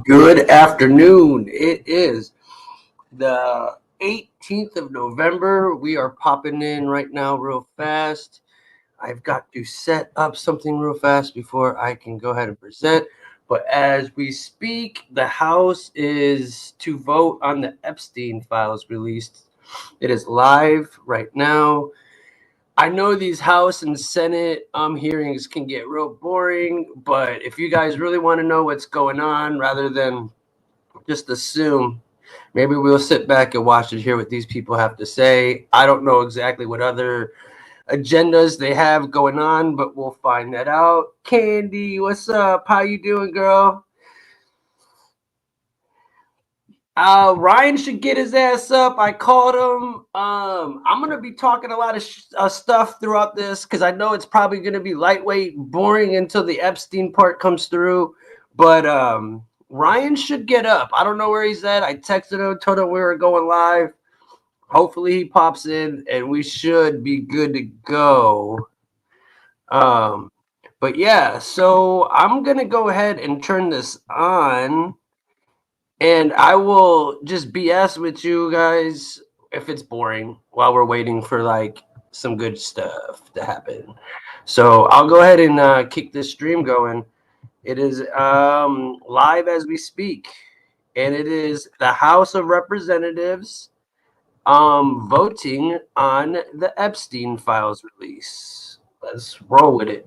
Good afternoon. It is the 18th of November. We are popping in right now real fast. I've got to set up something real fast before I can go ahead and present. But as we speak, the House is to vote on the Epstein files released. It is live right now. I know these House and Senate hearings can get real boring, but if you guys really want to know what's going on rather than just assume, maybe we'll sit back and watch and hear what these people have to say. I don't know exactly what other agendas they have going on, but we'll find that out. Candy, what's up? How you doing, girl? Ryan should get his ass up. I called him. I'm gonna be talking a lot of stuff throughout this because I know it's probably gonna be lightweight, boring until the Epstein part comes through. But Ryan should get up. I don't know where he's at. I texted him, told him we were going live. Hopefully he pops in, and we should be good to go. But yeah, so I'm gonna go ahead and turn this on. And I will just BS with you guys if it's boring while we're waiting for like some good stuff to happen. So I'll go ahead and kick this stream going. It is live as we speak, and it is the House of Representatives voting on the Epstein files release. Let's roll with it.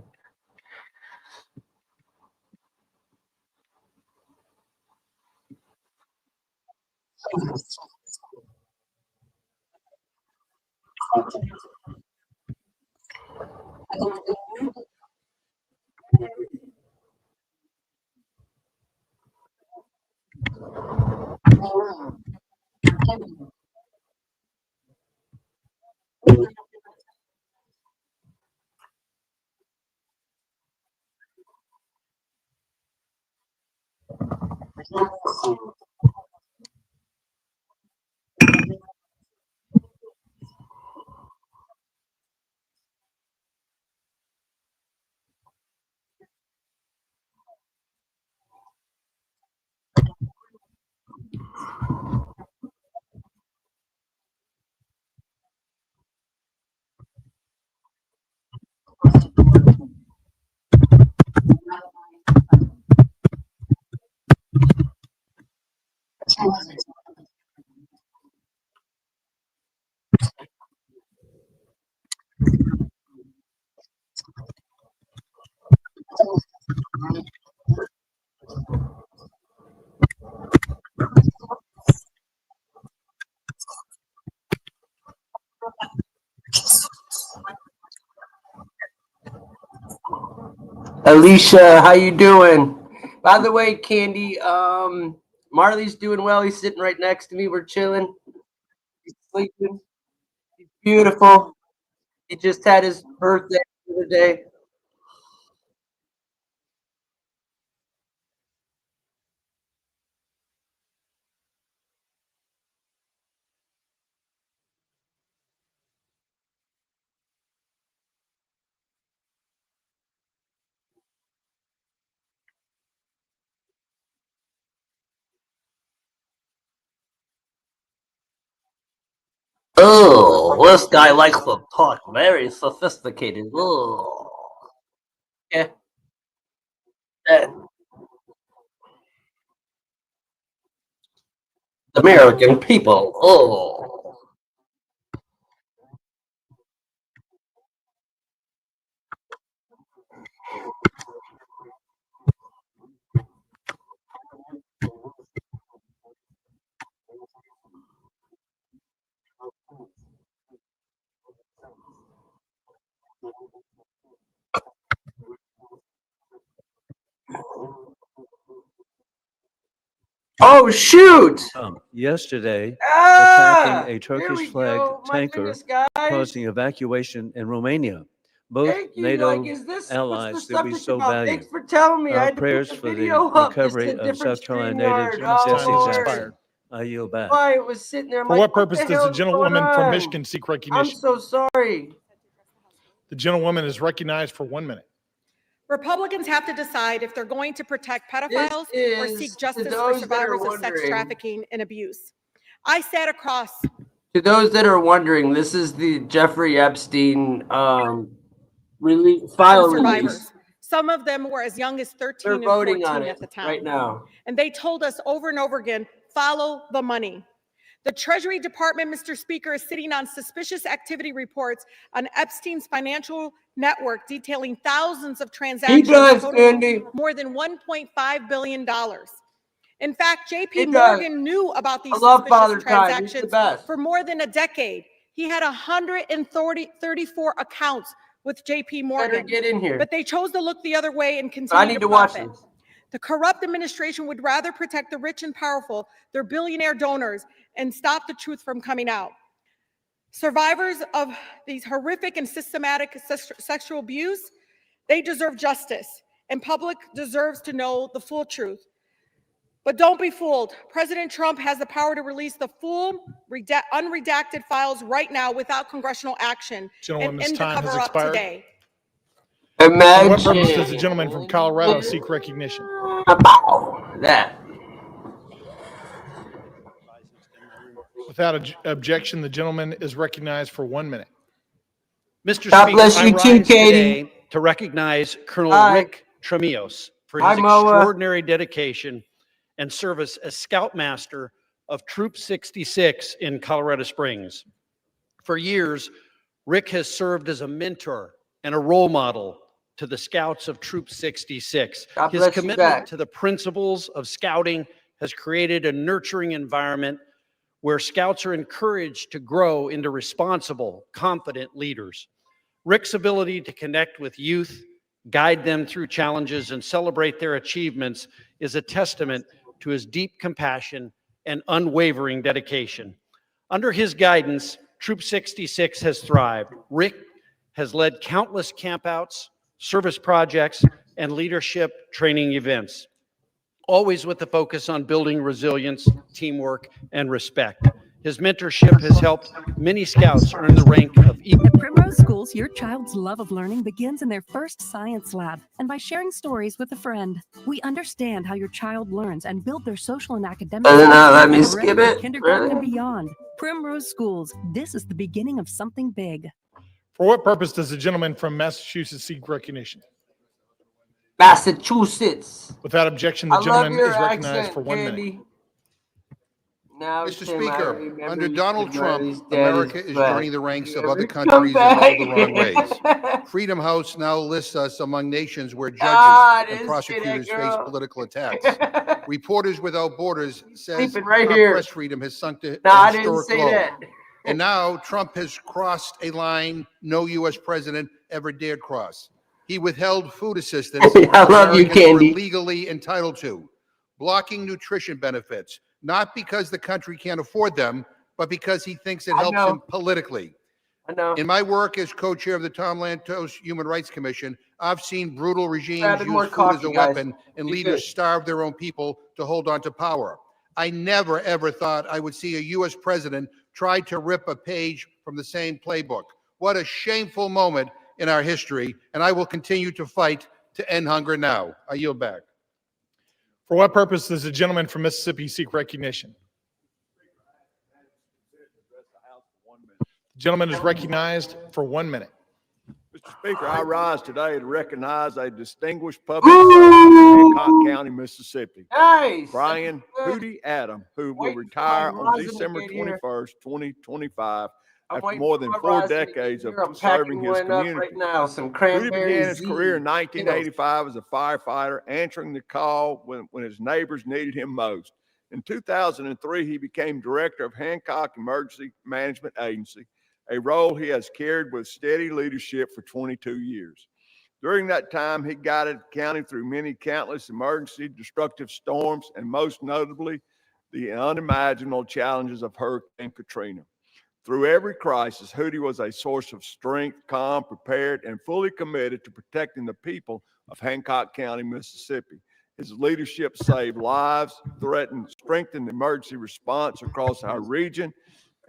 Alicia, how you doing? By the way, Candy, Marley's doing well. He's sitting right next to me. We're chilling. He's sleeping. He's beautiful. He just had his birthday the other day. Oh, this guy likes to talk very sophisticated. Oh, yeah, that American people. Oh, oh shoot! Yesterday, Ah, attacking a there we Turkish flagged go. My tanker, goodness, guys. causing evacuation in Romania. Both Thank you. NATO Like, is this what's the allies that we subject so about? value. Thanks for telling me. I Our had to put prayers the for the video up. This is recovery a of different South Carolina StreamYard. natives. Oh, Jesse Lord. Jackson. I yield back. Why it was sitting there. I'm For like, what purpose the does the hell's going gentlewoman from on? Michigan seek I'm recognition? so sorry. The gentlewoman is recognized for 1 minute. Republicans have to decide if they're going to protect pedophiles or seek justice for those that are survivors of sex wondering. trafficking and abuse. I sat across. To those that are wondering, this is the Jeffrey Epstein file release. Survivors. Some of them were as young as 13 They're and voting 14 on at it the time. right now. And they told us over and over again, follow the money. The Treasury Department, Mr. Speaker, is sitting on suspicious activity reports on Epstein's financial network detailing thousands of transactions totaling more than $1.5 billion. In fact, J.P. Morgan knew about these suspicious transactions for more than a decade. He had 134 accounts with J.P. Morgan. Get in here. But they chose to look the other way and continue to profit. Watch this. The corrupt administration would rather protect the rich and powerful, their billionaire donors, and stop the truth from coming out. Survivors of these horrific and systematic sexual abuse, they deserve justice, and public deserves to know the full truth. But don't be fooled. President Trump has the power to release the full, unredacted files right now without congressional action and end the cover-up today. Imagine. For what purpose does the gentleman from Colorado seek recognition? That. Without objection, the gentleman is recognized for 1 minute. Mr. God Speaker, bless you I too, rise Katie. today to recognize Colonel Hi. Rick Tremillos for his Hi, Moa. extraordinary dedication and service as Scoutmaster of Troop 66 in Colorado Springs. For years, Rick has served as a mentor and a role model to the Scouts of Troop 66. His commitment to the principles of Scouting has created a nurturing environment where Scouts are encouraged to grow into responsible, confident leaders. Rick's ability to connect with youth, guide them through challenges, and celebrate their achievements is a testament to his deep compassion and unwavering dedication. Under his guidance, Troop 66 has thrived. Rick has led countless campouts, service projects, and leadership training events, always with the focus on building resilience, teamwork, and respect. His mentorship has helped many Scouts earn the rank of equal. At Primrose Schools, your child's love of learning begins in their first science lab and by sharing stories with a friend. We understand how your child learns and build their social and academic skills. Let me skip it. Kindergarten and beyond. Primrose Schools. This is the beginning of something big. For what purpose does the gentleman from Massachusetts seek recognition? Massachusetts. Without objection, the gentleman is recognized for 1 minute. Now, Mr. Speaker, under Donald Trump, America is joining the ranks of other countries in all the wrong ways. Freedom House now lists us among nations where judges and prosecutors face political attacks. Reporters Without Borders says press freedom has sunk to a historic low. And now Trump has crossed a line no U.S. president ever dared cross. He withheld food assistance Americans were legally entitled to, blocking nutrition benefits, not because the country can't afford them, but because he thinks it helps him politically. In my work as co-chair of the Tom Lantos Human Rights Commission, I've seen brutal regimes use food as a weapon and leaders starve their own people to hold on to power. I never, ever thought I would see a U.S. president try to rip a page from the same playbook. What a shameful moment in our history, and I will continue to fight to end hunger now. I yield back. For what purpose does the gentleman from Mississippi seek recognition? The gentleman is recognized for 1 minute. Mr. Speaker, I rise today to recognize a distinguished public servant in Hancock County, Mississippi, Brian Hootie Adam, who will retire on December 21st, 2025, after more than 4 decades of serving his community. Hootie began his career in 1985 as a firefighter, answering the call when his neighbors needed him most. In 2003, he became director of Hancock Emergency Management Agency, a role he has carried with steady leadership for 22 years. During that time, he guided the county through many countless emergency destructive storms, and most notably, the unimaginable challenges of Hurricane Katrina. Through every crisis, Hootie was a source of strength, calm, prepared, and fully committed to protecting the people of Hancock County, Mississippi. His leadership saved lives, strengthened the emergency response across our region,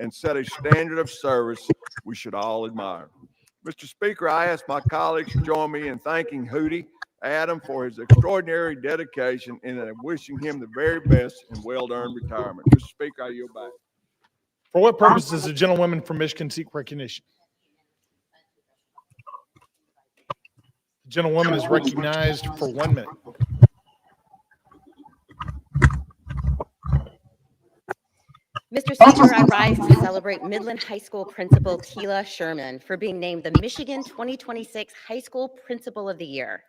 and set a standard of service we should all admire. Mr. Speaker, I ask my colleagues to join me in thanking Hootie Adam for his extraordinary dedication and wishing him the very best and well-earned retirement. Mr. Speaker, I yield back. For what purpose does the gentlewoman from Michigan seek recognition? The gentlewoman is recognized for 1 minute. Mr. Speaker, I rise to celebrate Midland High School Principal Tila Sherman for being named the Michigan 2026 High School Principal of the Year.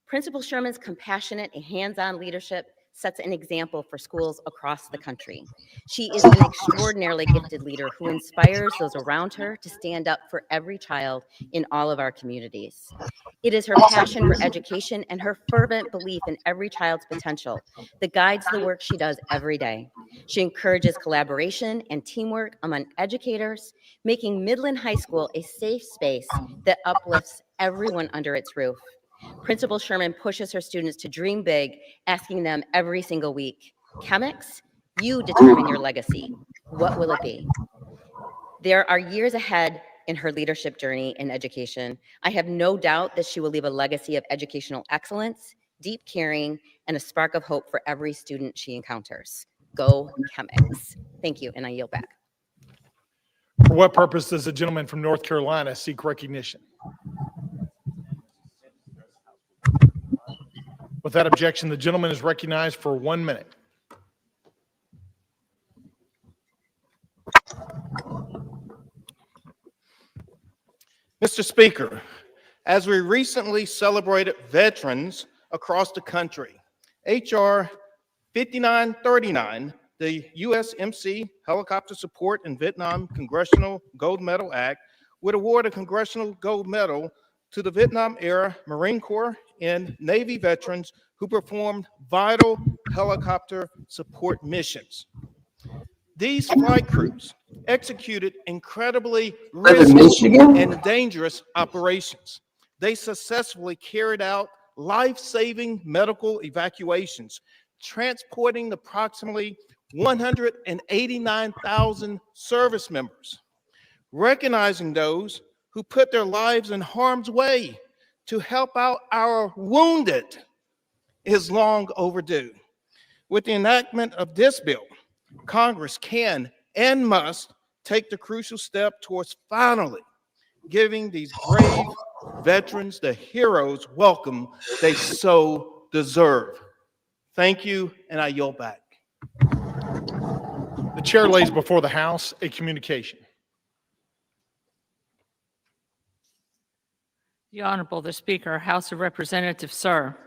Principal Sherman's compassionate and hands-on leadership sets an example for schools across the country. She is an extraordinarily gifted leader who inspires those around her to stand up for every child in all of our communities. It is her passion for education and her fervent belief in every child's potential that guides the work she does every day. She encourages collaboration and teamwork among educators, making Midland High School a safe space that uplifts everyone under its roof. Principal Sherman pushes her students to dream big, asking them every single week, "Chemics, you determine your legacy. What will it be?" There are years ahead in her leadership journey in education. I have no doubt that she will leave a legacy of educational excellence, deep caring, and a spark of hope for every student she encounters. Go Chemics. Thank you, and I yield back. For what purpose does the gentleman from North Carolina seek recognition? Without objection, the gentleman is recognized for 1 minute. Mr. Speaker, as we recently celebrated veterans across the country, H.R. 5939, the USMC Helicopter Support in Vietnam Congressional Gold Medal Act, would award a Congressional Gold Medal to the Vietnam-era Marine Corps and Navy veterans who performed vital helicopter support missions. These flight crews executed incredibly risky and dangerous operations. They successfully carried out life-saving medical evacuations, transporting approximately 189,000 service members. Recognizing those who put their lives in harm's way to help out our wounded is long overdue. With the enactment of this bill, Congress can and must take the crucial step towards finally giving these brave veterans the heroes welcome they so deserve. Thank you, and I yield back. The chair lays before the House a communication. The Honorable the Speaker, House of Representatives, sir.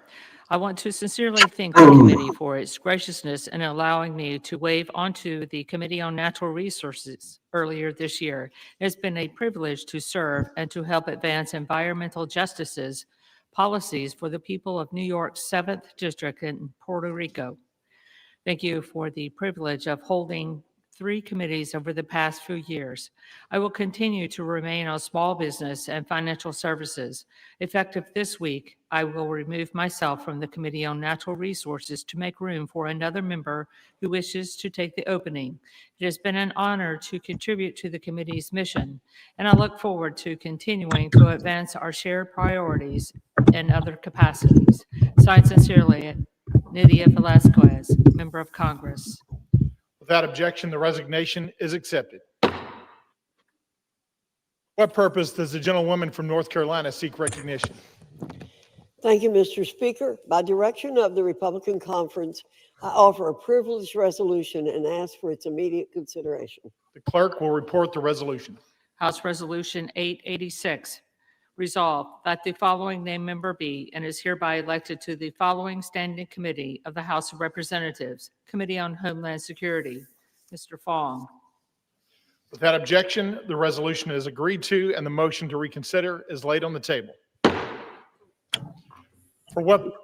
I want to sincerely thank the committee for its graciousness in allowing me to waive onto the Committee on Natural Resources earlier this year. It's been a privilege to serve and to help advance environmental justices policies for the people of New York's 7th District in Puerto Rico. Thank you for the privilege of holding 3 committees over the past few years. I will continue to remain on small business and financial services. Effective this week, I will remove myself from the Committee on Natural Resources to make room for another member who wishes to take the opening. It has been an honor to contribute to the committee's mission, and I look forward to continuing to advance our shared priorities in other capacities. Signed sincerely, Nydia Velasquez, Member of Congress. Without objection, the resignation is accepted. What purpose does the gentlewoman from North Carolina seek recognition? Thank you, Mr. Speaker. By direction of the Republican Conference, I offer a privileged resolution and ask for its immediate consideration. The clerk will report the resolution. House Resolution 886. Resolved that the following named member be and is hereby elected to the following standing committee of the House of Representatives, Committee on Homeland Security. Mr. Fong. Without objection, the resolution is agreed to and the motion to reconsider is laid on the table. For what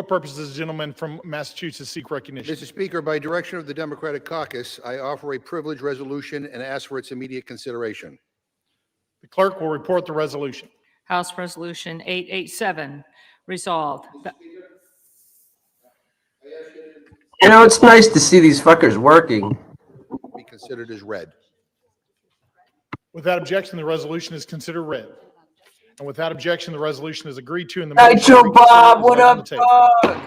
purpose does the gentleman from Massachusetts seek recognition? Mr. Speaker, by direction of the Democratic Caucus, I offer a privileged resolution and ask for its immediate consideration. The clerk will report the resolution. House Resolution 887. Resolved. You know, it's nice to see these fuckers working. Be considered as read. Without objection, the resolution is considered read. And without objection, the resolution is agreed to and the Hey, motion to Joe reconsider Bob, is what laid on the up, table. dog?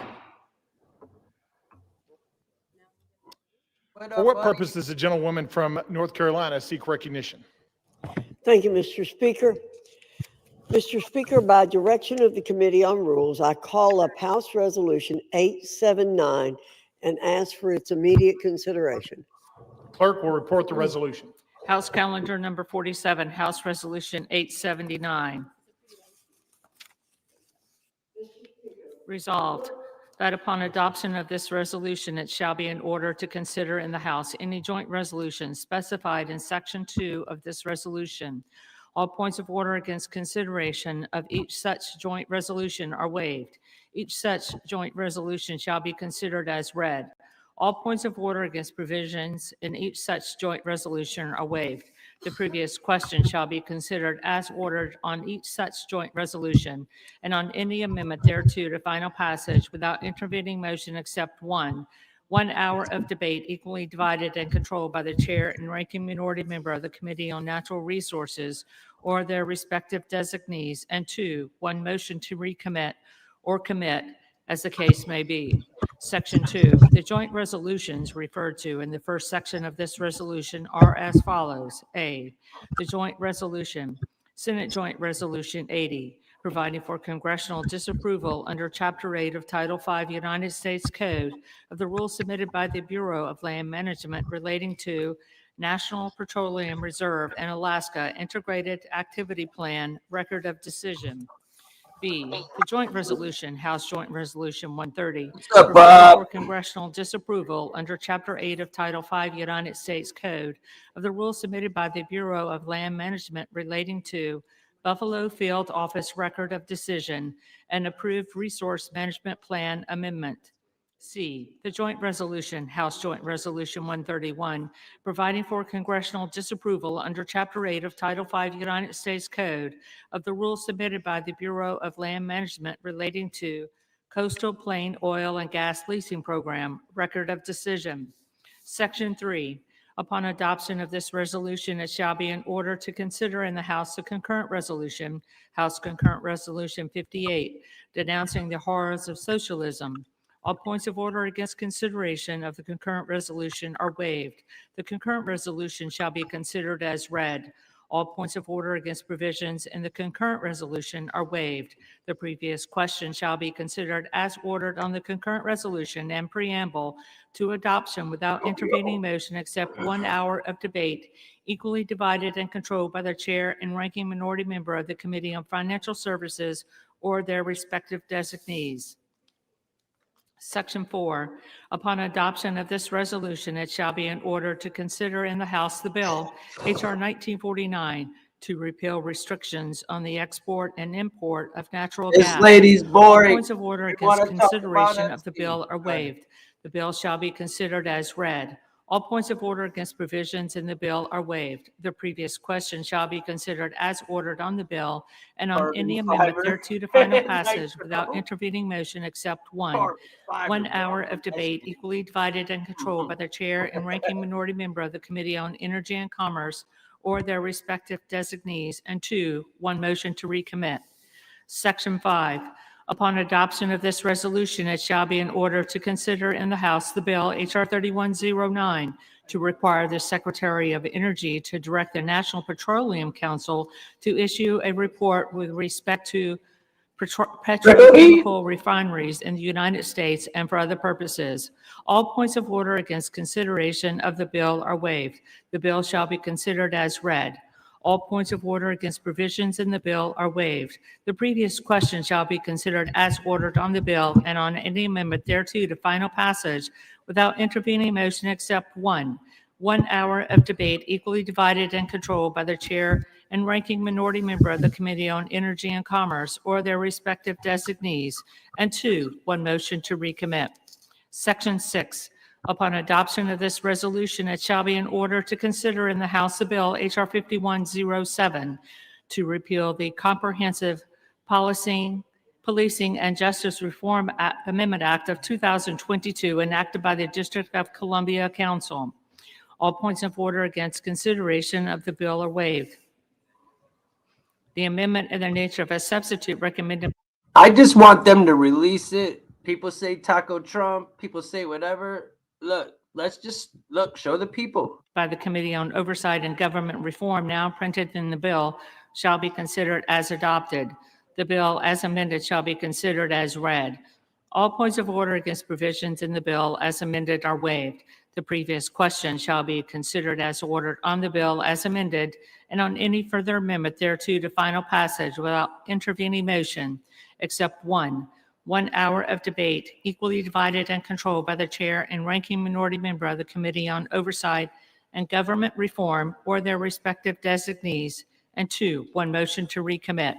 What For up, what buddy? purpose does the gentlewoman from North Carolina seek recognition? Thank you, Mr. Speaker. Mr. Speaker, by direction of the Committee on Rules, I call up House Resolution 879 and ask for its immediate consideration. Clerk will report the resolution. House Calendar Number 47, House Resolution 879. Resolved that upon adoption of this resolution, it shall be in order to consider in the House any joint resolution specified in Section 2 of this resolution. All points of order against consideration of each such joint resolution are waived. Each such joint resolution shall be considered as read. All points of order against provisions in each such joint resolution are waived. The previous question shall be considered as ordered on each such joint resolution and on any amendment thereto to final passage without intervening motion except one. 1 hour of debate equally divided and controlled by the chair and ranking minority member of the Committee on Natural Resources or their respective designees. And 2, 1 motion to recommit or commit as the case may be. Section 2, the joint resolutions referred to in the first section of this resolution are as follows. A, the joint resolution, Senate Joint Resolution 80, providing for congressional disapproval under Chapter 8 of Title 5 United States Code of the rules submitted by the Bureau of Land Management relating to National Petroleum Reserve and Alaska Integrated Activity Plan Record of Decision. B, the joint resolution, House Joint Resolution 130, up, providing Bob? for congressional disapproval under Chapter 8 of Title 5 United States Code of the rules submitted by the Bureau of Land Management relating to Buffalo Field Office Record of Decision and approved Resource Management Plan Amendment. C, the joint resolution, House Joint Resolution 131, providing for congressional disapproval under Chapter 8 of Title 5 United States Code of the rules submitted by the Bureau of Land Management relating to Coastal Plain Oil and Gas Leasing Program, Record of Decision. Section 3, upon adoption of this resolution, it shall be in order to consider in the House a concurrent resolution, House Concurrent Resolution 58, denouncing the horrors of socialism. All points of order against consideration of the concurrent resolution are waived. The concurrent resolution shall be considered as read. All points of order against provisions in the concurrent resolution are waived. The previous question shall be considered as ordered on the concurrent resolution and preamble to adoption without intervening motion except 1 hour of debate, equally divided and controlled by the chair and ranking minority member of the Committee on Financial Services or their respective designees. Section 4, upon adoption of this resolution, it shall be in order to consider in the House the bill, H.R. 1949, to repeal restrictions on the export and import of natural This gas. lady's All boring. points of order We against wanna talk consideration about of the bill are waived. The bill shall be considered as read. All points of order against provisions in the bill are waived. The previous question shall be considered as ordered on the bill and on any amendment thereto to final passage without intervening motion except one. 1 hour of debate equally divided and controlled by the chair and ranking minority member of the Committee on Energy and Commerce or their respective designees. And 2, 1 motion to recommit. Section 5, upon adoption of this resolution, it shall be in order to consider in the House the bill H.R. 3109 to require the Secretary of Energy to direct the National Petroleum Council to issue a report with respect to petrochemical refineries in the United States and for other purposes. All points of order against consideration of the bill are waived. The bill shall be considered as read. All points of order against provisions in the bill are waived. The previous question shall be considered as ordered on the bill and on any amendment thereto to final passage without intervening motion except one. 1 hour of debate equally divided and controlled by the chair and ranking minority member of the Committee on Energy and Commerce or their respective designees. And 2, 1 motion to recommit. Section 6, upon adoption of this resolution, it shall be in order to consider in the House a bill, H.R. 5107, to repeal the Comprehensive Policing and Justice Reform Amendment Act of 2022 enacted by the District of Columbia Council. All points of order against consideration of the bill are waived. The amendment in the nature of a substitute recommended I just want them to release it. People say Taco Trump. People say whatever. Look, let's just show the people. by the Committee on Oversight and Government Reform, now printed in the bill, shall be considered as adopted. The bill, as amended, shall be considered as read. All points of order against provisions in the bill as amended are waived. The previous question shall be considered as ordered on the bill as amended and on any further amendment thereto to final passage without intervening motion, except 1 hour of debate equally divided and controlled by the chair and ranking minority member of the Committee on Oversight and Government Reform or their respective designees, and 2, 1 motion to recommit.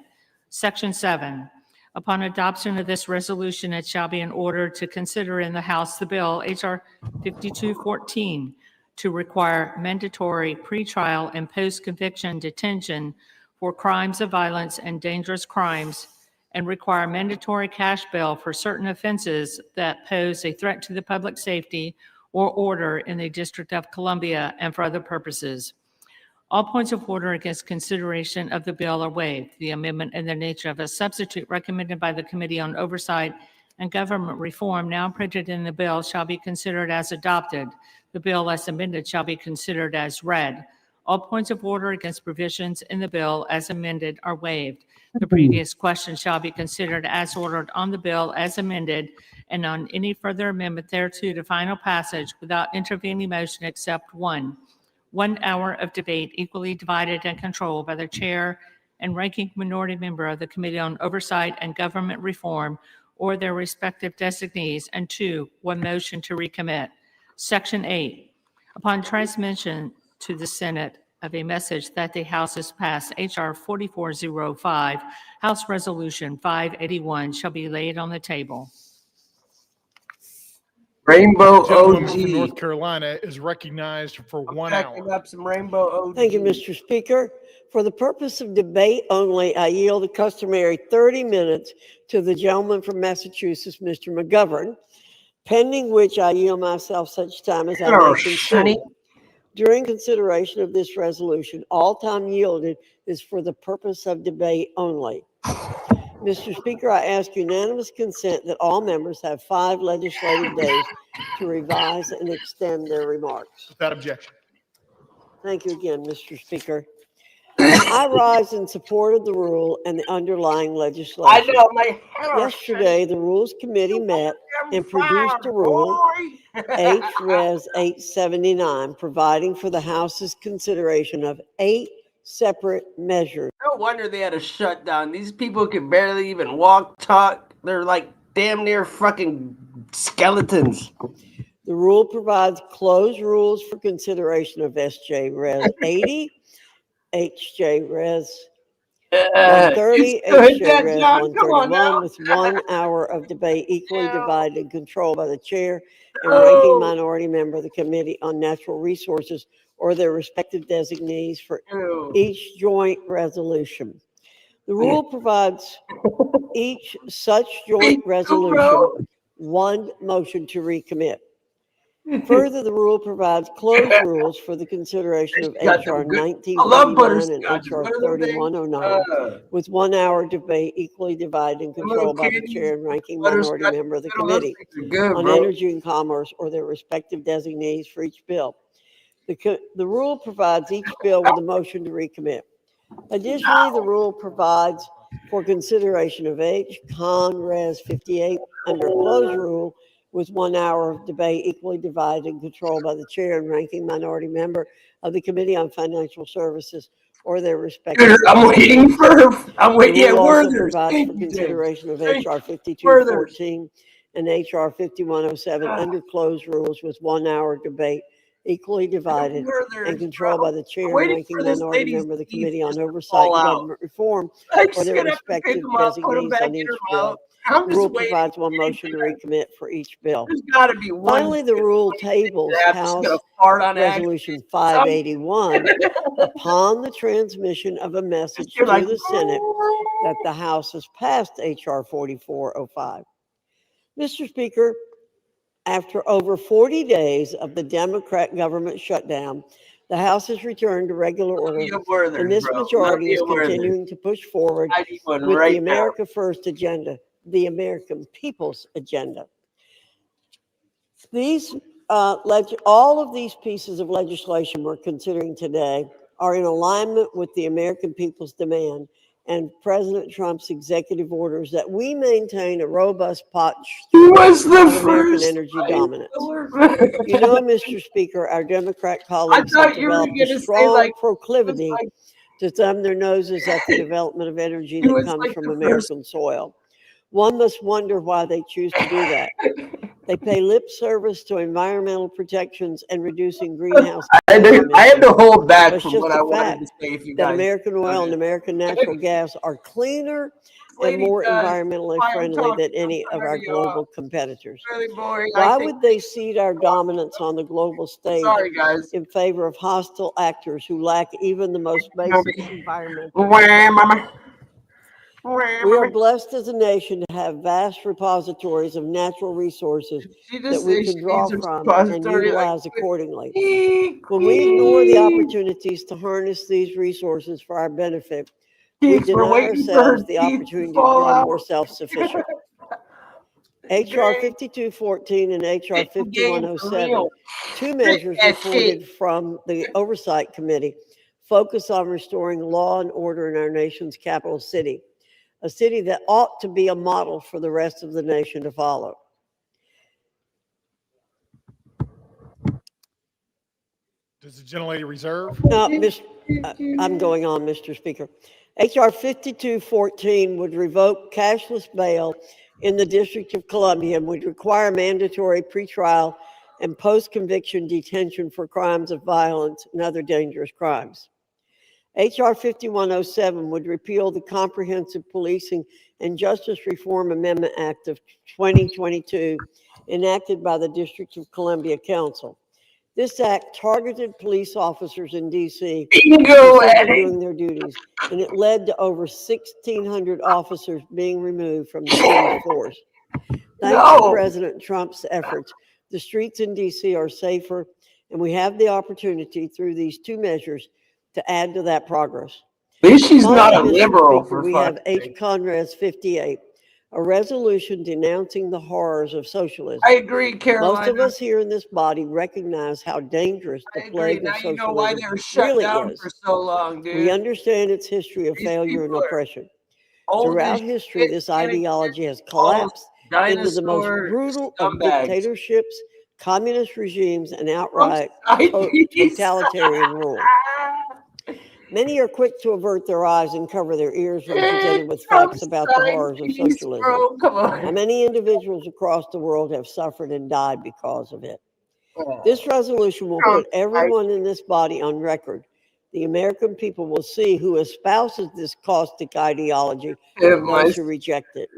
Section 7. Upon adoption of this resolution, it shall be in order to consider in the House the bill, H.R. 5214, to require mandatory pretrial and post-conviction detention for crimes of violence and dangerous crimes, and require mandatory cash bail for certain offenses that pose a threat to the public safety or order in the District of Columbia and for other purposes. All points of order against consideration of the bill are waived. The amendment in the nature of a substitute recommended by the Committee on Oversight and Government Reform, now printed in the bill, shall be considered as adopted. The bill as amended shall be considered as read. All points of order against provisions in the bill as amended are waived. The previous question shall be considered as ordered on the bill as amended and on any further amendment thereto to final passage without intervening motion except 1 hour of debate equally divided and controlled by the chair and ranking minority member of the Committee on Oversight and Government Reform or their respective designees, and 2, 1 motion to recommit. Section 8. Upon transmission to the Senate of a message that the House has passed H.R. 4405, House Resolution 581 shall be laid on the table. Rainbow Gentleman from OG. North Carolina is recognized for 1 hour. Packing up some Rainbow OG. Thank you, Mr. Speaker. For the purpose of debate only, I yield the customary 30 minutes to the gentleman from Massachusetts, Mr. McGovern, pending which I yield myself such time as I may consume. During consideration of this resolution, all time yielded is for the purpose of debate only. Mr. Speaker, I ask unanimous consent that all members have 5 legislative days to revise and extend their remarks. Without objection. Thank you again, Mr. Speaker. I rise in support of the rule and the underlying legislation. I know, my hair. Yesterday, the Rules Committee met and produced a rule, H.Res. 879, providing for the House's consideration of 8 separate measures. No wonder they had a shutdown. These people can barely even walk, talk. They're like damn near fucking skeletons. The rule provides closed rules for consideration of S.J. Res. 80, H.J. Res. 130, H.J. Res. 131, with 1 hour of debate equally divided and controlled by the chair and ranking minority member of the Committee on Natural Resources or their respective designees for each joint resolution. The rule provides each such joint resolution 1 motion to recommit. Further, the rule provides closed rules for the consideration of H.R. 1939 and H.R. 3109, with 1 hour debate equally divided and controlled by the chair and ranking minority member of the Committee on Energy and Commerce or their respective designees for each bill. The rule provides each bill with a motion to recommit. Additionally, the rule provides for consideration of H. Con. Res. 58 under a closed rule with 1 hour of debate equally divided and controlled by the chair and ranking minority member of the Committee on Financial Services or their respective. I'm waiting. Yeah, Werther's. Provides for consideration of H.R. 5214 and H.R. 5107 under closed rules with 1 hour debate equally divided and controlled by the chair and ranking minority member of the Committee on Oversight and Government Reform or their respective designees on each bill. The rule provides 1 motion to recommit for each bill. Finally, the rule tables House Resolution 581 upon the transmission of a message to the Senate that the House has passed H.R. 4405. Mr. Speaker, after over 40 days of the Democrat government shutdown, The House has returned to regular order, Be a Werther's, and this bro. majority Be is a Werther's. continuing to push forward I need one with right the now. America First agenda, the American people's agenda. These, all of these pieces of legislation we're considering today are in alignment with the American people's demand and President Trump's executive orders that we maintain a robust posture of American energy dominance. You know, Mr. Speaker, our Democrat colleagues have developed a strong proclivity to thumb their noses at the development of energy that comes from American soil. One must wonder why they choose to do that. They pay lip service to environmental protections and reducing greenhouse gas emissions. I had to hold back But it's from just what a I wanted fact to say. If you that guys, American oil and American natural gas are cleaner and more environmentally friendly than any of our global competitors. really boring. Why would they cede our dominance on the global stage Sorry, guys. in favor of hostile actors who lack even the most basic environmental? We are blessed as a nation to have vast repositories of natural resources that we can draw from and utilize accordingly. When we ignore the opportunities to harness these resources for our benefit, we deny ourselves the opportunity to become more self-sufficient. H.R. 5214 and H.R. 5107, two measures reported from the Oversight Committee, focus on restoring law and order in our nation's capital city, a city that ought to be a model for the rest of the nation to follow. Does the gentlelady reserve? I'm going on, Mr. Speaker. H.R. 5214 would revoke cashless bail in the District of Columbia and would require mandatory pretrial and post-conviction detention for crimes of violence and other dangerous crimes. H.R. 5107 would repeal the Comprehensive Policing and Justice Reform Amendment Act of 2022 enacted by the District of Columbia Council. This act targeted police officers in D.C. for simply doing their duties, and it led to over 1,600 officers being removed from the city's force. Thanks to President Trump's efforts, the streets in D.C. are safer, and we have the opportunity through these two measures to add to that progress. At least she's not a Finally, Mr. liberal. Speaker, we have H. Conrad's 58, a resolution denouncing the horrors of socialism. I agree, Carolina. Most of us here in this body recognize how dangerous the plague of Now you know socialism why they were shut really down is. for so long, dude. We understand its history of failure and oppression. Throughout history, this ideology has collapsed into the most brutal of dictatorships, communist regimes, and outright totalitarian rule. Many are quick to avert their eyes and cover their ears when presented with facts about the horrors of socialism. How many individuals across the world have suffered and died because of it? This resolution will put everyone in this body on record. The American people will see who espouses this caustic ideology and those who reject it.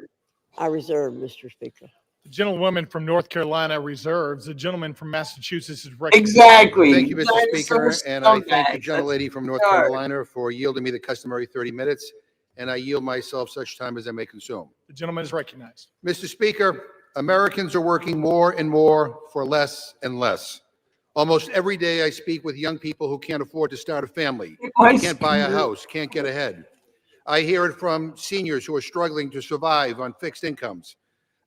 I reserve, Mr. Speaker. The gentlewoman from North Carolina reserves. The gentleman from Massachusetts is recognized. Exactly. Thank you, Mr. Speaker, and I thank the gentlelady from North Carolina for yielding me the customary 30 minutes, and I yield myself such time as I may consume. The gentleman is recognized. Mr. Speaker, Americans are working more and more for less and less. Almost every day I speak with young people who can't afford to start a family, can't buy a house, can't get ahead. I hear it from seniors who are struggling to survive on fixed incomes.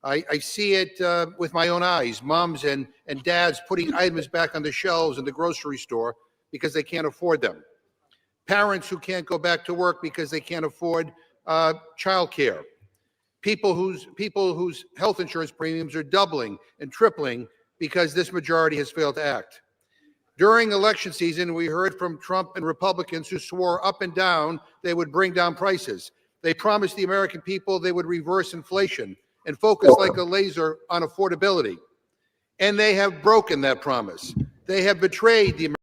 I see it with my own eyes, moms and dads putting items back on the shelves in the grocery store because they can't afford them. Parents who can't go back to work because they can't afford childcare. People whose health insurance premiums are doubling and tripling because this majority has failed to act. During election season, we heard from Trump and Republicans who swore up and down they would bring down prices. They promised the American people they would reverse inflation and focus like a laser on affordability. And they have broken that promise. They have betrayed the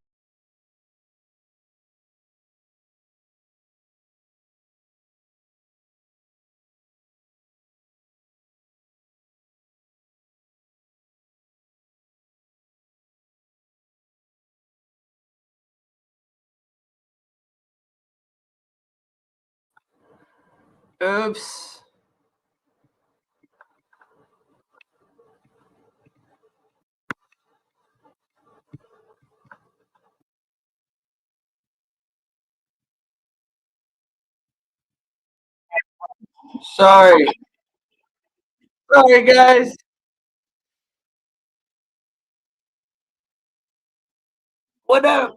Oops. Sorry. Sorry, guys. What up?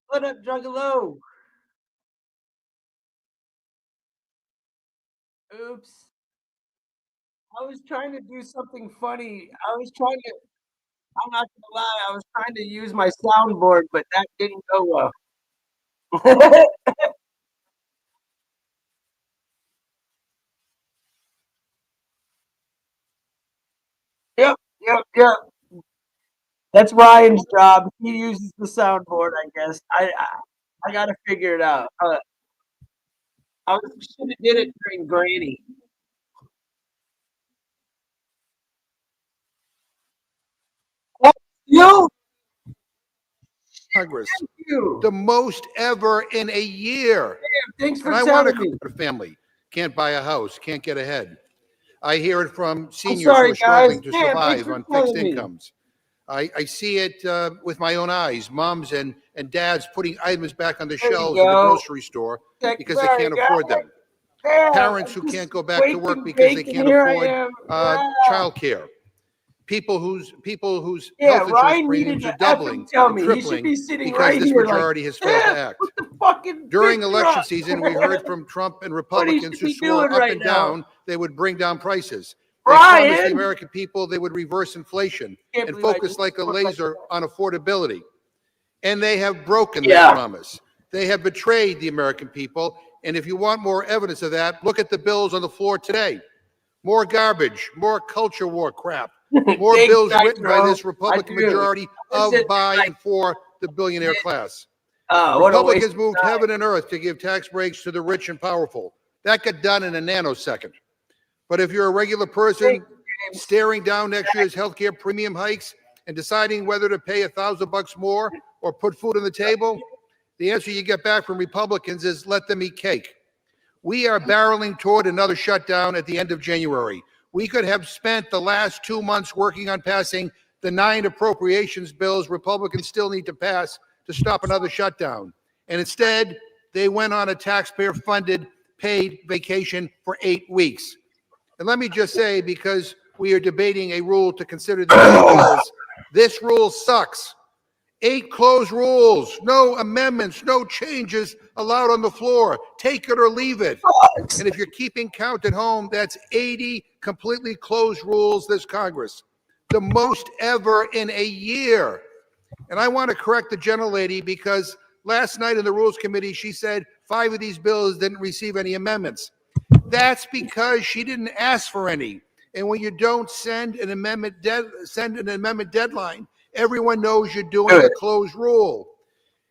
What up, Juggalo? Oops. I was trying to do something funny. I'm not gonna lie, I was trying to use my soundboard, but that didn't go well. Yep, yep, yep. That's Ryan's job. He uses the soundboard, I guess. I gotta figure it out. I should have did it during Granny. You, Congress, you. the most ever in a year. Thanks for And I want telling me. a family. Can't buy a house, can't get ahead. I hear it from seniors sorry, who are struggling guys. to Damn, thanks survive for on fixed telling me. incomes. I see it with my own eyes, moms and dads putting items back on the There you shelves in the go. grocery store because they Sorry, can't afford guys. them. Damn, Parents I'm who just can't go back to work waking because they bacon. can't Here I afford am. Ah. childcare. People whose Yeah, health insurance Ryan needed premiums to are doubling tell and me. He should tripling be sitting because right this here majority has failed to act. put the fucking During big election truck. season, we heard from Trump and What he Republicans should who be swore doing up right and now. down they would bring down prices. They promised the Ryan! American people they would reverse inflation Can't and believe I focus just like a looked like laser that. on affordability. And they have broken Yeah. that promise. They have betrayed the American people. And if you want more evidence of that, look at the bills on the floor today. More garbage, more culture war crap, more Thanks, bills written by Nitro. this Republican I do. majority of, Listen, by, like, and for the billionaire class. what a waste Republicans of moved time. heaven and earth to give tax breaks to the rich and powerful. That got done in a nanosecond. But if you're a regular person staring down next year's healthcare premium hikes and deciding whether to pay $1,000 more or put food on the table, the answer you get back from Republicans is let them eat cake. We are barreling toward another shutdown at the end of January. We could have spent the last 2 months working on passing the 9 appropriations bills Republicans still need to pass to stop another shutdown. And instead, they went on a taxpayer-funded paid vacation for 8 weeks. And let me just say, because we are debating a rule to consider these bills, this rule sucks. 8 closed rules, no amendments, no changes allowed on the floor. Take it or leave it. And if you're keeping count at home, that's 80 completely closed rules this Congress, the most ever in a year. And I want to correct the gentlelady because last night in the Rules Committee, she said 5 of these bills didn't receive any amendments. That's because she didn't ask for any. And when you don't send an amendment deadline, everyone knows you're doing a closed rule.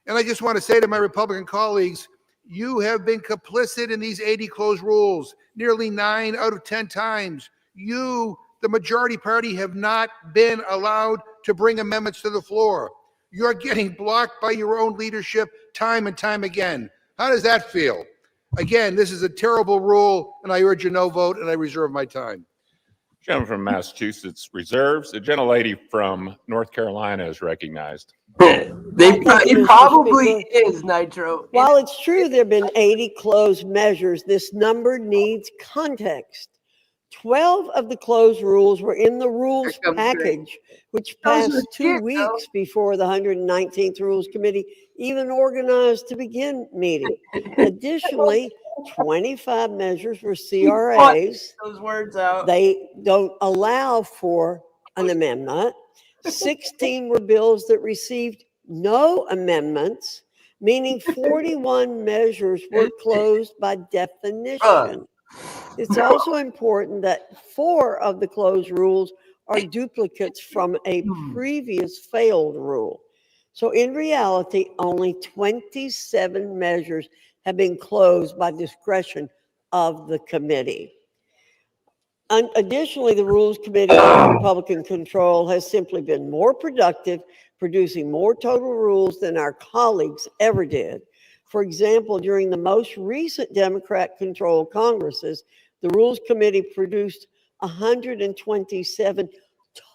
And I just want to say to my Republican colleagues, you have been complicit in these 80 closed rules nearly 9 out of 10 times. You, the majority party, have not been allowed to bring amendments to the floor. You're getting blocked by your own leadership time and time again. How does that feel? Again, this is a terrible rule, and I urge a no vote, and I reserve my time. Gentleman from Massachusetts reserves. The gentlelady from North Carolina is recognized. It probably is, Nitro. While it's true there have been 80 closed measures, this number needs context. 12 of the closed rules were in the rules package, which passed 2 weeks before the 119th Rules Committee even organized to begin meeting. Additionally, 25 measures were CRAs. Those words out. They don't allow for an amendment. 16 were bills that received no amendments, meaning 41 measures were closed by definition. It's also important that 4 of the closed rules are duplicates from a previous failed rule. So in reality, only 27 measures have been closed by discretion of the committee. Additionally, the Rules Committee under Republican control has simply been more productive, producing more total rules than our colleagues ever did. For example, during the most recent Democrat-controlled Congresses, the Rules Committee produced 127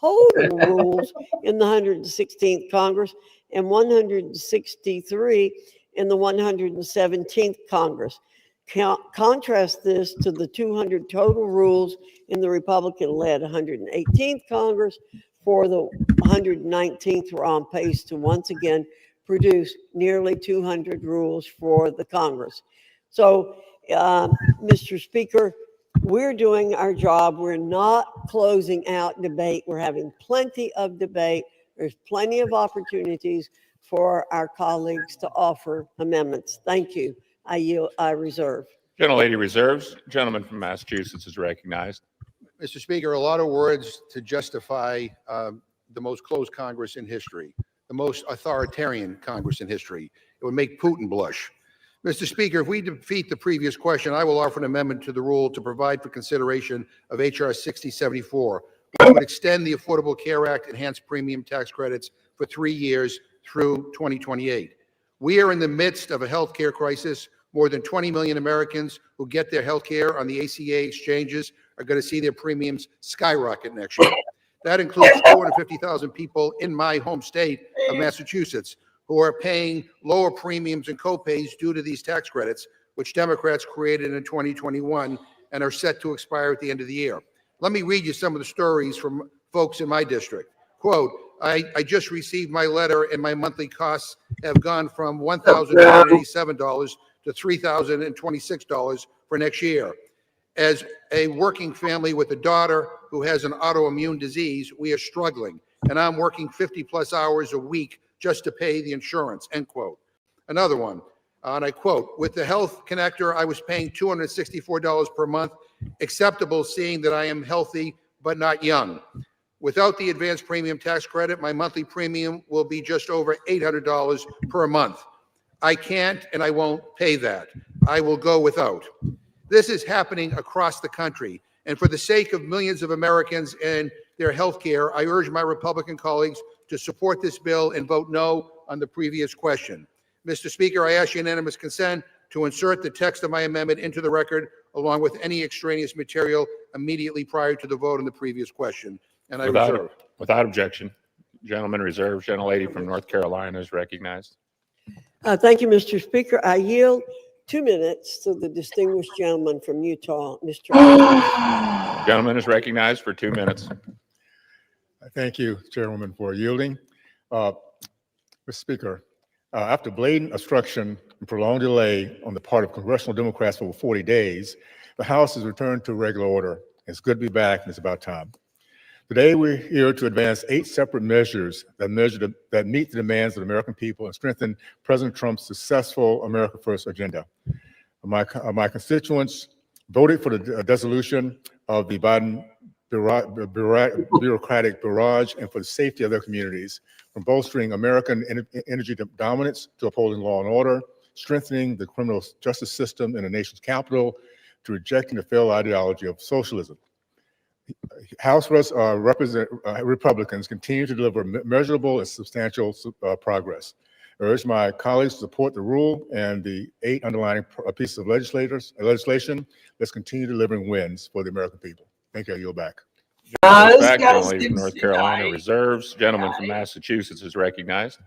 total rules in the 116th Congress and 163 in the 117th Congress. Contrast this to the 200 total rules in the Republican-led 118th Congress. For the 119th, we're on pace to once again produce nearly 200 rules for the Congress. So, Mr. Speaker, we're doing our job. We're not closing out debate. We're having plenty of debate. There's plenty of opportunities for our colleagues to offer amendments. Thank you. I yield. I reserve. Gentlelady reserves. Gentleman from Massachusetts is recognized. Mr. Speaker, a lot of words to justify the most closed Congress in history, the most authoritarian Congress in history. It would make Putin blush. Mr. Speaker, if we defeat the previous question, I will offer an amendment to the rule to provide for consideration of H.R. 6074, which would extend the Affordable Care Act enhanced premium tax credits for 3 years through 2028. We are in the midst of a health care crisis. More than 20 million Americans who get their health care on the ACA exchanges are going to see their premiums skyrocket next year. That includes 250,000 people in my home state of Massachusetts who are paying lower premiums and copays due to these tax credits, which Democrats created in 2021 and are set to expire at the end of the year. Let me read you some of the stories from folks in my district. Quote, I just received my letter and my monthly costs have gone from $1,287 to $3,026 for next year. As a working family with a daughter who has an autoimmune disease, we are struggling, and I'm working 50+ hours a week just to pay the insurance, end quote. Another one, and I quote, with the health connector, I was paying $264 per month, acceptable seeing that I am healthy but not young. Without the advanced premium tax credit, my monthly premium will be just over $800 per month. I can't and I won't pay that. I will go without. This is happening across the country. And for the sake of millions of Americans and their health care, I urge my Republican colleagues to support this bill and vote no on the previous question. Mr. Speaker, I ask unanimous consent to insert the text of my amendment into the record along with any extraneous material immediately prior to the vote on the previous question. And I reserve. Without objection. Gentleman reserves. Gentlelady from North Carolina is recognized. Thank you, Mr. Speaker. I yield 2 minutes to the distinguished gentleman from Utah, Mr. Gentleman is recognized for 2 minutes. Thank you, Chairwoman, for yielding. Mr. Speaker, after blatant obstruction and prolonged delay on the part of congressional Democrats for over 40 days, the House has returned to regular order. It's good to be back, and it's about time. Today, we're here to advance 8 separate measures that meet the demands of the American people and strengthen President Trump's successful America First agenda. My constituents voted for the dissolution of the Biden bureaucratic barrage and for the safety of their communities, from bolstering American energy dominance to upholding law and order, strengthening the criminal justice system in the nation's capital, to rejecting the failed ideology of socialism. House Republicans continue to deliver measurable and substantial progress. I urge my colleagues to support the rule and the 8 underlying pieces of legislation. Let's continue delivering wins for the American people. Thank you. I yield back. Gentlelady from North Carolina reserves. Gentleman from Massachusetts is recognized.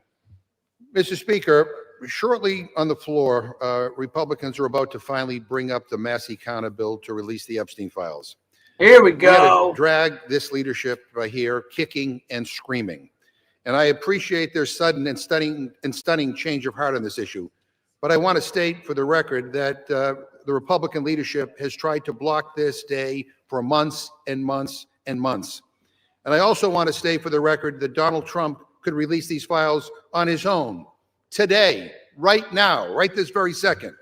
Mr. Speaker, shortly on the floor, Republicans are about to finally bring up the Massey Counter bill to release the Epstein files. Here we We had go. to drag this leadership right here, kicking and screaming. And I appreciate their sudden and stunning change of heart on this issue. But I want to state for the record that the Republican leadership has tried to block this day for months and months and months. And I also want to state for the record that Donald Trump could release these files on his own today, right now, right this very second.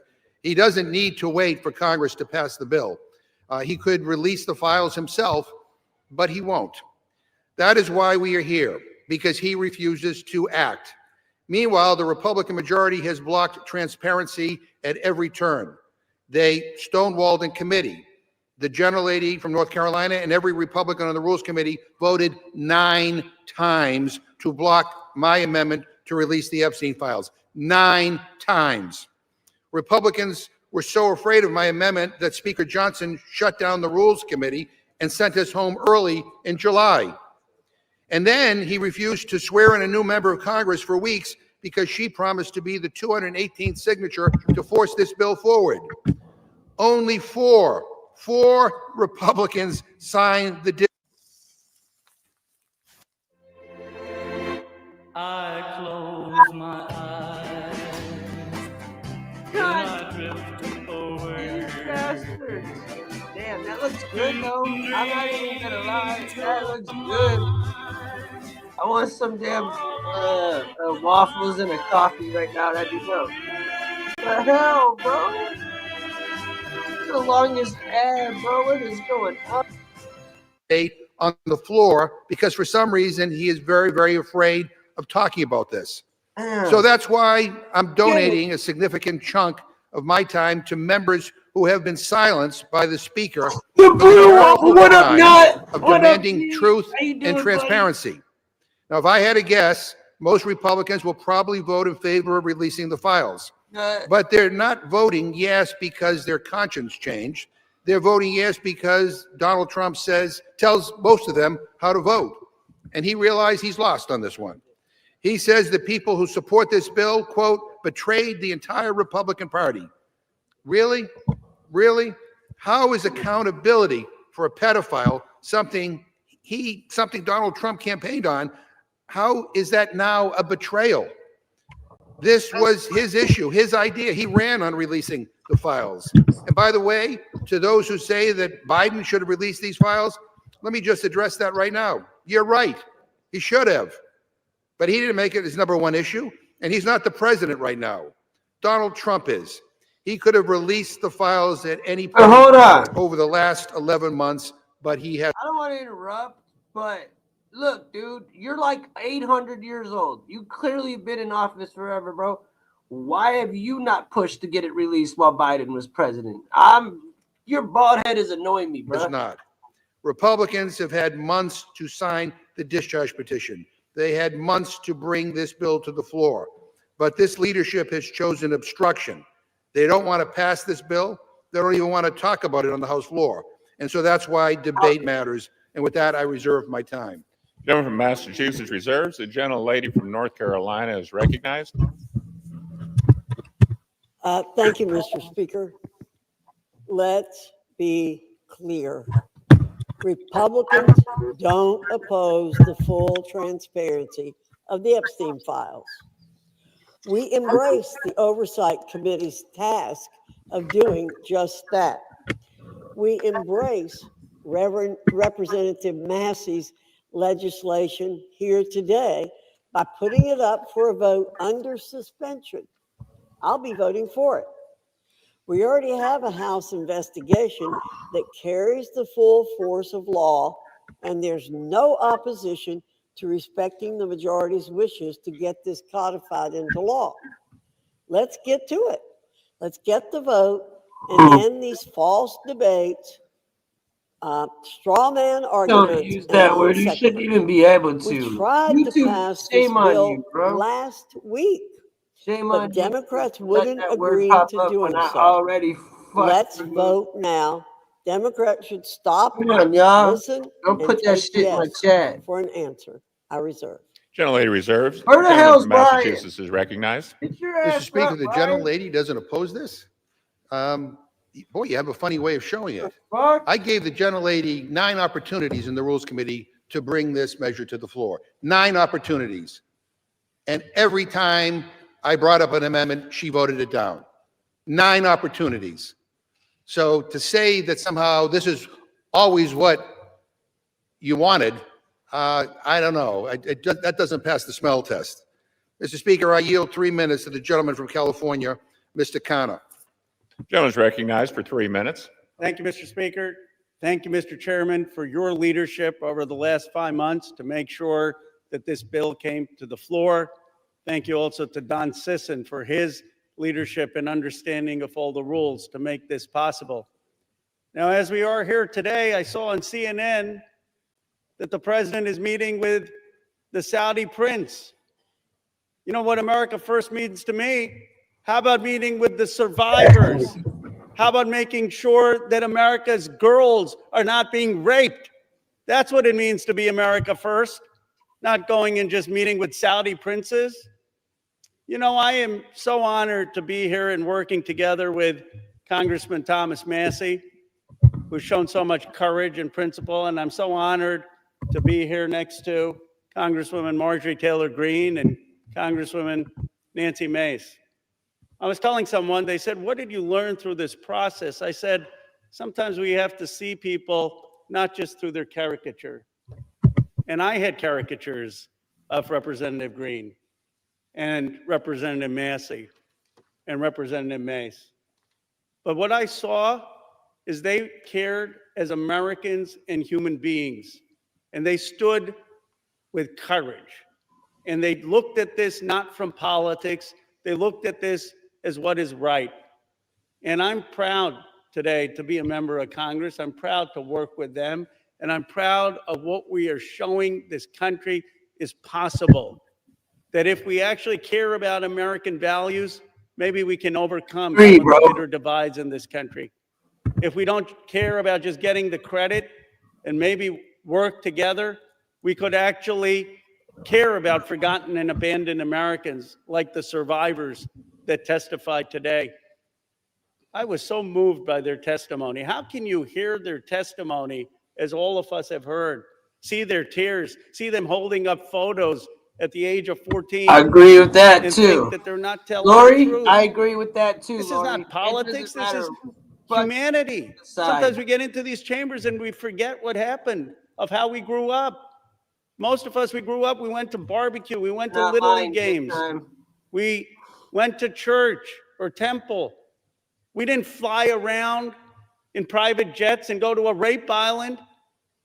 He doesn't need to wait for Congress to pass the bill. He could release the files himself, but he won't. That is why we are here, because he refuses to act. Meanwhile, the Republican majority has blocked transparency at every turn. They stonewalled in committee. The gentlelady from North Carolina and every Republican on the Rules Committee voted 9 times to block my amendment to release the Epstein files. 9 times. Republicans were so afraid of my amendment that Speaker Johnson shut down the Rules Committee and sent us home early in July. And then he refused to swear in a new member of Congress for weeks because she promised to be the 218th signature to force this bill forward. Only four Republicans signed the I close my eyes and I drift away. Damn, that looks good though. I'm not even gonna lie. That looks good. I want some damn waffles and a coffee right now. That'd be dope. The hell, bro? The longest ad, bro. What is going on? On the floor because for some reason he is very, very afraid of talking about this. So that's why I'm donating a significant chunk of my time to members who have been silenced by the speaker What up, Nut? of demanding truth and transparency. Now, if I had to guess, most Republicans will probably vote in favor of releasing the files. But they're not voting yes because their conscience changed. They're voting yes because Donald Trump tells most of them how to vote. And he realized he's lost on this one. He says the people who support this bill, quote, betrayed the entire Republican Party. Really? Really? How is accountability for a pedophile something Donald Trump campaigned on? How is that now a betrayal? This was his issue, his idea. He ran on releasing the files. And by the way, to those who say that Biden should have released these files, let me just address that right now. You're right. He should have. But he didn't make it his number one issue. And he's not the president right now. Donald Trump is. He could have released the files at any point over the last 11 months, but he has. I don't want to interrupt, but look, dude, you're like 800 years old. You clearly been in office forever, bro. Why have you not pushed to get it released while Biden was president? Your bald head is annoying me, bro. It's not. Republicans have had months to sign the discharge petition. They had months to bring this bill to the floor. But this leadership has chosen obstruction. They don't want to pass this bill. They don't even want to talk about it on the House floor. And so that's why debate matters. And with that, I reserve my time. Gentleman from Massachusetts reserves. The gentlelady from North Carolina is recognized. Thank you, Mr. Speaker. Let's be clear. Republicans don't oppose the full transparency of the Epstein files. We embrace the Oversight Committee's task of doing just that. We embrace Representative Massey's legislation here today by putting it up for a vote under suspension. I'll be voting for it. We already have a House investigation that carries the full force of law, and there's no opposition to respecting the majority's wishes to get this codified into law. Let's get to it. Let's get the vote and end these false debates, straw man arguments. Don't use that word. You shouldn't even be able to. We tried to pass this bill last week. But Democrats wouldn't agree to doing so. Let's vote now. Democrats should stop. Come on, y'all. Listen. Don't put that shit in my chat. For an answer, I reserve. Gentlelady reserves. Where the hell's Brian? Massachusetts is recognized. Mr. Speaker, the gentlelady doesn't oppose this. Boy, you have a funny way of showing it. I gave the gentlelady 9 opportunities in the Rules Committee to bring this measure to the floor. 9 opportunities. And every time I brought up an amendment, she voted it down. 9 opportunities. So to say that somehow this is always what you wanted, I don't know. That doesn't pass the smell test. Mr. Speaker, I yield 3 minutes to the gentleman from California, Mr. Khanna. Gentleman's recognized for 3 minutes. Thank you, Mr. Speaker. Thank you, Mr. Chairman, for your leadership over the last 5 months to make sure that this bill came to the floor. Thank you also to Don Sisson for his leadership and understanding of all the rules to make this possible. Now, as we are here today, I saw on CNN that the president is meeting with the Saudi prince. You know what America First means to me? How about meeting with the survivors? How about making sure that America's girls are not being raped? That's what it means to be America First, not going and just meeting with Saudi princes. You know, I am so honored to be here and working together with Congressman Thomas Massey, who's shown so much courage and principle, and I'm so honored to be here next to Congresswoman Marjorie Taylor Greene and Congresswoman Nancy Mace. I was telling someone, they said, what did you learn through this process? I said, sometimes we have to see people not just through their caricature. And I had caricatures of Representative Greene and Representative Massey and Representative Mace. But what I saw is they cared as Americans and human beings, and they stood with courage. And they looked at this not from politics, they looked at this as what is right. And I'm proud today to be a member of Congress. I'm proud to work with them, and I'm proud of what we are showing this country is possible. That if we actually care about American values, maybe we can overcome some of the bitter divides in this country. If we don't care about just getting the credit and maybe work together, we could actually care about forgotten and abandoned Americans like the survivors that testified today. I was so moved by their testimony. How can you hear their testimony, as all of us have heard, see their tears, see them holding up photos at the age of 14? I agree with that and too. Think that they're not telling Lori, the truth. I agree with that too. This Lori. is not politics. This is but humanity. Sometimes we get into these chambers and we forget what happened of how we grew up. Most of us, we grew up, we went to barbecue, we went to Little League games. We went to church or temple. We didn't fly around in private jets and go to a rape island.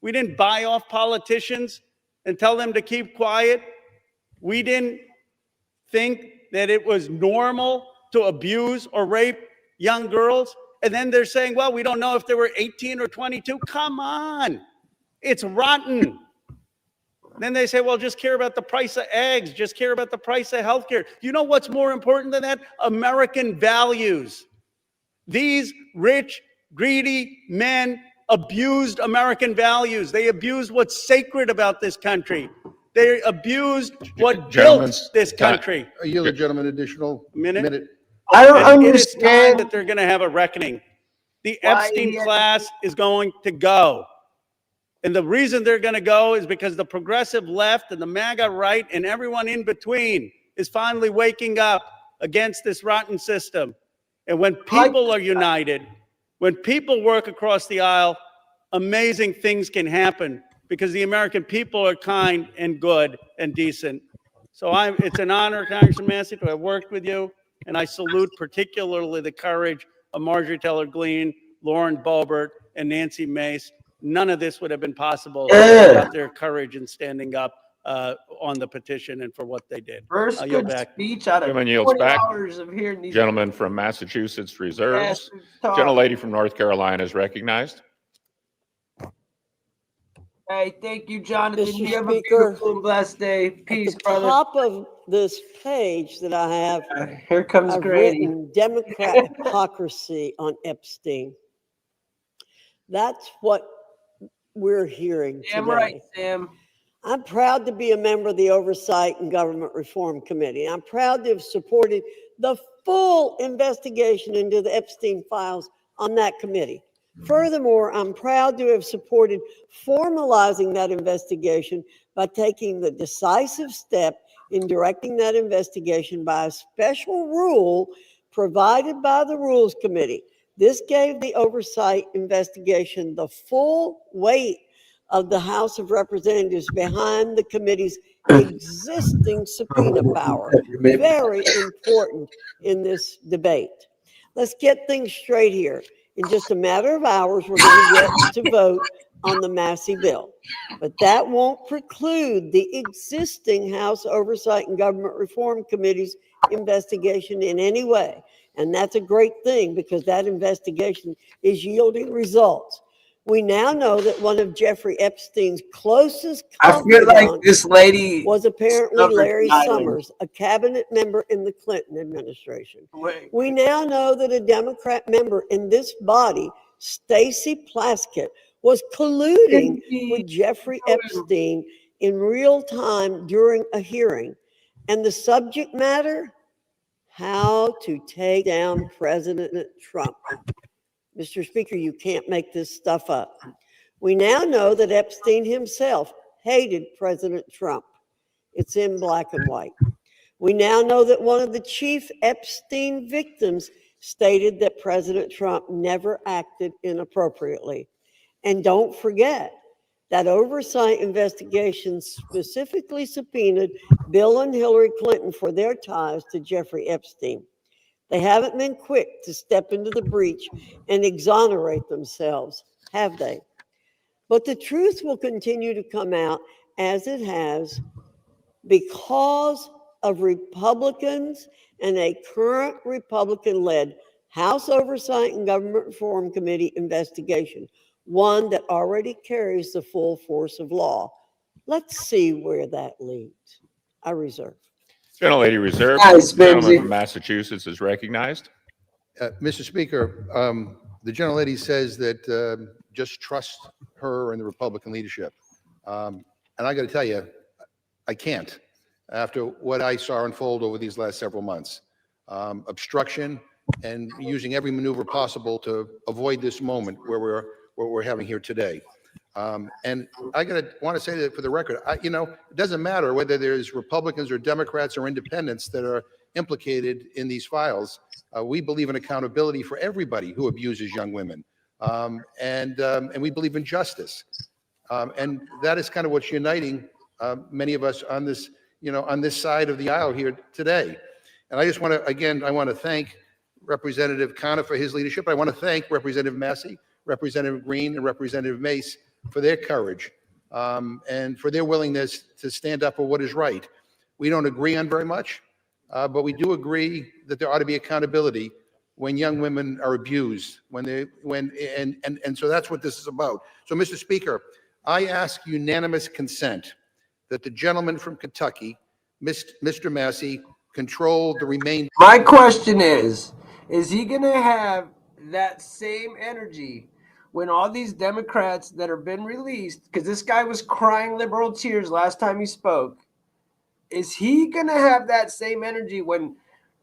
We didn't buy off politicians and tell them to keep quiet. We didn't think that it was normal to abuse or rape young girls. And then they're saying, well, we don't know if they were 18 or 22. Come on, it's rotten. Then they say, well, just care about the price of eggs, just care about the price of healthcare. You know what's more important than that? American values. These rich, greedy men abused American values. They abused what's sacred about this country. They abused what built this country. Are you the gentleman additional minute? I don't understand. It is time that they're going to have a reckoning. The Epstein class is going to go. And the reason they're going to go is because the progressive left and the MAGA right and everyone in between is finally waking up against this rotten system. And when people are united, when people work across the aisle, amazing things can happen because the American people are kind and good and decent. So it's an honor, Congressman Massey, to have worked with you. And I salute particularly the courage of Marjorie Taylor Greene, Lauren Boebert, and Nancy Mace. None of this would have been possible without their courage in standing up on the petition and for what they did. First good speech out of 20 hours of hearing these. Gentleman from Massachusetts reserves. Gentlelady from North Carolina is recognized. Hey, thank you, Jonathan. Mr. You have a Speaker, beautiful and blessed day. Peace, at the brother. top of this page that I have, here comes I've Grady. written Democrat hypocrisy on Epstein. That's what we're hearing today. Damn right, Sam. I'm proud to be a member of the Oversight and Government Reform Committee. I'm proud to have supported the full investigation into the Epstein files on that committee. Furthermore, I'm proud to have supported formalizing that investigation by taking the decisive step in directing that investigation by a special rule provided by the Rules Committee. This gave the oversight investigation the full weight of the House of Representatives behind the committee's existing subpoena power. Very important in this debate. Let's get things straight here. In just a matter of hours, we're going to get to vote on the Massey bill. But that won't preclude the existing House Oversight and Government Reform Committee's investigation in any way. And that's a great thing because that investigation is yielding results. We now know that one of Jeffrey Epstein's closest confidants this lady was apparently Larry Summers, a cabinet member in the Clinton administration. We now know that a Democrat member in this body, Stacey Plaskett, was colluding with Jeffrey Epstein in real time during a hearing. And the subject matter how to take down President Trump. Mr. Speaker, you can't make this stuff up. We now know that Epstein himself hated President Trump. It's in black and white. We now know that one of the chief Epstein victims stated that President Trump never acted inappropriately. And don't forget that oversight investigations specifically subpoenaed Bill and Hillary Clinton for their ties to Jeffrey Epstein. They haven't been quick to step into the breach and exonerate themselves, have they? But the truth will continue to come out as it has because of Republicans and a current Republican-led House Oversight and Government Reform Committee investigation, one that already carries the full force of law. Let's see where that leads. I reserve. Gentlelady reserved. Nice, The gentleman Bimsy. from Massachusetts is recognized. Mr. Speaker, the gentlelady says that just trust her and the Republican leadership. And I got to tell you, I can't after what I saw unfold over these last several months. Obstruction and using every maneuver possible to avoid this moment where we're having here today. And I want to say that for the record, it doesn't matter whether there's Republicans or Democrats or independents that are implicated in these files. We believe in accountability for everybody who abuses young women. And we believe in justice. And that is kind of what's uniting many of us on this, on this side of the aisle here today. And I just want to, again, I want to thank Representative Connor for his leadership. I want to thank Representative Massey, Representative Green, and Representative Mace for their courage and for their willingness to stand up for what is right. We don't agree on very much, but we do agree that there ought to be accountability when young women are abused, and so that's what this is about. So, Mr. Speaker, I ask unanimous consent that the gentleman from Kentucky, Mr. Massey, control the remainder. My question is he going to have that same energy when all these Democrats that have been released, because this guy was crying liberal tears last time he spoke, is he going to have that same energy when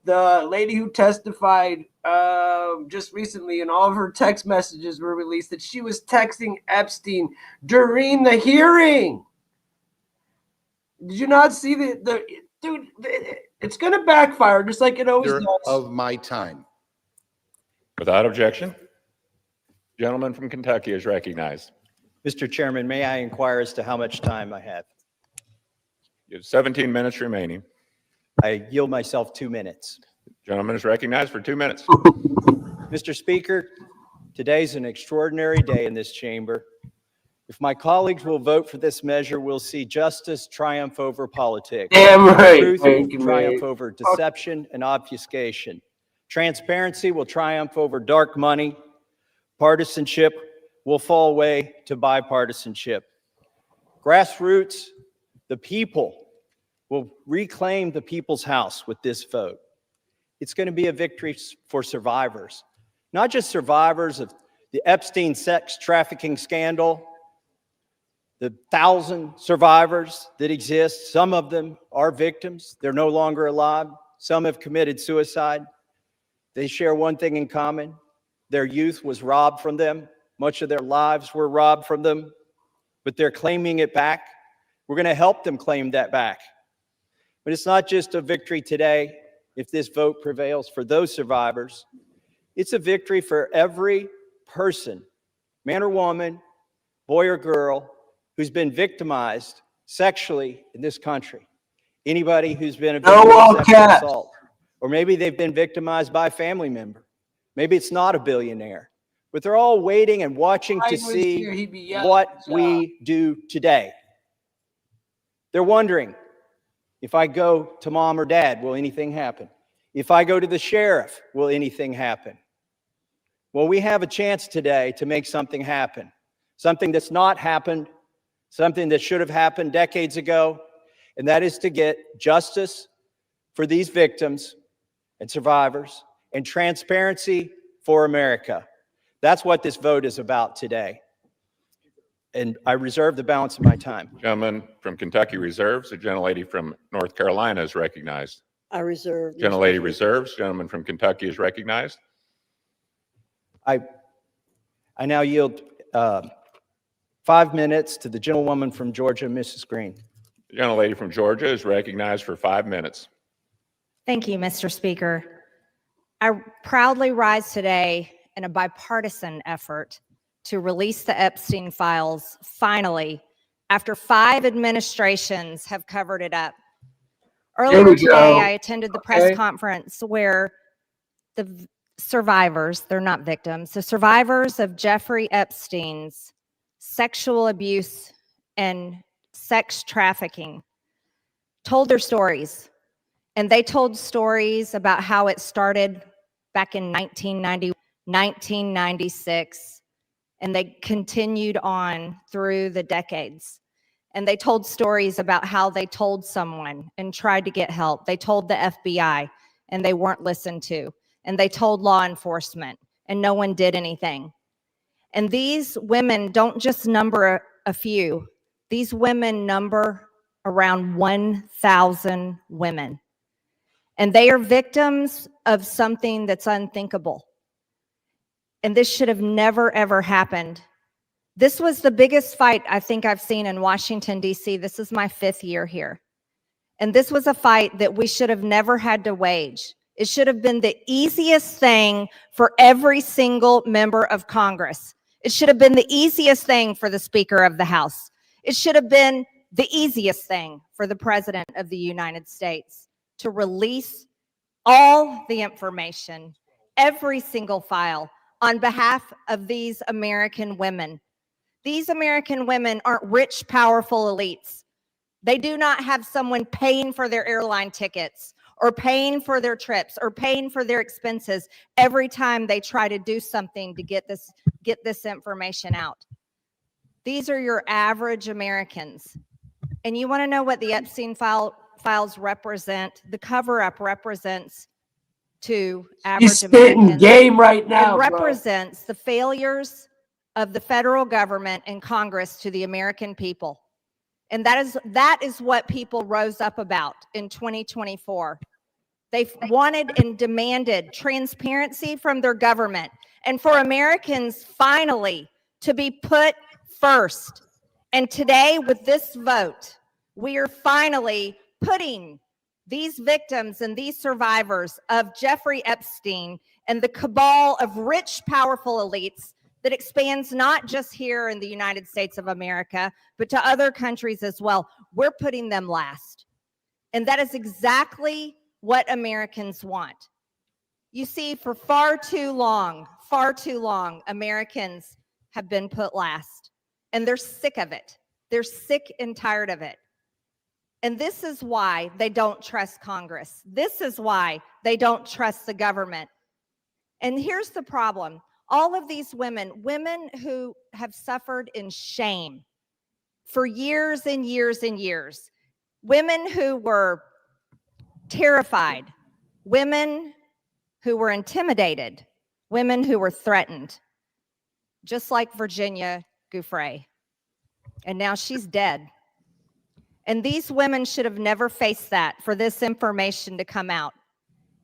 the lady who testified just recently and all of her text messages were released that she was texting Epstein during the hearing? Did you not see the dude? It's going to backfire just like it always does. Of my time. Without objection, gentleman from Kentucky is recognized. Mr. Chairman, may I inquire as to how much time I have? You have 17 minutes remaining. I yield myself 2 minutes. Gentleman is recognized for 2 minutes. Mr. Speaker, today's an extraordinary day in this chamber. If my colleagues will vote for this measure, we'll see justice triumph over politics. Damn right. Truth will triumph over deception and obfuscation. Transparency will triumph over dark money. Partisanship will fall away to bipartisanship. Grassroots, the people, will reclaim the people's house with this vote. It's going to be a victory for survivors, not just survivors of the Epstein sex trafficking scandal, the 1,000 survivors that exist. Some of them are victims. They're no longer alive. Some have committed suicide. They share one thing in common. Their youth was robbed from them. Much of their lives were robbed from them, but they're claiming it back. We're going to help them claim that back. But it's not just a victory today if this vote prevails for those survivors. It's a victory for every person, man or woman, boy or girl, who's been victimized sexually in this country. Anybody who's been a victim of sexual assault. Or maybe they've been victimized by a family member. Maybe it's not a billionaire. But they're all waiting and watching to see what we do today. They're wondering, if I go to mom or dad, will anything happen? If I go to the sheriff, will anything happen? Well, we have a chance today to make something happen. Something that's not happened, something that should have happened decades ago, and that is to get justice for these victims and survivors and transparency for America. That's what this vote is about today. And I reserve the balance of my time. Gentleman from Kentucky reserves. The gentlelady from North Carolina is recognized. I reserve. Mr. Gentlelady Speaker. reserves. Gentleman from Kentucky is recognized. I now yield 5 minutes to the gentlewoman from Georgia, Mrs. Green. The gentlelady from Georgia is recognized for 5 minutes. Thank you, Mr. Speaker. I proudly rise today in a bipartisan effort to release the Epstein files finally, after 5 administrations have covered it up. Earlier today, I attended the press conference where the survivors, they're not victims, the survivors of Jeffrey Epstein's sexual abuse and sex trafficking told their stories. And they told stories about how it started back in 1990, 1996, and they continued on through the decades. And they told stories about how they told someone and tried to get help. They told the FBI and they weren't listened to. And they told law enforcement and no one did anything. And these women don't just number a few. These women number around 1,000 women. And they are victims of something that's unthinkable. And this should have never, ever happened. This was the biggest fight I think I've seen in Washington, D.C. This is my 5th year here. And this was a fight that we should have never had to wage. It should have been the easiest thing for every single member of Congress. It should have been the easiest thing for the Speaker of the House. It should have been the easiest thing for the President of the United States to release all the information, every single file, on behalf of these American women. These American women aren't rich, powerful elites. They do not have someone paying for their airline tickets or paying for their trips or paying for their expenses every time they try to do something to get this information out. These are your average Americans. And you want to know what the Epstein files represent? The cover-up represents to average Americans. Game right now. It represents the failures of the federal government and Congress to the American people. And that is what people rose up about in 2024. They wanted and demanded transparency from their government and for Americans finally to be put first. And today with this vote, we are finally putting these victims and these survivors of Jeffrey Epstein and the cabal of rich, powerful elites that expands not just here in the United States of America, but to other countries as well. We're putting them last. And that is exactly what Americans want. You see, for far too long, Americans have been put last. And they're sick of it. They're sick and tired of it. And this is why they don't trust Congress. This is why they don't trust the government. And here's the problem. All of these women who have suffered in shame for years and years and years, women who were terrified, women who were intimidated, women who were threatened, just like Virginia Giuffre. And now she's dead. And these women should have never faced that, for this information to come out.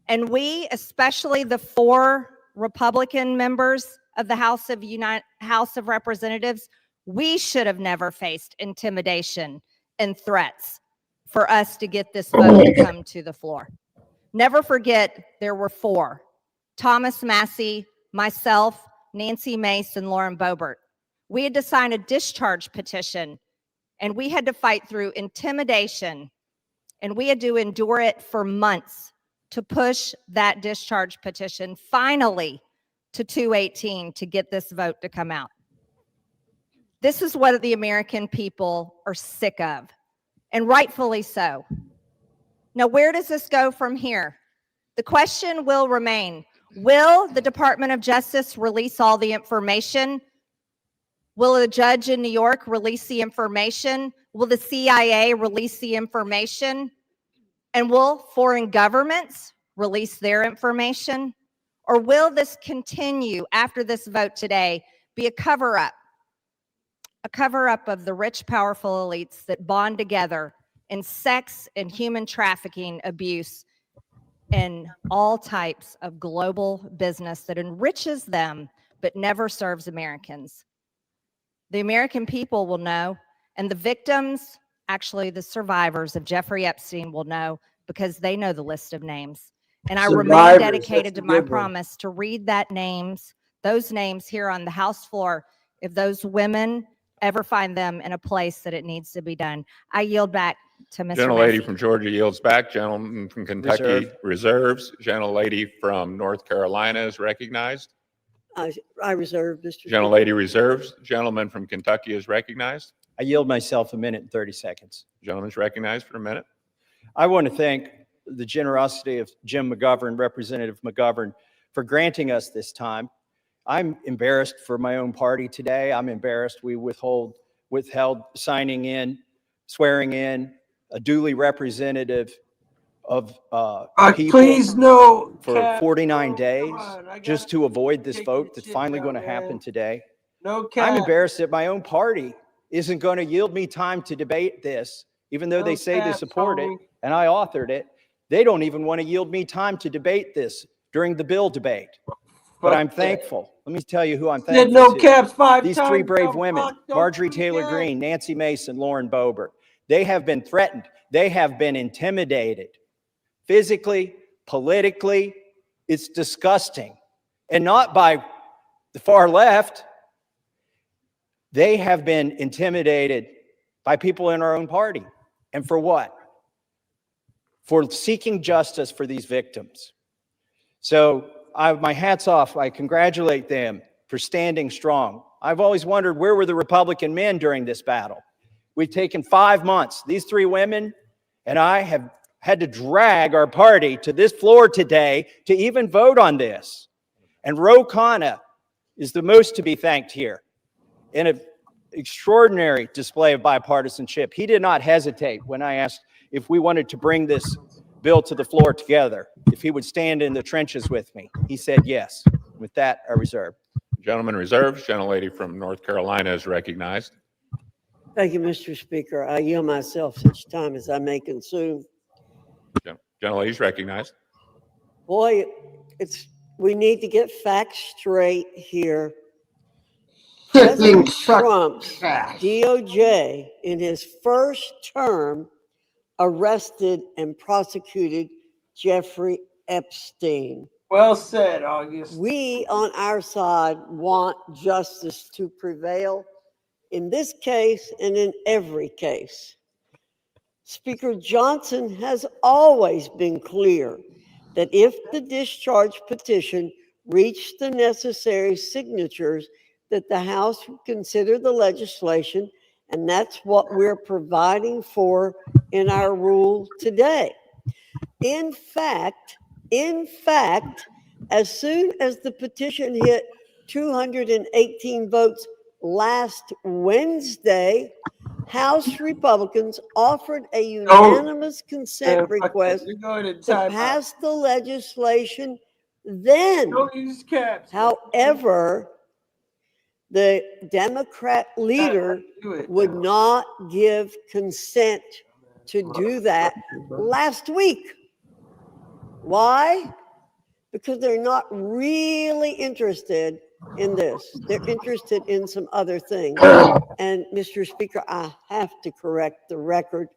And we, especially the 4 Republican members of the House of Representatives, we should have never faced intimidation and threats for us to get this vote to come to the floor. Never forget, there were 4. Thomas Massey, myself, Nancy Mace, and Lauren Boebert. We had to sign a discharge petition, and we had to fight through intimidation, and we had to endure it for months to push that discharge petition finally to 218 to get this vote to come out. This is what the American people are sick of, and rightfully so. Now, where does this go from here? The question will remain, will the Department of Justice release all the information? Will a judge in New York release the information? Will the CIA release the information? And will foreign governments release their information? Or will this continue after this vote today be a cover-up of the rich, powerful elites that bond together in sex and human trafficking abuse in all types of global business that enriches them but never serves Americans. The American people will know, and the victims, actually the survivors of Jeffrey Epstein, will know because they know the list of names. And I remain dedicated to my promise to read those names here on the House floor if those women ever find them in a place that it needs to be done. I yield back to Mr. Gentlelady Massey. from Georgia yields back. Gentleman from Kentucky reserves. Gentlelady from North Carolina is recognized. I reserve, Mr. Speaker. Gentlelady reserves. Gentleman from Kentucky is recognized. I yield myself a minute and 30 seconds. Gentleman's recognized for a minute. I want to thank the generosity of Jim McGovern, Representative McGovern, for granting us this time. I'm embarrassed for my own party today. I'm embarrassed we withheld swearing in a duly representative of people please no for 49 days just to avoid this vote that's finally going to happen today. No cap. I'm embarrassed that my own party isn't going to yield me time to debate this, even though they say they support it and I authored it. They don't even want to yield me time to debate this during the bill debate. But I'm thankful. Let me tell you who I'm thankful no to. caps 5 These times. 3 brave No women, fuck, don't Marjorie do Taylor that. Greene, Nancy Mason, Lauren Boebert. They have been threatened. They have been intimidated. Physically, politically, it's disgusting. And not by the far left. They have been intimidated by people in our own party. And for what? For seeking justice for these victims. So my hat's off. I congratulate them for standing strong. I've always wondered, where were the Republican men during this battle? We've taken 5 months. These 3 women and I have had to drag our party to this floor today to even vote on this. And Ro Khanna is the most to be thanked here in an extraordinary display of bipartisanship. He did not hesitate when I asked if we wanted to bring this bill to the floor together, if he would stand in the trenches with me. He said yes. With that, I reserve. Gentleman reserves. Gentlelady from North Carolina is recognized. Thank you, Mr. Speaker. I yield myself such time as I may consume. Gentlelady's recognized. Boy, we need to get facts straight here. President Trump's DOJ, in his first term, arrested and prosecuted Jeffrey Epstein. Well said, August. We on our side want justice to prevail in this case and in every case. Speaker Johnson has always been clear that if the discharge petition reached the necessary signatures, that the House would consider the legislation, and that's what we're providing for in our rule today. In fact, as soon as the petition hit 218 votes last Wednesday, House Republicans offered a unanimous consent request to pass the legislation then. However, the Democrat leader would not give consent to do that last week. Why? Because they're not really interested in this. They're interested in some other things. And Mr. Speaker, I have to correct the record.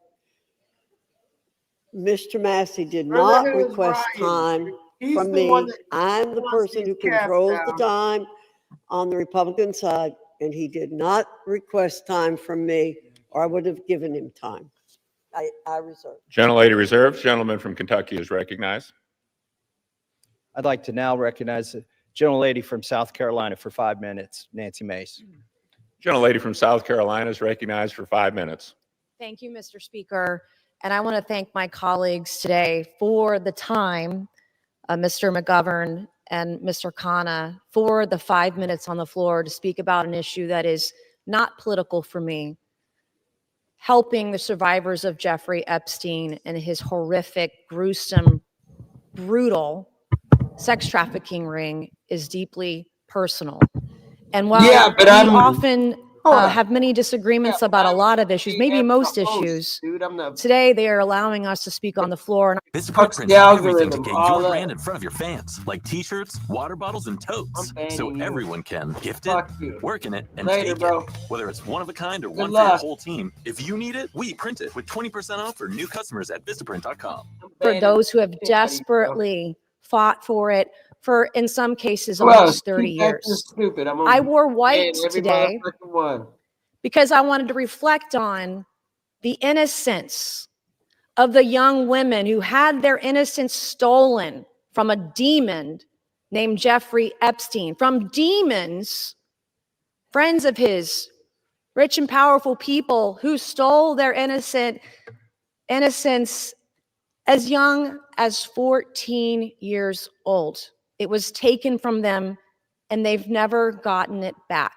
Mr. Massey did not request time from me. I'm the person who controls the time on the Republican side, and he did not request time from me, or I would have given him time. I reserve. Gentlelady reserves. Gentleman from Kentucky is recognized. I'd like to now recognize the gentlelady from South Carolina for 5 minutes, Nancy Mace. Gentlelady from South Carolina is recognized for 5 minutes. Thank you, Mr. Speaker. And I want to thank my colleagues today for the time, Mr. McGovern and Mr. Khanna, for the 5 minutes on the floor to speak about an issue that is not political for me. Helping the survivors of Jeffrey Epstein and his horrific, gruesome, brutal sex trafficking ring is deeply personal. And while we often have many disagreements about a lot of issues, maybe most issues. Dude, I'm the Today, they are allowing us to speak on the floor. And Vistaprint prints the everything to algorithm, get all your that. brand in front of your fans, like t-shirts, water bottles, and totes, so banning you. everyone can gift Fuck it, you. work in it, and Later, take bro. it. Whether it's one of a kind or Good one for your luck. whole team, if you need it, we print it with 20% off for new customers at Vistaprint.com. for those who have desperately fought for it for, in some cases, Who else? almost 30 Keep acting years. stupid. I'm I gonna wore ban white every today motherfucking one. because I wanted to reflect on the innocence of the young women who had their innocence stolen from a demon named Jeffrey Epstein, from demons, friends of his, rich and powerful people who stole their innocence as young as 14 years old. It was taken from them and they've never gotten it back.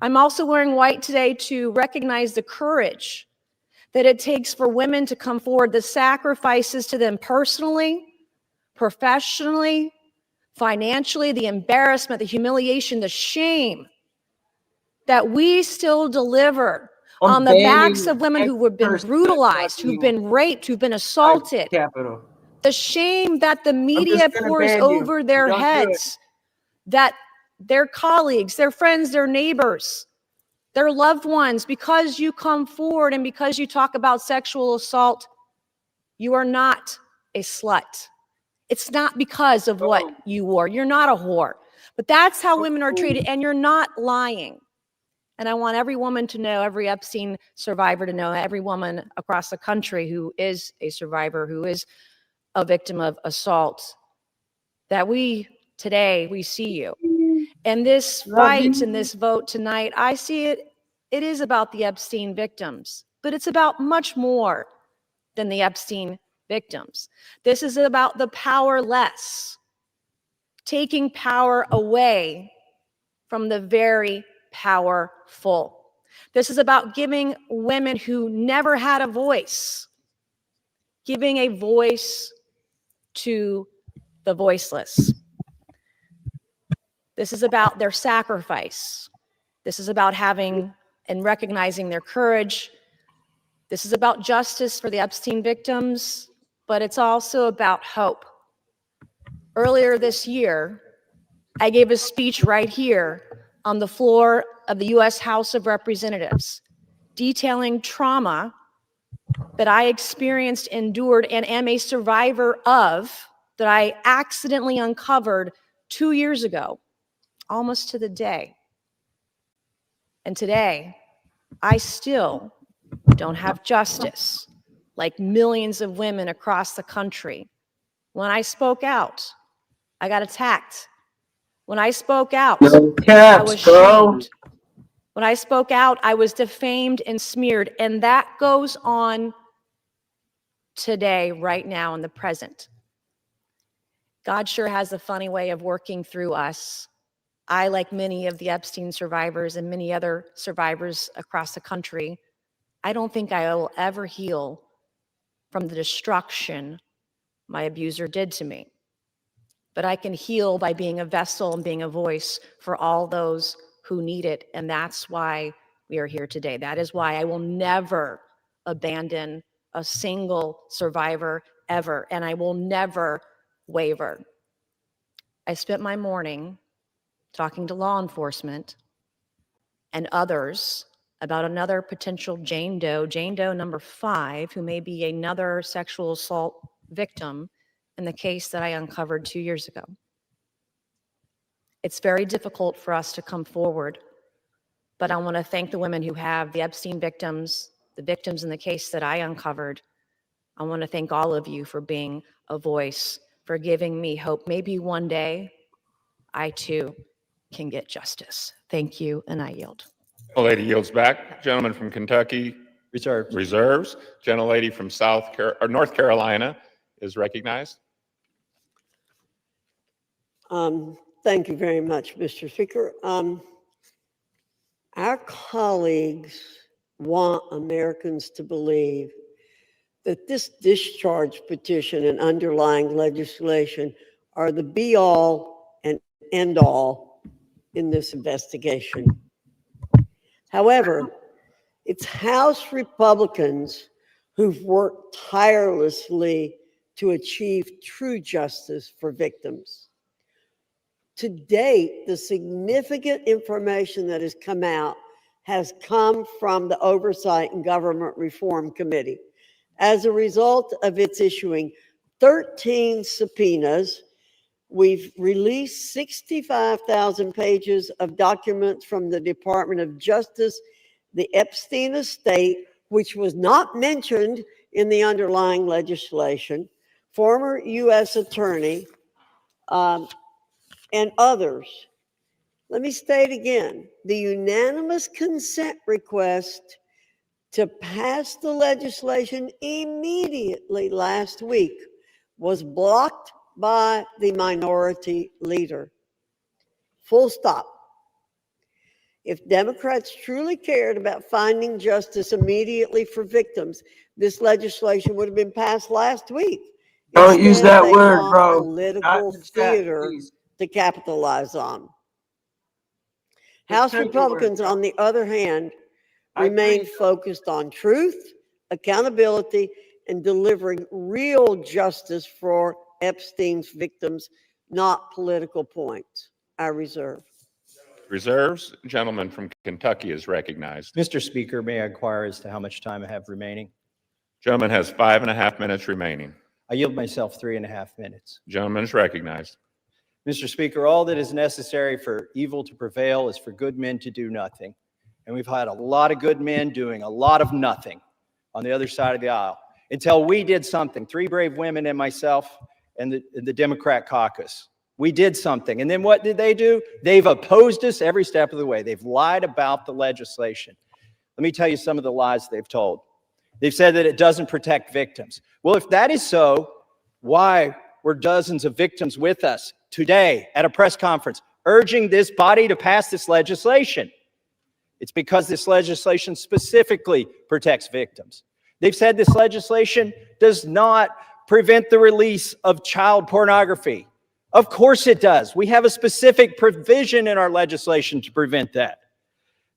I'm also wearing white today to recognize the courage that it takes for women to come forward, the sacrifices to them personally, professionally, financially, the embarrassment, the humiliation, the shame that we still deliver on the backs of women who have been brutalized, who've been raped, who've been assaulted. Capital. The shame that the media pours over their heads, that their colleagues, their friends, their neighbors, their loved ones, because you come forward and because you talk about sexual assault, you are not a slut. It's not because of what you wore. You're not a whore. But that's how women are treated, and you're not lying. And I want every woman to know, every Epstein survivor to know, every woman across the country who is a survivor, who is a victim of assault, that today we see you. And this fight and this vote tonight, I see it is about the Epstein victims, but it's about much more than the Epstein victims. This is about the powerless, taking power away from the very powerful. This is about giving women who never had a voice, giving a voice to the voiceless. This is about their sacrifice. This is about having and recognizing their courage. This is about justice for the Epstein victims, but it's also about hope. Earlier this year, I gave a speech right here on the floor of the U.S. House of Representatives, detailing trauma that I experienced, endured, and am a survivor of, that I accidentally uncovered 2 years ago, almost to the day. And today, I still don't have justice, like millions of women across the country. When I spoke out, I got attacked. When I spoke out, I was shamed. When I spoke out, I was defamed and smeared. And that goes on today, right now, in the present. God sure has a funny way of working through us. I, like many of the Epstein survivors and many other survivors across the country, I don't think I will ever heal from the destruction my abuser did to me. But I can heal by being a vessel and being a voice for all those who need it. And that's why we are here today. That is why I will never abandon a single survivor ever. And I will never waver. I spent my morning talking to law enforcement and others about another potential Jane Doe number 5, who may be another sexual assault victim in the case that I uncovered 2 years ago. It's very difficult for us to come forward, but I want to thank the women who have, the Epstein victims, the victims in the case that I uncovered. I want to thank all of you for being a voice, for giving me hope. Maybe one day I too can get justice. Thank you, and I yield. Lady yields back. Gentleman from Kentucky reserves. Gentlelady from North Carolina is recognized. Thank you very much, Mr. Speaker. Our colleagues want Americans to believe that this discharge petition and underlying legislation are the be-all and end-all in this investigation. However, it's House Republicans who've worked tirelessly to achieve true justice for victims. To date, the significant information that has come out has come from the Oversight and Government Reform Committee as a result of its issuing 13 subpoenas. We've released 65,000 pages of documents from the Department of Justice, the Epstein estate, which was not mentioned in the underlying legislation, former U.S. attorney, and others. Let me state again, the unanimous consent request to pass the legislation immediately last week was blocked by the minority leader. Full stop. If Democrats truly cared about finding justice immediately for victims, this legislation would have been passed last week. Don't use Instead, that they word, want bro. political Not in the chat, theater please. to capitalize on. House Republicans, on the other hand, remain focused on truth, accountability, and delivering real justice for Epstein's victims, not political points. I reserve. Reserves. Gentleman from Kentucky is recognized. Mr. Speaker, may I inquire as to how much time I have remaining? Gentleman has 5.5 minutes remaining. I yield myself 3.5 minutes. Gentleman is recognized. Mr. Speaker, all that is necessary for evil to prevail is for good men to do nothing. And we've had a lot of good men doing a lot of nothing on the other side of the aisle until we did something. 3 brave women and myself and the Democrat caucus. We did something. And then what did they do? They've opposed us every step of the way. They've lied about the legislation. Let me tell you some of the lies they've told. They've said that it doesn't protect victims. Well, if that is so, why were dozens of victims with us today at a press conference urging this body to pass this legislation? It's because this legislation specifically protects victims. They've said this legislation does not prevent the release of child pornography. Of course it does. We have a specific provision in our legislation to prevent that.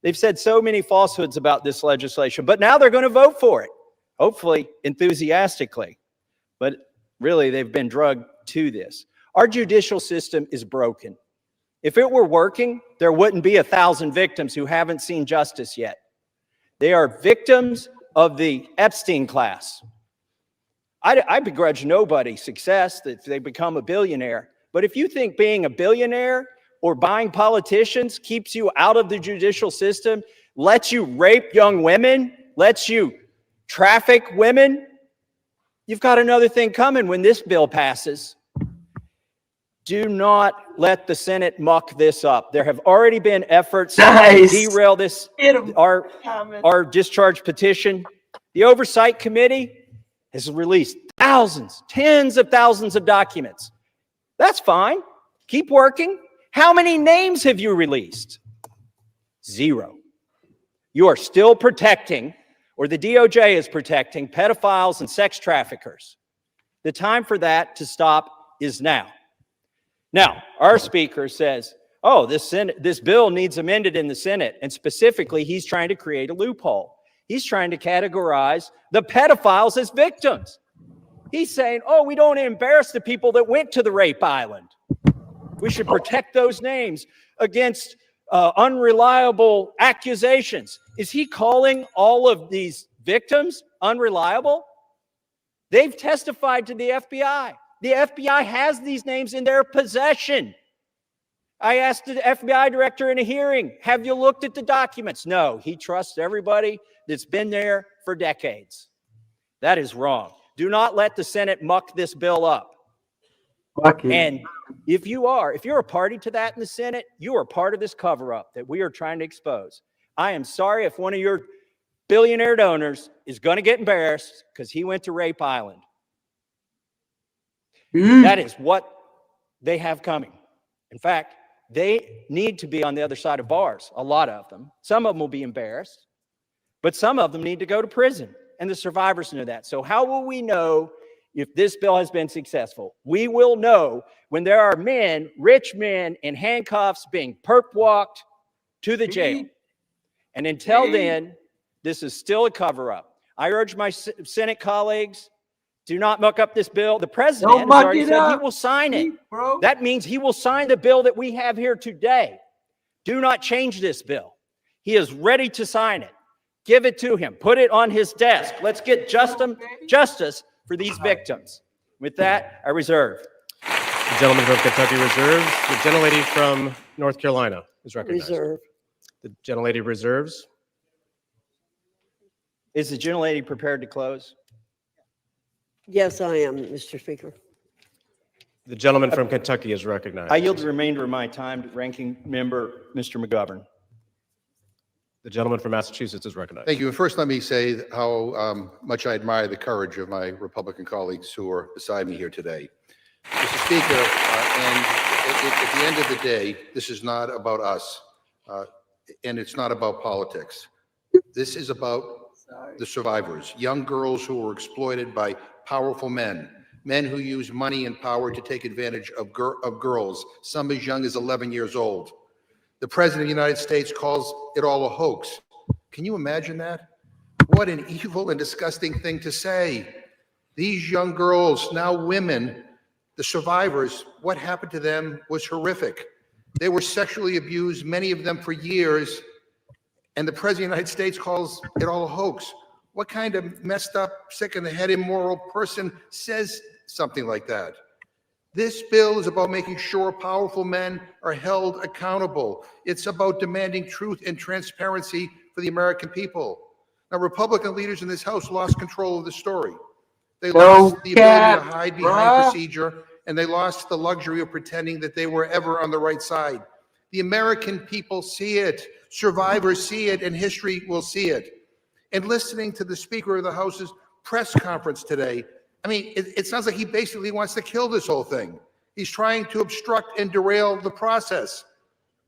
They've said so many falsehoods about this legislation, but now they're going to vote for it, hopefully enthusiastically. But really, they've been drugged to this. Our judicial system is broken. If it were working, there wouldn't be 1,000 victims who haven't seen justice yet. They are victims of the Epstein class. I begrudge nobody success that they become a billionaire. But if you think being a billionaire or buying politicians keeps you out of the judicial system, lets you rape young women, lets you traffic women, you've got another thing coming when this bill passes. Do not let the Senate muck this up. There have already been efforts to derail this, our discharge petition. The Oversight Committee has released thousands, tens of thousands of documents. That's fine. Keep working. How many names have you released? 0. You are still protecting, or the DOJ is protecting, pedophiles and sex traffickers. The time for that to stop is now. Now, our speaker says, oh, this bill needs amended in the Senate, and specifically, he's trying to create a loophole. He's trying to categorize the pedophiles as victims. He's saying, oh, we don't embarrass the people that went to the rape island. We should protect those names against unreliable accusations. Is he calling all of these victims unreliable? They've testified to the FBI. The FBI has these names in their possession. I asked the FBI director in a hearing, have you looked at the documents? No, he trusts everybody that's been there for decades. That is wrong. Do not let the Senate muck this bill up. And if you're a party to that in the Senate, you are part of this cover-up that we are trying to expose. I am sorry if one of your billionaire donors is going to get embarrassed because he went to Rape Island. That is what they have coming. In fact, they need to be on the other side of bars, a lot of them. Some of them will be embarrassed, but some of them need to go to prison, and the survivors know that. So how will we know if this bill has been successful? We will know when there are men, rich men in handcuffs being perp walked to the jail. And until then, this is still a cover-up. I urge my Senate colleagues, do not muck up this bill. The president has already said he will sign it. That means he will sign the bill that we have here today. Do not change this bill. He is ready to sign it. Give it to him. Put it on his desk. Let's get justice for these victims. With that, I reserve. The gentleman from Kentucky reserves. The gentlelady from North Carolina is recognized. Reserve. The gentlelady reserves. Is the gentlelady prepared to close? Yes, I am, Mr. Speaker. The gentleman from Kentucky is recognized. I yield the remainder of my time to Ranking Member Mr. McGovern. The gentleman from Massachusetts is recognized. Thank you. And first, let me say how much I admire the courage of my Republican colleagues who are beside me here today. Mr. Speaker, and at the end of the day, this is not about us, and it's not about politics. This is about the survivors, young girls who were exploited by powerful men who use money and power to take advantage of girls, some as young as 11 years old. The President of the United States calls it all a hoax. Can you imagine that? What an evil and disgusting thing to say. These young girls, now women, the survivors, what happened to them was horrific. They were sexually abused, many of them for years, and the President of the United States calls it all a hoax. What kind of messed up, sick in the head, immoral person says something like that? This bill is about making sure powerful men are held accountable. It's about demanding truth and transparency for the American people. Now, Republican leaders in this House lost control of the story. They lost the ability to hide behind procedure, and they lost the luxury of pretending that they were ever on the right side. The American people see it, survivors see it, and history will see it. And listening to the Speaker of the House's press conference today, I mean, it sounds like he basically wants to kill this whole thing. He's trying to obstruct and derail the process.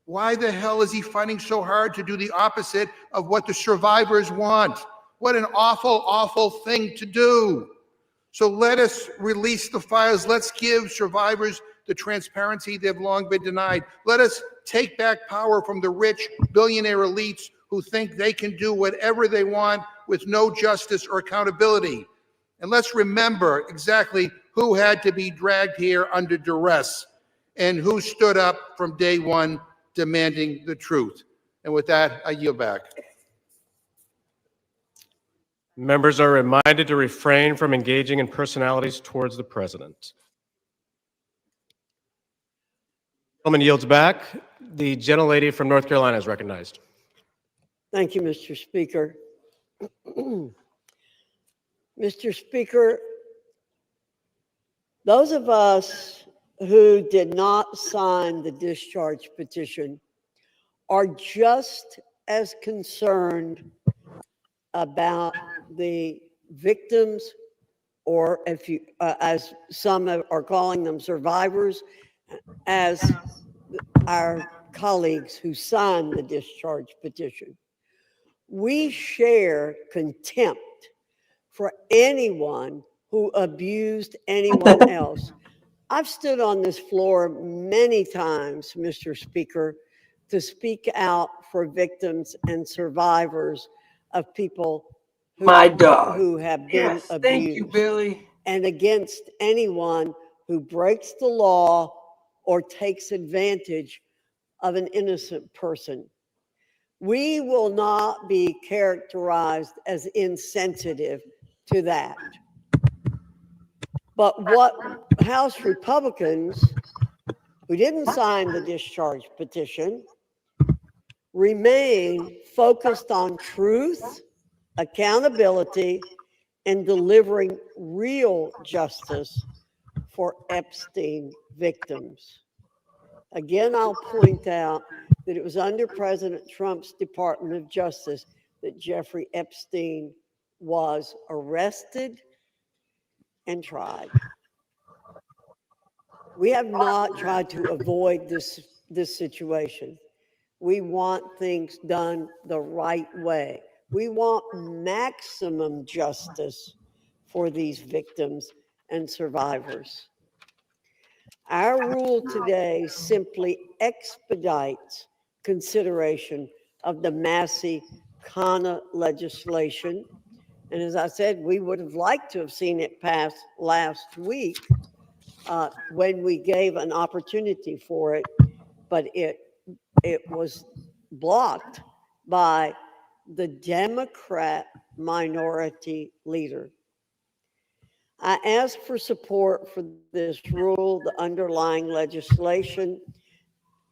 Why the hell is he fighting so hard to do the opposite of what the survivors want? What an awful, awful thing to do. So let us release the files. Let's give survivors the transparency they've long been denied. Let us take back power from the rich billionaire elites who think they can do whatever they want with no justice or accountability. And let's remember exactly who had to be dragged here under duress and who stood up from day one demanding the truth. And with that, I yield back. Members are reminded to refrain from engaging in personalities towards the president. Gentleman yields back. The gentlelady from North Carolina is recognized. Thank you, Mr. Speaker. Mr. Speaker, those of us who did not sign the discharge petition are just as concerned about the victims, or if you, as some are calling them, survivors, as our colleagues who signed the discharge petition. We share contempt for anyone who abused anyone else. I've stood on this floor many times, Mr. Speaker, to speak out for victims and survivors of people who have been abused. Thank you, Billy. And against anyone who breaks the law or takes advantage of an innocent person. We will not be characterized as insensitive to that. But what House Republicans who didn't sign the discharge petition remain focused on truth, accountability, and delivering real justice for Epstein victims. Again, I'll point out that it was under President Trump's Department of Justice that Jeffrey Epstein was arrested and tried. We have not tried to avoid this situation. We want things done the right way. We want maximum justice for these victims and survivors. Our rule today simply expedites consideration of the Massey-Khanna legislation. And as I said, we would have liked to have seen it pass last week when we gave an opportunity for it, but it was blocked by the Democrat minority leader. I ask for support for this rule, the underlying legislation.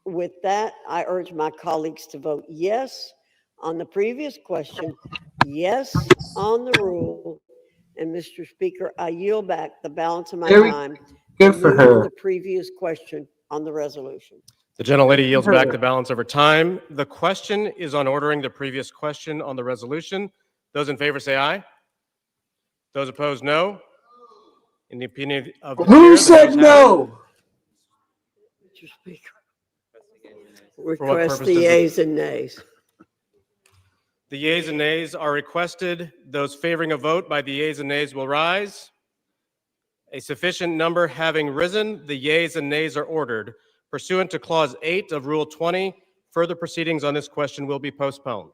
With that, I urge my colleagues to vote yes on the previous question, yes on the rule. And Mr. Speaker, I yield back the balance of my time Good for her. the previous question on the resolution. The gentlelady yields back the balance over time. The question is on ordering the previous question on the resolution. Those in favor say aye. Those opposed, no. In the opinion of the chair, Who the said ayes have no? Mr. Speaker, For what request purpose the does yeas and nays. The yeas and nays are requested. Those favoring a vote by the yeas and nays will rise. A sufficient number having risen, the yeas and nays are ordered. Pursuant to Clause 8 of Rule 20, further proceedings on this question will be postponed.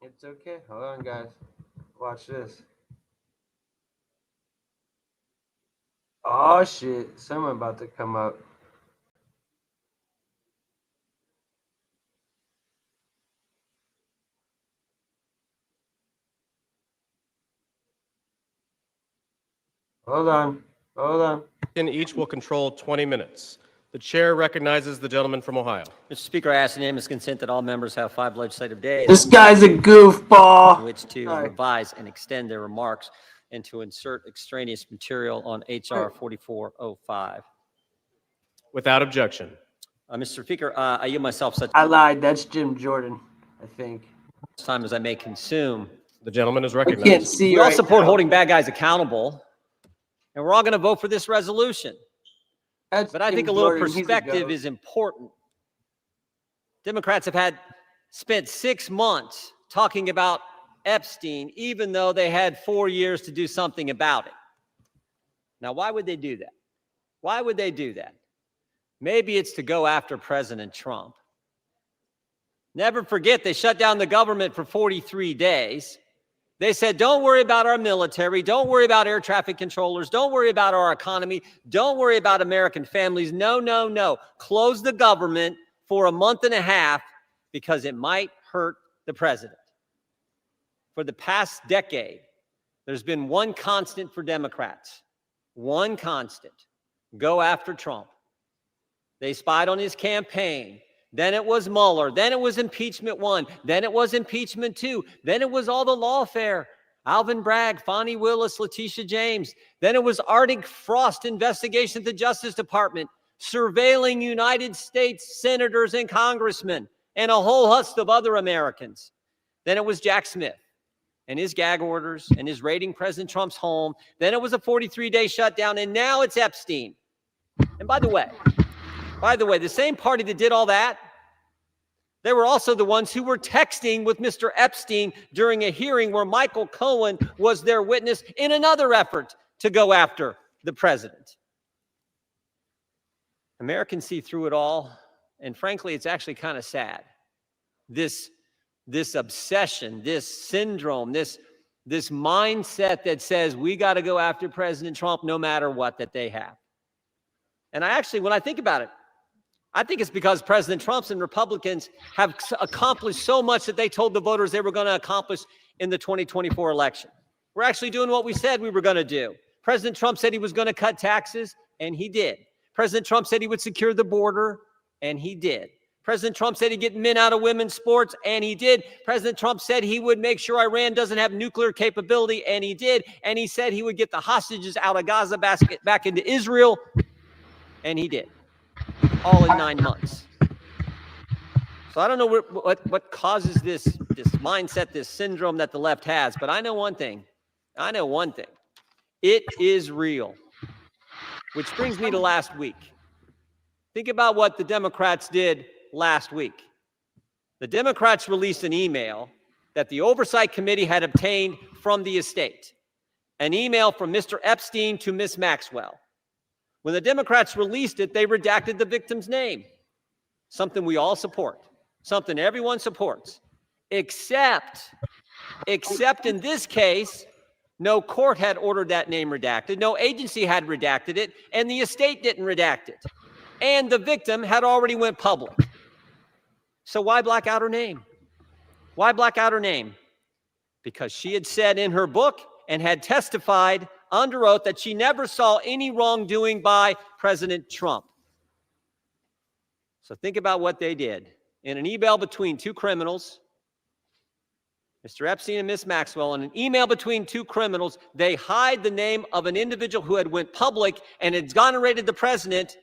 It's okay. Hold on, guys. Watch this. Oh, shit. Someone about to come up. Hold on. Hold on. And each will control 20 minutes. The chair recognizes the gentleman from Ohio. Mr. Speaker, I ask unanimous consent that all members have 5 legislative days. This guy's a goofball. In which to revise and extend their remarks and to insert extraneous material on H.R. 4405. Without objection. Mr. Speaker, I yield myself such I lied. That's Jim Jordan, I think. time as I may consume. The gentleman is recognized. I can't see We all right support now. holding bad guys accountable, and we're all going to vote for this resolution. That's but I Jim think a little Jordan. He's a perspective goat. is important. Democrats have spent 6 months talking about Epstein, even though they had 4 years to do something about it. Now, why would they do that? Why would they do that? Maybe it's to go after President Trump. Never forget, they shut down the government for 43 days. They said, don't worry about our military. Don't worry about air traffic controllers. Don't worry about our economy. Don't worry about American families. No, no, no. Close the government for a month and a half because it might hurt the president. For the past decade, there's been one constant for Democrats. One constant. Go after Trump. They spied on his campaign. Then it was Mueller. Then it was impeachment 1. Then it was impeachment 2. Then it was all the lawfare. Alvin Bragg, Fonnie Willis, Letitia James. Then it was Arctic Frost investigation at the Justice Department, surveilling United States senators and congressmen, and a whole host of other Americans. Then it was Jack Smith and his gag orders and his raiding President Trump's home. Then it was a 43-day shutdown, and now it's Epstein. And by the way, the same party that did all that, they were also the ones who were texting with Mr. Epstein during a hearing where Michael Cohen was their witness in another effort to go after the president. Americans see through it all, and frankly, it's actually kind of sad. This obsession, this syndrome, this mindset that says we got to go after President Trump no matter what that they have. And when I think about it, I think it's because President Trump and Republicans have accomplished so much that they told the voters they were going to accomplish in the 2024 election. We're actually doing what we said we were going to do. President Trump said he was going to cut taxes, and he did. President Trump said he would secure the border, and he did. President Trump said he'd get men out of women's sports, and he did. President Trump said he would make sure Iran doesn't have nuclear capability, and he did. And he said he would get the hostages out of Gaza back into Israel, and he did. All in 9 months. So I don't know what causes this mindset, this syndrome that the left has, but I know one thing. It is real. Which brings me to last week. Think about what the Democrats did last week. The Democrats released an email that the Oversight Committee had obtained from the estate. An email from Mr. Epstein to Ms. Maxwell, When the Democrats released it, they redacted the victim's name, something we all support, something everyone supports, except in this case, no court had ordered that name redacted, no agency had redacted it, and the estate didn't redact it. And the victim had already went public. So why black out her name? Why black out her name? Because she had said in her book and had testified under oath that she never saw any wrongdoing by President Trump. So think about what they did. In an email between two criminals, Mr. Epstein and Ms. Maxwell, in an email between two criminals, they hide the name of an individual who had went public and exonerated the president,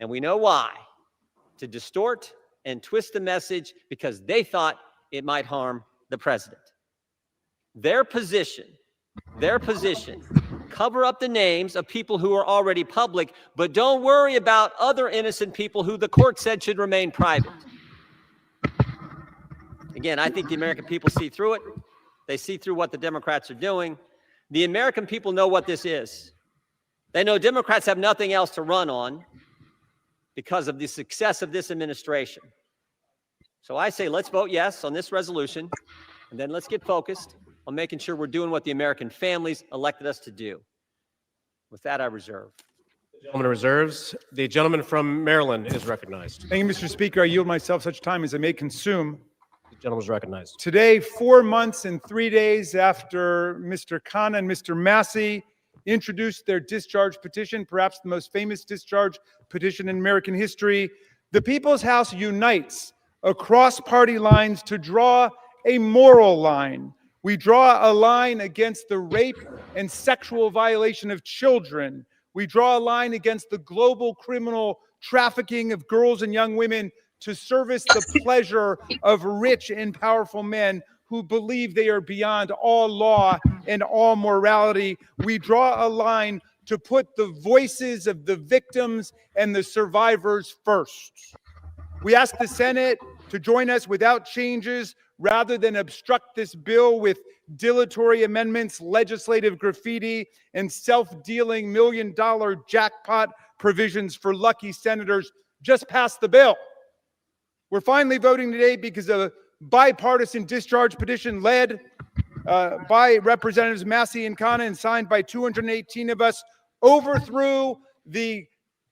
and we know why. To distort and twist the message because they thought it might harm the president. Their position, cover up the names of people who are already public, but don't worry about other innocent people who the court said should remain private. Again, I think the American people see through it. They see through what the Democrats are doing. The American people know what this is. They know Democrats have nothing else to run on because of the success of this administration. So I say, let's vote yes on this resolution, and then let's get focused on making sure we're doing what the American families elected us to do. With that, I reserve. The gentleman reserves. The gentleman from Maryland is recognized. Thank you, Mr. Speaker. I yield myself such time as I may consume. The gentleman is recognized. Today, 4 months and 3 days after Mr. Khanna and Mr. Massey introduced their discharge petition, perhaps the most famous discharge petition in American history, the People's House unites across party lines to draw a moral line. We draw a line against the rape and sexual violation of children. We draw a line against the global criminal trafficking of girls and young women to service the pleasure of rich and powerful men who believe they are beyond all law and all morality. We draw a line to put the voices of the victims and the survivors first. We ask the Senate to join us without changes rather than obstruct this bill with dilatory amendments, legislative graffiti, and self-dealing million-dollar jackpot provisions for lucky senators. Just pass the bill. We're finally voting today because a bipartisan discharge petition led by Representatives Massey and Khanna and signed by 218 of us overthrew the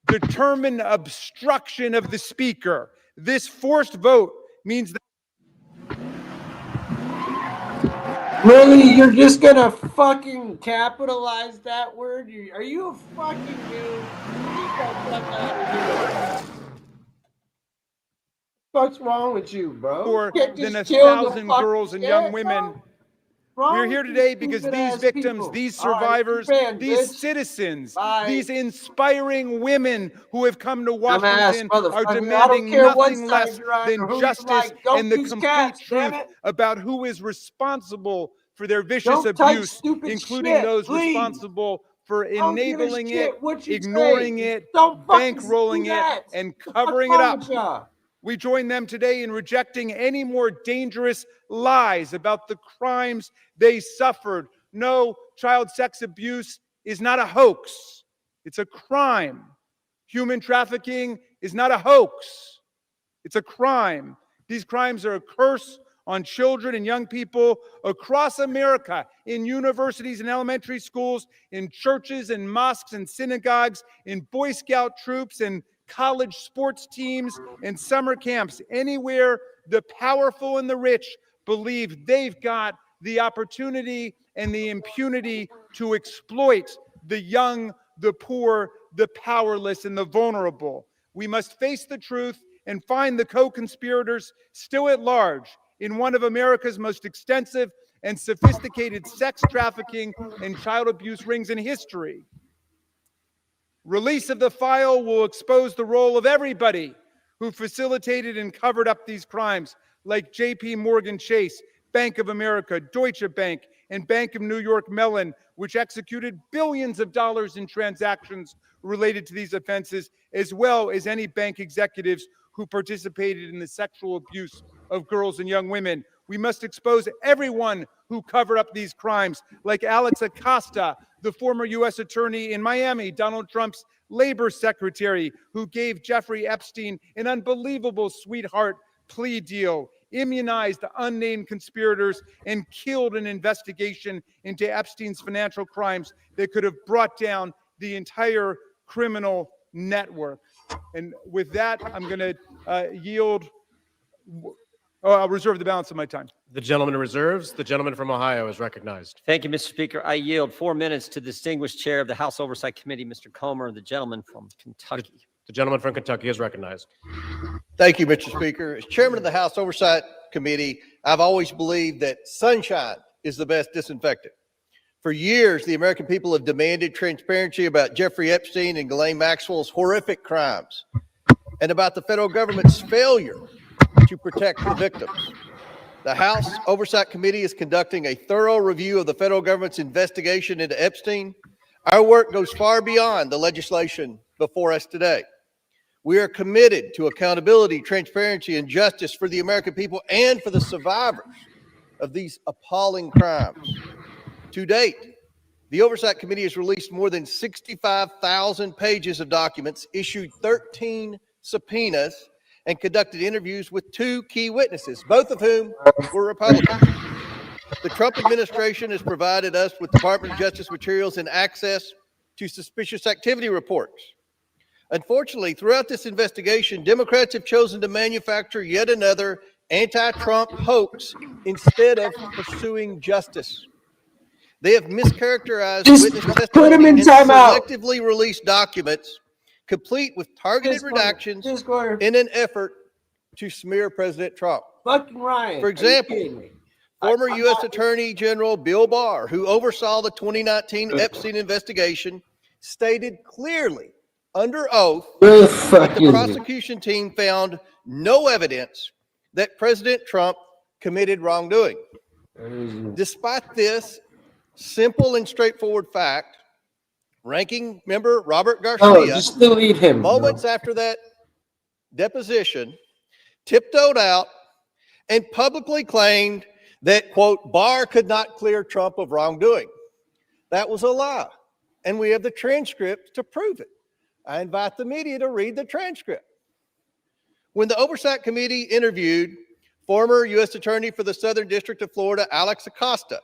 determined obstruction of the Speaker. This forced vote means that. Really? You're just gonna fucking capitalize that word? Are you a fucking dude? What's wrong with you, bro? More than 1,000 girls and young women. We're here today because these victims, these survivors, these citizens, these inspiring women who have come to Washington are demanding nothing less than justice and the complete truth about who is responsible for their vicious abuse, including those responsible for enabling it, ignoring it, bankrolling it, and covering it up. We join them today in rejecting any more dangerous lies about the crimes they suffered. No, child sex abuse is not a hoax. It's a crime. Human trafficking is not a hoax. It's a crime. These crimes are a curse on children and young people across America, in universities and elementary schools, in churches and mosques and synagogues, in Boy Scout troops and college sports teams and summer camps. Anywhere the powerful and the rich believe they've got the opportunity and the impunity to exploit the young, the poor, the powerless, and the vulnerable. We must face the truth and find the co-conspirators still at large in one of America's most extensive and sophisticated sex trafficking and child abuse rings in history. Release of the file will expose the role of everybody who facilitated and covered up these crimes, like J.P. Morgan Chase, Bank of America, Deutsche Bank, and Bank of New York Mellon, which executed billions of dollars in transactions related to these offenses, as well as any bank executives who participated in the sexual abuse of girls and young women. We must expose everyone who covered up these crimes, like Alex Acosta, the former U.S. attorney in Miami, Donald Trump's labor secretary, who gave Jeffrey Epstein an unbelievable sweetheart plea deal, immunized unnamed conspirators, and killed an investigation into Epstein's financial crimes that could have brought down the entire criminal network. And with that, I'm going to yield. I'll reserve the balance of my time. The gentleman reserves. The gentleman from Ohio is recognized. Thank you, Mr. Speaker. I yield 4 minutes to the distinguished chair of the House Oversight Committee, Mr. Comer, the gentleman from Kentucky. The gentleman from Kentucky is recognized. Thank you, Mr. Speaker. As chairman of the House Oversight Committee, I've always believed that sunshine is the best disinfectant. For years, the American people have demanded transparency about Jeffrey Epstein and Ghislaine Maxwell's horrific crimes and about the federal government's failure to protect the victims. The House Oversight Committee is conducting a thorough review of the federal government's investigation into Epstein. Our work goes far beyond the legislation before us today. We are committed to accountability, transparency, and justice for the American people and for the survivors of these appalling crimes. To date, the Oversight Committee has released more than 65,000 pages of documents, issued 13 subpoenas, and conducted interviews with 2 key witnesses, both of whom were Republicans. The Trump administration has provided us with Department of Justice materials and access to suspicious activity reports. Unfortunately, throughout this investigation, Democrats have chosen to manufacture yet another anti-Trump hoax instead of pursuing justice. They have mischaracterized witness testimony and selectively released documents complete with targeted redactions in an effort to smear President Trump. Fucking Ryan. For example, former U.S. Attorney General Bill Barr, who oversaw the 2019 Epstein investigation, stated clearly under oath that the prosecution team found no evidence that President Trump committed wrongdoing. Despite this simple and straightforward fact, Ranking Member Robert Garcia, just delete him, moments after that deposition, tiptoed out and publicly claimed that, quote, Barr could not clear Trump of wrongdoing. That was a lie, and we have the transcript to prove it. I invite the media to read the transcript. When the Oversight Committee interviewed former U.S. Attorney for the Southern District of Florida, Alex Acosta,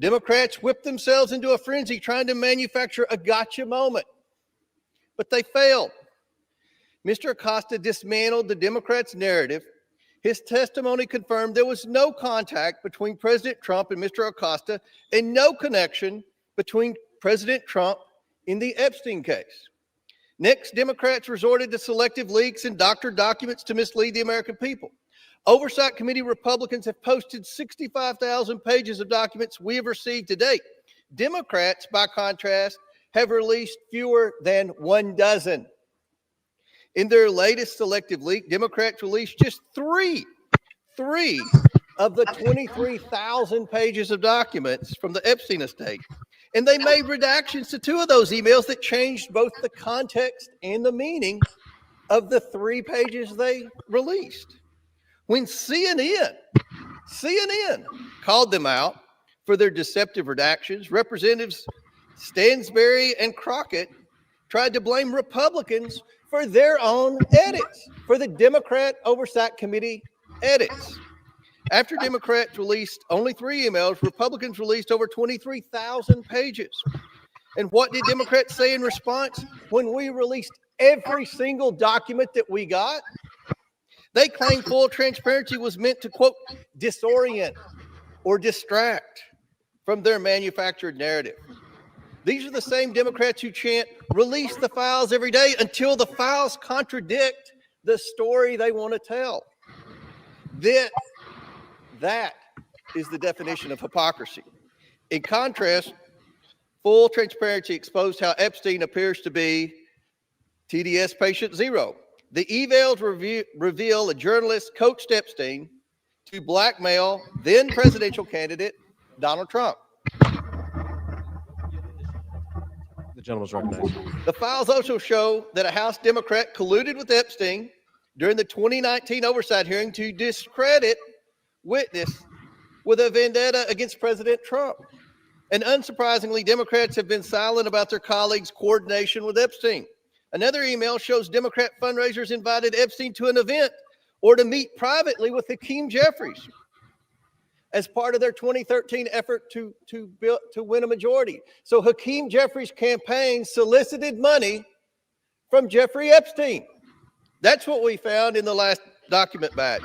Democrats whipped themselves into a frenzy trying to manufacture a gotcha moment, but they failed. Mr. Acosta dismantled the Democrats' narrative. His testimony confirmed there was no contact between President Trump and Mr. Acosta and no connection between President Trump in the Epstein case. Next, Democrats resorted to selective leaks and doctored documents to mislead the American people. Oversight Committee Republicans have posted 65,000 pages of documents we have received to date. Democrats, by contrast, have released fewer than 1 dozen. In their latest selective leak, Democrats released just three of the 23,000 pages of documents from the Epstein estate. And they made redactions to 2 of those emails that changed both the context and the meaning of the 3 pages they released. When CNN called them out for their deceptive redactions, Representatives Stansbury and Crockett tried to blame Republicans for their own edits, for the Democrat Oversight Committee edits. After Democrats released only 3 emails, Republicans released over 23,000 pages. And what did Democrats say in response when we released every single document that we got? They claimed full transparency was meant to, quote, disorient or distract from their manufactured narrative. These are the same Democrats who chant, release the files every day until the files contradict the story they want to tell. That is the definition of hypocrisy. In contrast, full transparency exposed how Epstein appears to be TDS patient zero. The emails reveal a journalist coached Epstein to blackmail then presidential candidate Donald Trump. The gentleman's recognized. The files also show that a House Democrat colluded with Epstein during the 2019 oversight hearing to discredit witness with a vendetta against President Trump. And unsurprisingly, Democrats have been silent about their colleagues' coordination with Epstein. Another email shows Democrat fundraisers invited Epstein to an event or to meet privately with Hakeem Jeffries as part of their 2013 effort to win a majority. So Hakeem Jeffries' campaign solicited money from Jeffrey Epstein. That's what we found in the last document batch.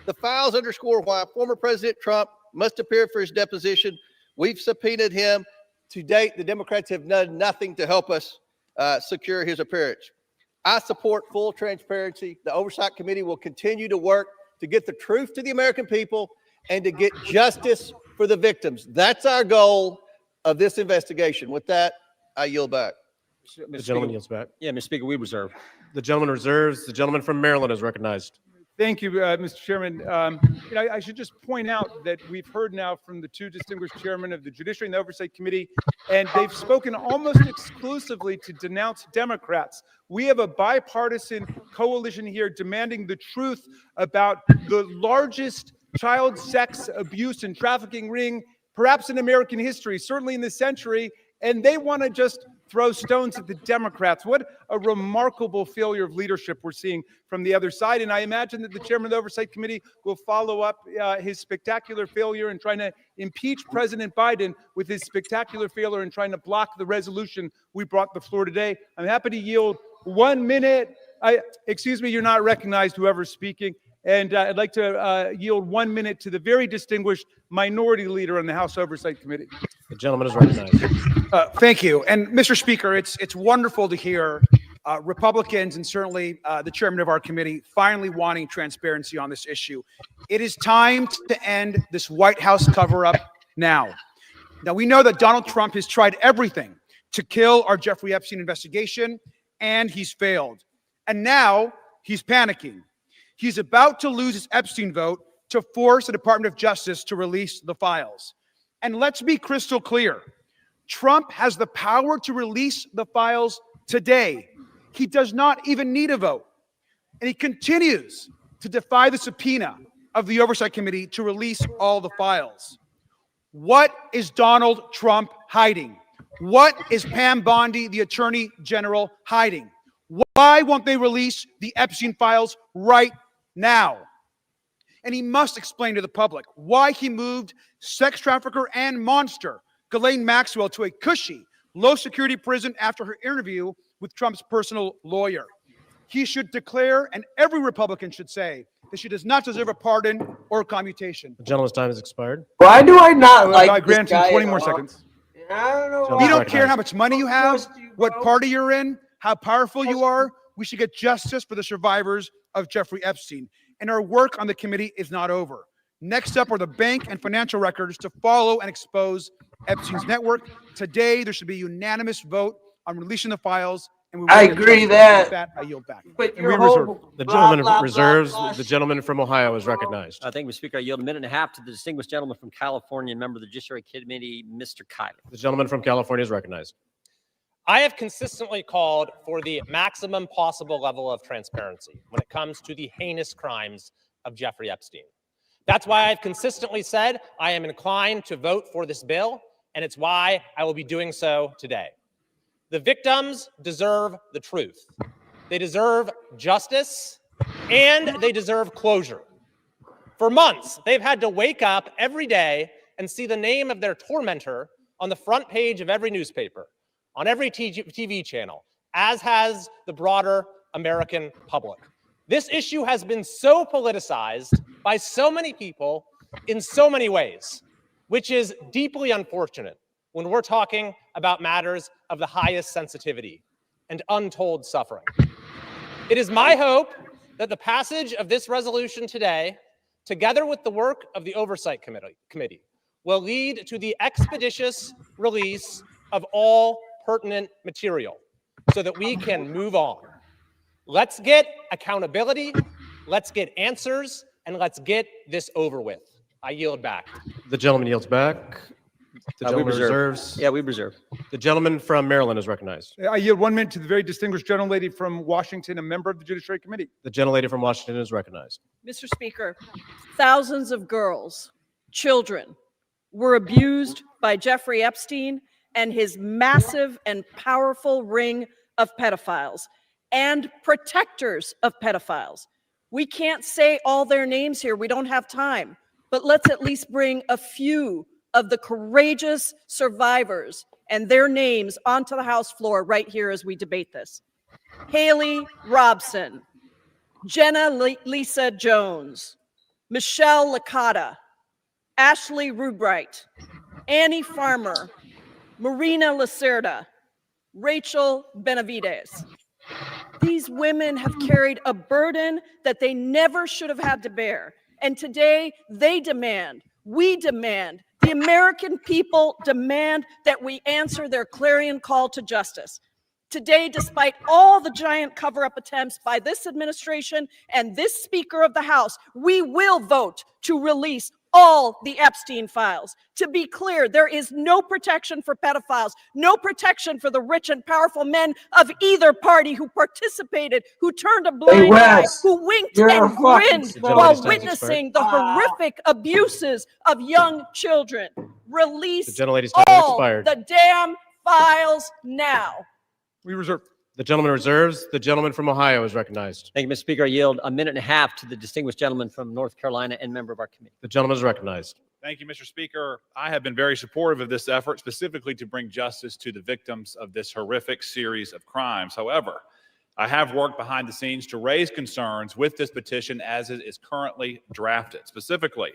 The files underscore why former President Trump must appear for his deposition. We've subpoenaed him. To date, the Democrats have done nothing to help us secure his appearance. I support full transparency. The Oversight Committee will continue to work to get the truth to the American people and to get justice for the victims. That's our goal of this investigation. With that, I yield back. The gentleman yields back. Yeah, Mr. Speaker, we reserve. The gentleman reserves. The gentleman from Maryland is recognized. Thank you, Mr. Chairman. I should just point out that we've heard now from the two distinguished chairmen of the Judiciary and the Oversight Committee, and they've spoken almost exclusively to denounce Democrats. We have a bipartisan coalition here demanding the truth about the largest child sex abuse and trafficking ring, perhaps in American history, certainly in this century, and they want to just throw stones at the Democrats. What a remarkable failure of leadership we're seeing from the other side. And I imagine that the chairman of the Oversight Committee will follow up his spectacular failure in trying to impeach President Biden with his spectacular failure in trying to block the resolution we brought to the floor today. I'm happy to yield 1 minute. Excuse me, you're not recognized, whoever's speaking. And I'd like to yield 1 minute to the very distinguished minority leader on the House Oversight Committee. The gentleman is recognized. Thank you. And Mr. Speaker, it's wonderful to hear Republicans and certainly the chairman of our committee finally wanting transparency on this issue. It is time to end this White House cover-up now. Now, we know that Donald Trump has tried everything to kill our Jeffrey Epstein investigation, and he's failed. And now he's panicking. He's about to lose his Epstein vote to force the Department of Justice to release the files. And let's be crystal clear. Trump has the power to release the files today. He does not even need a vote. And he continues to defy the subpoena of the Oversight Committee to release all the files. What is Donald Trump hiding? What is Pam Bondi, the Attorney General, hiding? Why won't they release the Epstein files right now? And he must explain to the public why he moved sex trafficker and monster Ghislaine Maxwell to a cushy, low-security prison after her interview with Trump's personal lawyer. He should declare, and every Republican should say, that she does not deserve a pardon or commutation. The gentleman's time has expired. Why do I not like I this grant guy him 20 at more all? seconds. I don't know. We why. don't care how much money you have, what party you're in, how powerful you are. We should get justice for the survivors of Jeffrey Epstein. And our work on the committee is not over. Next up are the bank and financial records to follow and expose Epstein's network. Today, there should be a unanimous vote on releasing the files. And we will I get agree justice. that. With I yield back. But And we reserve. The gentleman reserves. The gentleman from Ohio is recognized. Thank you, Mr. Speaker. I yield 1.5 minutes to the distinguished gentleman from California and member of the Judiciary Committee, Mr. Kyler. The gentleman from California is recognized. I have consistently called for the maximum possible level of transparency when it comes to the heinous crimes of Jeffrey Epstein. That's why I've consistently said I am inclined to vote for this bill, and it's why I will be doing so today. The victims deserve the truth. They deserve justice, and they deserve closure. For months, they've had to wake up every day and see the name of their tormentor on the front page of every newspaper, on every TV channel, as has the broader American public. This issue has been so politicized by so many people in so many ways, which is deeply unfortunate when we're talking about matters of the highest sensitivity and untold suffering. It is my hope that the passage of this resolution today, together with the work of the Oversight Committee, will lead to the expeditious release of all pertinent material so that we can move on. Let's get accountability, let's get answers, and let's get this over with. I yield back. The gentleman yields back. The gentleman reserves. Yeah, we reserve. The gentleman from Maryland is recognized. I yield 1 minute to the very distinguished gentlelady from Washington, a member of the Judiciary Committee. The gentlelady from Washington is recognized. Mr. Speaker, thousands of girls, children, were abused, by Jeffrey Epstein and his massive and powerful ring of pedophiles and protectors of pedophiles. We can't say all their names here. We don't have time, but let's at least bring a few of the courageous survivors and their names onto the House floor right here as we debate this. Haley Robson, Jenna Lisa Jones, Michelle Licata, Ashley Rubright, Annie Farmer, Marina Lacerda, Rachel Benavides. These women have carried a burden that they never should have had to bear. And today they demand, we demand, the American people demand that we answer their clarion call to justice. Today, despite all the giant cover-up attempts by this administration and this Speaker of the House, we will vote to release all the Epstein files. To be clear, there is no protection for pedophiles, no protection for the rich and powerful men of either party who participated, who turned a blind eye, who winked and grinned while witnessing the horrific abuses of young children. Release all the damn files now. We reserve. The gentleman reserves. The gentleman from Ohio is recognized. Thank you, Mr. Speaker. I yield a minute and a half to the distinguished gentleman from North Carolina and member of our committee. The gentleman is recognized. Thank you, Mr. Speaker. I have been very supportive of this effort, specifically to bring justice to the victims of this horrific series of crimes. However, I have worked behind the scenes to raise concerns with this petition as it is currently drafted. Specifically,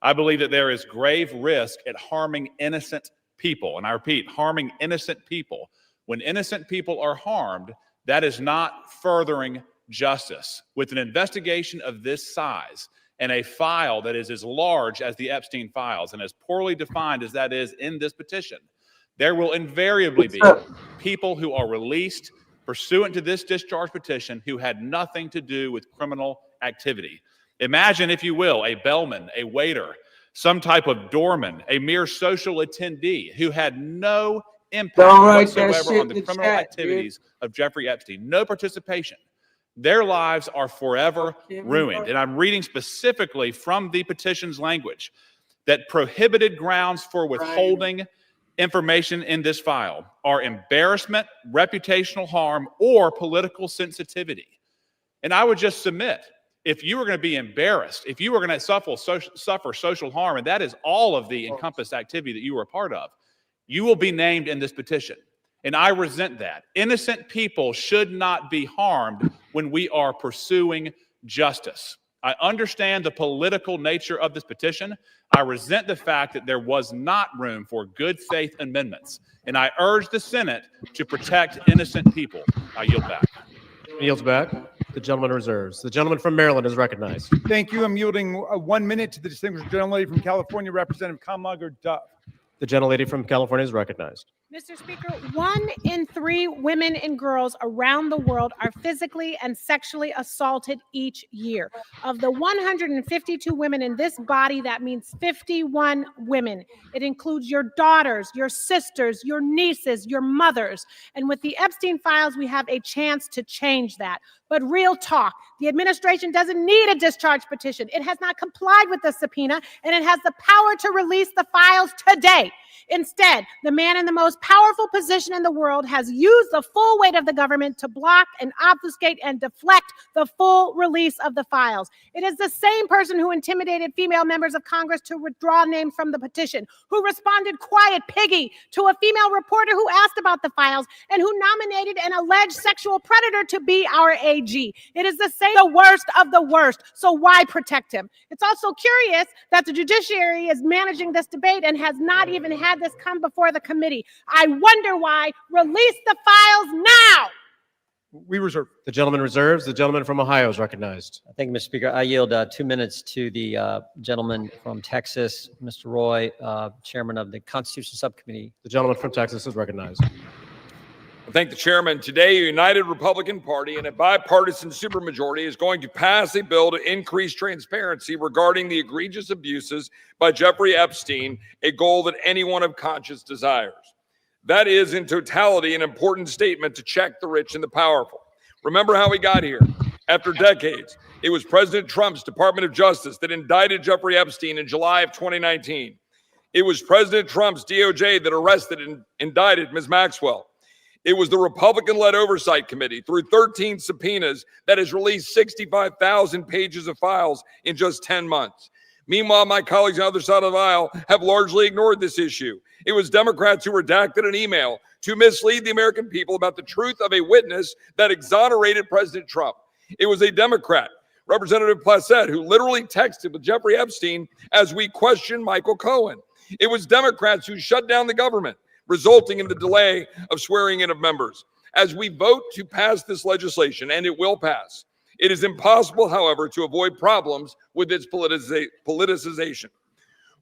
I believe that there is grave risk at harming innocent people. And I repeat, harming innocent people. When innocent people are harmed, that is not furthering justice. With an investigation of this size and a file that is as large as the Epstein files and as poorly defined as that is in this petition, there will invariably be people who are released pursuant to this discharge petition who had nothing to do with criminal activity. Imagine, if you will, a bellman, a waiter, some type of doorman, a mere social attendee who had no impact whatsoever on the criminal activities of Jeffrey Epstein. No participation. Their lives are forever ruined. And I'm reading specifically from the petition's language that prohibited grounds for withholding information in this file are embarrassment, reputational harm, or political sensitivity. And I would just submit, if you were going to be embarrassed, if you were going to suffer social harm, and that is all of the encompassed activity that you were a part of, you will be named in this petition. And I resent that. Innocent people should not be harmed when we are pursuing justice. I understand the political nature of this petition. I resent the fact that there was not room for good faith amendments. And I urge the Senate to protect innocent people. I yield back. Yields back. The gentleman reserves. The gentleman from Maryland is recognized. Thank you. I'm yielding 1 minute to the distinguished gentlelady from California, Representative Kamlager-Duff. The gentlelady from California is recognized. Mr. Speaker, 1 in 3 women and girls around the world are physically and sexually assaulted each year. Of the 152 women in this body, that means 51 women. It includes your daughters, your sisters, your nieces, your mothers. And with the Epstein files, we have a chance to change that. But real talk, the administration doesn't need a discharge petition. It has not complied with the subpoena, and it has the power to release the files today. Instead, the man in the most powerful position in the world has used the full weight of the government to block and obfuscate and deflect the full release of the files. It is the same person who intimidated female members of Congress to withdraw names from the petition, who responded quiet piggy to a female reporter who asked about the files, and who nominated an alleged sexual predator to be our AG. It is the same, the worst of the worst. So why protect him? It's also curious that the judiciary is managing this debate and has not even had this come before the committee. I wonder why. Release the files now. We reserve. The gentleman reserves. The gentleman from Ohio is recognized. Thank you, Mr. Speaker. I yield 2 minutes to the gentleman from Texas, Mr. Roy, chairman of the Constitution Subcommittee. The gentleman from Texas is recognized. I thank the chairman. Today, a united Republican Party and a bipartisan supermajority is going to pass a bill to increase transparency regarding the egregious abuses by Jeffrey Epstein, a goal that anyone of conscience desires. That is, in totality, an important statement to check the rich and the powerful. Remember how we got here. After decades, it was President Trump's Department of Justice that indicted Jeffrey Epstein in July of 2019. It was President Trump's DOJ that arrested and indicted Ms. Maxwell. It was the Republican-led Oversight Committee, through 13 subpoenas, that has released 65,000 pages of files in just 10 months. Meanwhile, my colleagues on the other side of the aisle have largely ignored this issue. It was Democrats who redacted an email to mislead the American people about the truth of a witness that exonerated President Trump. It was a Democrat, Representative Placette, who literally texted with Jeffrey Epstein as we questioned Michael Cohen. It was Democrats who shut down the government, resulting in the delay of swearing in of members. As we vote to pass this legislation, and it will pass, it is impossible, however, to avoid problems with its politicization.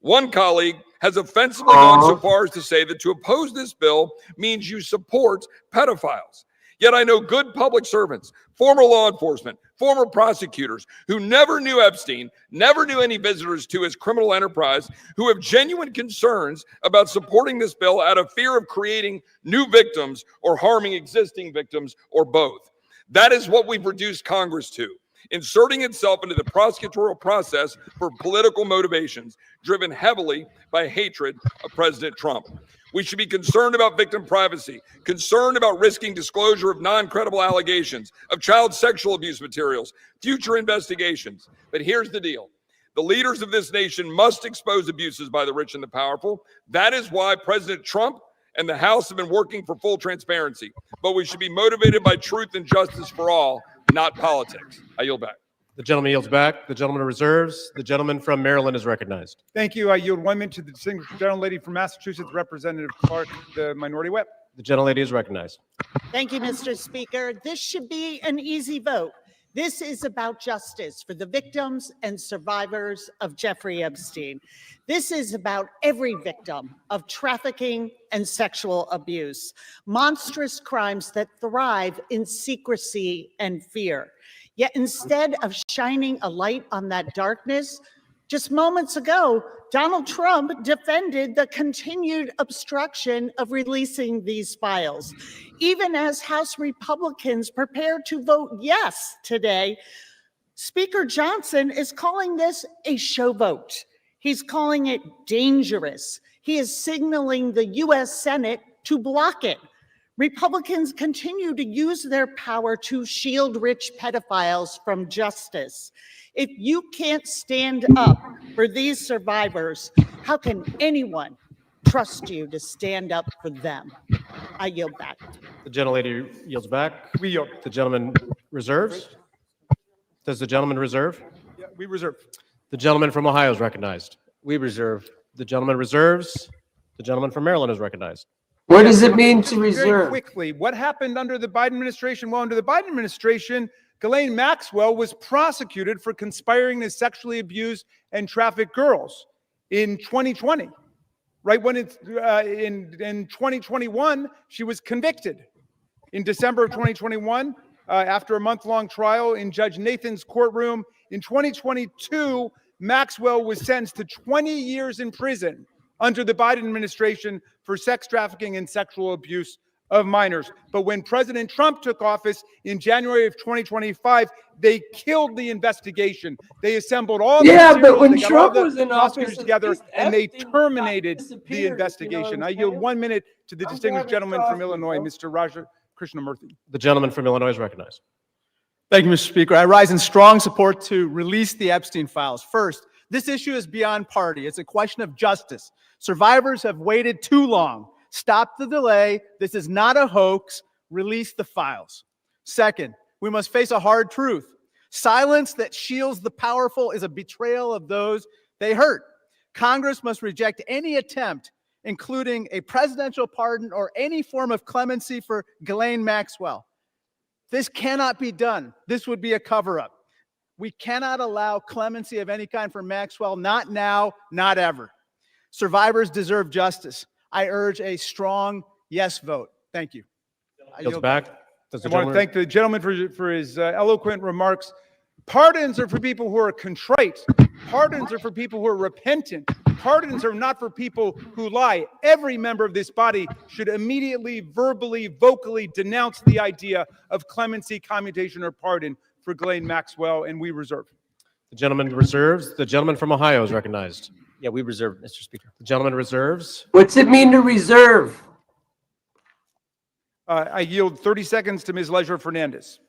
One colleague has offensively gone so far as to say that to oppose this bill means you support pedophiles. Yet I know good public servants, former law enforcement, former prosecutors who never knew Epstein, never knew any visitors to his criminal enterprise, who have genuine concerns about supporting this bill out of fear of creating new victims or harming existing victims, or both. That is what we've reduced Congress to, inserting itself into the prosecutorial process for political motivations, driven heavily by hatred of President Trump. We should be concerned about victim privacy, concerned about risking disclosure of non-credible allegations, of child sexual abuse materials, future investigations. But here's the deal. The leaders of this nation must expose abuses by the rich and the powerful. That is why President Trump and the House have been working for full transparency. But we should be motivated by truth and justice for all, not politics. I yield back. The gentleman yields back. The gentleman reserves. The gentleman from Maryland is recognized. Thank you. I yield 1 minute to the distinguished gentlelady from Massachusetts, Representative Clark, the minority whip. The gentlelady is recognized. Thank you, Mr. Speaker. This should be an easy vote. This is about justice for the victims and survivors of Jeffrey Epstein. This is about every victim of trafficking and sexual abuse, monstrous crimes that thrive in secrecy and fear. Yet instead of shining a light on that darkness, just moments ago, Donald Trump defended the continued obstruction of releasing these files. Even as House Republicans prepare to vote yes today, Speaker Johnson is calling this a show vote. He's calling it dangerous. He is signaling the U.S. Senate to block it. Republicans continue to use their power to shield rich pedophiles from justice. If you can't stand up for these survivors, how can anyone trust you to stand up for them? I yield back. The gentlelady yields back. We yield. The gentleman reserves. Does the gentleman reserve? Yeah, we reserve. The gentleman from Ohio is recognized. We reserve. The gentleman reserves. The gentleman from Maryland is recognized. What does it mean to Very reserve? quickly, what happened under the Biden administration? Well, under the Biden administration, Ghislaine Maxwell was prosecuted for conspiring to sexually abuse and traffic girls in 2020. Right when it's in 2021, she was convicted. In December of 2021, after a month-long trial in Judge Nathan's courtroom, in 2022, Maxwell was sentenced to 20 years in prison under the Biden administration for sex trafficking and sexual abuse of minors. But when President Trump took office in January of 2025, they killed the investigation. They assembled all the Yeah, materials, but when they got Trump all was the in prosecutors office, together, and they terminated the disappeared, investigation. I you know yield what I'm 1 minute to the distinguished grabbing gentleman from coffee, Illinois, bro. Mr. Raja Krishnamurthy. The gentleman from Illinois is recognized. Thank you, Mr. Speaker. I rise in strong support to release the Epstein files. First, this issue is beyond party. It's a question of justice. Survivors have waited too long. Stop the delay. This is not a hoax. Release the files. Second, we must face a hard truth. Silence that shields the powerful is a betrayal of those they hurt. Congress must reject any attempt, including a presidential pardon or any form of clemency for Ghislaine Maxwell. This cannot be done. This would be a cover-up. We cannot allow clemency of any kind for Maxwell, not now, not ever. Survivors deserve justice. I urge a strong yes vote. Thank you. Yields back. Does the I want to thank the gentleman for his eloquent remarks. Pardons are for people who are contrite. Pardons are for people who are repentant. Pardons are not for people who lie. Every member of this body should immediately, verbally, vocally denounce the idea of clemency, commutation, or pardon for Ghislaine Maxwell, and we reserve. The gentleman reserves. The gentleman from Ohio is recognized. Yeah, we reserve, Mr. Speaker. The gentleman reserves. What's it mean to reserve? I yield 30 seconds to Ms. Leisure Fernandez.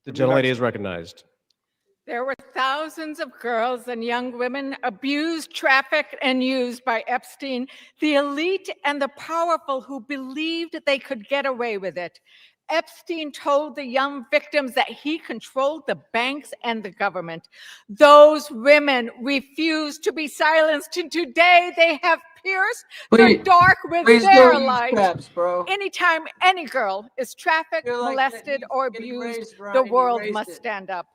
The gentlelady is recognized. There were thousands of girls and young women abused, trafficked, and used by Epstein, the elite and the powerful who believed they could get away with it. Epstein told the young victims that he controlled the banks and the government. Those women refused to be silenced, and today they have pierced the dark with their light. Traps, bro. Anytime any girl is trafficked, molested, or abused, the world must stand up.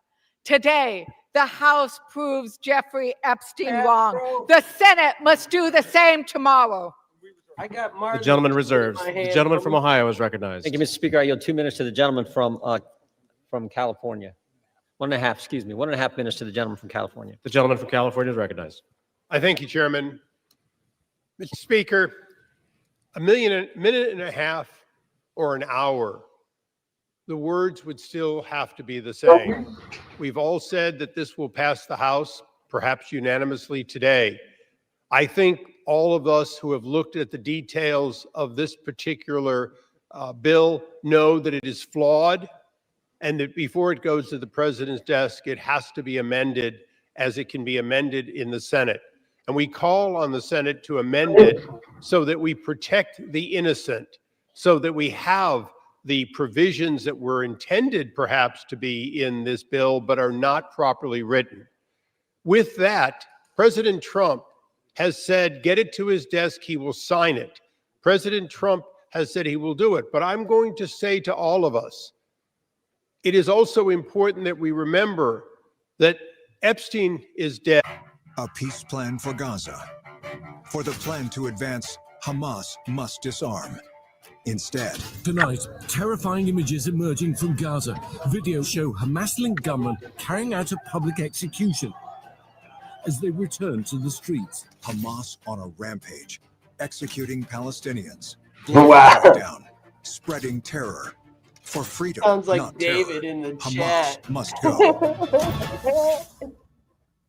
Today, the House proves Jeffrey Epstein wrong. The Senate must do the same tomorrow. I got The gentleman reserves. The gentleman from Ohio is recognized. Thank you, Mr. Speaker. I yield 2 minutes to the gentleman from California. 1.5 minutes to the gentleman from California. The gentleman from California is recognized. I thank you, Chairman. Mr. Speaker, a minute and a half or an hour, the words would still have to be the same. We've all said that this will pass the House, perhaps unanimously today. I think all of us who have looked at the details of this particular bill know that it is flawed and that before it goes to the president's desk, it has to be amended as it can be amended in the Senate. And we call on the Senate to amend it so that we protect the innocent, so that we have the provisions that were intended perhaps to be in this bill but are not properly written. With that, President Trump has said, get it to his desk, he will sign it. President Trump has said he will do it. But I'm going to say to all of us, it is also important that we remember that Epstein is dead. A peace plan for Gaza. For the plan to advance, Hamas must disarm. Instead, tonight, terrifying images emerging from Gaza. Videos show Hamas-linked gunmen carrying out a public execution as they return to the streets. Hamas on a rampage, executing Palestinians. Wow. Down, spreading terror. For freedom, Sounds like not David terror. in the Hamas chat. must go.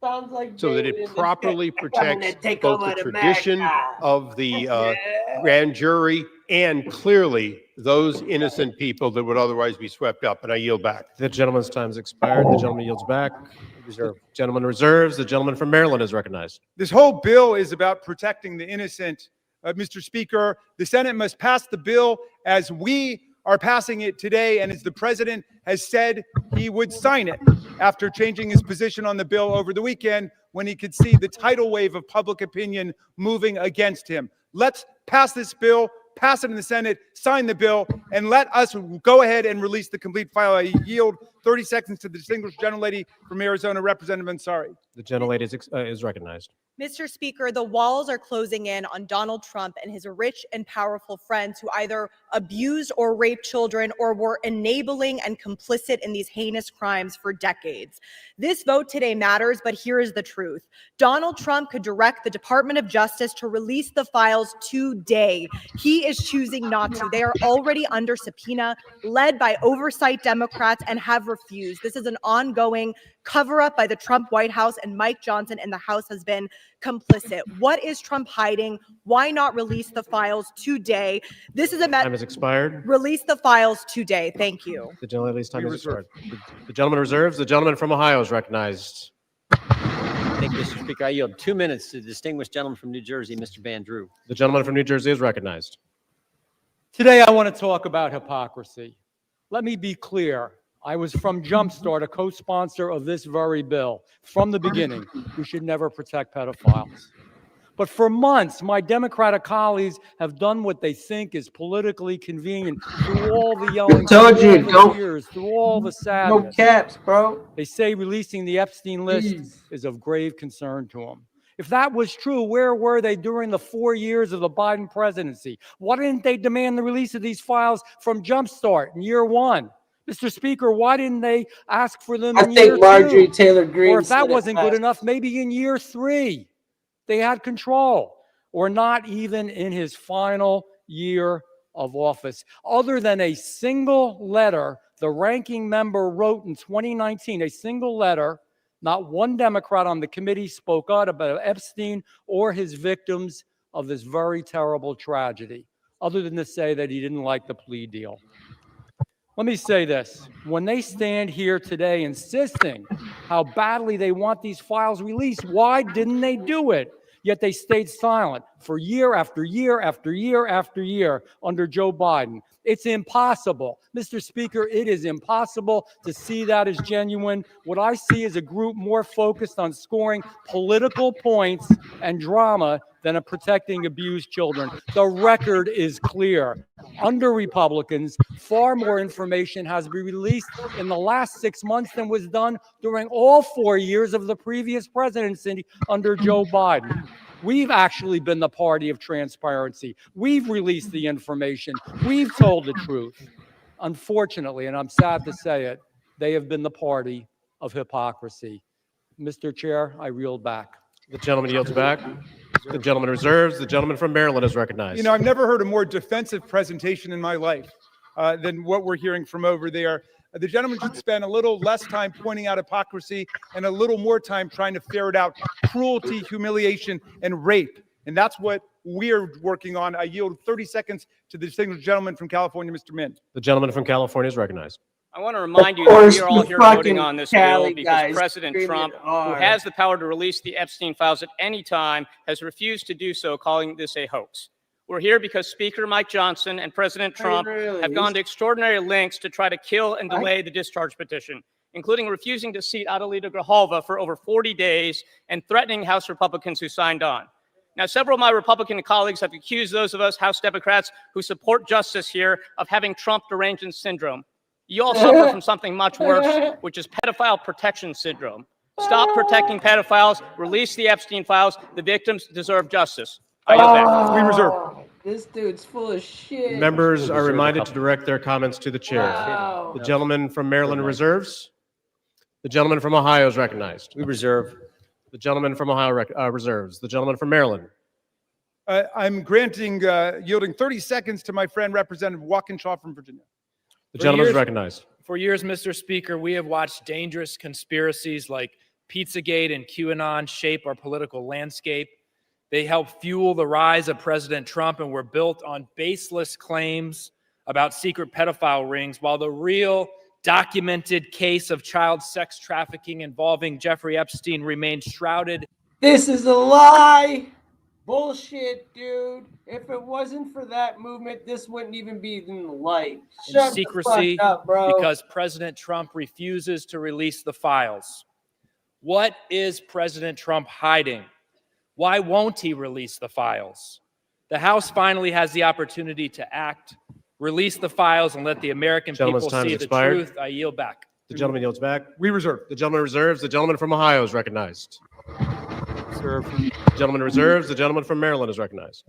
Sounds like So that David it in the properly chat. I'm gonna protects take both over the the tradition America. of the grand jury and clearly those innocent people that would otherwise be swept up. And I yield back. The gentleman's time has expired. The gentleman yields back. Reserve. Gentleman reserves. The gentleman from Maryland is recognized. This whole bill is about protecting the innocent. Mr. Speaker, the Senate must pass the bill as we are passing it today, and as the president has said he would sign it after changing his position on the bill over the weekend when he could see the tidal wave of public opinion moving against him. Let's pass this bill, pass it in the Senate, sign the bill, and let us go ahead and release the complete file. I yield 30 seconds to the distinguished gentlelady from Arizona, Representative Ansari. The gentlelady is recognized. Mr. Speaker, the walls are closing in on Donald Trump and his rich and powerful friends who either abused or raped children or were enabling and complicit in these heinous crimes for decades. This vote today matters, but here is the truth. Donald Trump could direct the Department of Justice to release the files today. He is choosing not to. They are already under subpoena, led by oversight Democrats, and have refused. This is an ongoing cover-up by the Trump White House, and Mike Johnson and the House has been complicit. What is Trump hiding? Why not release the files today? This is a Time has expired. Release the files today. Thank you. The gentlelady's time has expired. The gentleman reserves. The gentleman from Ohio is recognized. Thank you, Mr. Speaker. I yield 2 minutes to the distinguished gentleman from New Jersey, Mr. Van Drew. The gentleman from New Jersey is recognized. Today, I want to talk about hypocrisy. Let me be clear. I was from Jumpstart, a co-sponsor of this very bill. From the beginning, we should never protect pedophiles. But for months, my Democratic colleagues have done what they think is politically convenient through all the yelling, told through you, all the tears, through all the sadness. No caps, bro. They say releasing the Epstein list is of grave concern to them. If that was true, where were they during the 4 years of the Biden presidency? Why didn't they demand the release of these files from Jumpstart in year one? Mr. Speaker, why didn't they ask for them in year 2? I think Marjorie Taylor Greene Or if that said it wasn't good best. enough, maybe in year 3, they had control. Or not even in his final year of office. Other than a single letter the ranking member wrote in 2019, a single letter Not one Democrat on the committee spoke out about Epstein or his victims of this very terrible tragedy, other than to say that he didn't like the plea deal. Let me say this. When they stand here today insisting how badly they want these files released, why didn't they do it? Yet they stayed silent for year after year after year after year under Joe Biden. It's impossible. Mr. Speaker, it is impossible to see that as genuine. What I see is a group more focused on scoring political points and drama than on protecting abused children. The record is clear. Under Republicans, far more information has been released in the last 6 months than was done during all 4 years of the previous presidency under Joe Biden. We've actually been the party of transparency. We've released the information. We've told the truth. Unfortunately, and I'm sad to say it, they have been the party of hypocrisy. Mr. Chair, I yield back. The gentleman yields back. The gentleman reserves. The gentleman from Maryland is recognized. You know, I've never heard a more defensive presentation in my life than what we're hearing from over there. The gentleman should spend a little less time pointing out hypocrisy and a little more time trying to ferret out cruelty, humiliation, and rape. And that's what we're working on. I yield 30 seconds to the distinguished gentleman from California, Mr. Min. The gentleman from California is recognized. I want to remind you that we are all here voting on this bill because President Trump, who has the power to release the Epstein files at any time, has refused to do so, calling this a hoax. We're here because Speaker Mike Johnson and President Trump have gone to extraordinary lengths to try to kill and delay the discharge petition, including refusing to seat Adelita Grijalva for over 40 days and threatening House Republicans who signed on. Now, several of my Republican colleagues have accused those of us House Democrats who support justice here of having Trump derangement syndrome. You all suffer from something much worse, which is pedophile protection syndrome. Stop protecting pedophiles, release the Epstein files. The victims deserve justice. I yield back. We reserve. This dude's full of shit. Members are reminded to direct their comments to the chair. Wow. The gentleman from Maryland reserves. The gentleman from Ohio is recognized. We reserve. The gentleman from Ohio reserves. The gentleman from Maryland. I'm yielding 30 seconds to my friend, Representative Walkinshaw from Virginia. The gentleman is recognized. For years, Mr. Speaker, we have watched dangerous conspiracies like Pizzagate and QAnon shape our political landscape. They help fuel the rise of President Trump and were built on baseless claims about secret pedophile rings, while the real documented case of child sex trafficking involving Jeffrey Epstein remains shrouded. This is a lie. Bullshit, dude. If it wasn't for that movement, this wouldn't even be in the light. Shut Secrecy, the fuck up, bro. because President Trump refuses to release the files. What is President Trump hiding? Why won't he release the files? The House finally has the opportunity to act, release the files, and let the American people see the truth. I yield back. The gentleman yields back. We reserve. The gentleman reserves. The gentleman from Ohio is recognized. Reserve. The gentleman reserves. The gentleman from Maryland is recognized.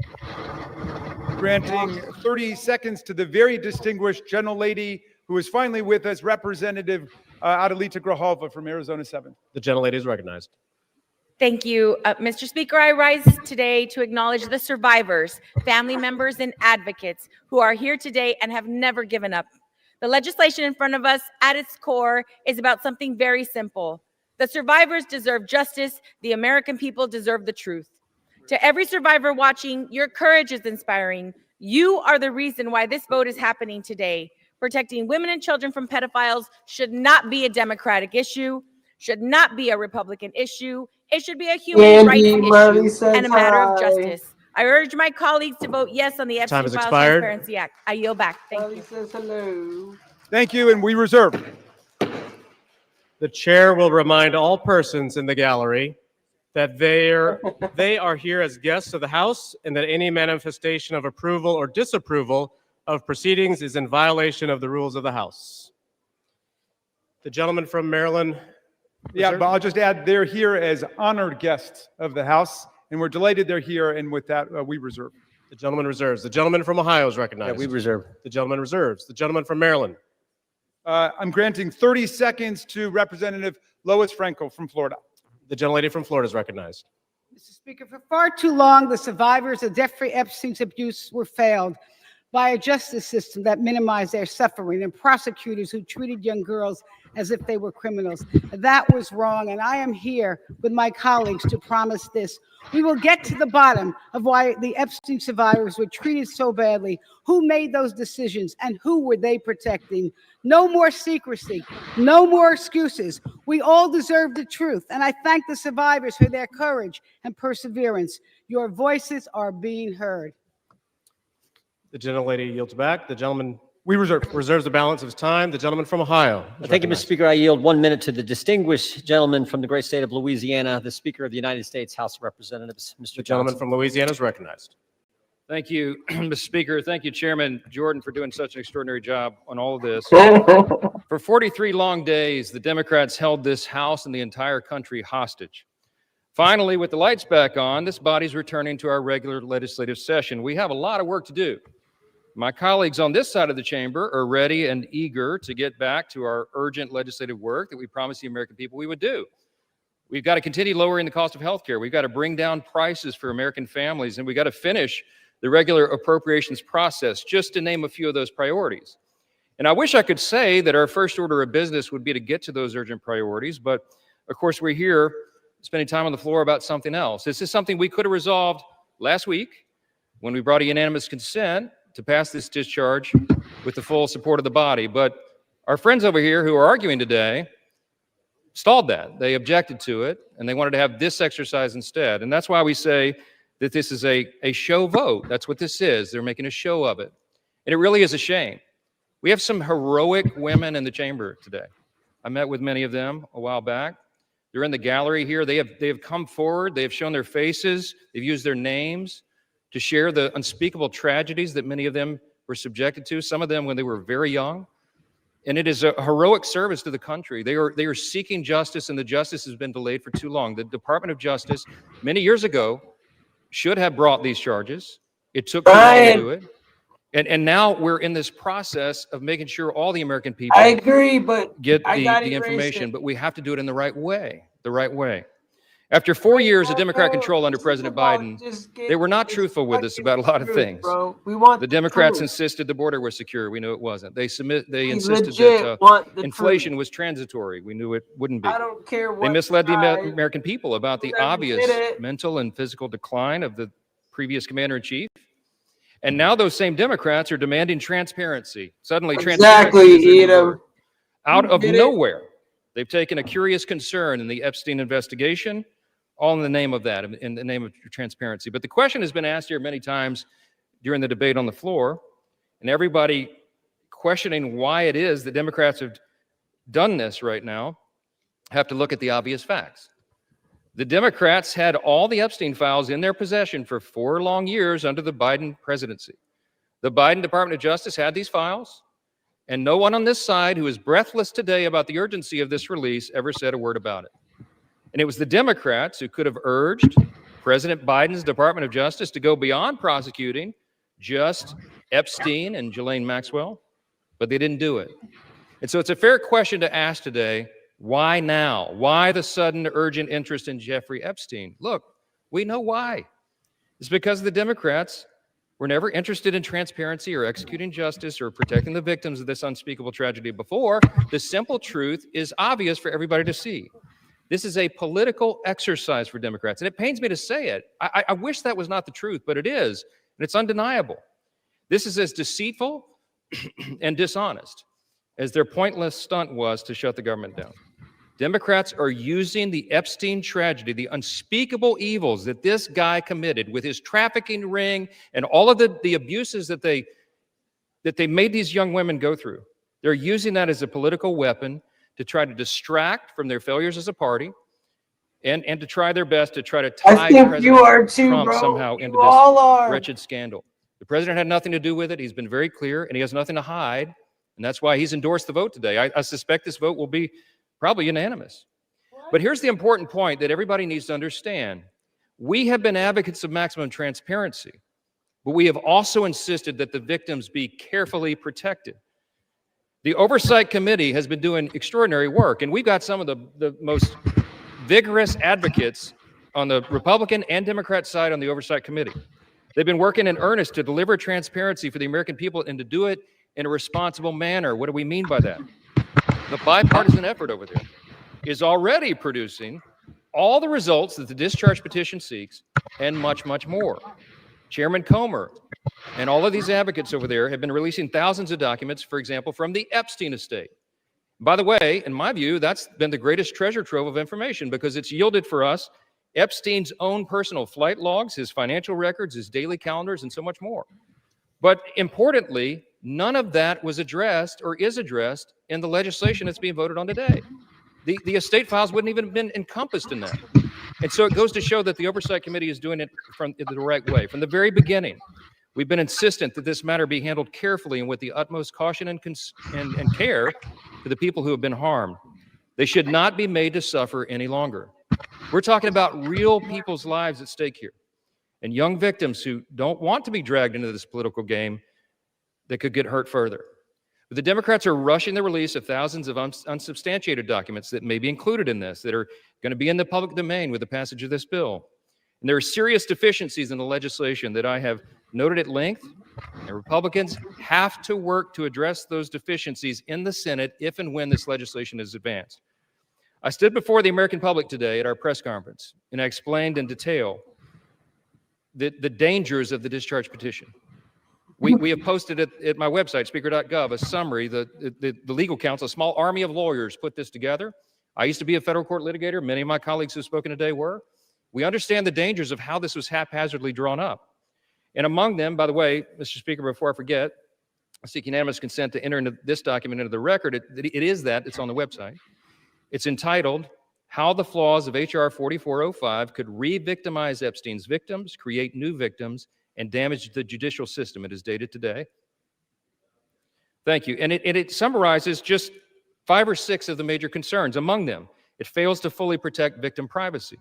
Granting 30 seconds to the very distinguished gentlelady who is finally with us, Representative Adelita Grijalva from Arizona 7. The gentlelady is recognized. Thank you, Mr. Speaker. I rise today to acknowledge the survivors, family members, and advocates who are here today and have never given up. The legislation in front of us, at its core, is about something very simple. The survivors deserve justice. The American people deserve the truth. To every survivor watching, your courage is inspiring. You are the reason why this vote is happening today. Protecting women and children from pedophiles should not be a Democratic issue, should not be a Republican issue. It should be a human rights issue and a matter of justice. I urge my colleagues to vote yes on the Epstein Files Transparency Act. I yield back. Thank you. Says hello. Thank you, and we reserve. The chair will remind all persons in the gallery that they are here as guests of the House and that any manifestation of approval or disapproval of proceedings is in violation of the rules of the House. The gentleman from Maryland. Yeah, but I'll just add they're here as honored guests of the House, and we're delighted they're here, and with that, we reserve. The gentleman reserves. The gentleman from Ohio is recognized. Yeah, we reserve. The gentleman reserves. The gentleman from Maryland. I'm granting 30 seconds to Representative Lois Franco from Florida. The gentlelady from Florida is recognized. Mr. Speaker, for far too long, the survivors of Jeffrey Epstein's abuse were failed. by a justice system that minimized their suffering, and prosecutors who treated young girls as if they were criminals. That was wrong, and I am here with my colleagues to promise this. We will get to the bottom of why the Epstein survivors were treated so badly, who made those decisions, and who were they protecting. No more secrecy, no more excuses. We all deserve the truth, and I thank the survivors for their courage and perseverance. Your voices are being heard. The gentlelady yields back. The gentleman reserves the balance of his time. The gentleman from Ohio. Thank you, Mr. Speaker. I yield 1 minute to the distinguished gentleman from the great state of Louisiana, the Speaker of the United States House of Representatives, Mr. The gentleman from Louisiana is recognized. Thank you, Mr. Speaker. Thank you, Chairman Jordan, for doing such an extraordinary job on all of this. For 43 long days, the Democrats held this House and the entire country hostage. Finally, with the lights back on, this body's returning to our regular legislative session. We have a lot of work to do. My colleagues on this side of the chamber are ready and eager to get back to our urgent legislative work that we promised the American people we would do. We've got to continue lowering the cost of health care. We've got to bring down prices for American families, and we've got to finish the regular appropriations process, just to name a few of those priorities. And I wish I could say that our first order of business would be to get to those urgent priorities, but of course we're here spending time on the floor about something else. This is something we could have resolved last week when we brought a unanimous consent to pass this discharge with the full support of the body. But our friends over here who are arguing today stalled that. They objected to it, and they wanted to have this exercise instead. And that's why we say that this is a show vote. That's what this is. They're making a show of it. And it really is a shame. We have some heroic women in the chamber today. I met with many of them a while back. They're in the gallery here. They have come forward. They have shown their faces. They've used their names to share the unspeakable tragedies that many of them were subjected to, some of them when they were very young. And it is a heroic service to the country. They are seeking justice, and the justice has been delayed for too long. The Department of Justice, many years ago, should have brought these charges. It took too long to do it. And now we're in this process of making sure all the American people I agree, but get I gotta the erase information, it. but we have to do it in the right way, After 4 years of Democrat control under President Biden, they were not truthful with us about a lot of things. Bro. We want The Democrats truth. insisted the border was secure. We knew it wasn't. They insisted legit want the inflation was transitory. We knew it wouldn't be. I don't care what They misled the side, American people about the whoever obvious did it. mental and physical decline of the previous commander-in-chief. And now those same Democrats are demanding transparency. Suddenly, transparency is the new word. Out of nowhere. They've taken a curious concern in the Epstein investigation, all in the name of that, in the name of transparency. But the question has been asked here many times during the debate on the floor, and everybody questioning why it is that Democrats have done this right now have to look at the obvious facts. The Democrats had all the Epstein files in their possession for 4 long years under the Biden presidency. The Biden Department of Justice had these files, and no one on this side who is breathless today about the urgency of this release ever said a word about it. And it was the Democrats who could have urged President Biden's Department of Justice to go beyond prosecuting just Epstein and Ghislaine Maxwell, but they didn't do it. And so it's a fair question to ask today, why now? Why the sudden urgent interest in Jeffrey Epstein? Look, we know why. It's because the Democrats were never interested in transparency or executing justice or protecting the victims of this unspeakable tragedy before. The simple truth is obvious for everybody to see. This is a political exercise for Democrats, and it pains me to say it. I wish that was not the truth, but it is, and it's undeniable. This is as deceitful and dishonest as their pointless stunt was to shut the government down. Democrats are using the Epstein tragedy, the unspeakable evils that this guy committed with his trafficking ring and all of the abuses that they made these young women go through. They're using that as a political weapon to try to distract from their failures as a party and to try their best to try to tie President Trump somehow into this wretched scandal. The president had nothing to do with it. He's been very clear, and he has nothing to hide, and that's why he's endorsed the vote today. I suspect this vote will be probably unanimous. But here's the important point that everybody needs to understand. We have been advocates of maximum transparency, but we have also insisted that the victims be carefully protected. The Oversight Committee has been doing extraordinary work, and we've got some of the most vigorous advocates on the Republican and Democrat side on the Oversight Committee. They've been working in earnest to deliver transparency for the American people and to do it in a responsible manner. What do we mean by that? The bipartisan effort over there is already producing all the results that the discharge petition seeks and much, much more. Chairman Comer and all of these advocates over there have been releasing thousands of documents, for example, from the Epstein estate. By the way, in my view, that's been the greatest treasure trove of information because it's yielded for us Epstein's own personal flight logs, his financial records, his daily calendars, and so much more. But importantly, none of that was addressed or is addressed in the legislation that's being voted on today. The estate files wouldn't even have been encompassed in that. And so it goes to show that the Oversight Committee is doing it the right way. From the very beginning, we've been insistent that this matter be handled carefully and with the utmost caution and care to the people who have been harmed. They should not be made to suffer any longer. We're talking about real people's lives at stake here and young victims who don't want to be dragged into this political game that could get hurt further. But the Democrats are rushing the release of thousands of unsubstantiated documents that may be included in this, that are going to be in the public domain with the passage of this bill. And there are serious deficiencies in the legislation that I have noted at length, and Republicans have to work to address those deficiencies in the Senate if and when this legislation is advanced. I stood before the American public today at our press conference, and I explained in detail the dangers of the discharge petition. We have posted at my website, speaker.gov, a summary. The legal counsel, a small army of lawyers, put this together. I used to be a federal court litigator. Many of my colleagues who have spoken today were. We understand the dangers of how this was haphazardly drawn up. And among them, by the way, Mr. Speaker, before I forget, I seek unanimous consent to enter into this document into the record. It's on the website. It's entitled, How the Flaws of H.R. 4405 Could Re-Victimize Epstein's Victims, Create New Victims, and Damage the Judicial System. It is dated today. Thank you. And it summarizes just 5 or 6 of the major concerns. Among them, it fails to fully protect victim privacy.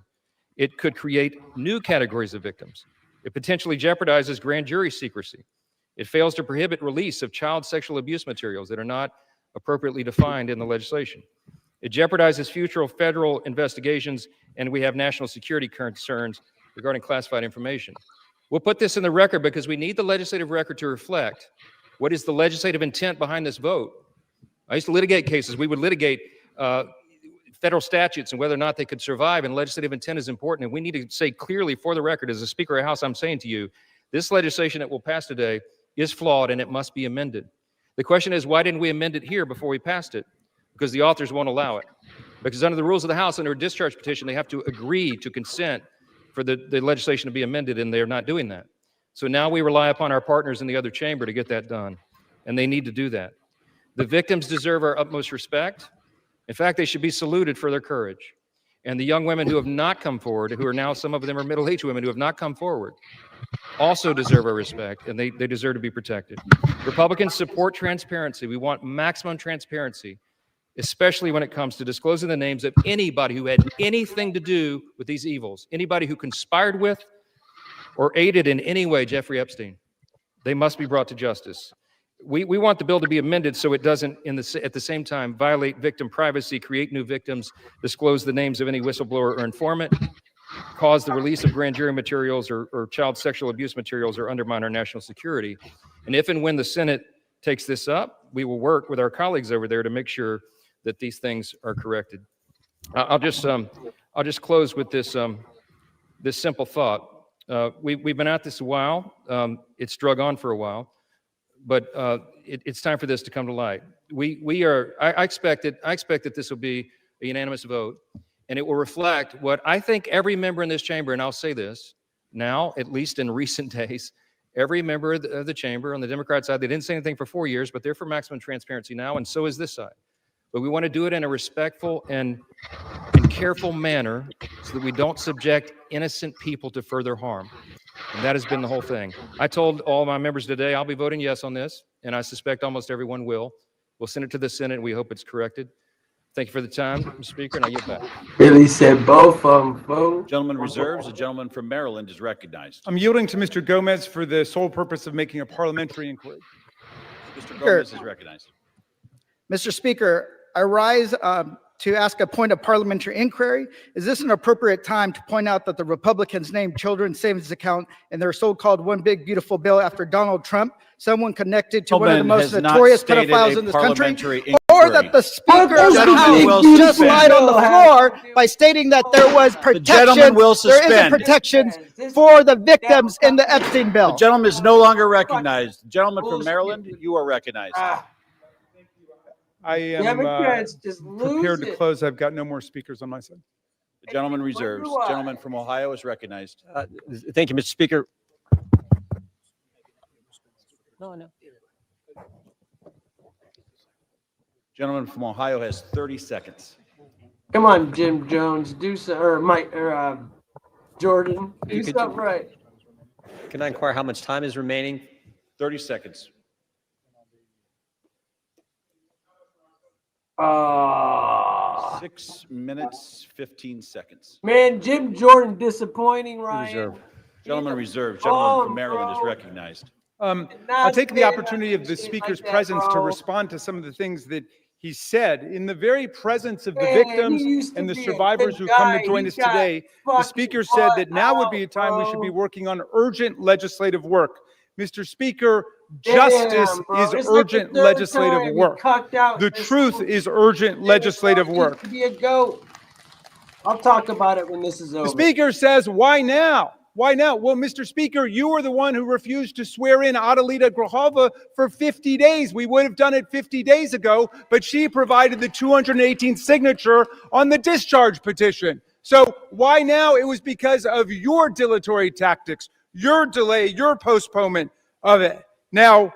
It could create new categories of victims. It potentially jeopardizes grand jury secrecy. It fails to prohibit release of child sexual abuse materials that are not appropriately defined in the legislation. It jeopardizes future federal investigations, and we have national security concerns regarding classified information. We'll put this in the record because we need the legislative record to reflect what is the legislative intent behind this vote. I used to litigate cases. We would litigate federal statutes and whether or not they could survive, and legislative intent is important. And we need to say clearly for the record, as a Speaker of the House, I'm saying to you, this legislation that will pass today is flawed and it must be amended. The question is, why didn't we amend it here before we passed it? Because the authors won't allow it. Because under the rules of the House, under a discharge petition, they have to agree to consent for the legislation to be amended, and they're not doing that. So now we rely upon our partners in the other chamber to get that done, and they need to do that. The victims deserve our utmost respect. In fact, they should be saluted for their courage. And the young women who have not come forward, who are now, some of them are middle-aged women who have not come forward, also deserve our respect, and they deserve to be protected. Republicans support transparency. We want maximum transparency, especially when it comes to disclosing the names of anybody who had anything to do with these evils, anybody who conspired with or aided in any way Jeffrey Epstein. They must be brought to justice. We want the bill to be amended so it doesn't, at the same time, violate victim privacy, create new victims, disclose the names of any whistleblower or informant, cause the release of grand jury materials or child sexual abuse materials, or undermine our national security. And if and when the Senate takes this up, we will work with our colleagues over there to make sure that these things are corrected. I'll just close with this this simple thought. We've been at this a while. It's drug on for a while, but it's time for this to come to light. I expect that this will be a unanimous vote, and it will reflect what I think every member in this chamber, and I'll say this now, at least in recent days, every member of the chamber on the Democrat side, they didn't say anything for 4 years, but they're for maximum transparency now, and so is this side. But we want to do it in a respectful and careful manner so that we don't subject innocent people to further harm. And that has been the whole thing. I told all my members today I'll be voting yes on this, and I suspect almost everyone will. We'll send it to the Senate, and we hope it's corrected. Thank you for the time, Mr. Speaker, and I yield back. Really said both of them, folks. Gentleman reserves. The gentleman from Maryland is recognized. I'm yielding to Mr. Gomez for the sole purpose of making a parliamentary inquiry. Mr. Gomez is recognized. Mr. Speaker, I rise to ask a point of parliamentary inquiry. Is this an appropriate time to point out that the Republicans named children's savings account in their so-called one big beautiful bill after Donald Trump, someone connected to one of the most notorious pedophiles in this country? Or that the Speaker of the House just lied on the floor by stating that there was protection, there isn't protections for the victims in the Epstein bill. The gentleman is no longer recognized. The gentleman from Maryland, you are recognized. I am prepared to close. I've got no more speakers on my side. The gentleman reserves. The gentleman from Ohio is recognized. Thank you, Mr. Speaker. No. Gentleman from Ohio has 30 seconds. Come on, Jim Jones, do so, or Mike, or Jordan, do something right. Can I inquire how much time is remaining? 30 seconds. 6 minutes, 15 seconds. Man, Jim Jordan disappointing, Ryan. Reserve. Gentleman reserved. Gentleman from Maryland is recognized. I'll take the opportunity of the Speaker's presence to respond to some of the things that he said. In the very presence of the victims and the survivors who come to join us today, the Speaker said that now would be a time we should be working on urgent legislative work. Mr. Speaker, justice is urgent legislative work. The truth is urgent legislative work. Be a goat. I'll talk about it when this is over. The Speaker says, why now? Why now? Well, Mr. Speaker, you were the one who refused to swear in Adelita Grajova for 50 days. We would have done it 50 days ago, but she provided the 218th signature on the discharge petition. So why now? It was because of your dilatory tactics, your delay, your postponement of it. Now,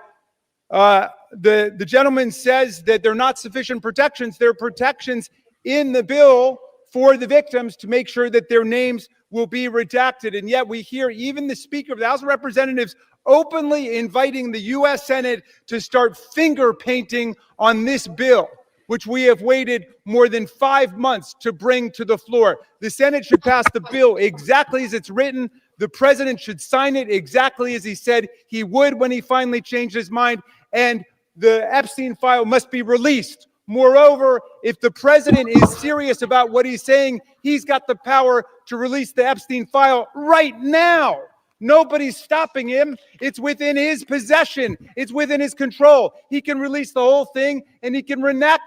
the gentleman says that there are not sufficient protections. There are protections in the bill for the victims to make sure that their names will be redacted. And yet we hear even the Speaker of the House of Representatives openly inviting the U.S. Senate to start finger painting on this bill, which we have waited more than 5 months to bring to the floor. The Senate should pass the bill exactly as it's written. The president should sign it exactly as he said he would when he finally changed his mind. And the Epstein file must be released. Moreover, if the president is serious about what he's saying, he's got the power to release the Epstein file right now. Nobody's stopping him. It's within his possession. It's within his control. He can release the whole thing, and he can redact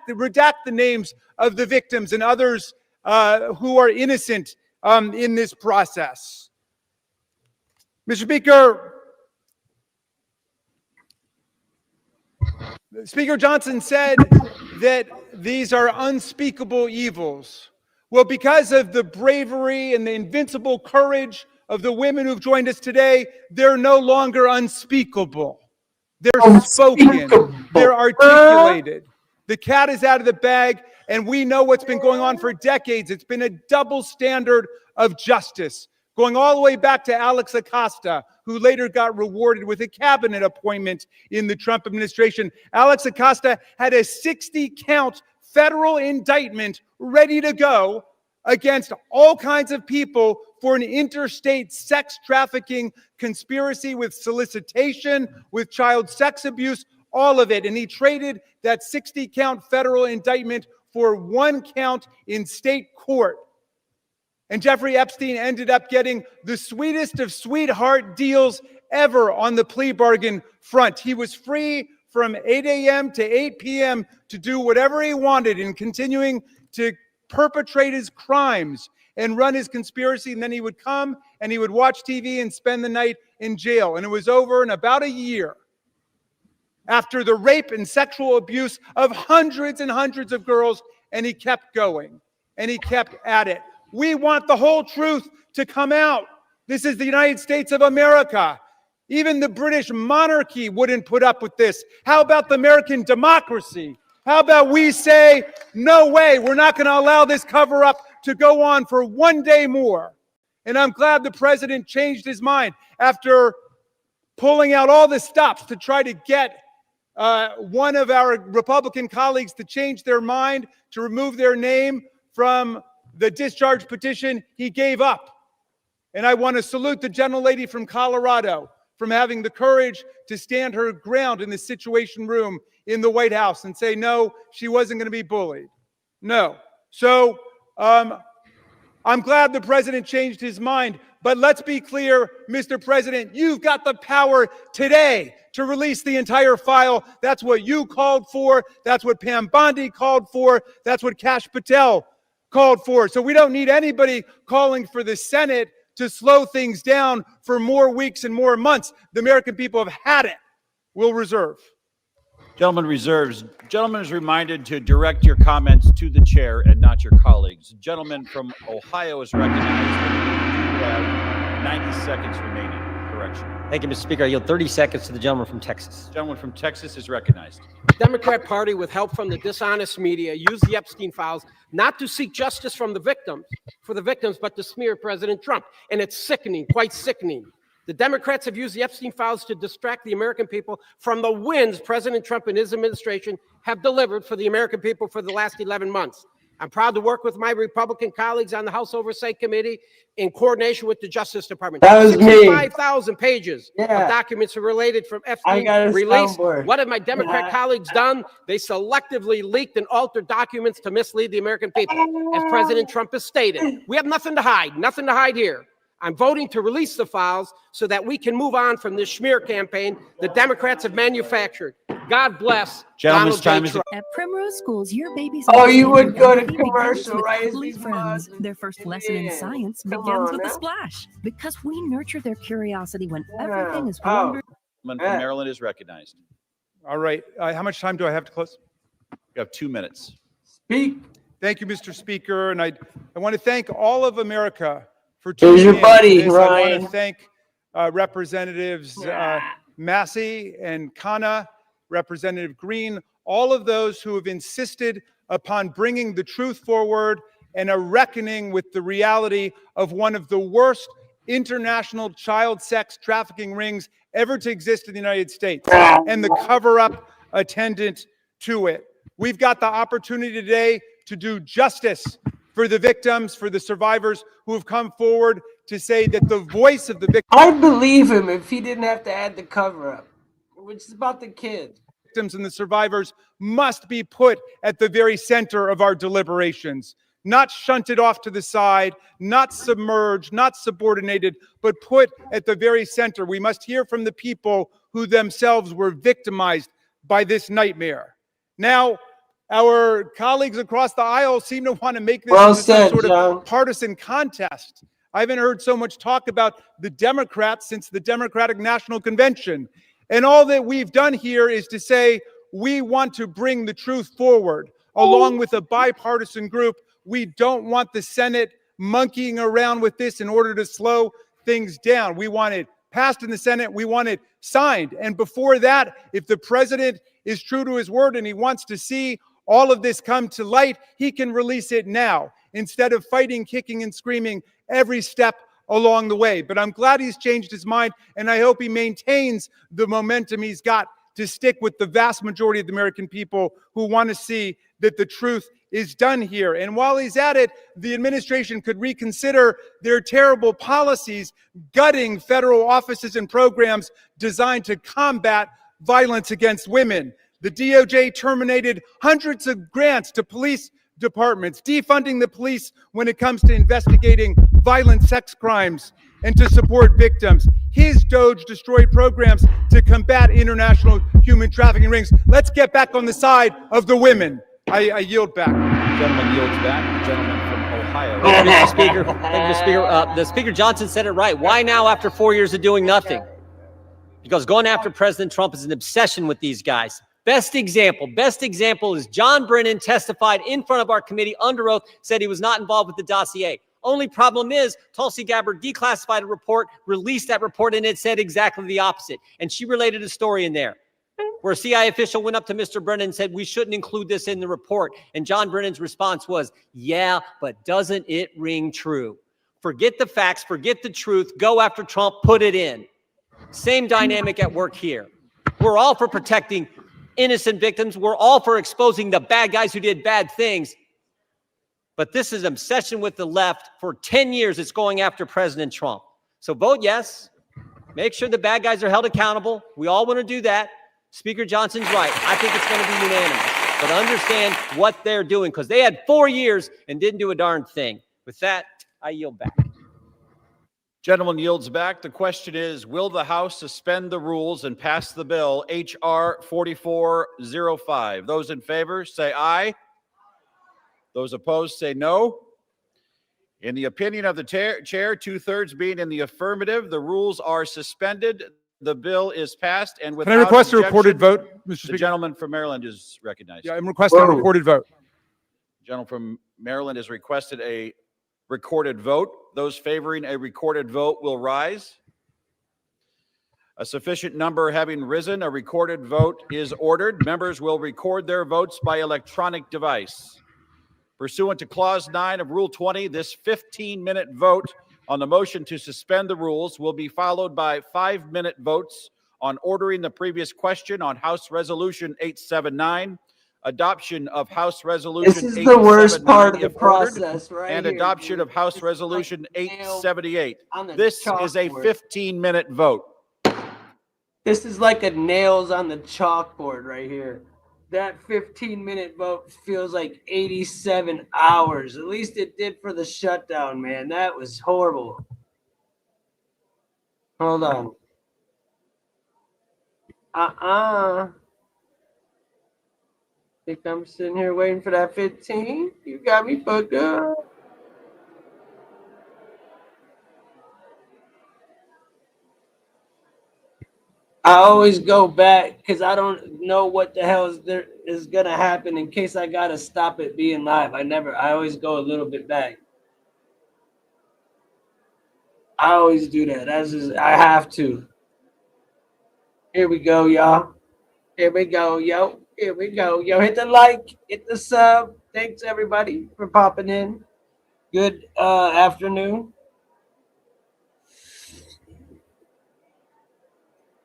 the names of the victims and others who are innocent in this process. Mr. Speaker, Speaker Johnson said that these are unspeakable evils. Well, because of the bravery and the invincible courage of the women who've joined us today, they're no longer unspeakable. They're spoken. They're articulated. The cat is out of the bag, and we know what's been going on for decades. It's been a double standard of justice, going all the way back to Alex Acosta, who later got rewarded with a cabinet appointment in the Trump administration. Alex Acosta had a 60-count federal indictment ready to go against all kinds of people for an interstate sex trafficking conspiracy with solicitation, with child sex abuse, all of it. And he traded that 60-count federal indictment for 1 count in state court. And Jeffrey Epstein ended up getting the sweetest of sweetheart deals ever on the plea bargain front. He was free from 8 a.m. to 8 p.m. to do whatever he wanted and continuing to perpetrate his crimes and run his conspiracy. And then he would come and he would watch TV and spend the night in jail. And it was over in about a year after the rape and sexual abuse of hundreds and hundreds of girls. And he kept going and he kept at it. We want the whole truth to come out. This is the United States of America. Even the British monarchy wouldn't put up with this. How about the American democracy? How about we say, no way, we're not going to allow this cover-up to go on for 1 day more. And I'm glad the president changed his mind after pulling out all the stops to try to get one of our Republican colleagues to change their mind, to remove their name from the discharge petition. He gave up. And I want to salute the gentlelady from Colorado from having the courage to stand her ground in the Situation Room in the White House and say, no, she wasn't going to be bullied. No, So I'm glad the president changed his mind. But let's be clear, Mr. President, you've got the power today to release the entire file. That's what you called for. That's what Pam Bondi called for. That's what Kash Patel called for. So we don't need anybody calling for the Senate to slow things down for more weeks and more months. The American people have had it. We'll reserve. Gentleman reserves. Gentleman is reminded to direct your comments to the chair and not your colleagues. Gentleman from Ohio is recognized. You have 90 seconds remaining. Correction. Thank you, Mr. Speaker. I yield 30 seconds to the gentleman from Texas. Gentleman from Texas is recognized. The Democrat Party, with help from the dishonest media, used the Epstein files not to seek justice from the victims, but to smear President Trump. And it's sickening, quite sickening. The Democrats have used the Epstein files to distract the American people from the wins President Trump and his administration have delivered for the American people for the last 11 months. I'm proud to work with my Republican colleagues on the House Oversight Committee in coordination with the Justice Department. That was me. 65,000 pages of documents are related from Epstein released. What have my Democrat colleagues done? They selectively leaked and altered documents to mislead the American people. As President Trump has stated, we have nothing to hide here. I'm voting to release the files so that we can move on from this smear campaign the Democrats have manufactured. God bless Gentleman's Donald J. time is Trump. At Primrose Schools, your baby's you would go to begins commercial, with right? complete friends. Their first lesson in science begins with a splash because we nurture their curiosity when everything is wonderful. Gentleman from Maryland is recognized. All right. How much time do I have to close? You have 2 minutes. Speak. Thank you, Mr. Speaker. And I want to thank all of America for There's tuning your in buddy, to this. I want Ryan. to thank Representatives Massey and Khanna, Representative Green, all of those who have insisted upon bringing the truth forward and a reckoning with the reality of one of the worst international child sex trafficking rings ever to exist in the United States and the cover-up attendant to it. We've got the opportunity today to do justice for the victims, for the survivors who have come forward to say that the voice of the victims. I'd believe him if he didn't have to add the cover up, which is about the kids. Victims and the survivors must be put at the very center of our deliberations, not shunted off to the side, not submerged, not subordinated, but put at the very center. We must hear from the people who themselves were victimized by this nightmare. Now, our colleagues across the aisle seem to want to make this into some sort of partisan contest. I haven't heard so much talk about the Democrats since the Democratic National Convention. And all that we've done here is to say we want to bring the truth forward along with a bipartisan group. We don't want the Senate monkeying around with this in order to slow things down. We want it passed in the Senate. We want it signed. And before that, if the president is true to his word and he wants to see all of this come to light, he can release it now instead of fighting, kicking, and screaming every step along the way. But I'm glad he's changed his mind, and I hope he maintains the momentum he's got to stick with the vast majority of the American people who want to see that the truth is done here. And while he's at it, the administration could reconsider their terrible policies, gutting federal offices and programs designed to combat violence against women. The DOJ terminated hundreds of grants to police departments, defunding the police when it comes to investigating violent sex crimes and to support victims. His DOJ destroyed programs to combat international human trafficking rings. Let's get back on the side of the women. I yield back. The gentleman yields back. The gentleman from Ohio. Thank you, Mr. Speaker. Thank you, Mr. Speaker. The Speaker Johnson said it right. Why now after 4 years of doing nothing? Because going after President Trump is an obsession with these guys. Best example is John Brennan testified in front of our committee under oath, said he was not involved with the dossier. Only problem is Tulsi Gabbard declassified a report, released that report, and it said exactly the opposite. And she related a story in there where a CIA official went up to Mr. Brennan and said, we shouldn't include this in the report. And John Brennan's response was, yeah, but doesn't it ring true? Forget the facts, forget the truth, go after Trump, put it in. Same dynamic at work here. We're all for protecting innocent victims. We're all for exposing the bad guys who did bad things. But this is an obsession with the left. For 10 years, it's going after President Trump. So vote yes. Make sure the bad guys are held accountable. We all want to do that. Speaker Johnson's right. I think it's going to be unanimous. but understand what they're doing, because they had 4 years and didn't do a darn thing. With that, I yield back. Gentleman yields back. The question is, will the House suspend the rules and pass the bill H.R. 4405? Those in favor say aye. Those opposed say no. In the opinion of the chair, 2/3 being in the affirmative, the rules are suspended. The bill is passed, and without Can I request a objection, recorded vote, Mr. Speaker? The gentleman from Maryland is recognized. Yeah, I'm requesting a recorded vote. The gentleman from Maryland has requested a recorded vote. Those favoring a recorded vote will rise. A sufficient number having risen, a recorded vote is ordered. Members will record their votes by electronic device. Pursuant to Clause 9 of Rule 20, this 15-minute vote on the motion to suspend the rules will be followed by 5-minute votes on ordering the previous question on House Resolution 879, adoption of House Resolution 879. This is the worst part of the process, right and here, adoption dude. of House This Resolution is like 878. on the This is a chalkboard. 15-minute vote. This is like a nails on the chalkboard right here. That 15-minute vote feels like 87 hours. At least it did for the shutdown, man. That was horrible. Hold on. Think I'm sitting here waiting for that 15? You got me fucked up. I always go back because I don't know what the hell is gonna happen in case I gotta stop it being live. I always go a little bit back. I always do that. I have to. Here we go, y'all. Here we go, yo. Here we go, yo. Hit the like, hit the sub. Thanks everybody for popping in. Good afternoon.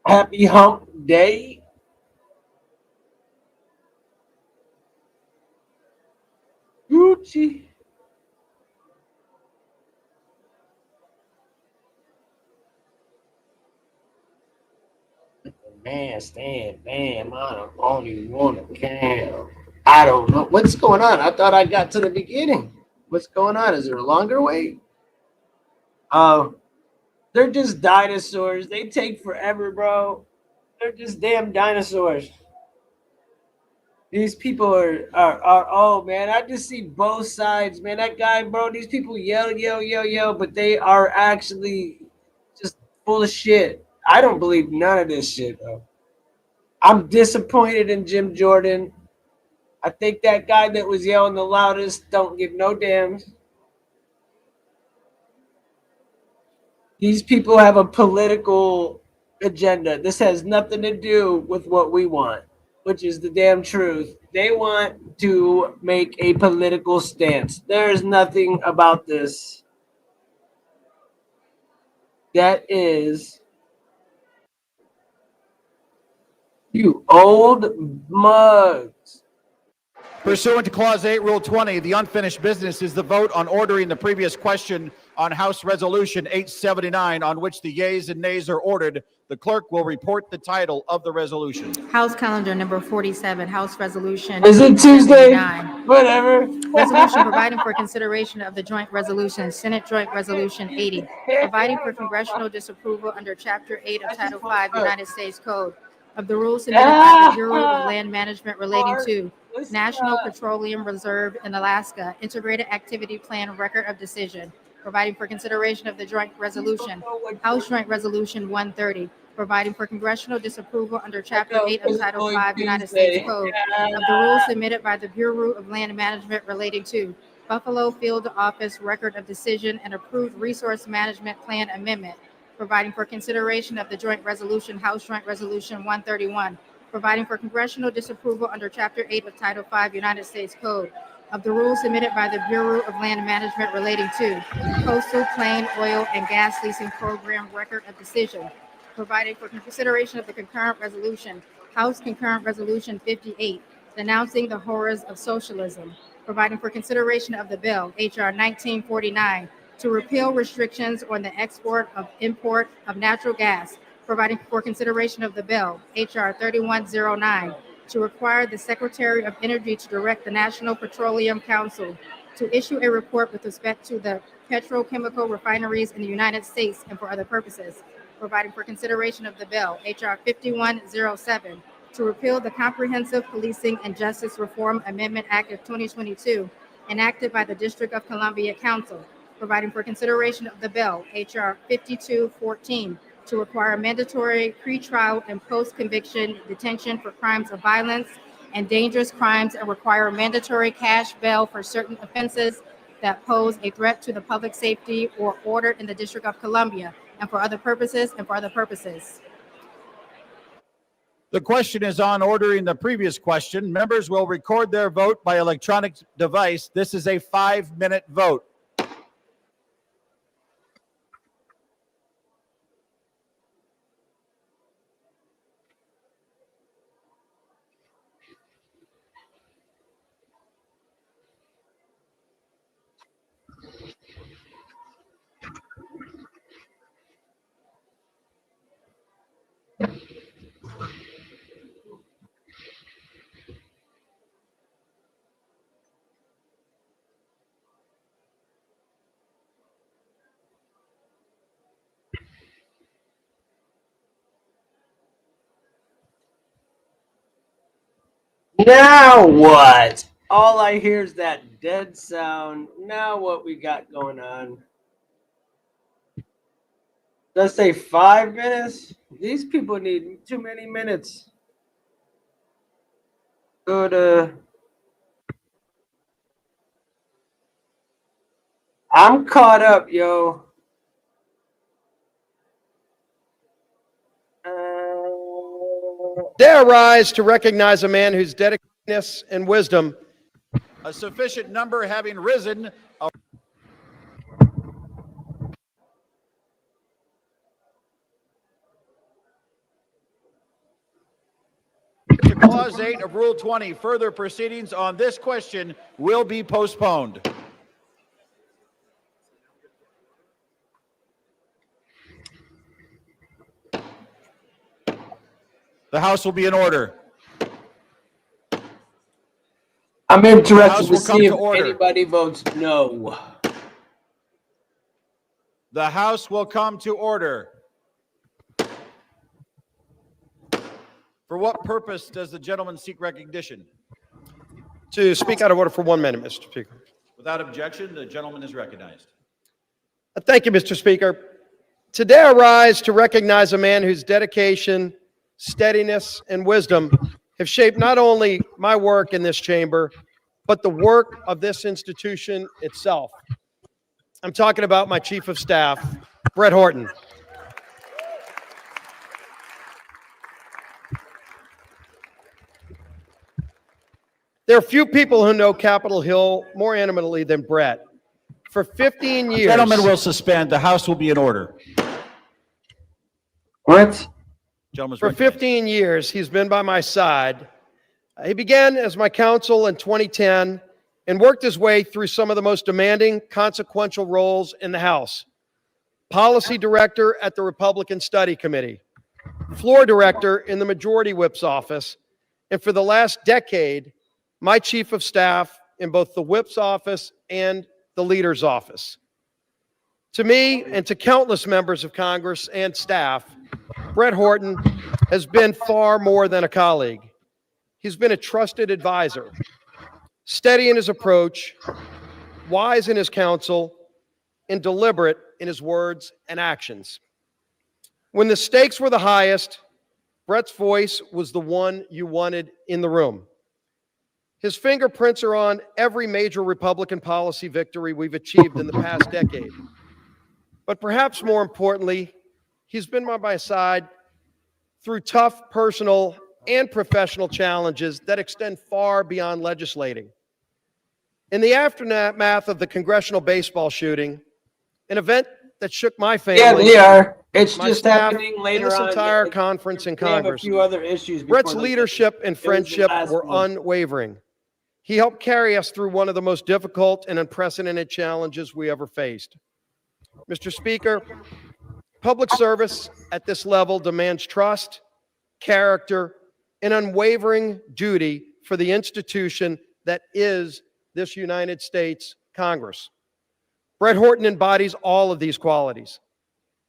Happy hump day. Gucci. Man, stand, bam, I don't even want to count. I don't know. What's going on? I thought I got to the beginning. What's going on? Is there a longer wait? They're just dinosaurs. They take forever, bro. They're just damn dinosaurs. These people are oh man, I just see both sides, man. That guy, bro, these people yell, but they are actually just full of shit. I don't believe none of this shit, bro. I'm disappointed in Jim Jordan. I think that guy that was yelling the loudest don't give no damns. These people have a political agenda. This has nothing to do with what we want, which is the damn truth. They want to make a political stance. There's nothing about this that is, you old mugs. Pursuant to Clause 8, Rule 20, the unfinished business is the vote on ordering the previous question on House Resolution 879, on which the yeas and nays are ordered. The clerk will report the title of the resolution. House Calendar Number 47, House Resolution. Is it Tuesday? Whatever. Resolution providing for consideration of the joint resolution, Senate Joint Resolution 80, providing for congressional disapproval under Chapter 8 of Title 5 United States Code of the rules submitted by the Bureau of Land Management relating to National Petroleum Reserve in Alaska, Integrated Activity Plan Record of Decision, providing for consideration of the joint resolution, House Joint Resolution 130, providing for congressional disapproval under Chapter 8 of Title 5 United States Code of the rules submitted by the Bureau of Land Management relating to Buffalo Field Office Record of Decision and approved Resource Management Plan Amendment, providing for consideration of the joint resolution, House Joint Resolution 131, providing for congressional disapproval under Chapter 8 of Title 5 United States Code of the rules submitted by the Bureau of Land Management relating to Coastal Plain Oil and Gas Leasing Program Record of Decision, providing for consideration of the concurrent resolution, House Concurrent Resolution 58, denouncing the horrors of socialism, providing for consideration of the bill, H.R. 1949, to repeal restrictions on the import of natural gas, providing for consideration of the bill, H.R. 3109, to require the Secretary of Energy to direct the National Petroleum Council to issue a report with respect to the petrochemical refineries in the United States and for other purposes, providing for consideration of the bill, H.R. 5107, to repeal the Comprehensive Policing and Justice Reform Amendment Act of 2022, enacted by the District of Columbia Council, providing for consideration of the bill, H.R. 5214, to require mandatory pretrial and post-conviction detention for crimes of violence and dangerous crimes and require mandatory cash bail for certain offenses that pose a threat to the public safety or order in the District of Columbia, and for other purposes, and for other purposes. The question is on ordering the previous question. Members will record their vote by electronic device. This is a 5-minute vote. Now what? All I hear is that dead sound. Now what we got going on? Let's say 5 minutes. These people need too many minutes. Go to. I'm caught up, yo. Dare rise to recognize a man whose dedication and wisdom. A sufficient number having risen. To Clause 8 of Rule 20, further proceedings on this question will be postponed. The House will be in order. I'm interested to see if anybody votes no. The House will come to order. For what purpose does the gentleman seek recognition? To speak out of order for 1 minute, Mr. Speaker. Without objection, the gentleman is recognized. Thank you, Mr. Speaker. Today I rise to recognize a man whose dedication, steadiness, and wisdom have shaped not only my work in this chamber, but the work of this institution itself. I'm talking about my Chief of Staff, Brett Horton. There are few people who know Capitol Hill more intimately than Brett. For 15 years... Gentlemen will suspend. The House will be in order. What? For 15 years, he's been by my side. He began as my counsel in 2010 and worked his way through some of the most demanding, consequential roles in the House. Policy Director at the Republican Study Committee, Floor Director in the Majority Whip's office, and for the last decade, my Chief of Staff in both the Whip's office and the Leader's office. To me and to countless members of Congress and staff, Brett Horton has been far more than a colleague. He's been a trusted advisor, steady in his approach, wise in his counsel, and deliberate in his words and actions. When the stakes were the highest, Brett's voice was the one you wanted in the room. His fingerprints are on every major Republican policy victory we've achieved in the past decade. But perhaps more importantly, he's been by my side through tough personal and professional challenges that extend far beyond legislating. In the aftermath of the congressional baseball shooting, an event that shook my family. Yeah, they are. It's my just staff, happening later and this on. entire conference in They have a Congress. few other issues. Brett's before they- leadership and It was the friendship last were one. unwavering. He helped carry us through one of the most difficult and unprecedented challenges we ever faced. Mr. Speaker, public service at this level demands trust, character, and unwavering duty for the institution that is this United States Congress. Brett Horton embodies all of these qualities.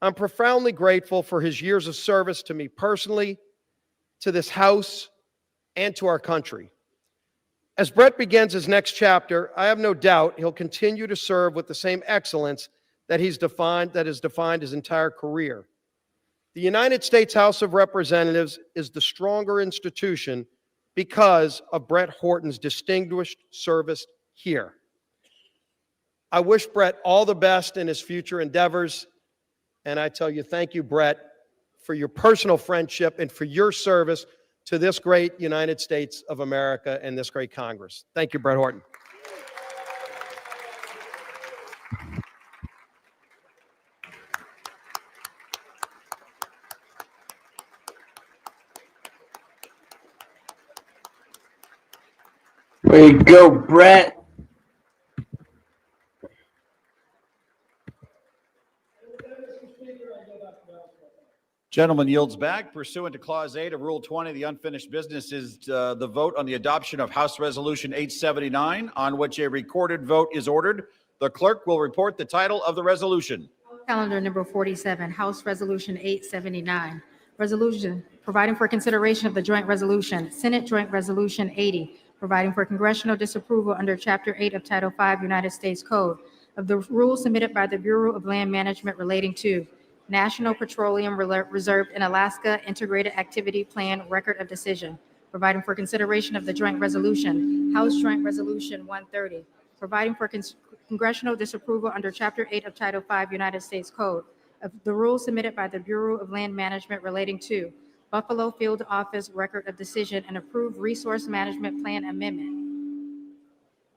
I'm profoundly grateful for his years of service to me personally, to this House, and to our country. As Brett begins his next chapter, I have no doubt he'll continue to serve with the same excellence that has defined his entire career. The United States House of Representatives is the stronger institution because of Brett Horton's distinguished service here. I wish Brett all the best in his future endeavors, and I tell you, thank you, Brett, for your personal friendship and for your service to this great United States of America and this great Congress. Thank you, Brett Horton. Way to go, Brett. Gentleman yields back. Pursuant to Clause 8 of Rule 20, the unfinished business is the vote on the adoption of House Resolution 879, on which a recorded vote is ordered. The clerk will report the title of the resolution. Calendar number 47, House Resolution 879. Resolution providing for consideration of the joint resolution, Senate Joint Resolution 80, providing for congressional disapproval under Chapter 8 of Title 5 United States Code of the rules submitted by the Bureau of Land Management relating to National Petroleum Reserve in Alaska Integrated Activity Plan Record of Decision, providing for consideration of the joint resolution, House Joint Resolution 130, providing for congressional disapproval under Chapter 8 of Title 5 United States Code of the rules submitted by the Bureau of Land Management relating to Buffalo Field Office Record of Decision and approved Resource Management Plan Amendment,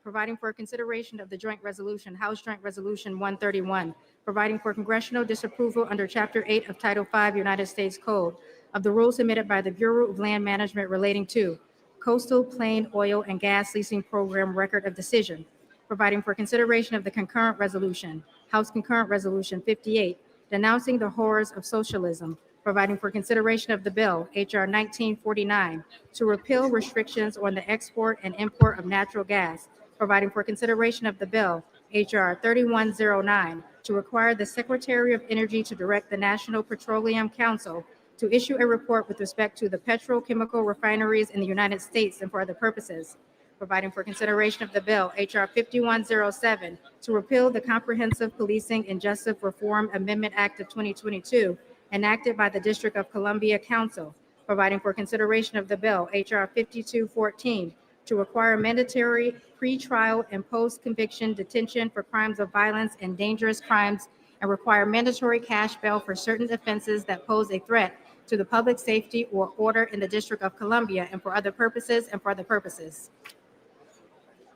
providing for consideration of the joint resolution, House Joint Resolution 131, providing for congressional disapproval under Chapter 8 of Title 5 United States Code of the rules submitted by the Bureau of Land Management relating to Coastal Plain Oil and Gas Leasing Program Record of Decision, providing for consideration of the concurrent resolution, House Concurrent Resolution 58, denouncing the horrors of socialism, providing for consideration of the bill, H.R. 1949, to repeal restrictions on the export and import of natural gas, providing for consideration of the bill, H.R. 3109, to require the Secretary of Energy to direct the National Petroleum Council to issue a report with respect to the petrochemical refineries in the United States and for other purposes, providing for consideration of the bill, H.R. 5107, to repeal the Comprehensive Policing and Justice Reform Amendment Act of 2022, enacted by the District of Columbia Council, providing for consideration of the bill, H.R. 5214, to require mandatory pre-trial and post-conviction detention for crimes of violence and dangerous crimes, and require mandatory cash bail for certain offenses that pose a threat to the public safety or order in the District of Columbia, and for other purposes,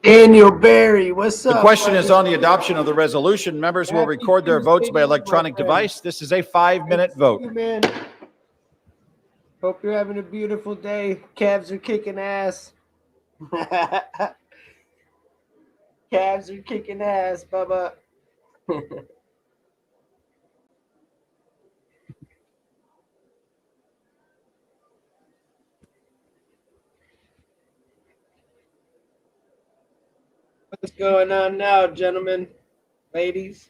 Daniel Barry, what's up? The question is on the adoption of the resolution. Members will record their votes by electronic device. This is a 5-minute vote. Man. Hope you're having a beautiful day. Cavs are kicking ass. Cavs are kicking ass, Bubba. What's going on now, gentlemen, ladies?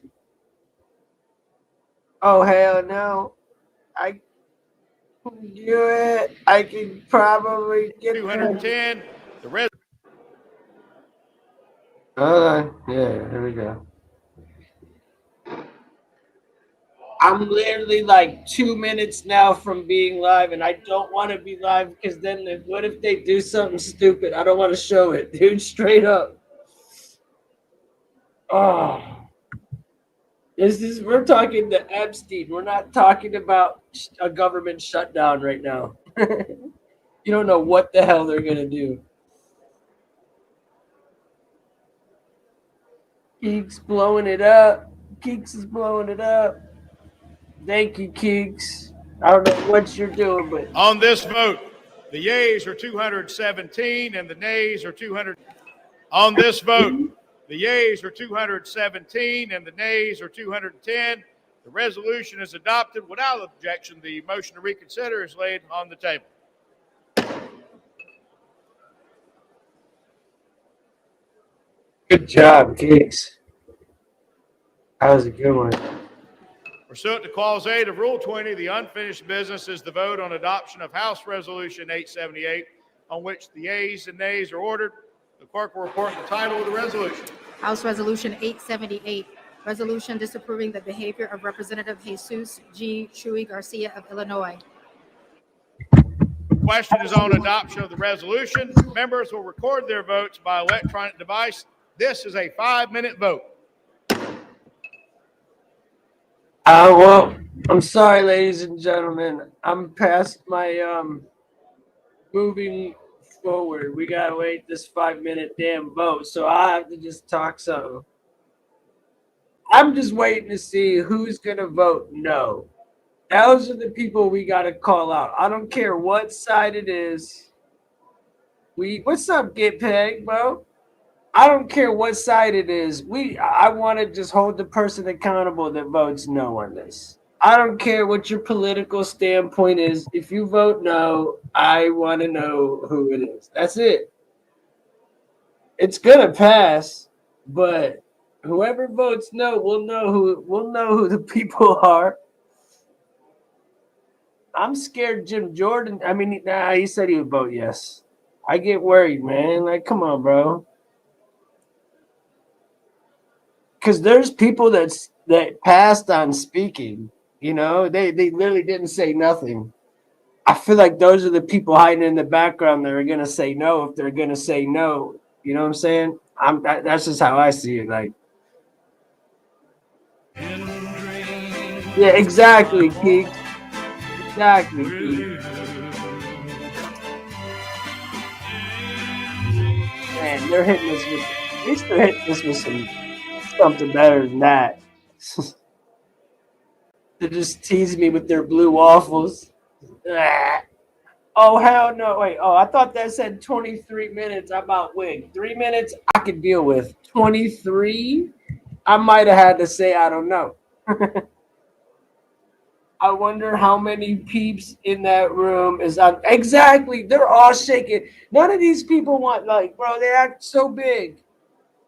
Oh, hell no. I can do it. I can probably get 210. The res. Yeah, here we go. I'm literally like 2 minutes now from being live, and I don't want to be live because then what if they do something stupid? I don't want to show it, dude, straight up. Oh, we're talking to Epstein. We're not talking about a government shutdown right now. You don't know what the hell they're going to do. Keeks blowing it up. Keeks is blowing it up. Thank you, Keeks. I don't know what you're doing, but on this vote, the yeas are 217 and the nays are 200. On this vote, the yeas are 217 and the nays are 210. The resolution is adopted without objection. The motion to reconsider is laid on the table. Good job, Kicks. That was a good one. Pursuant to Clause 8 of Rule 20, the unfinished business is the vote on adoption of House Resolution 878, on which the yeas and nays are ordered. The clerk will report the title of the resolution. House Resolution 878, resolution disapproving the behavior of Representative Jesus G. Chuy Garcia of Illinois. The question is on adoption of the resolution. Members will record their votes by electronic device. This is a 5-minute vote. Well, I'm sorry, ladies and gentlemen. I'm past my moving forward. We gotta wait this 5-minute damn vote, so I have to just talk something. I'm just waiting to see who's gonna vote no. Those are the people we gotta call out. I don't care what side it is. What's up, Get Peg, bro? I don't care what side it is. I want to just hold the person accountable that votes no on this. I don't care what your political standpoint is. If you vote no, I want to know who it is. That's it. It's gonna pass, but whoever votes no, we'll know who the people are. I'm scared Jim Jordan. I mean, nah, he said he would vote yes. I get worried, man. Like, come on, bro. Because there's people that passed on speaking, you know, they literally didn't say nothing. I feel like those are the people hiding in the background that are gonna say no if they're gonna say no. You know what I'm saying? That's just how I see it. Like, yeah, exactly, Keith. Exactly, Keith. Man, they're hitting us with. At least they're hitting us with something better than that. They just tease me with their blue waffles. Oh, hell no. Wait. Oh, I thought that said 23 minutes. I'm outwigged. 3 minutes I could deal with. 23? I might have had to say I don't know. I wonder how many peeps in that room is on. Exactly. They're all shaking. None of these people want, like, bro, they act so big.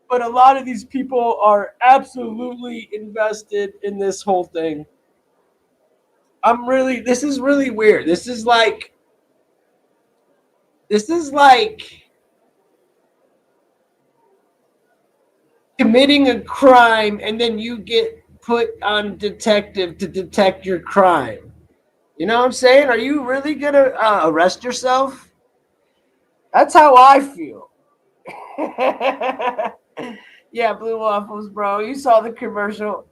But a lot of these people are absolutely invested in this whole thing. This is really weird. This is like committing a crime and then you get put on detective to detect your crime. You know what I'm saying? Are you really going to arrest yourself? That's how I feel. Yeah, blue waffles, bro. You saw the commercial.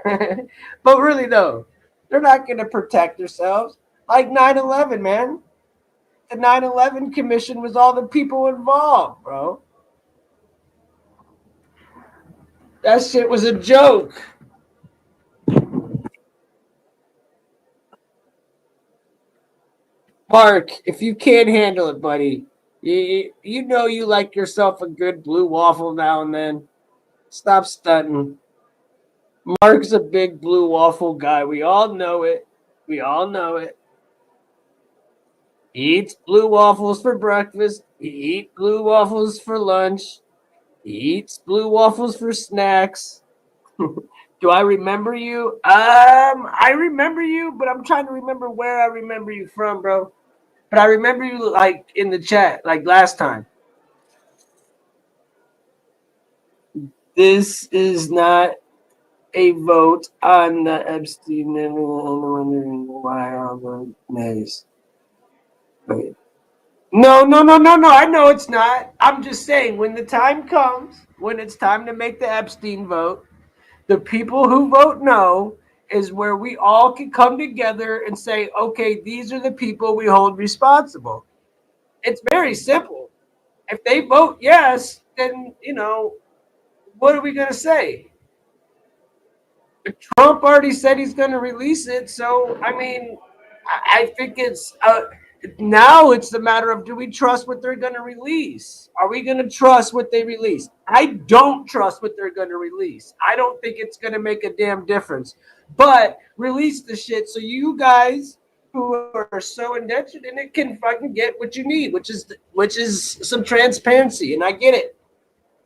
But really, though, they're not going to protect themselves. Like 9/11, man. The 9/11 Commission was all the people involved, bro. That shit was a joke. Mark, if you can't handle it, buddy, you know you like yourself a good blue waffle now and then. Stop stunting. Mark's a big blue waffle guy. We all know it. We all know it. He eats blue waffles for breakfast. He eats blue waffles for lunch. He eats blue waffles for snacks. Do I remember you? I remember you, but I'm trying to remember where I remember you from, bro. But I remember you like in the chat, like last time. This is not a vote on the Epstein. I'm wondering why on the nays. Wait. No. I know it's not. I'm just saying when the time comes, when it's time to make the Epstein vote, the people who vote no is where we all can come together and say, okay, these are the people we hold responsible. It's very simple. If they vote yes, then, you know, what are we going to say? Trump already said he's going to release it. So, I mean, I think it's now it's the matter of, do we trust what they're going to release? Are we going to trust what they release? I don't trust what they're going to release. I don't think it's going to make a damn difference. But release the shit so you guys who are so indentured in it can fucking get what you need, which is some transparency. And I get it.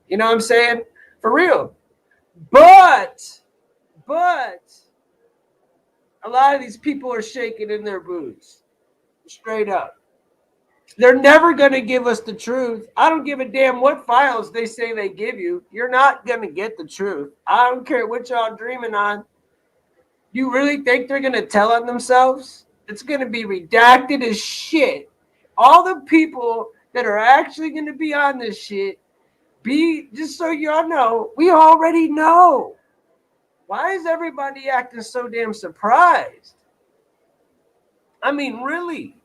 You know what I'm saying? For real. But a lot of these people are shaking in their boots. Straight up. They're never going to give us the truth. I don't give a damn what files they say they give you. You're not going to get the truth. I don't care what y'all dreaming on. You really think they're going to tell on themselves? It's going to be redacted as shit. All the people that are actually going to be on this shit, just so y'all know, we already know. Why is everybody acting so damn surprised? I mean, really?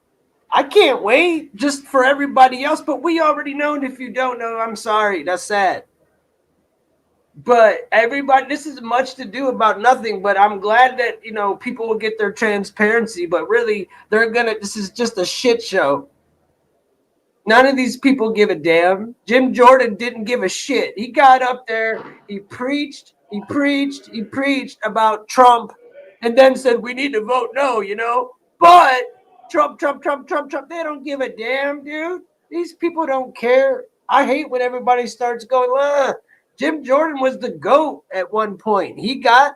I can't wait just for everybody else, but we already know. And if you don't know, I'm sorry. That's sad. But everybody, this is much to do about nothing, but I'm glad that, you know, people will get their transparency, but really this is just a shit show. None of these people give a damn. Jim Jordan didn't give a shit. He got up there, he preached about Trump, and then said, we need to vote no, you know, but Trump, they don't give a damn, dude. These people don't care. I hate when everybody starts going, Jim Jordan was the GOAT at one point. He got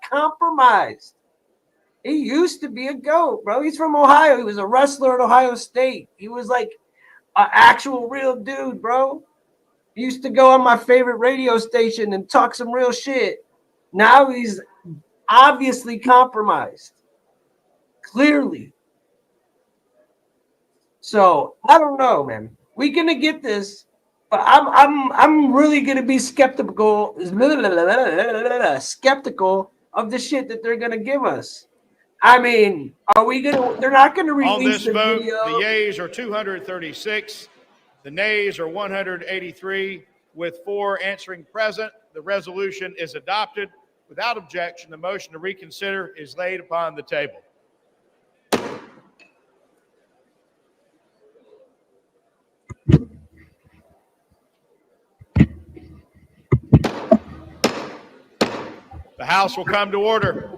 compromised. He used to be a GOAT, bro. He's from Ohio. He was a wrestler at Ohio State. He was like an actual real dude, bro. He used to go on my favorite radio station and talk some real shit. Now he's obviously compromised. Clearly. So I don't know, man. We're gonna get this. But I'm really gonna be skeptical of the shit that they're gonna give us. I mean, they're not gonna release On this the vote, video. the yeas are 236, the nays are 183, with 4 answering present. The resolution is adopted. Without objection, the motion to reconsider is laid upon the table. The House will come to order.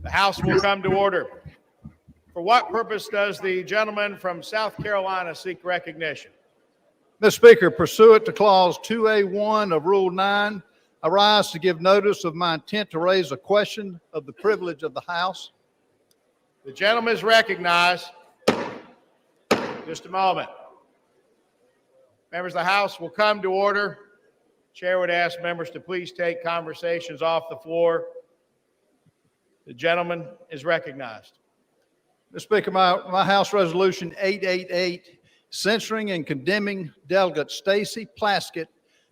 The House will come to order. For what purpose does the gentleman from South Carolina seek recognition? Mr. Speaker, pursuant to Clause 2A1 of Rule 9, I rise to give notice of my intent to raise a question of the privilege of the House. The gentleman is recognized. Just a moment. Members of the House will come to order. Chair would ask members to please take conversations off the floor. The gentleman is recognized. Mr. Speaker, my House Resolution 888, censoring and condemning Delegate Stacey Plaskett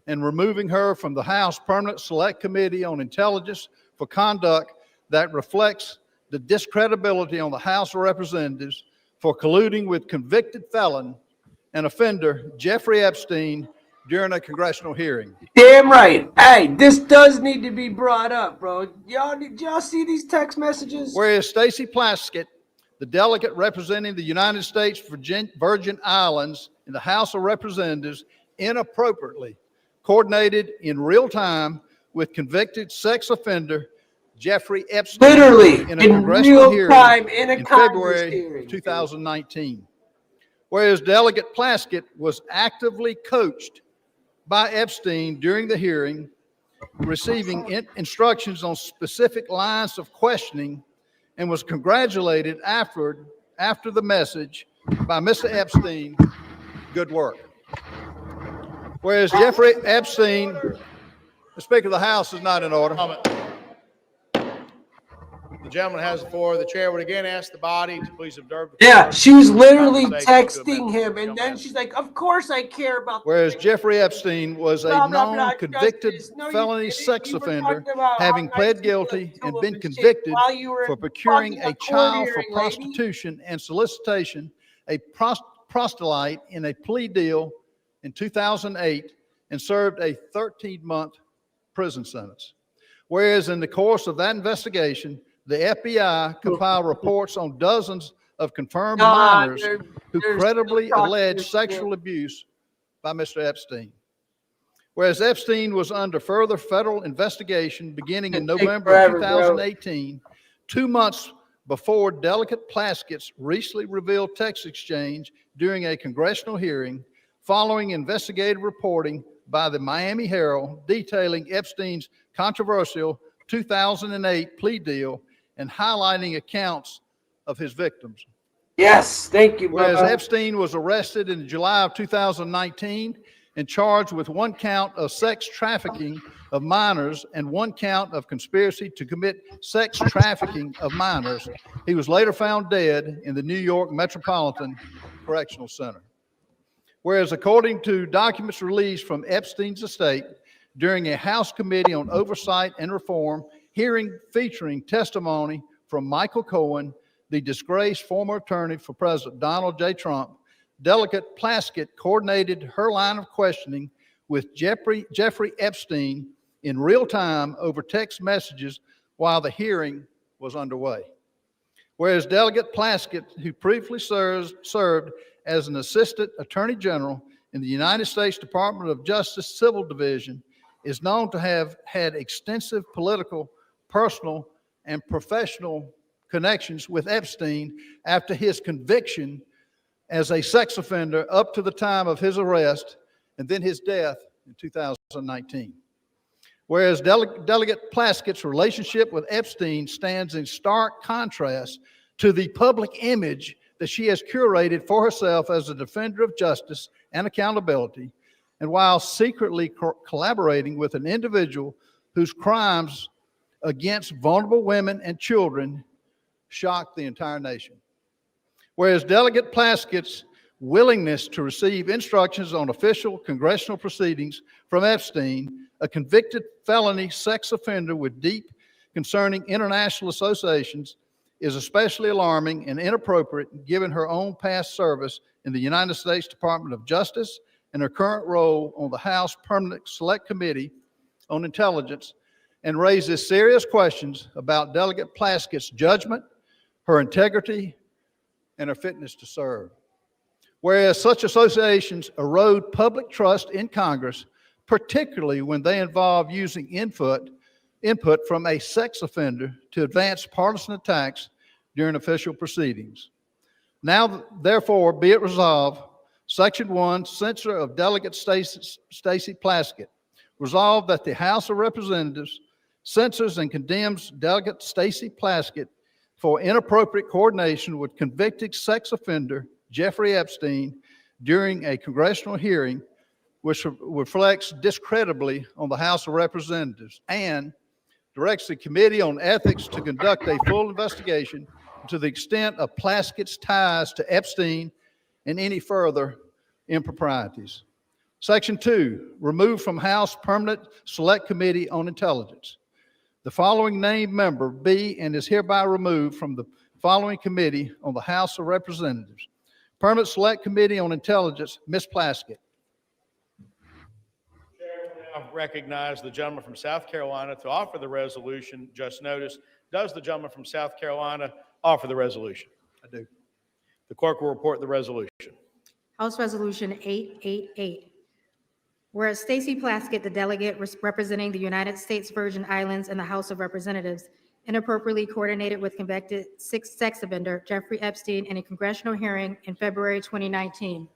and removing her from the House Permanent Select Committee on Intelligence for conduct that reflects the discredibility on the House of Representatives for colluding with convicted felon and offender Jeffrey Epstein during a congressional hearing. Damn right. Hey, this does need to be brought up, bro. Did y'all see these text messages? Whereas Stacey Plaskett, the delegate representing the United States Virgin Islands in the House of Representatives, inappropriately coordinated in real time with convicted sex offender Jeffrey Epstein, Literally in a congressional hearing in February 2019. Whereas Delegate Plaskett was actively coached by Epstein during the hearing, receiving instructions on specific lines of questioning, and was congratulated after the message by Mr. Epstein, good work. Whereas Jeffrey Epstein, the Speaker of the House, is not in order. The gentleman has the floor. The chair would again ask the body to please observe. Yeah, she was literally texting him, and then she's like, of course I care about. Whereas Jeffrey Epstein was a known convicted felony sex offender, having pled guilty and been convicted for procuring a child for prostitution and solicitation, a proselyte in a plea deal in 2008, and served a 13-month prison sentence. Whereas in the course of that investigation, the FBI compiled reports on dozens of confirmed minors who credibly alleged sexual abuse by Mr. Epstein. Whereas Epstein was under further federal investigation beginning in November 2018, 2 months before Delegate Plaskett's recently revealed text exchange during a congressional hearing, following investigative reporting by the Miami Herald detailing Epstein's controversial 2008 plea deal and highlighting accounts of his victims. Yes, thank you, Whereas brother. Epstein was arrested in July of 2019 and charged with 1 count of sex trafficking of minors and 1 count of conspiracy to commit sex trafficking of minors. He was later found dead in the New York Metropolitan Correctional Center. Whereas according to documents released from Epstein's estate during a House Committee on Oversight and Reform hearing featuring testimony from Michael Cohen, the disgraced former attorney for President Donald J. Trump, Delegate Plaskett coordinated her line of questioning with Jeffrey Epstein in real time over text messages while the hearing was underway. Whereas Delegate Plaskett, who previously served as an assistant attorney general in the United States Department of Justice Civil Division, is known to have had extensive political, personal, and professional connections with Epstein after his conviction as a sex offender up to the time of his arrest and then his death in 2019. Whereas Delegate Plaskett's relationship with Epstein stands in stark contrast to the public image that she has curated for herself as a defender of justice and accountability, and while secretly collaborating with an individual whose crimes against vulnerable women and children shocked the entire nation. Whereas Delegate Plaskett's willingness to receive instructions on official congressional proceedings from Epstein, a convicted felony sex offender with deep concerning international associations, is especially alarming and inappropriate given her own past service in the United States Department of Justice and her current role on the House Permanent Select Committee on Intelligence, and raises serious questions about Delegate Plaskett's judgment, her integrity, and her fitness to serve. Whereas such associations erode public trust in Congress, particularly when they involve using input from a sex offender to advance partisan attacks during official proceedings. Now, therefore, be it resolved, Section 1, censure of Delegate Stacey Plaskett. Resolved that the House of Representatives censors and condemns Delegate Stacey Plaskett for inappropriate coordination with convicted sex offender Jeffrey Epstein during a congressional hearing, which reflects discreditably on the House of Representatives, and directs the Committee on Ethics to conduct a full investigation to the extent of Plaskett's ties to Epstein and any further improprieties. Section 2, removed from House Permanent Select Committee on Intelligence. The following named member be and is hereby removed from the following committee on the House of Representatives. Permanent Select Committee on Intelligence, Ms. Plaskett. I recognize the gentleman from South Carolina to offer the resolution just noticed. Does the gentleman from South Carolina offer the resolution? I do. The clerk will report the resolution. House Resolution 888. Whereas Stacey Plaskett, the delegate representing the United States Virgin Islands in the House of Representatives, inappropriately coordinated with convicted sex offender Jeffrey Epstein in a congressional hearing in February 2019.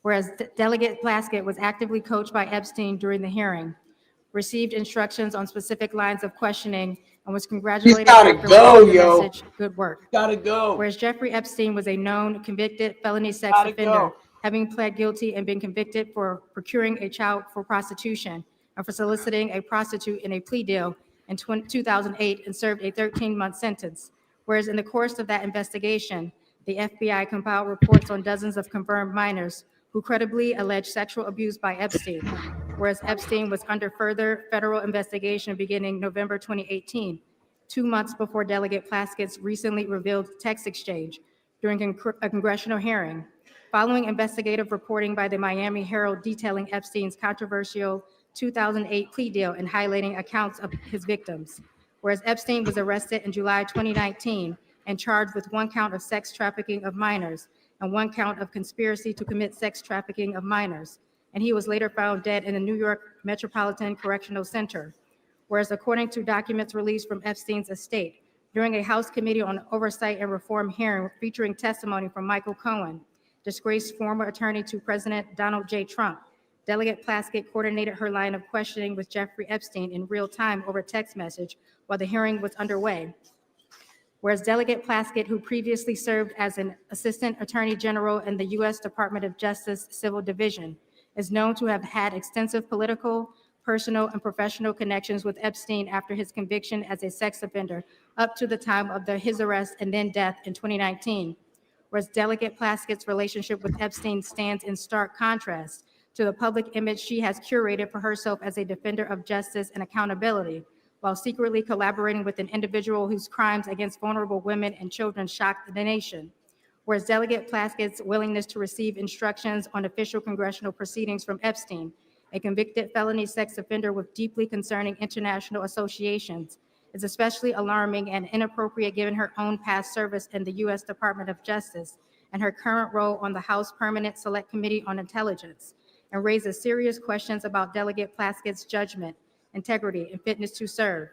Whereas Delegate Plaskett was actively coached by Epstein during the hearing, received instructions on specific lines of questioning, and was congratulated gotta after go, reading the yo. message, "Good work." Gotta go. Whereas Jeffrey Epstein was a known convicted felony sex Gotta offender, go. having pled guilty and been convicted for procuring a child for prostitution and for soliciting a prostitute in a plea deal in 2008 and served a 13-month sentence. Whereas in the course of that investigation, the FBI compiled reports on dozens of confirmed minors who credibly alleged sexual abuse by Epstein. Whereas Epstein was under further federal investigation beginning November 2018, 2 months before Delegate Plaskett's recently revealed text exchange during a congressional hearing, following investigative reporting by the Miami Herald detailing Epstein's controversial 2008 plea deal and highlighting accounts of his victims. Whereas Epstein was arrested in July 2019 and charged with 1 count of sex trafficking of minors and 1 count of conspiracy to commit sex trafficking of minors, and he was later found dead in the New York Metropolitan Correctional Center. Whereas according to documents released from Epstein's estate, during a House Committee on Oversight and Reform hearing featuring testimony from Michael Cohen, disgraced former attorney to President Donald J. Trump, Delegate Plaskett coordinated her line of questioning with Jeffrey Epstein in real time over text message while the hearing was underway. Whereas Delegate Plaskett, who previously served as an Assistant Attorney General in the U.S. Department of Justice Civil Division, is known to have had extensive political, personal, and professional connections with Epstein after his conviction as a sex offender up to the time of his arrest and then death in 2019. Whereas Delegate Plaskett's relationship with Epstein stands in stark contrast to the public image she has curated for herself as a defender of justice and accountability, while secretly collaborating with an individual whose crimes against vulnerable women and children shocked the nation. Whereas Delegate Plaskett's willingness to receive instructions on official congressional proceedings from Epstein, a convicted felony sex offender with deeply concerning international associations, is especially alarming and inappropriate given her own past service in the U.S. Department of Justice and her current role on the House Permanent Select Committee on Intelligence, and raises serious questions about Delegate Plaskett's judgment, integrity, and fitness to serve.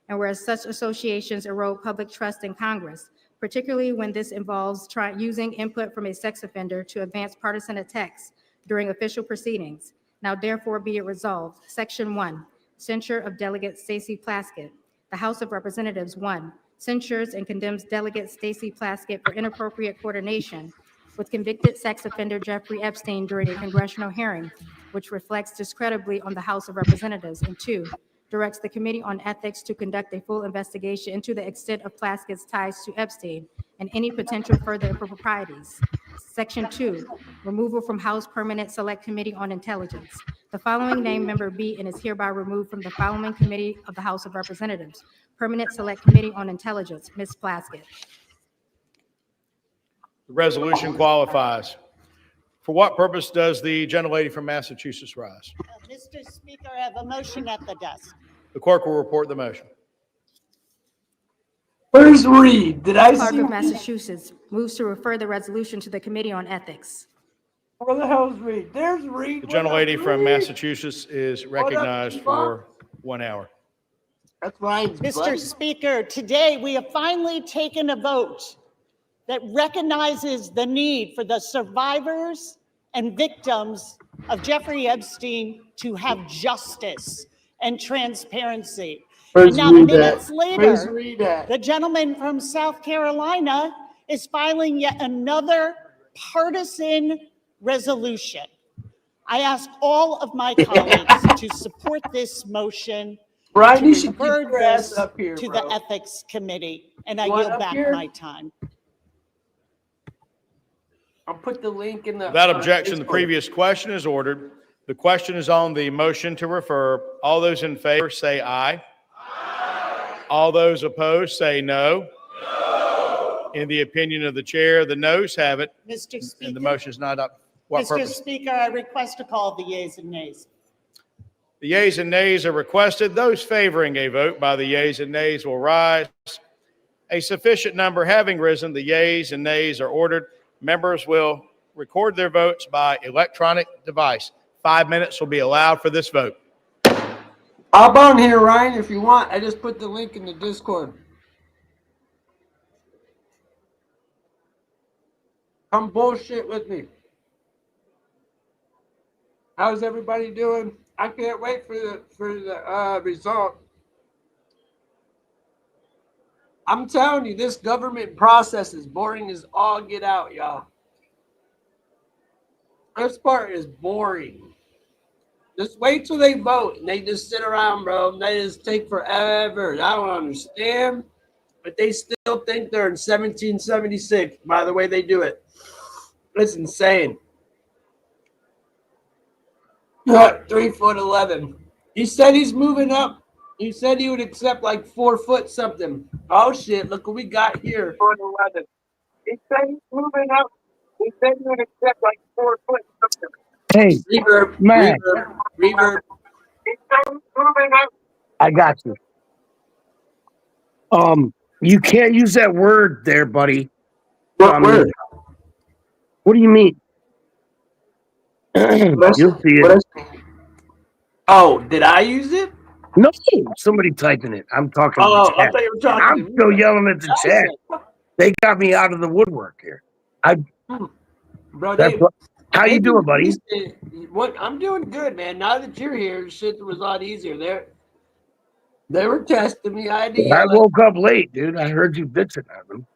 And whereas such associations erode public trust in Congress, particularly when this involves using input from a sex offender to advance partisan attacks during official proceedings, now therefore be it resolved. Section 1, censure of Delegate Stacey Plaskett. The House of Representatives, 1, censures and condemns Delegate Stacey Plaskett for inappropriate coordination with convicted sex offender Jeffrey Epstein during a congressional hearing, which reflects discreditably on the House of Representatives. And 2, directs the Committee on Ethics to conduct a full investigation into the extent of Plaskett's ties to Epstein and any potential further improprieties. Section 2, removal from House Permanent Select Committee on Intelligence. The following named member be and is hereby removed from the following committee of the House of Representatives: Permanent Select Committee on Intelligence, Ms. Plaskett. The resolution qualifies. For what purpose does the gentlelady from Massachusetts rise? Mr. Speaker, I have a motion at the desk. The clerk will report the motion. Where's Reed? Did I Clark see? of Massachusetts moves to refer the resolution to the Committee on Ethics. Where the hell's Reed? There's Reed. The gentlelady from Massachusetts is recognized for 1 hour. That's Ryan's Mr. buddy. Speaker, today we have finally taken a vote that recognizes the need for the survivors and victims of Jeffrey Epstein to have justice and transparency. Where's And now, Reed minutes at? later, Where's Reed at? the gentleman from South Carolina is filing yet another partisan resolution. I ask all of my colleagues to support this motion, Brian, you to should keep refer your ass this up here, to bro. the Ethics Committee, and I You want yield up back here? my time. I'll put the link in the. Without objection, the previous question is ordered. The question is on the motion to refer. All those in favor say aye. Aye. All those opposed say no. No. In the opinion of the chair, the noes have it. Mr. Speaker. And the motion is not up. What Mr. purpose? Speaker, I request to call the yeas and nays. The yeas and nays are requested. Those favoring a vote by the yeas and nays will rise. A sufficient number having risen, the yeas and nays are ordered. Members will record their votes by electronic device. 5 minutes will be allowed for this vote. Hop on here, Ryan, if you want. I just put the link in the Discord. Come bullshit with me. How's everybody doing? I can't wait for the result. I'm telling you, this government process is boring as all get out, y'all. This part is boring. Just wait till they vote and they just sit around, bro. They just take forever. I don't understand, but they still think they're in 1776 by the way they do it. It's insane. 3'11". He said he's moving up. He said he would accept like 4 foot something. Oh shit! Look what we got here. 3'11". He said he's moving up. He said he would accept like 4 foot something. Hey, Reverb, man. reverb. He said he's moving up. I got you. You can't use that word there, buddy. What word? What do you mean? You'll see it. Oh, did I use it? No, somebody typing it. I'm talking to Oh, the I chat. thought you were talking I'm to me. still yelling at the chat. They got me out of the woodwork here. Bro, That's they, what, How you doing, buddy? What I'm doing good, man. Now that you're here, shit was a lot easier. They were testing me. I had to I yell. woke up late, dude. I heard you bitching at them.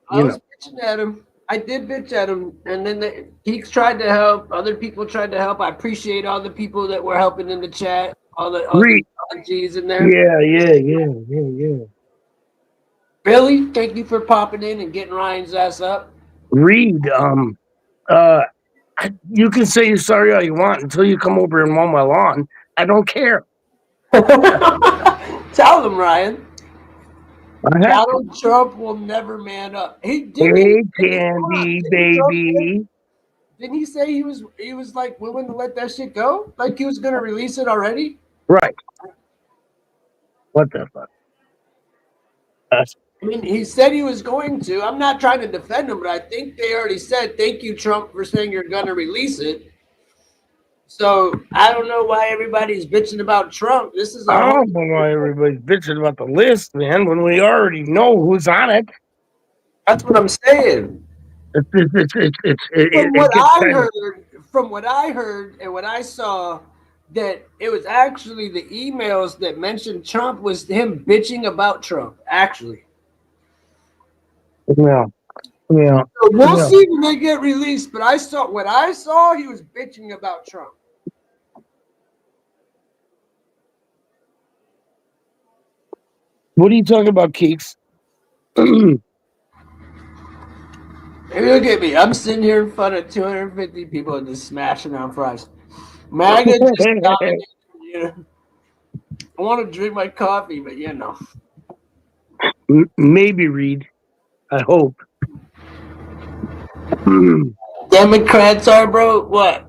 I was bitching at him. I did bitch at him, and then he tried to help. Other people tried to help. I appreciate all the people that were helping in the chat. All the G's in there. Yeah. Billy, thank you for popping in and getting Ryan's ass up. Reed, you can say you're sorry all you want until you come over and mow my lawn. I don't care. Tell them, Ryan. Donald Trump will never man up. Hey, Candy, baby. Didn't he say he was like willing to let that shit go? Like he was gonna release it already? Right. What the fuck? I mean, he said he was going to. I'm not trying to defend him, but I think they already said, thank you, Trump, for saying you're going to release it. So I don't know why everybody's bitching about Trump. This is I don't know why everybody's bitching about the list, man, when we already know who's on it. That's what I'm saying. From what I heard and what I saw, that it was actually the emails that mentioned Trump was him bitching about Trump, actually. Yeah. So we'll see when they get released, but what I saw, he was bitching about Trump. What are you talking about, Keeks? Hey, look at me. I'm sitting here in front of 250 people and just smashing on fries. MAGA just dominated, you know. I want to drink my coffee, but you know. Maybe, Reed. I hope. Democrats are, bro. What?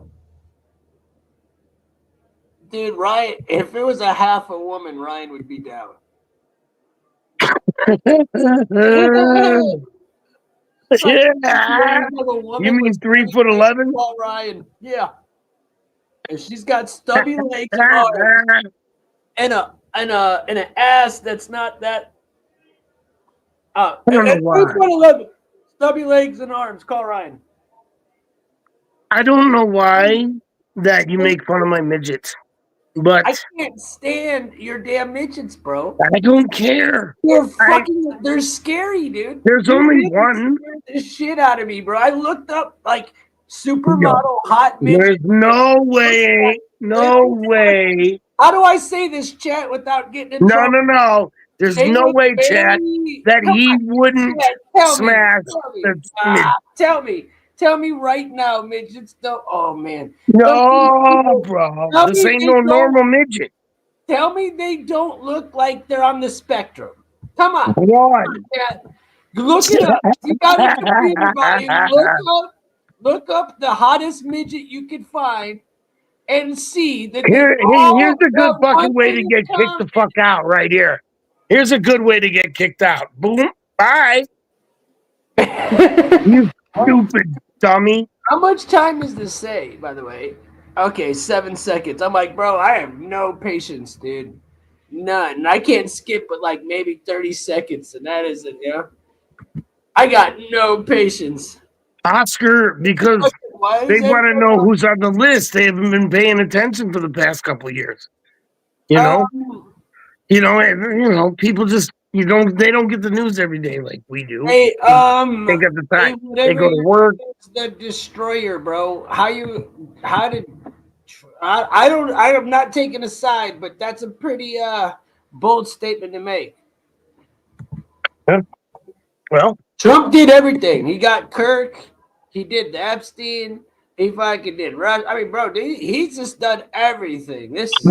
Dude, Ryan, if it was a half a woman, Ryan would be down. Yeah. You mean 3'11"? Ryan, yeah. And she's got stubby legs and arms, and an ass that's not that. I don't know why. 3'11", stubby legs and arms. Call Ryan. I don't know why that you make fun of my midgets, but I can't stand your damn midgets, bro. I don't care. They're scary, dude. There's only one. Scared the shit out of me, bro. I looked up like supermodel hot midget. There's no way. No way. How do I say this, chat, without getting in trouble? No. There's no way, Chad, that he wouldn't smash the midget. Tell me right now, midgets don't. Oh man. No, bro. This ain't no normal midget. Tell me they don't look like they're on the spectrum. Come on. Why? Look it up. You got a computer, buddy. Look up the hottest midget you can find and see that here's a good fucking way to get kicked the fuck out right here. Here's a good way to get kicked out. Boom. Bye. You stupid dummy. How much time does this say, by the way? Okay, 7 seconds. I'm like, bro, I have no patience, dude. None. I can't skip but like maybe 30 seconds, and that is it, yeah? I got no patience. Oscar, because they want to know who's on the list. They haven't been paying attention for the past couple of years. You know? People just they don't get the news every day like we do. Hey, they got the time. They go to work. The destroyer, bro. I'm not taking a side, but that's a pretty bold statement to make. Yeah. Well, Trump did everything. He got Kirk. He did the Epstein. He fucking did Rush. I mean, bro, he's just done everything. This is.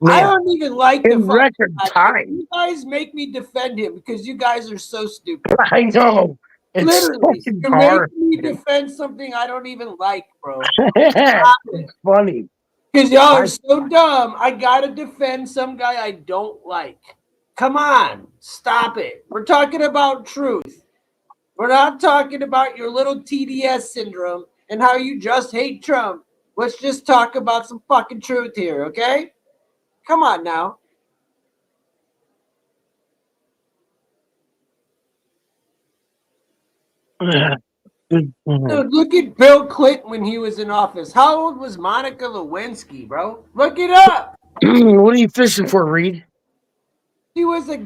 I don't even like the record time. You guys make me defend him because you guys are so stupid. I know. It's literally fucking hard. Making me defend something I don't even like, bro. It's funny. Because y'all are so dumb. I gotta defend some guy I don't like. Come on, stop it. We're talking about truth. We're not talking about your little TDS syndrome and how you just hate Trump. Let's just talk about some fucking truth here, okay? Come on now. Dude, look at Bill Clinton when he was in office. How old was Monica Lewinsky, bro? Look it up. What are you fishing for, Reed? She was a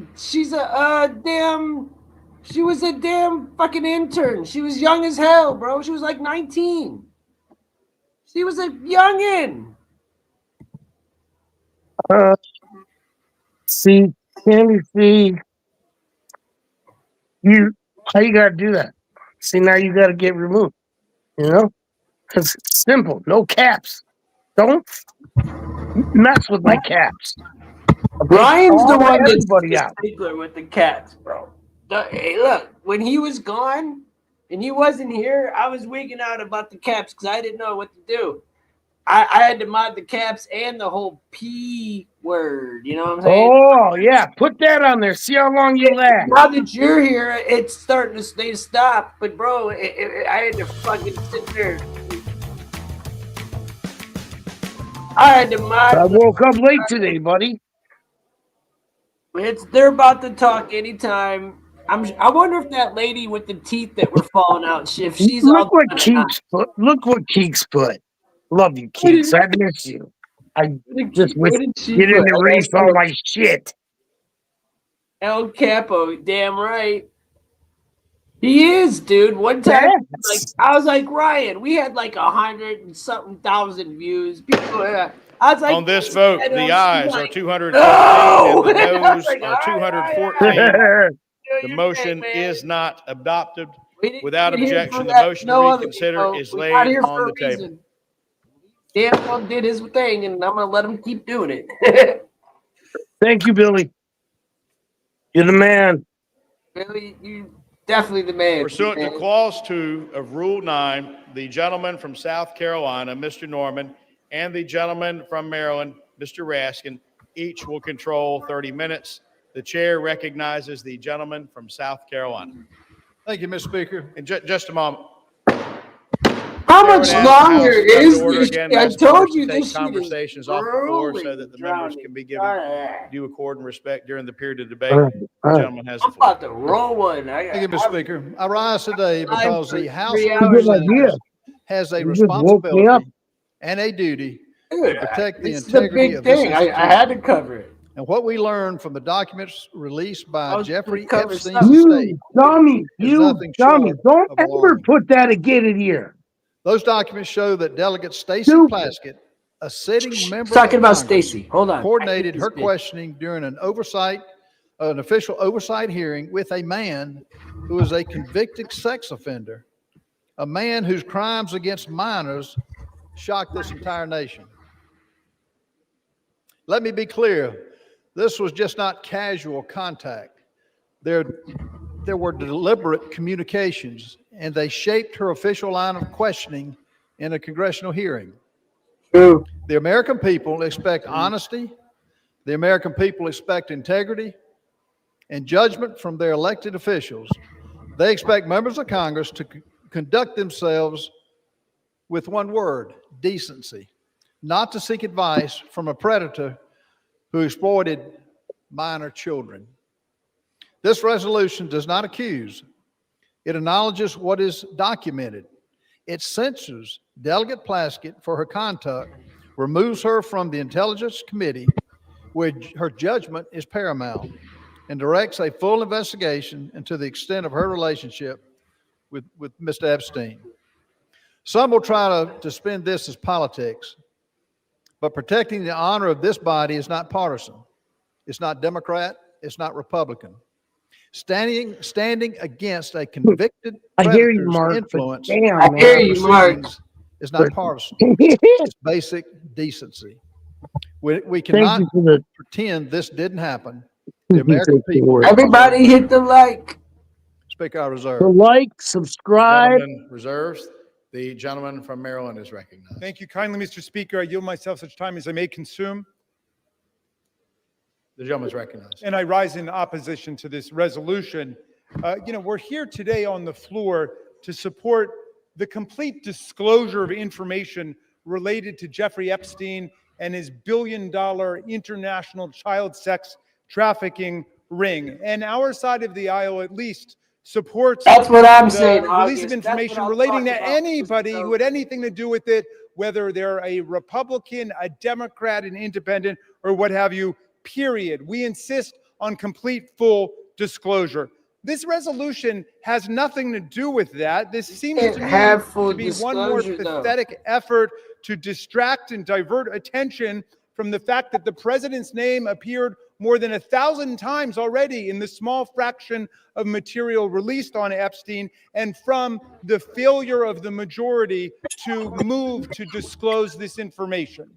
damn fucking intern. She was young as hell, bro. She was like 19. She was a youngin. See, Candy, see, how you gotta do that? See, now you gotta get removed, you know? Because it's simple, no caps. Don't mess with my caps. Okay? Ryan's the one that's everybody the out. stickler with the cats, bro. Hey, look, when he was gone and he wasn't here, I was wigging out about the caps because I didn't know what to do. I had to mod the caps and the whole P word, you know what I'm saying? Oh, yeah, put that on there. See how long you last. Now that you're here, it's starting to stop. But, bro, I had to fucking sit there. I had to mod. I woke up late today, buddy. They're about to talk anytime. I wonder if that lady with the teeth that were falling out, if she's Look what Keeks put. Look what Keeks put. Love you, Keeks. I miss you. I just wish you didn't erase all my shit. El Capo, damn right. He is, dude. One time, I was like, Ryan, we had like 100 and something thousand views. People, I was like, on this vote, the ayes are 213 no! and the noes like, are 214. The motion is not adopted. Without objection, the motion to reconsider is laid on the table. Dan well did his thing, and I'm gonna let him keep doing it. Thank you, Billy. You're the man. Billy, you definitely the man. Pursuant to Clause 2 of Rule 9, the gentleman from South Carolina, Mr. Norman, and the gentleman from Maryland, Mr. Raskin, each will control 30 minutes. The chair recognizes the gentleman from South Carolina. Thank you, Mr. Speaker. In just a moment. How much longer is this? Again, I told you take this conversations shit is off the floor so rolling, that the members can be given due accord and respect during the period of debate. All The gentleman has the I'm floor. about to roll one. Thank you, Mr. Speaker. I rise today because the House of 3 hours. Representatives has a You just woke me up. responsibility and a duty Dude, to protect the this is the integrity big of this thing. I institution. had to cover it. And what we learned from the documents released by Jeffrey cover Epstein's something. estate You dummy. is You nothing dummy. short Don't of ever alarming. put that again in here. Those documents show that Delegate Stacey Stupid. Plaskett, a sitting member Talking of about Congress, Stacey. Hold on. coordinated I hate her this bitch. questioning during an official oversight hearing with a man who is a convicted sex offender, a man whose crimes against minors shocked this entire nation. Let me be clear. This was just not casual contact. There were deliberate communications, and they shaped her official line of questioning in a congressional hearing. True. The American people expect honesty. The American people expect integrity and judgment from their elected officials. They expect members of Congress to conduct themselves with one word: decency, not to seek advice from a predator who exploited minor children. This resolution does not accuse. It acknowledges what is documented. It censures Delegate Plaskett for her conduct, removes her from the Intelligence Committee, where her judgment is paramount, and directs a full investigation into the extent of her relationship with Mr. Epstein. Some will try to spin this as politics, but protecting the honor of this body is not partisan. It's not Democrat. It's not Republican. Standing against a convicted I hear you, predator's Mark. influence Damn, I man. hear you, Mark. is not partisan. It's basic decency. We cannot Thank you for the. pretend this didn't happen. The American people. Everybody hit the like. Speaker, I reserve. The like, subscribe. Gentleman reserves. The gentleman from Maryland is recognized. Thank you kindly, Mr. Speaker. I yield myself such time as I may consume. The gentleman is recognized. And I rise in opposition to this resolution. We're here today on the floor to support the complete disclosure of information related to Jeffrey Epstein and his billion-dollar international child sex trafficking ring. And our side of the aisle at least supports That's what I'm the saying, release August. of That's information what I'm relating to talking about, anybody Mr. who had anything to do with it, whether they're a Republican, a Democrat, an independent, or what have you, period. We insist on complete, full disclosure. This resolution has nothing to do with that. This seems to me to be one more pathetic effort to distract and divert attention from the fact that the president's name appeared more than 1,000 times already in the small fraction of material released on Epstein, and from the failure of the majority to move to disclose this information.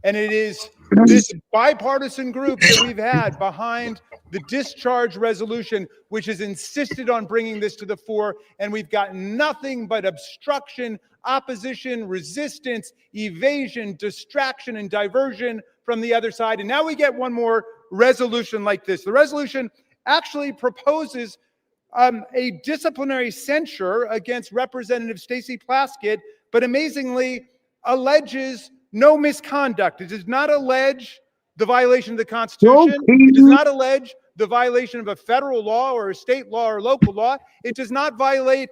And it is this bipartisan group that we've had behind the discharge resolution, which has insisted on bringing this to the fore, and we've got nothing but obstruction, opposition, resistance, evasion, distraction, and diversion from the other side. And now we get one more resolution like this. The resolution actually proposes a disciplinary censure against Representative Stacey Plaskett, but amazingly alleges no misconduct. It does not allege the violation of the Constitution. It does not allege the violation of a federal law or a state law or local law. It does not violate,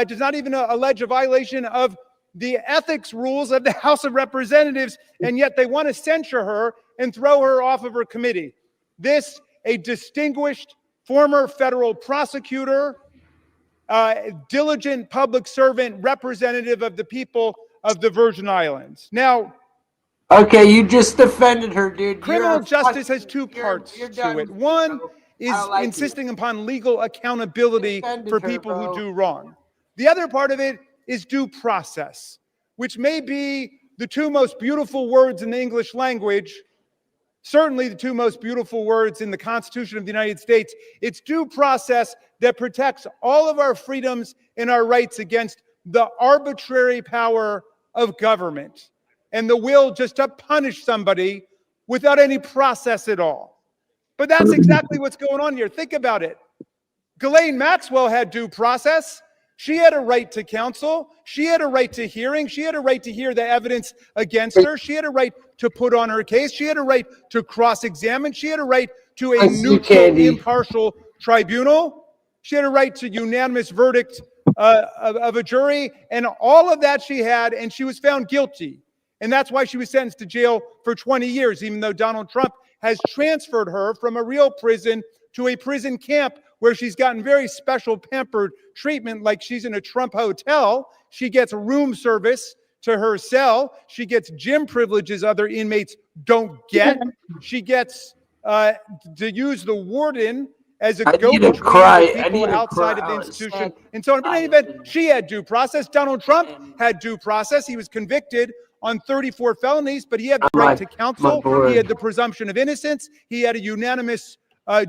does not even allege a violation of the ethics rules of the House of Representatives, and yet they want to censure her and throw her off of her committee. This, a distinguished former federal prosecutor, diligent public servant, representative of the people of the Virgin Islands. Now, okay, you just defended her, dude. Criminal justice has two parts to it. One is like insisting upon legal accountability for people who do wrong. The other part of it is due process, which may be the two most beautiful words in the English language, certainly the two most beautiful words in the Constitution of the United States. It's due process that protects all of our freedoms and our rights against the arbitrary power of government and the will just to punish somebody without any process at all. But that's exactly what's going on here. Think about it. Ghislaine Maxwell had due process. She had a right to counsel. She had a right to hearing. She had a right to hear the evidence against her. She had a right to put on her case. She had a right to cross-examine. She had a right to a neutral, impartial tribunal. She had a right to unanimous verdict of a jury, and all of that she had, and she was found guilty. And that's why she was sentenced to jail for 20 years, even though Donald Trump has transferred her from a real prison to a prison camp where she's gotten very special pampered treatment, like she's in a Trump hotel. She gets room service to her cell. She gets gym privileges other inmates don't get. She gets to use the warden as a go-between with people outside of the institution and so on. But in any event, she had due process. Donald Trump had due process. He was convicted on 34 felonies, but he had the right to counsel. He had the presumption of innocence. He had a unanimous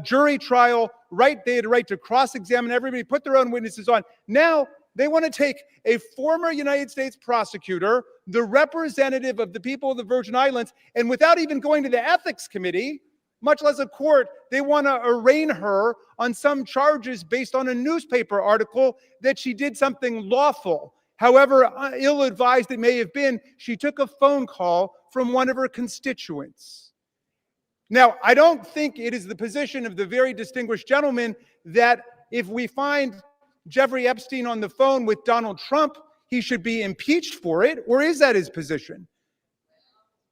jury trial, right? They had a right to cross-examine everybody, put their own witnesses on. Now, they want to take a former United States prosecutor, the representative of the people of the Virgin Islands, and without even going to the ethics committee, much less a court, they want to arraign her on some charges based on a newspaper article that she did something lawful. However ill-advised it may have been, she took a phone call from one of her constituents. Now, I don't think it is the position of the very distinguished gentleman that if we find Jeffrey Epstein on the phone with Donald Trump, he should be impeached for it, or is that his position?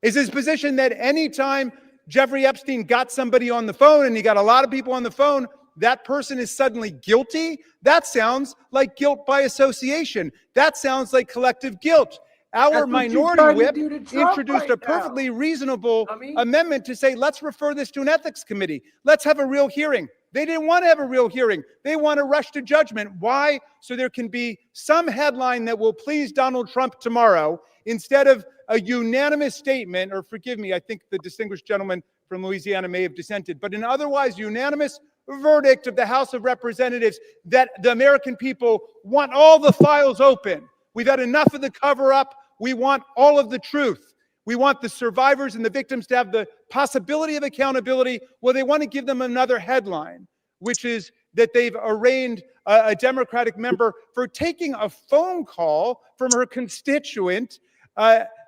Is his position that anytime Jeffrey Epstein got somebody on the phone, and he got a lot of people on the phone, that person is suddenly guilty? That sounds like guilt by association. That sounds like collective guilt. Our minority whip introduced a perfectly reasonable amendment to say, let's refer this to an ethics committee. Let's have a real hearing. They didn't want to have a real hearing. They want to rush to judgment. Why? So there can be some headline that will please Donald Trump tomorrow instead of a unanimous statement, or forgive me, I think the distinguished gentleman from Louisiana may have dissented, but an otherwise unanimous verdict of the House of Representatives that the American people want all the files open. We've had enough of the cover-up. We want all of the truth. We want the survivors and the victims to have the possibility of accountability. Well, they want to give them another headline, which is that they've arraigned a Democratic member for taking a phone call from her constituent,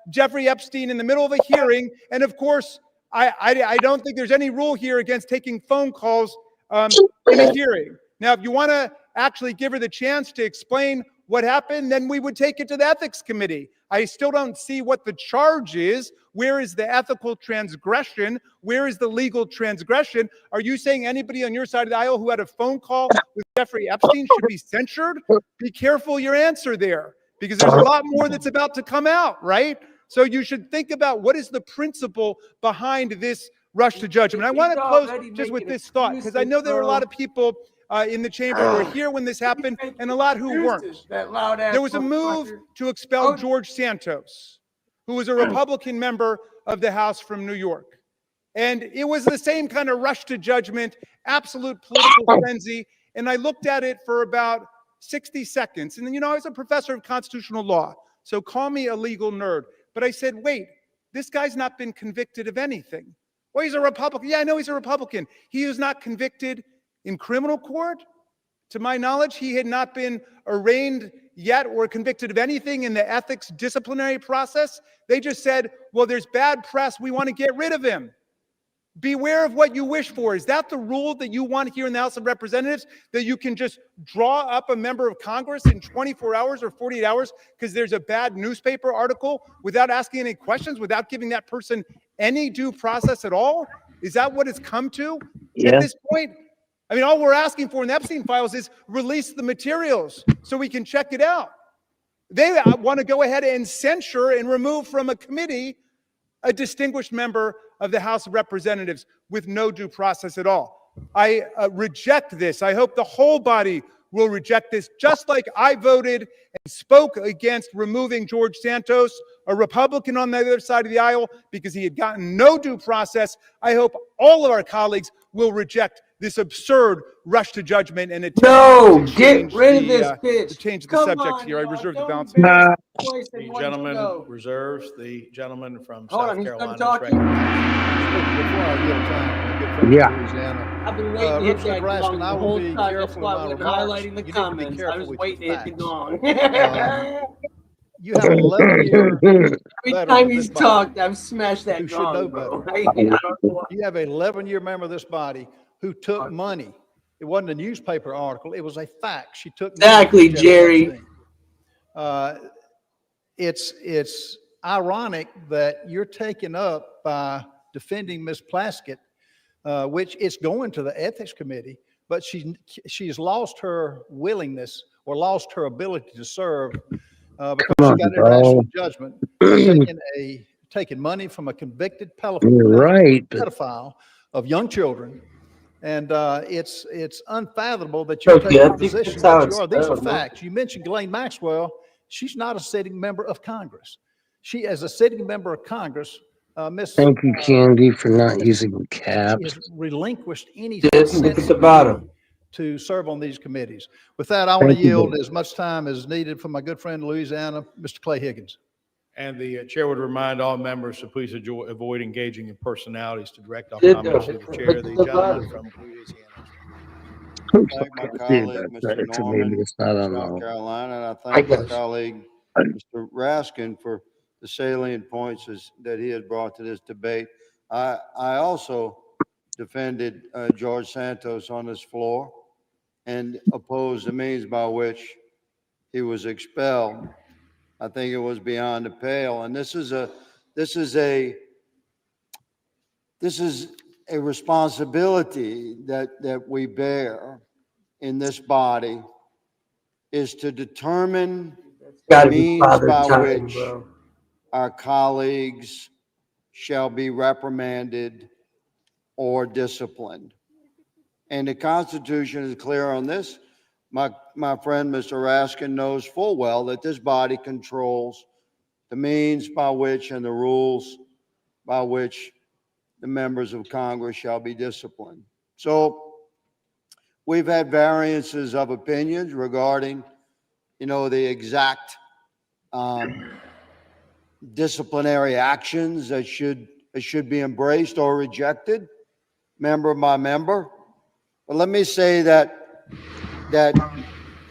Jeffrey Epstein, in the middle of a hearing. And of course, I don't think there's any rule here against taking phone calls in a hearing. Now, if you want to actually give her the chance to explain what happened, then we would take it to the ethics committee. I still don't see what the charge is. Where is the ethical transgression? Where is the legal transgression? Are you saying anybody on your side of the aisle who had a phone call with Jeffrey Epstein should be censured? Be careful your answer there, because there's a lot more that's about to come out, right? So you should think about what is the principle behind this rush to judgment. I want to close just with this thought, because I know there were a lot of people in the chamber who were here when this happened, and a lot who weren't. There was a move to expel George Santos, who was a Republican member of the House from New York. And it was the same kind of rush to judgment, absolute political frenzy. And I looked at it for about 60 seconds. And then, I was a professor of constitutional law, so call me a legal nerd. But I said, wait, this guy's not been convicted of anything. Well, he's a Republican. Yeah, I know he's a Republican. He was not convicted in criminal court. To my knowledge, he had not been arraigned yet or convicted of anything in the ethics disciplinary process. They just said, well, there's bad press. We want to get rid of him. Beware of what you wish for. Is that the rule that you want here in the House of Representatives, that you can just draw up a member of Congress in 24 hours or 48 hours because there's a bad newspaper article without asking any questions, without giving that person any due process at all? Is that what it's come to at this point? I mean, all we're asking for in the Epstein files is release the materials so we can check it out. They want to go ahead and censure and remove from a committee a distinguished member of the House of Representatives with no due process at all. I reject this. I hope the whole body will reject this, just like I voted and spoke against removing George Santos, a Republican on the other side of the aisle, because he had gotten no due process. I hope all of our colleagues will reject this absurd rush to judgment and attempt to get rid of this bitch. To change the subject here. I reserve the balance. The gentleman reserves. The gentleman from South Carolina is recognized. Before I yield time, my good friend from Louisiana. I've been waiting to hit that Representative gong Raskin, the I will whole be time. That's careful why with I my was remarks. highlighting the You need to be comments. I careful was with waiting your to hit the facts. gong. You have an 11-year Every time he's talked, I've smashed that who should know gong, bro. better. I don't know why. You have an 11-year member of this body who took money. It wasn't a newspaper article. It was a fact. She took money Exactly, from Jeffrey Jerry. Epstein. It's ironic that you're taken up by defending Ms. Plaskett, which is going to the ethics committee, but she's lost her willingness or lost her ability to serve because she got international judgment taking money from a convicted pedophile of young children. And it's unfathomable that you're taking a position that you are. These are facts. You mentioned Ghislaine Maxwell. She's not a sitting member of Congress. She, as a sitting member of Congress, Thank you, Candy, for not using caps. She has relinquished any bottom to serve on these committees. With that, I want to yield as much time as needed for my good friend in Louisiana, Mr. Clay Higgins. And the chair would remind all members to please avoid engaging in personalities to direct our comments to the chair. The gentleman from Louisiana. Thank my colleague, Mr. Norman, South Carolina, and I thank my colleague, Mr. Raskin, for the salient points that he has brought to this debate. I also defended George Santos on this floor and opposed the means by which he was expelled. I think it was beyond the pale, and this is a responsibility that we bear in this body, is to determine the means by which our colleagues shall be reprimanded or disciplined. And the Constitution is clear on this. My friend, Mr. Raskin, knows full well that this body controls the means by which and the rules by which the members of Congress shall be disciplined. So we've had variances of opinions regarding, the exact disciplinary actions that should be embraced or rejected, member by member. But let me say that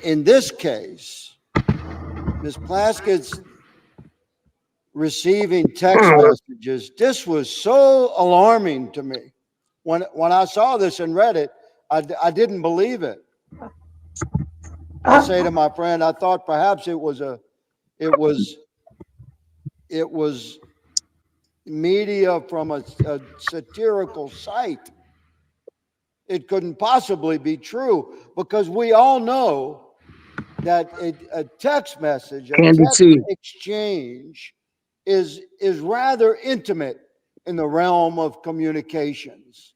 in this case, Ms. Plaskett's receiving text messages, this was so alarming to me. When I saw this and read it, I didn't believe it. I say to my friend, I thought perhaps it was media from a satirical site. It couldn't possibly be true, because we all know that a text message, a text exchange is rather intimate in the realm of communications.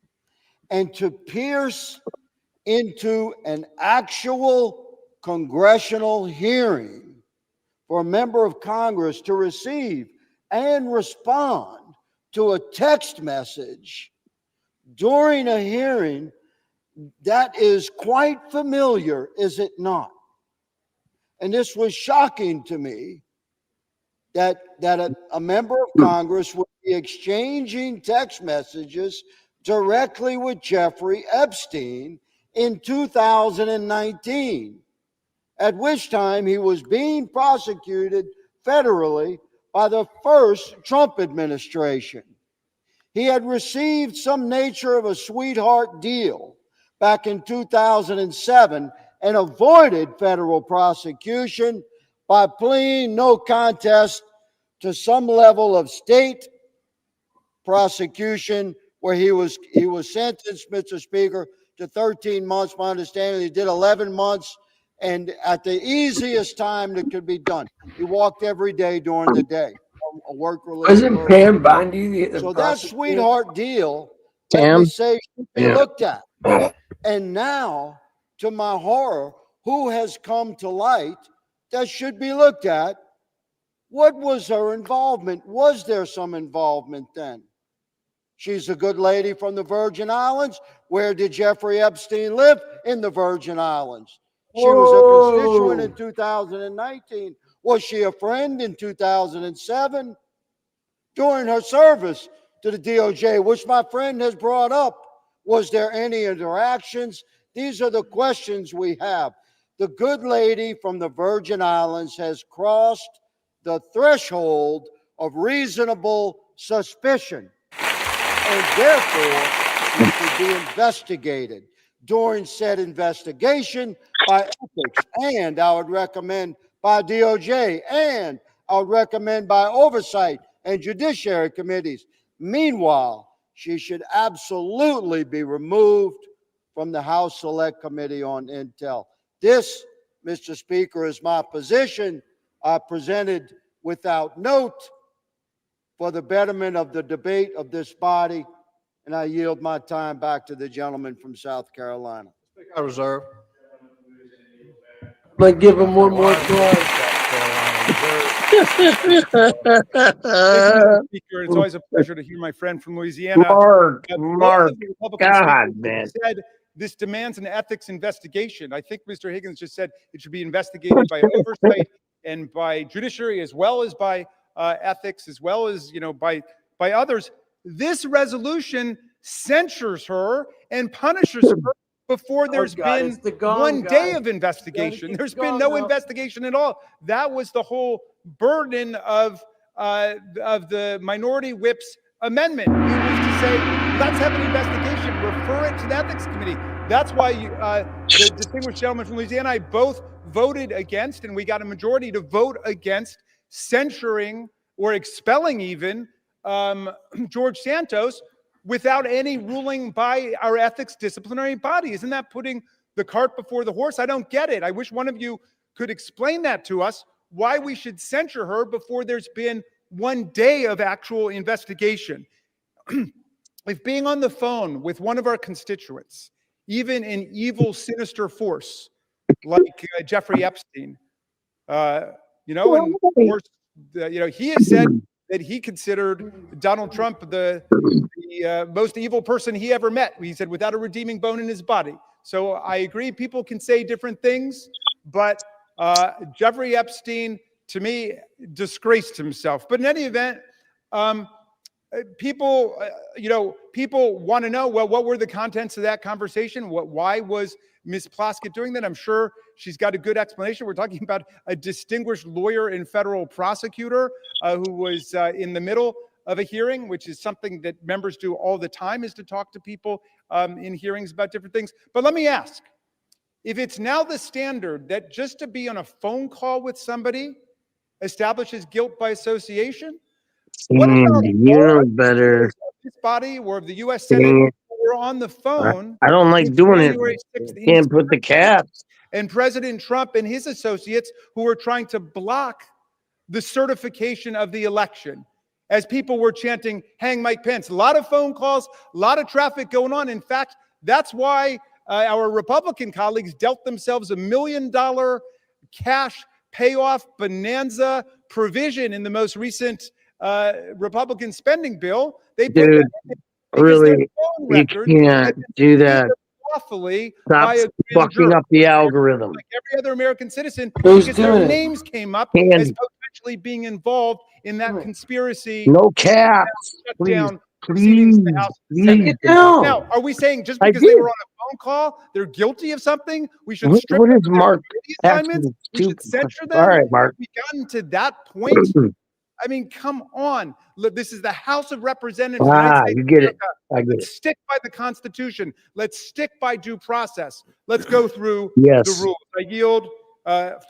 And to pierce into an actual congressional hearing for a member of Congress to receive and respond to a text message during a hearing, that is quite familiar, is it not? And this was shocking to me, that a member of Congress would be exchanging text messages directly with Jeffrey Epstein in 2019, at which time he was being prosecuted federally by the first Trump administration. He had received some nature of a sweetheart deal back in 2007 and avoided federal prosecution by pleading no contest to some level of state prosecution, where he was sentenced, Mr. Speaker, to 13 months. My understanding, he did 11 months, and at the easiest time that could be done. He walked every day during the day, a work-related. Wasn't Pam Bondi the So that prosecutor? sweetheart deal, let me say, should be looked at. And now, to my horror, who has come to light that should be looked at? What was her involvement? Was there some involvement then? She's a good lady from the Virgin Islands. Where did Jeffrey Epstein live? In the Virgin Islands. She was a constituent in 2019. Was she a friend in 2007? During her service to the DOJ, which my friend has brought up, was there any interactions? These are the questions we have. The good lady from the Virgin Islands has crossed the threshold of reasonable suspicion, and therefore she should be investigated. During said investigation by ethics, and I would recommend by DOJ, and I would recommend by oversight and judiciary committees. Meanwhile, she should absolutely be removed from the House Select Committee on Intel. This, Mr. Speaker, is my position. I presented without note for the betterment of the debate of this body, and I yield my time back to the gentleman from South Carolina. I reserve. I'm gonna give him one more try. Speaker, it's always a pleasure to hear my friend from Louisiana. Mark, God, man. Said this demands an ethics investigation. I think Mr. Higgins just said it should be investigated by oversight and by judiciary, as well as by ethics, as well as by others. This resolution censures her and punishes her before there's been one day of investigation. There's been no investigation at all. That was the whole burden of the minority whip's amendment. It was to say, let's have an investigation, refer it to the ethics committee. That's why the distinguished gentleman from Louisiana and I both voted against, and we got a majority to vote against censuring or expelling even George Santos without any ruling by our ethics disciplinary body. Isn't that putting the cart before the horse? I don't get it. I wish one of you could explain that to us, why we should censure her before there's been one day of actual investigation. If being on the phone with one of our constituents, even an evil, sinister force like Jeffrey Epstein, and of course, he has said that he considered Donald Trump the most evil person he ever met. He said, without a redeeming bone in his body. So I agree, people can say different things, but Jeffrey Epstein, to me, disgraced himself. But in any event, people want to know, well, what were the contents of that conversation? Why was Ms. Plaskett doing that? I'm sure she's got a good explanation. We're talking about a distinguished lawyer and federal prosecutor who was in the middle of a hearing, which is something that members do all the time, is to talk to people in hearings about different things. But let me ask, if it's now the standard that just to be on a phone call with somebody establishes guilt by association, what about You know better. this body or of the U.S. Senate Dang it. who were on the phone? I don't like with doing it. January 6th Can't put the caps. and President Trump and his associates who were trying to block the certification of the election as people were chanting, hang Mike Pence. A lot of phone calls, a lot of traffic going on. In fact, that's why our Republican colleagues dealt themselves $1 million cash payoff bonanza provision in the most recent Republican spending bill. They put that in because their Really, phone you records can't do that. lawfully Stop by a grand fucking jury, up the algorithm. like every other American citizen, Who's because their doing it? names came up Candy. as potentially being involved in that conspiracy. No caps. Shut Please, down proceedings in the House and Senate. please. Now, are we saying just I because they did. were on a phone call, they're guilty of something? We should What strip is them of their Mark committee assignments? asking We should censure All them? right, Mark. We've gotten to that point. I mean, come on. Look, this is the House of Representatives of the United States You of get it. America. I get Let's it. stick by the Constitution. Let's stick by due process. Let's go through Yes. the rules. I yield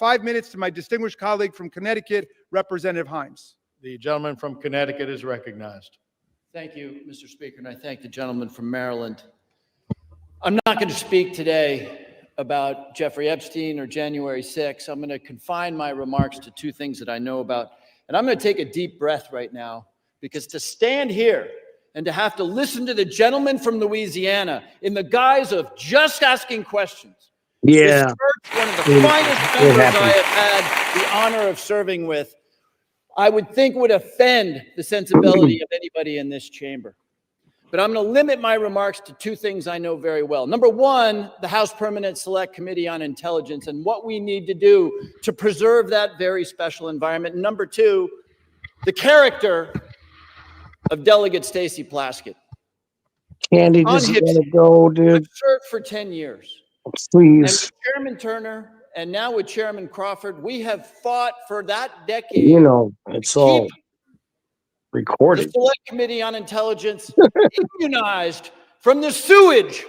5 minutes to my distinguished colleague from Connecticut, Representative Himes. The gentleman from Connecticut is recognized. Thank you, Mr. Speaker, and I thank the gentleman from Maryland. I'm not going to speak today about Jeffrey Epstein or January 6th. I'm going to confine my remarks to two things that I know about. And I'm going to take a deep breath right now, because to stand here and to have to listen to the gentleman from Louisiana in the guise of just asking questions, Yeah. disparage one of the It- finest it members I happens. have had the honor of serving with, I would think would offend the sensibility of anybody in this chamber. But I'm going to limit my remarks to two things I know very well. Number one, the House Permanent Select Committee on Intelligence and what we need to do to preserve that very special environment. And number two, the character of Delegate Stacey Plaskett. Candy, On just let Hipsy, it go, dude. I've served for 10 years. And Please. with Chairman Turner and now with Chairman Crawford, we have fought for that decade. You know, it's all The recorded. Select Committee on Intelligence immunized from the sewage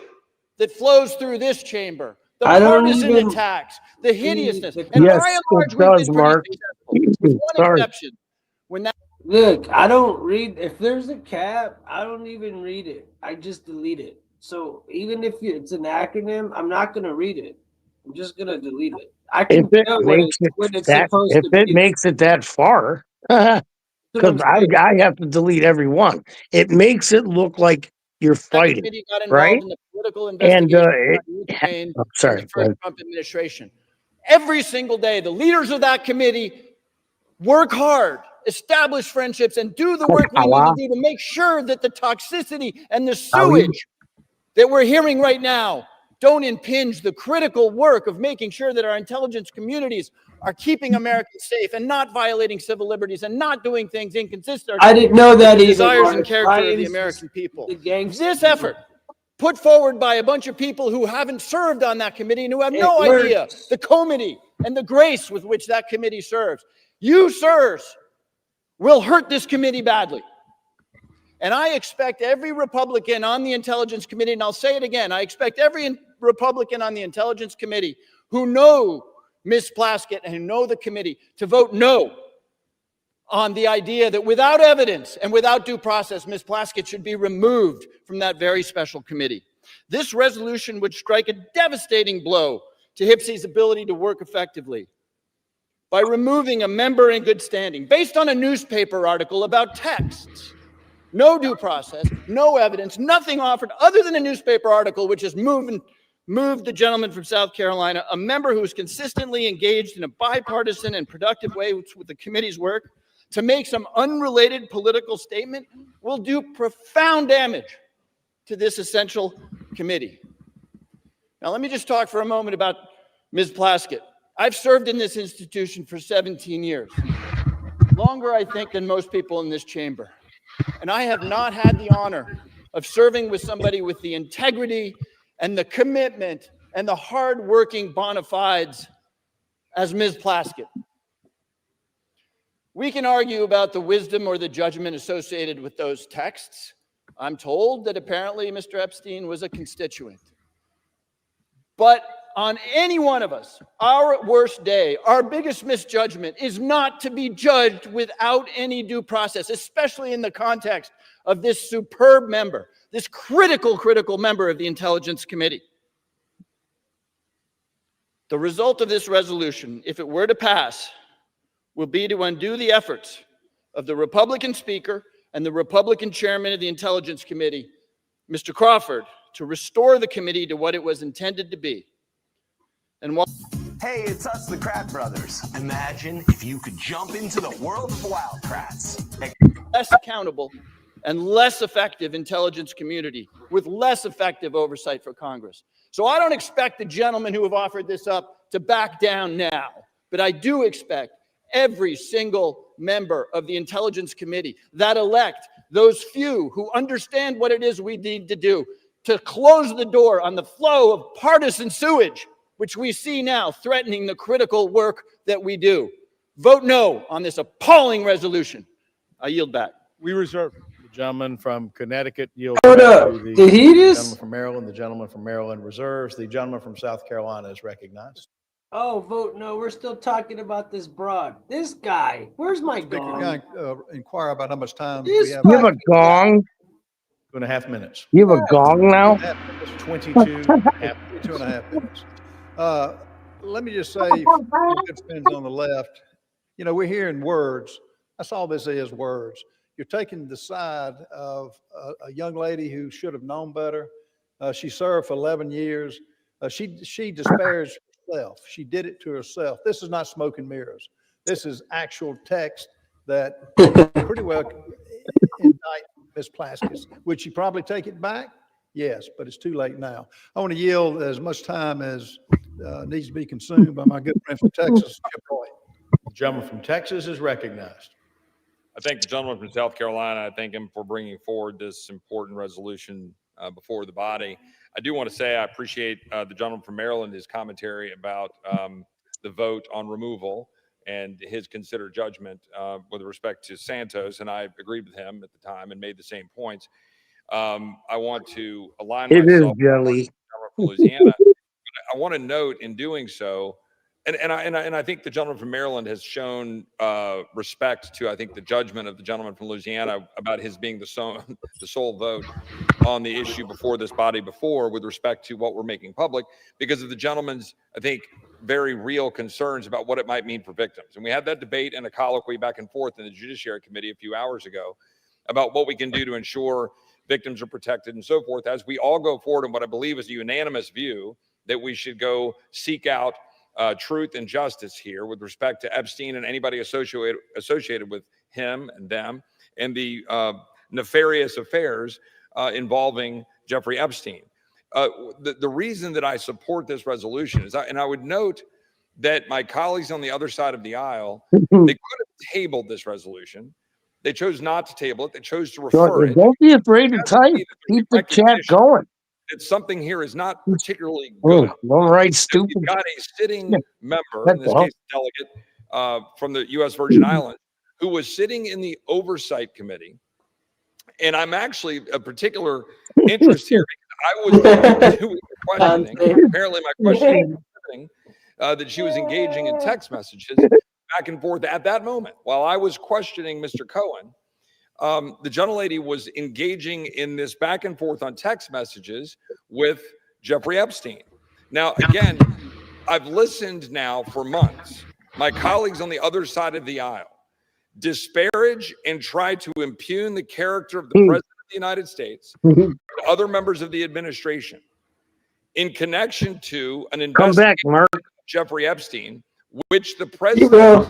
that flows through this chamber, the I don't partisan even- attacks, the hideousness. And Yes, by and large, it we've does, been Mark. pretty successful, with one Sorry. exception. When that Look, I don't read. If there's a cap, I don't even read it. I just delete it. So even if it's an acronym, I'm not gonna read it. I'm just gonna delete it. I can If it tell makes when it it's that, supposed if to it be. makes it that far, because I'm saying. I have to delete every one. It makes it look like you're fighting, committee got involved right? in the political And investigation on Ukraine I'm in sorry. the first Trump administration, every single day, the leaders of that committee work hard, establish friendships, and do the work we need to do to make sure that the toxicity and the sewage that we're hearing right now don't impinge the critical work of making sure that our intelligence communities are keeping Americans safe and not violating civil liberties and not doing things inconsistent. I didn't know that with the either, desires Mark. and character of the Ryan's American people. the gangster. This effort, put forward by a bunch of people who haven't served on that committee and who have no It idea works. the comity and the grace with which that committee serves. You, sirs, will hurt this committee badly. And I expect every Republican on the Intelligence Committee, and I'll say it again, I expect every Republican on the Intelligence Committee who know Ms. Plaskett and who know the committee to vote no on the idea that without evidence and without due process, Ms. Plaskett should be removed from that very special committee. This resolution would strike a devastating blow to Hipsy's ability to work effectively by removing a member in good standing based on a newspaper article about texts. No due process, no evidence, nothing offered other than a newspaper article which has moved the gentleman from South Carolina, a member who is consistently engaged in a bipartisan and productive way with the committee's work, to make some unrelated political statement will do profound damage to this essential committee. Now, let me just talk for a moment about Ms. Plaskett. I've served in this institution for 17 years, longer, I think, than most people in this chamber. And I have not had the honor of serving with somebody with the integrity and the commitment and the hardworking bona fides as Ms. Plaskett. We can argue about the wisdom or the judgment associated with those texts. I'm told that apparently Mr. Epstein was a constituent. But on any one of us, our worst day, our biggest misjudgment is not to be judged without any due process, especially in the context of this superb member, this critical member of the Intelligence Committee. The result of this resolution, if it were to pass, will be to undo the efforts of the Republican Speaker and the Republican Chairman of the Intelligence Committee, Mr. Crawford, to restore the committee to what it was intended to be. And while Hey, it's us, the Krat Brothers. Imagine if you could jump into the world of Wild Krats. less accountable and less effective intelligence community with less effective oversight for Congress. So I don't expect the gentlemen who have offered this up to back down now, but I do expect every single member of the Intelligence Committee that elect those few who understand what it is we need to do to close the door on the flow of partisan sewage, which we see now threatening the critical work that we do. Vote no on this appalling resolution. I yield back. We reserve. The gentleman from Connecticut yields Hold back up. to the Did he just- gentleman from Maryland. The gentleman from Maryland reserves. The gentleman from South Carolina is recognized. Oh, vote no. We're still talking about this broad. This guy. Where's my gong? Can I inquire about how much time This we have? You have a gong? 2.5 minutes. You have a gong now? 2.5 minutes. Let me just say, for my good friends on the left, you know, we're hearing words. That's all this is, words. You're taking the side of a young lady who should have known better. She served for 11 years. She disparaged herself. She did it to herself. This is not smoke and mirrors. This is actual text that pretty well indict Ms. Plaskett. Would she probably take it back? Yes, but it's too late now. I want to yield as much time as needs to be consumed by my good friend from Texas, Jeffrey. The gentleman from Texas is recognized. I thank the gentleman from South Carolina. I thank him for bringing forward this important resolution before the body. I do want to say I appreciate the gentleman from Maryland, his commentary about the vote on removal and his considered judgment with respect to Santos, and I agreed with him at the time and made the same points. I want to align myself with the gentleman from Louisiana. I want to note in doing so, and I think the gentleman from Maryland has shown respect to, I think, the judgment of the gentleman from Louisiana about his being the sole vote on the issue before this body before with respect to what we're making public because of the gentleman's, I think, very real concerns about what it might mean for victims. And we had that debate and a colloquy back and forth in the Judiciary Committee a few hours ago about what we can do to ensure victims are protected and so forth as we all go forward in what I believe is a unanimous view that we should go seek out truth and justice here with respect to Epstein and anybody associated with him and them and the nefarious affairs involving Jeffrey Epstein. The reason that I support this resolution is, and I would note that my colleagues on the other side of the aisle, they could have tabled this resolution. They chose not to table it. They chose to refer it. Don't be afraid to type. Keep the chat going. That something here is not particularly good. Don't write stupid. You've got a sitting member, in this case, delegate from the U.S. Virgin Islands, who was sitting in the Oversight Committee. And I'm actually a particular interest here because I was questioning. Apparently, my questioning was that she was engaging in text messages back and forth at that moment. While I was questioning Mr. Cohen, the gentlelady was engaging in this back and forth on text messages with Jeffrey Epstein. Now, again, I've listened now for months. My colleagues on the other side of the aisle disparage and try to impugn the character of the President of the United States and other members of the administration in connection to an investigation of Jeffrey Epstein, which the President,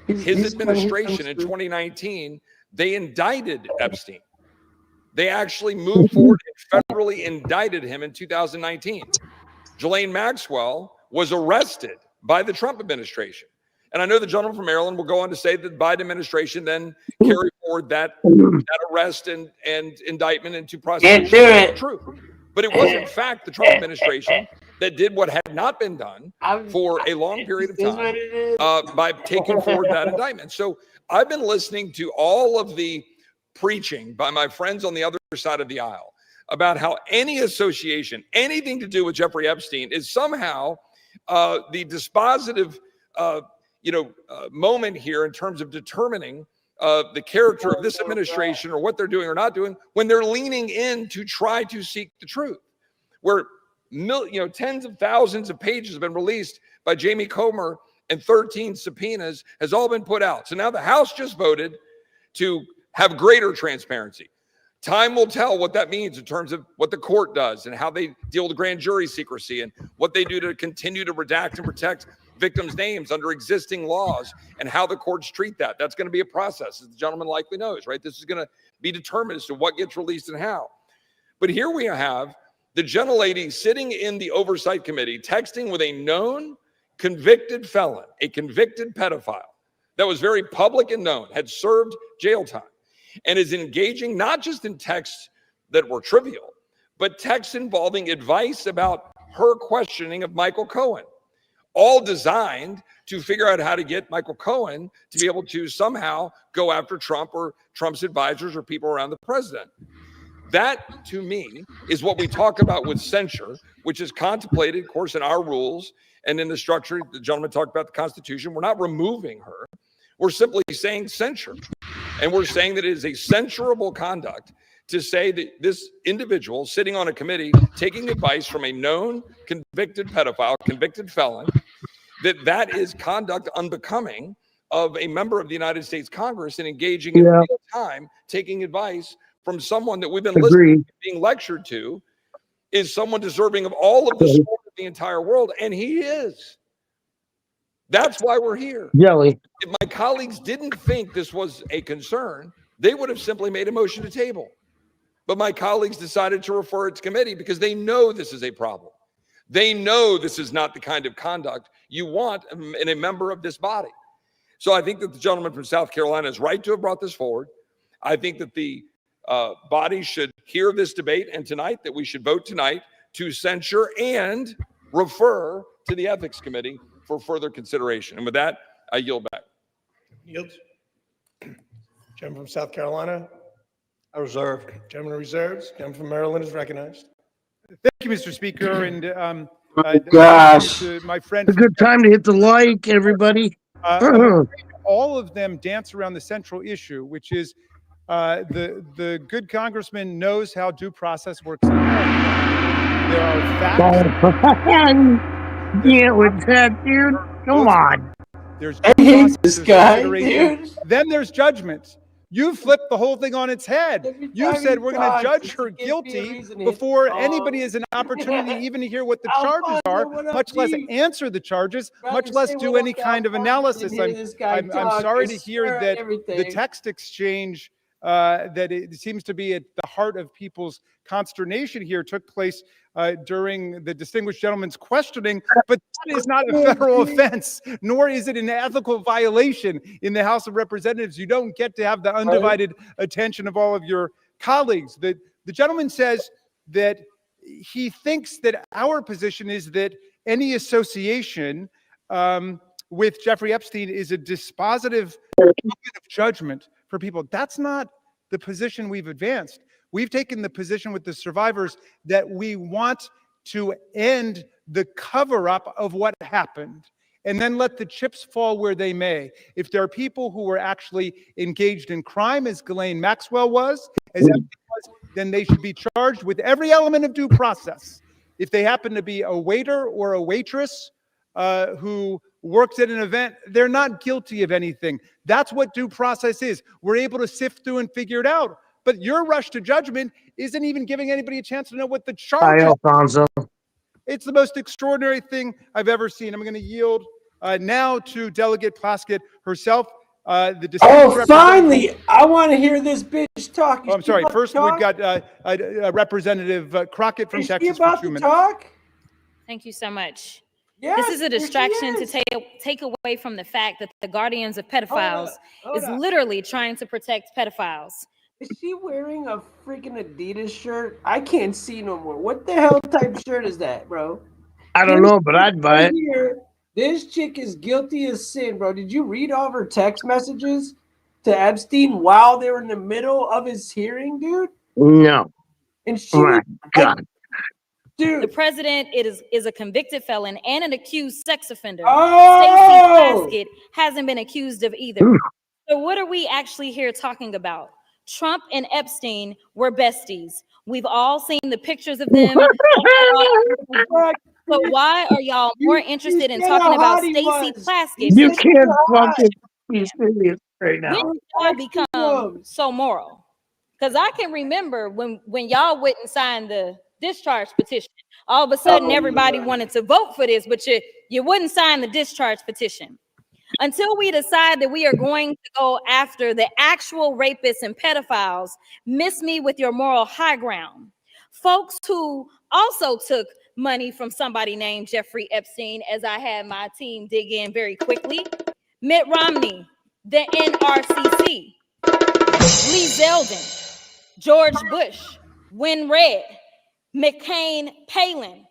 his administration in 2019, they indicted Epstein. They actually moved forward and federally indicted him in 2019. Ghislaine Maxwell was arrested by the Trump administration. And I know the gentleman from Maryland will go on to say that the Biden administration then carried forward that arrest and indictment into prosecution. Can't do it. True. But it was, in fact, the Trump administration that did what had not been done for a long period of time by taking forward that indictment. So I've been listening to all of the preaching by my friends on the other side of the aisle about how any association, anything to do with Jeffrey Epstein is somehow the dispositive, moment here in terms of determining the character of this administration or what they're doing or not doing when they're leaning in to try to seek the truth, where tens of thousands of pages have been released by Jamie Comer and 13 subpoenas has all been put out. So now the House just voted to have greater transparency. Time will tell what that means in terms of what the court does and how they deal with grand jury secrecy and what they do to continue to redact and protect victims' names under existing laws and how the courts treat that. That's going to be a process, as the gentleman likely knows, right? This is going to be determined as to what gets released and how. But here we have the gentlelady sitting in the oversight committee texting with a known convicted felon, a convicted pedophile that was very public and known, had served jail time, and is engaging not just in texts that were trivial, but texts involving advice about her questioning of Michael Cohen, all designed to figure out how to get Michael Cohen to be able to somehow go after Trump or Trump's advisors or people around the president. That, to me, is what we talk about with censure, which is contemplated, of course, in our rules and in the structure. The gentleman talked about the Constitution. We're not removing her. We're simply saying censure. And we're saying that it is a censurable conduct to say that this individual sitting on a committee taking advice from a known convicted pedophile, convicted felon, that is conduct unbecoming of a member of the United States Congress and engaging in real time, taking advice from someone that we've been listening to, being lectured to, is someone deserving of all of the support of the entire world. And he is. That's why we're here. Jelly. If my colleagues didn't think this was a concern, they would have simply made a motion to table. But my colleagues decided to refer it to committee because they know this is a problem. They know this is not the kind of conduct you want in a member of this body. So I think that the gentleman from South Carolina is right to have brought this forward. I think that the body should hear this debate, and tonight that we should vote tonight to censure and refer to the Ethics Committee for further consideration. And with that, I yield back. Yield. Gentleman from South Carolina. I reserve. Gentleman reserves. Gentleman from Maryland is recognized. Thank you, Mr. Speaker. And Gosh, to my friend, it's a good time to hit the like, everybody. all of them dance around the central issue, which is the good congressman knows how due process works in America. There are facts. Yeah, with that, dude. Come on. There's I hate this guy, dude. Then there's judgment. You flipped the whole thing on its head. You said we're going to judge her guilty before anybody has an opportunity even to hear what the charges are, much less answer the charges, much less do any kind of analysis. I'm sorry to hear that the text exchange that it seems to be at the heart of people's consternation here took place during the distinguished gentleman's questioning, but that is not a federal offense, nor is it an ethical violation in the House of Representatives. You don't get to have the undivided attention of all of your colleagues. The gentleman says that he thinks that our position is that any association with Jeffrey Epstein is a dispositive moment of judgment for people. That's not the position we've advanced. We've taken the position with the survivors that we want to end the cover-up of what happened and then let the chips fall where they may. If there are people who were actually engaged in crime, as Ghislaine Maxwell was, as Epstein was, then they should be charged with every element of due process. If they happen to be a waiter or a waitress who works at an event, they're not guilty of anything. That's what due process is. We're able to sift through and figure it out. But your rush to judgment isn't even giving anybody a chance to know what the charge Hi, is. Alfonso. It's the most extraordinary thing I've ever seen. I'm going to yield now to Delegate Plaskett herself. Finally! I want to hear this bitch talk. Oh, I'm sorry. First, we've got Representative Crockett from Texas. Is she about to talk? Thank you so much. Yes, this is a distraction to take away from the fact that the guardians of pedophiles is literally trying to protect pedophiles. Is she wearing a freaking Adidas shirt? I can't see no more. What the hell type shirt is that, bro? I don't know, but I'd buy it. Here, this chick is guilty as sin, bro. Did you read all of her text messages to Epstein while they were in the middle of his hearing, dude? No. And she God. The president is a convicted felon and an accused sex offender. Oh! Stacey Plaskett hasn't been accused of either. So what are we actually here talking about? Trump and Epstein were besties. We've all seen the pictures of them. So why are y'all more interested in talking about Stacey Plaskett? You can't fucking be serious right now. When did y'all become so moral? Because I can remember when y'all went and signed the discharge petition. All of a sudden, everybody wanted to vote for this, but you wouldn't sign the discharge petition. Until we decide that we are going to go after the actual rapists and pedophiles, miss me with your moral high ground. Folks who also took money from somebody named Jeffrey Epstein, as I had my team dig in very quickly. Mitt Romney, the NRCC, Lee Zeldin, George Bush, Win Red, McCain Palin,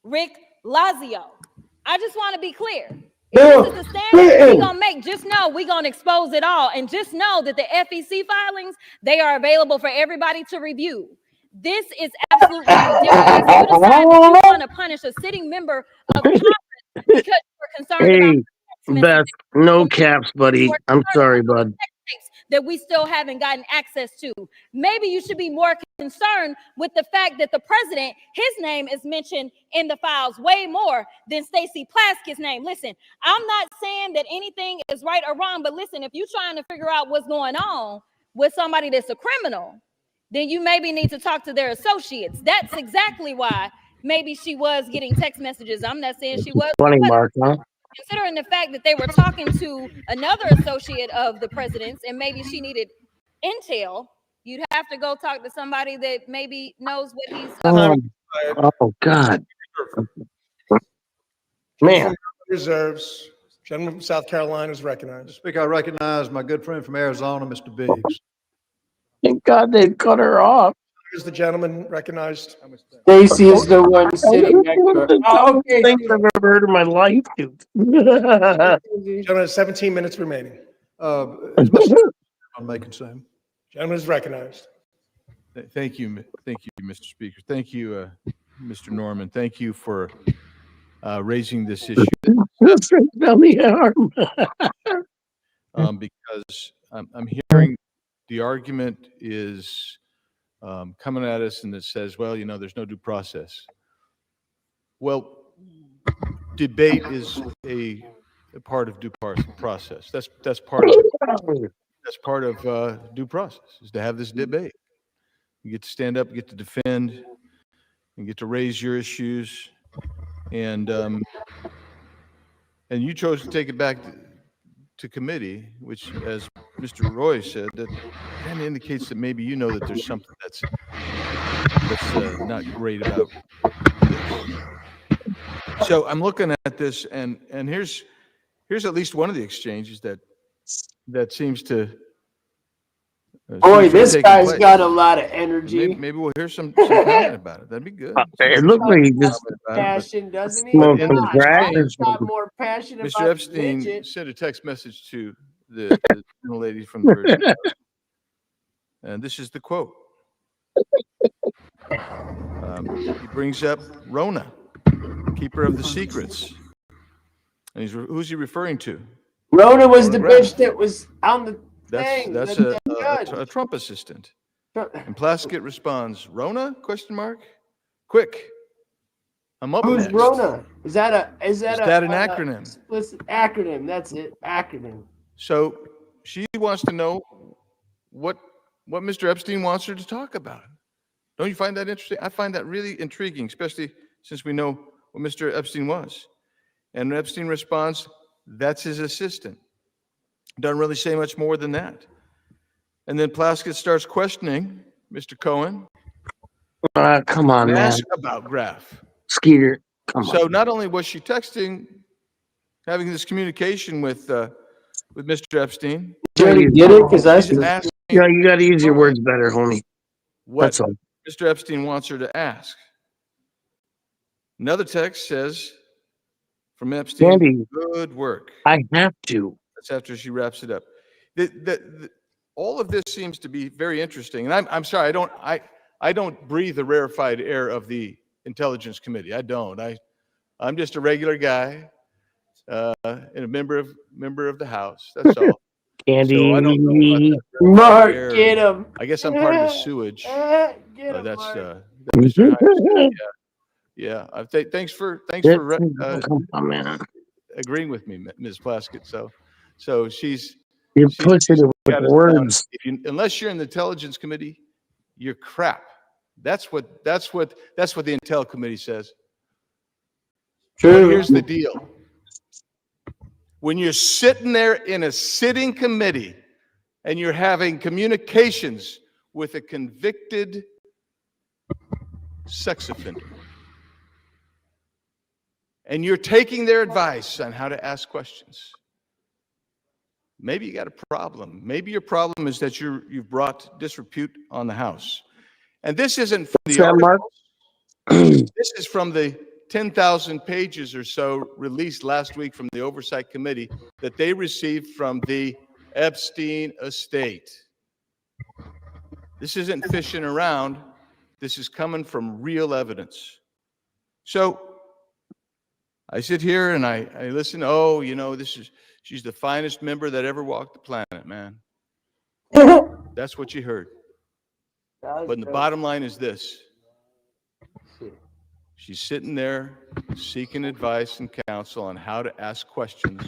Rick Lazio. I just want to be clear. If this is the standard we're going to make, just know we're going to expose it all. And just know that the FEC filings, they are available for everybody to review. This is absolutely ridiculous. You decide that you want to punish a sitting member of Congress because you're concerned about Beth, no caps, buddy. I'm sorry, bud. that we still haven't gotten access to. Maybe you should be more concerned with the fact that the president, his name is mentioned in the files way more than Stacey Plaskett's name. Listen, I'm not saying that anything is right or wrong, but listen, if you're trying to figure out what's going on with somebody that's a criminal, then you maybe need to talk to their associates. That's exactly why maybe she was getting text messages. I'm not saying she was. Funny, Mark, huh? Considering the fact that they were talking to another associate of the president's and maybe she needed intel, you'd have to go talk to somebody that maybe knows what he's about. Oh God. Man. Reserves. Gentleman from South Carolina is recognized. Speaker, I recognize my good friend from Arizona, Mr. Biggs. Thank God they cut her off. Is the gentleman recognized? Stacey is the one sitting next to her. Oh, okay. Things I've ever heard in my life, dude. Gentleman, 17 minutes remaining. I'm making some. Gentleman is recognized. Thank you, Mr. Speaker. Thank you, Mr. Norman. Thank you for raising this issue. Because I'm hearing the argument is coming at us and it says, well, you know, there's no due process. Well, debate is a part of due process. That's part of due process, is to have this debate. You get to stand up, you get to defend, you get to raise your issues, and you chose to take it back to committee, which, as Mr. Roy said, that kind of indicates that maybe you know that there's something that's not great about this. So I'm looking at this, and here's at least one of the exchanges that seems to. Boy, this guy's got a lot of energy. Maybe we'll hear some comment about it. That'd be good. It looked like he just passion, doesn't he? smoked some crack or He's got more passion about Mr. Epstein sent a text message to the lady from the Virgin Islands. And this is the quote. He brings up Rona, keeper of the secrets. And who's he referring to? Rona was the bitch that was on the thing. That's a Trump assistant. And Plaskett responds, Rona? Question mark. Quick. I'm up Who's next. Rona? Is that an acronym? Explicit acronym. That's it. Acronym. So she wants to know what Mr. Epstein wants her to talk about. Don't you find that interesting? I find that really intriguing, especially since we know what Mr. Epstein was. And Epstein responds, that's his assistant. Doesn't really say much more than that. And then Plaskett starts questioning Mr. Cohen. Come on, man. Ask about Graf. Skeeter, come on. So not only was she texting, having this communication with Mr. Epstein. You already did it? Because that's you got to use your words better, homie. That's all. Mr. Epstein wants her to ask. Another text says from Epstein, Andy, good work. I have to. That's after she wraps it up. All of this seems to be very interesting. And I'm sorry, I don't breathe the rarefied air of the Intelligence Committee. I don't. I'm just a regular guy and a member of the House. That's all. Candy. So I don't know about that. Mark, get him. I guess I'm part of the sewage. Get him, That's Mark. Mr. Hines. Yeah. Thanks for agreeing with me, Ms. Plaskett. So she's pushing it with got us words. down. Unless you're in the Intelligence Committee, you're crap. That's what the Intel Committee says. True. But here's the deal. When you're sitting there in a sitting committee and you're having communications with a convicted sex offender, and you're taking their advice on how to ask questions, maybe you got a problem. Maybe your problem is that you've brought disrepute on the House. And this isn't from the articles. This is from the 10,000 pages or so released last week from the Oversight Committee that they received from the Epstein estate. This isn't fishing around. This is coming from real evidence. So I sit here and I listen. Oh, she's the finest member that ever walked the planet, man. That's what you heard. But the bottom line is this. She's sitting there seeking advice and counsel on how to ask questions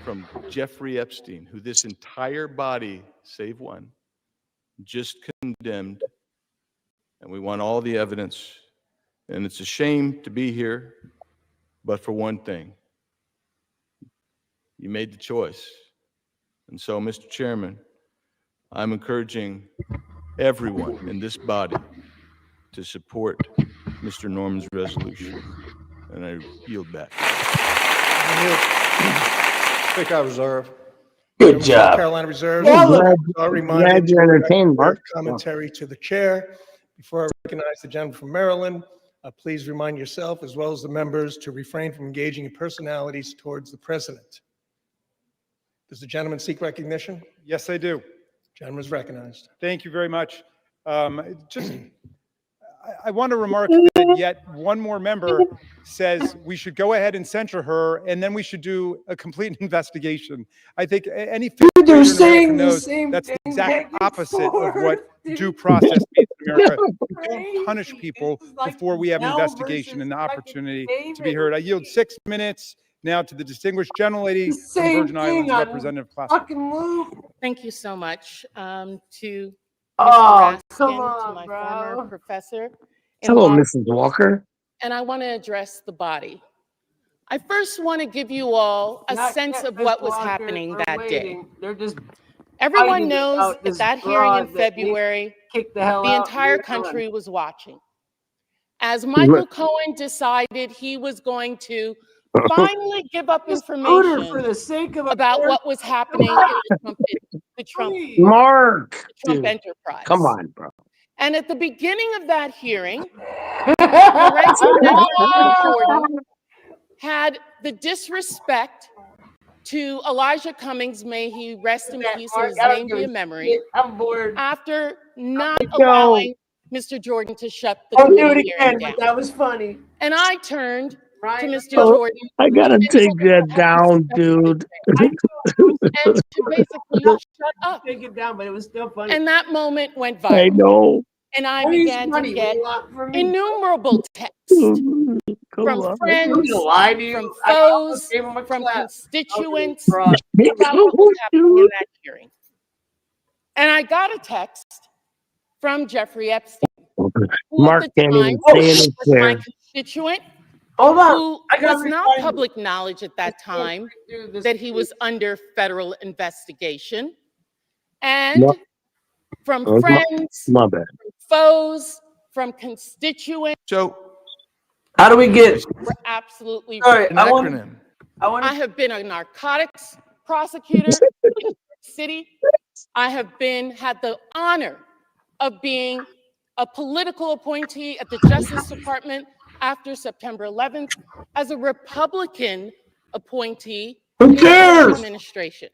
from Jeffrey Epstein, who this entire body, save one, just condemned. And we want all the evidence. And it's a shame to be here, but for one thing, you made the choice. And so, Mr. Chairman, I'm encouraging everyone in this body to support Mr. Norman's resolution. And I yield back. Think I reserve. Good job. South Carolina Reserve. Glad Reminded you're entertained, Mark. commentary to the chair. Before I recognize the gentleman from Maryland, please remind yourself as well as the members to refrain from engaging in personalities towards the president. Does the gentleman seek recognition? Yes, I do. Gentleman is recognized. Thank you very much. I want to remark that yet one more member says we should go ahead and censure her, and then we should do a complete investigation. I think any they're saying the knows same that's the thing exact back opposite of before. what due process means in America. We don't punish people before we have an investigation and the opportunity to be heard. I yield 6 minutes now to the distinguished gentlelady from Virgin Islands, Representative Plaskett. Thank you so much to Oh, Mr. come Raskin, to on, my bro. former professor. Hello, Mrs. Walker. And I want to address the body. I first want to give you all a sense of what was happening that day. They're just Everyone knows that that hearing in February, the entire You're country was watching. As Michael Cohen decided he was going to finally give up information for the sake of about what was happening in the Trump enterprise. Come on, bro. And at the beginning of that hearing, the Ranking Jordan had the disrespect to Elijah Cummings, may he rest in peace, and his name be in memory, after not allowing Mr. Jordan to shut the committee hearing down. That was funny. And I turned to Mr. Jordan. I gotta take that down, dude. And to basically shut up. Take it down, but it was still funny. And that moment went viral. I know. And I began to get innumerable texts from friends, from foes, from constituents about what was happening in that hearing. And I got a text from Jeffrey Epstein, who Mark at the can't time even stay in his was my chair. constituent, Hold on. who was not public knowledge at that time that he was under federal investigation, and from friends, My bad. from foes, from constituents. So, how do we get? We're absolutely Sorry, right. I have been a narcotics prosecutor in New York City. I have had the honor of being a political appointee at the Justice Department after September 11th as a Republican appointee in the Trump administration.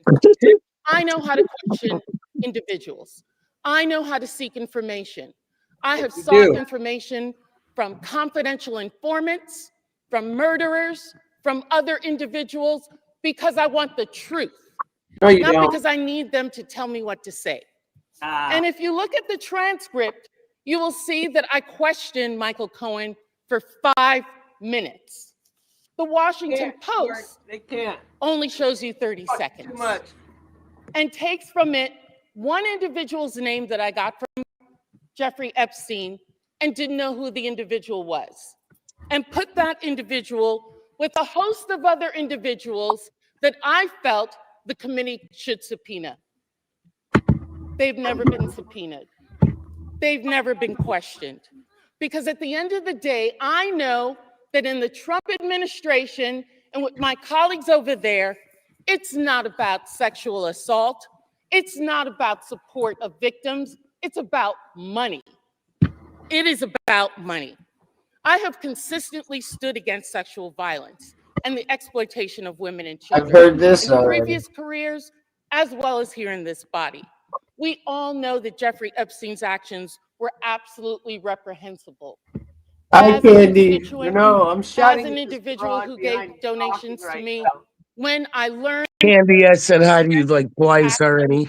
I know how to question individuals. I know how to seek information. I have sought information from confidential informants, from murderers, from other individuals, because I want the truth. No, you not don't. because I need them to tell me what to say. And if you look at the transcript, you will see that I questioned Michael Cohen for 5 minutes. The Washington Post only shows you 30 seconds. Too much. And takes from it one individual's name that I got from Jeffrey Epstein and didn't know who the individual was, and put that individual with a host of other individuals that I felt the committee should subpoena. They've never been subpoenaed. They've never been questioned. Because at the end of the day, I know that in the Trump administration and with my colleagues over there, it's not about sexual assault. It's not about support of victims. It's about money. It is about money. I have consistently stood against sexual violence and the exploitation of women and children. I've heard this in previous careers, as well as here in this body. We all know that Jeffrey Epstein's actions were absolutely reprehensible. Hi, As an Candy. constituent, No, I'm shouting as an at this individual broad who behind gave donations to right me, now. when I learned Candy, I said hi to you like twice already.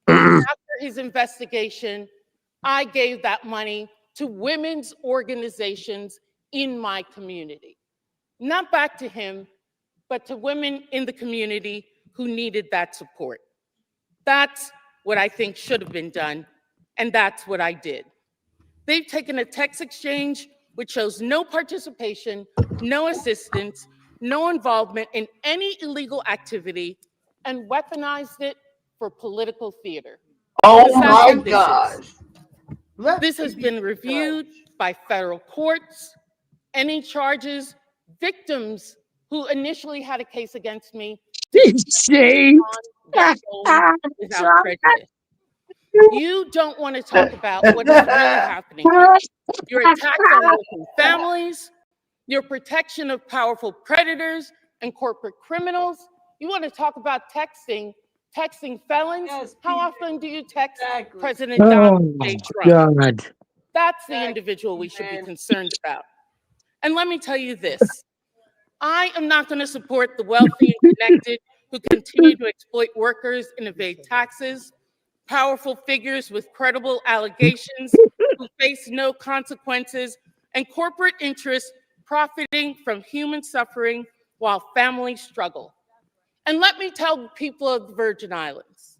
after his investigation, I gave that money to women's organizations in my community. Not back to him, but to women in the community who needed that support. That's what I think should have been done, and that's what I did. They've taken a text exchange which shows no participation, no assistance, no involvement in any illegal activity, and weaponized it for political theater. Oh Because that's my what this gosh. is. This has been reviewed by federal courts. Any charges, victims who initially had a case against me, without prejudice. You don't want to talk about what is really happening here. Your attacks on working families, your protection of powerful predators and corporate criminals. You want to talk about texting felons? How often do you text President Donald J. Trump? God. That's the individual we should be concerned about. And let me tell you this. I am not going to support the wealthy and connected who continue to exploit workers and evade taxes, powerful figures with credible allegations who face no consequences, and corporate interests profiting from human suffering while families struggle. And let me tell the people of the Virgin Islands.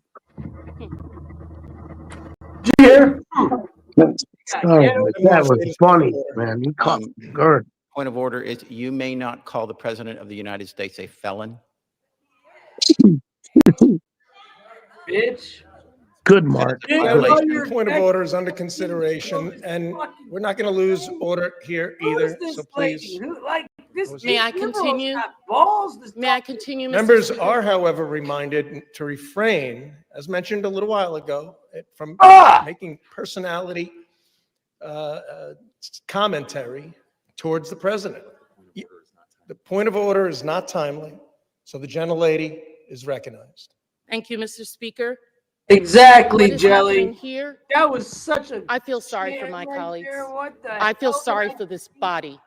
Here. Oh, that was funny, man. You caught me good. Point of order is you may not call the President of the United States a felon. Bitch. Good, Mark. Point of order is under consideration, and we're not going to lose order here either, so please. May I continue? May I continue, Mr. Members Speaker? are, however, reminded to refrain, as mentioned a little while ago, from making personality commentary towards the president. The point of order is not timely, so the gentlelady is recognized. Thank you, Mr. Speaker. Exactly, What is Jelly. happening here? That was such a. I feel sorry for my right colleagues. there. What the I feel hell sorry did I for this body.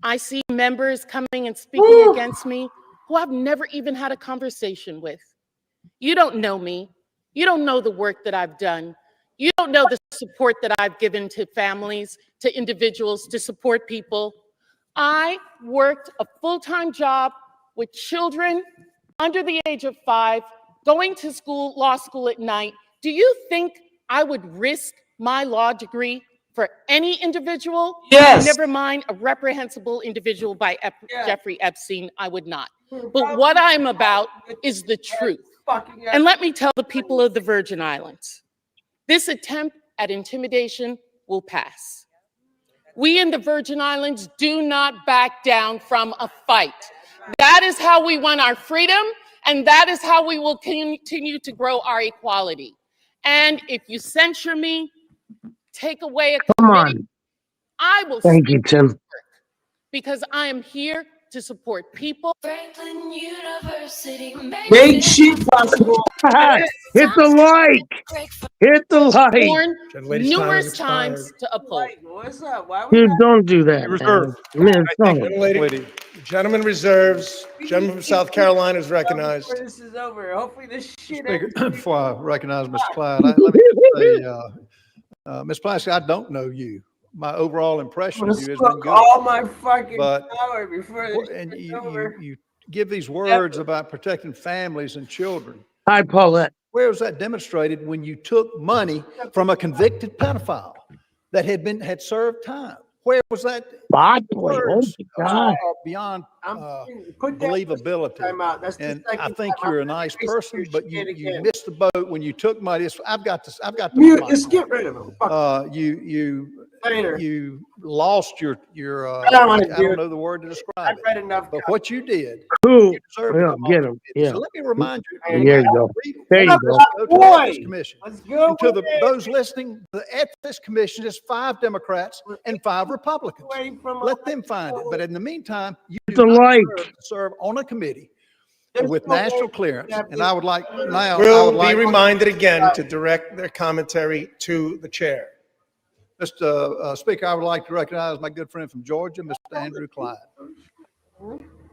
I see members coming and speaking against me who I've never even had a conversation with. You don't know me. You don't know the work that I've done. You don't know the support that I've given to families, to individuals, to support people. I worked a full-time job with children under the age of 5, going to school, law school at night. Do you think I would risk my law degree for any individual? Yes. Never mind a reprehensible individual by Jeffrey Epstein, I would not. But what I'm about is the truth. And let me tell the people of the Virgin Islands, this attempt at intimidation will pass. We in the Virgin Islands do not back down from a fight. That is how we won our freedom, and that is how we will continue to grow our equality. And if you censure me, take away a Come committee, on. I will Thank you, Tim. because I am here to support people. Franklin University Make shit possible. Hit the like. Hit the like. Warned Lady's time has numerous expired. times to uphold. What's up? Why we Dude, don't do that, man. Man, Lady, gentleman reserves. Gentleman from South Carolina is recognized. Before this is over, hopefully this shit. Before I recognize Mr. Clyde, let me just say, Ms. Plasky, I don't know you. My overall impression of you has been good. All my fucking But- power before this And shit's over. you give these words about protecting families and children. Hi, Paulette. Where was that demonstrated when you took money from a convicted pedophile that had served time? Where was that? Bad boy. Oh, Words my God. are beyond Put that believability. time out. That's the And second I think time you're a I've nice wasted person, your but shit you again. missed the boat when you took money. I've got the Mute, mic. just get rid of him. Fuck. You lost your I don't wanna I do don't it. know the word to describe I've it. read enough. But what you did, Cool. you deserve to Yeah, come get off him. the committee. Yeah. So let me remind you. There you go. There you go. Let's go to the Boy. Ethics Commission. Let's go. And to with it. those listening, the Ethics Commission is 5 Democrats and 5 Republicans. Away from Let them find it. But in the meantime, you It's do a not like. deserve to serve on a committee There's with no national way clearance. that And I would like now. I Will would be like reminded again to direct their commentary to the chair. Mr. Speaker, I would like to recognize my good friend from Georgia, Mr. Andrew Clyde.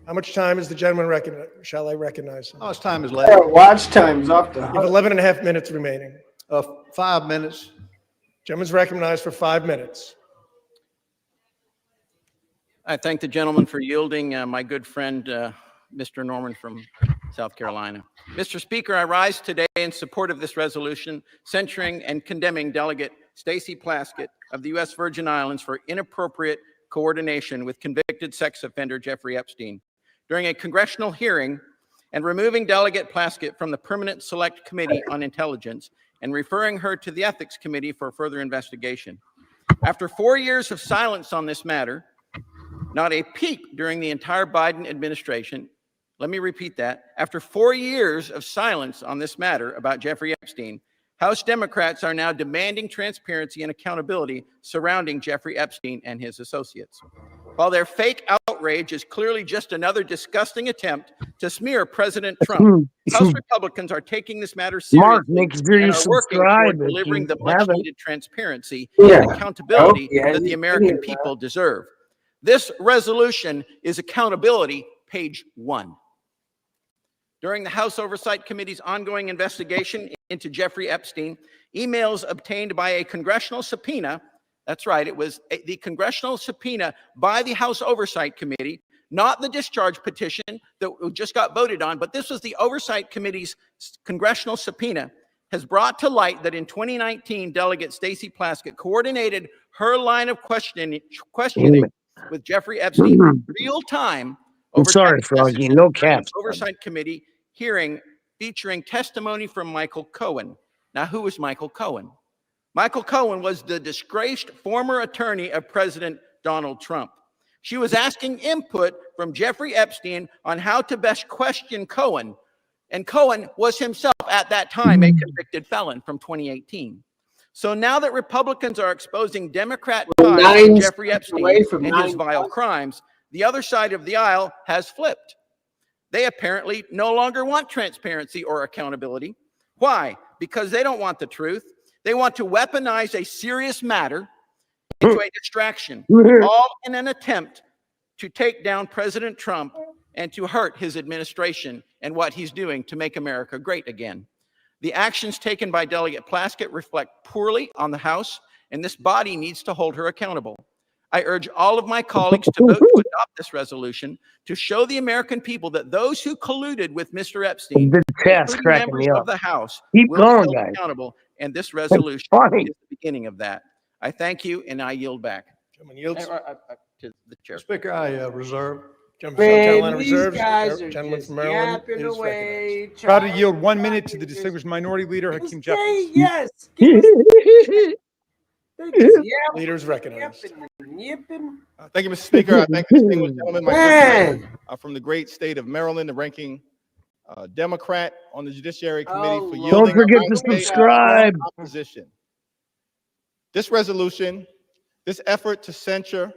How much time is the gentleman recognize? Shall I recognize him? Oh, his time is late. Watch time's off the You have 11 and a half minutes remaining. 5 minutes. Gentleman's recognized for 5 minutes. I thank the gentleman for yielding, my good friend, Mr. Norman from South Carolina. Mr. Speaker, I rise today in support of this resolution censuring and condemning Delegate Stacey Plaskett of the U.S. Virgin Islands for inappropriate coordination with convicted sex offender Jeffrey Epstein during a congressional hearing, and removing Delegate Plaskett from the Permanent Select Committee on Intelligence and referring her to the Ethics Committee for further investigation. After 4 years of silence on this matter, not a peep during the entire Biden administration, let me repeat that, after 4 years of silence on this matter about Jeffrey Epstein, House Democrats are now demanding transparency and accountability surrounding Jeffrey Epstein and his associates. While their fake outrage is clearly just another disgusting attempt to smear President Trump, House Republicans are taking this matter Mark, seriously make sure you and are working toward subscribe if delivering you the haven't. much-needed transparency and accountability that the American people deserve. This resolution is accountability, page 1. During the House Oversight Committee's ongoing investigation into Jeffrey Epstein, emails obtained by a congressional subpoena, that's right, it was the congressional subpoena by the House Oversight Committee, not the discharge petition that just got voted on, but this was the Oversight Committee's congressional subpoena, has brought to light that in 2019, Delegate Stacey Plaskett coordinated her line of questioning with Jeffrey Epstein real time. I'm sorry, Froggy. No caps. Oversight Committee hearing featuring testimony from Michael Cohen. Now, who was Michael Cohen? Michael Cohen was the disgraced former attorney of President Donald Trump. She was asking input from Jeffrey Epstein on how to best question Cohen. And Cohen was himself at that time a convicted felon from 2018. So now that Republicans are exposing Democrat ties to Jeffrey Epstein and his vile crimes, the other side of the aisle has flipped. They apparently no longer want transparency or accountability. Why? Because they don't want the truth. They want to weaponize a serious matter into a distraction, all in an attempt to take down President Trump and to hurt his administration and what he's doing to make America great again. The actions taken by Delegate Plaskett reflect poorly on the House, and this body needs to hold her accountable. I urge all of my colleagues to vote to adopt this resolution to show the American people that those who colluded with Mr. Epstein, including members of the House, will be held accountable, and this resolution is the beginning of that. I thank you, and I yield back. To the chair. Speaker, I reserve. Gentleman from South Carolina these reserves. guys are Gentleman just from Maryland yapping is away. recognized. Proud to yield 1 minute to the distinguished minority leader, Hakeem Jeffries. Yes. Leaders recognized. Yipping. Thank you, Mr. Speaker. I thank the distinguished gentleman, my good friend, from the great state of Maryland, the ranking Democrat on the Judiciary Committee, for yielding. Don't forget to subscribe. Opposition. This resolution, this effort to censure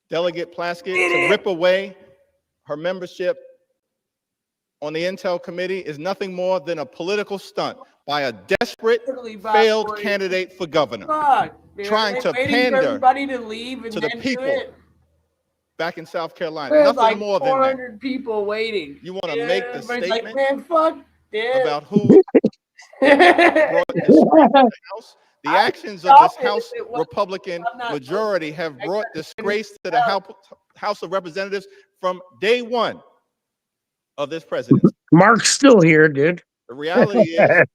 Delegate Plaskett, to rip away her membership on the Intel Committee is nothing more than a political stunt by a desperate, failed candidate for governor, trying to pander to the people back in South Carolina. There's Nothing like more than 400 people waiting. You want to make the Everybody's statement like, man, fuck this. about who brought disgrace to the House. The actions of this House Republican majority have brought disgrace to the House of Representatives from day one of this presidency. Mark's still here, dude. The reality is, if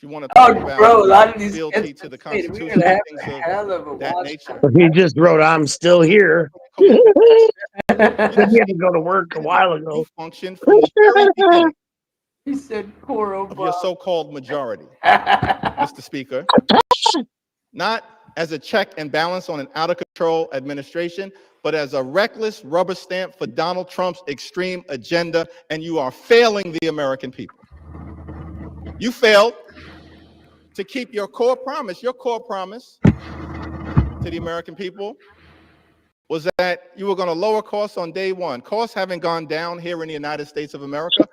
you want to talk about fealty to the Constitution and things of that nature, He just wrote, "I'm still here." Then he had to go to work a while ago. you function from the very beginning He said, poor of your Obama. so-called majority, Mr. Speaker, not as a check and balance on an out-of-control administration, but as a reckless rubber stamp for Donald Trump's extreme agenda, and you are failing the American people. You failed to keep your core promise. Your core promise to the American people was that you were going to lower costs on day one. Costs haven't gone down here in the United States of America.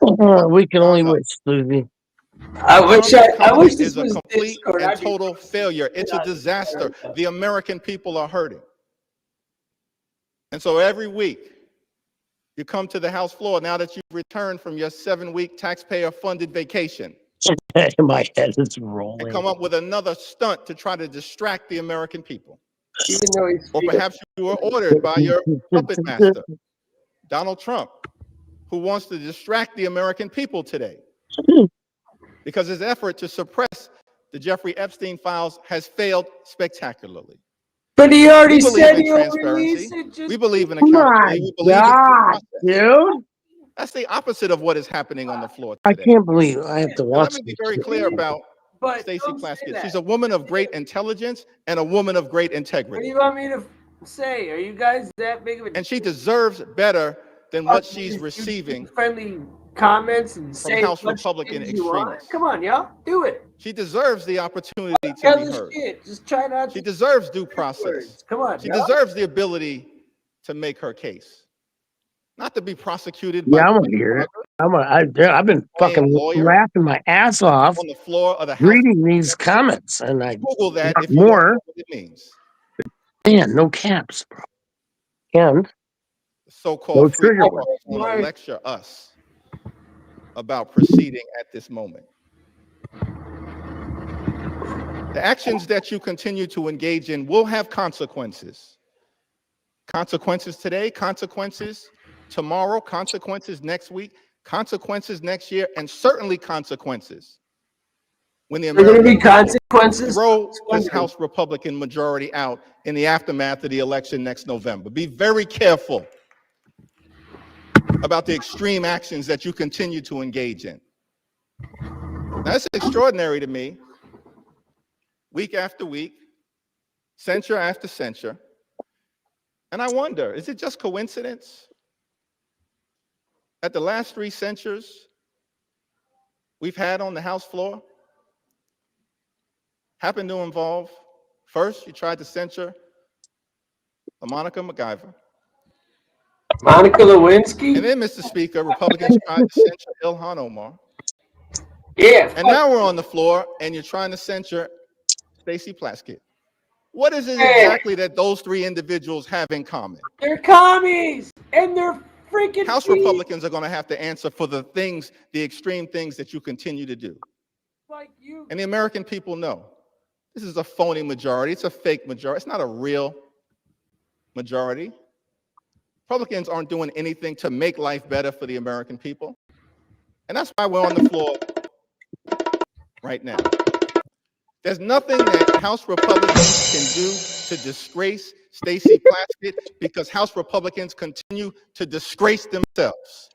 We can only wish, Susie. I wish this is a was complete Discord. and I'd be total failure. It's a disaster. The American people are hurting. And so every week, you come to the House floor now that you've returned from your 7-week taxpayer-funded vacation. My head is rolling. And come up with another stunt to try to distract the American people. Even though he's Or perhaps you were ordered by your puppet master, Donald Trump, who wants to distract the American people today because his effort to suppress the Jeffrey Epstein files has failed spectacularly. But he already We believe said in he'll transparency. release it. Just We believe in My accountability. We believe in due God, process. dude. That's the opposite of what is happening on the floor I today. can't believe I have to Now, watch let me be this. very clear about Stacey don't say Plaskett. that. She's a woman of great intelligence and a woman of great What do integrity. you want me to say? Are you guys that big of a And she deserves better than what she's you receiving friendly comments and from say House what Republican things you want? extremists. Come on, y'all, do it. She deserves the opportunity to Tell be the heard. shit. Just try not She to deserves due words. process. Come on, She y'all. deserves the ability to make her case, not to be prosecuted Yeah, by I'm gonna hear it. I've been fucking lawyer laughing my ass off on the floor of the House. reading these comments, and I Google that got if you want to more. know what it means. Man, no caps, bro. And The so-called no free trigger world warning. want to lecture us about proceeding at this moment. The actions that you continue to engage in will have consequences. Consequences today, consequences tomorrow, consequences next week, consequences next year, and certainly consequences when the There are going to be American consequences. throw this House Republican majority out in the aftermath of the election next November. Be very careful about the extreme actions that you continue to engage in. Now, it's extraordinary to me, week after week, censure after censure, and I wonder, is it just coincidence that the last 3 censures we've had on the House floor happen to involve, first, you tried to censure Monica MacGyver. Monica Lewinsky? And then, Mr. Speaker, Republicans tried to censure Ilhan Omar. Yeah. And now we're on the floor, and you're trying to censure Stacey Plaskett. What is it exactly that those 3 individuals have in common? They're commies, and they're freaking House Republicans are going to have to answer for the things, the extreme things that you continue to do. Like you. And the American people know this is a phony majority. It's a fake majority. It's not a real majority. Republicans aren't doing anything to make life better for the American people. And that's why we're on the floor right now. There's nothing that House Republicans can do to disgrace Stacey Plaskett because House Republicans continue to disgrace themselves.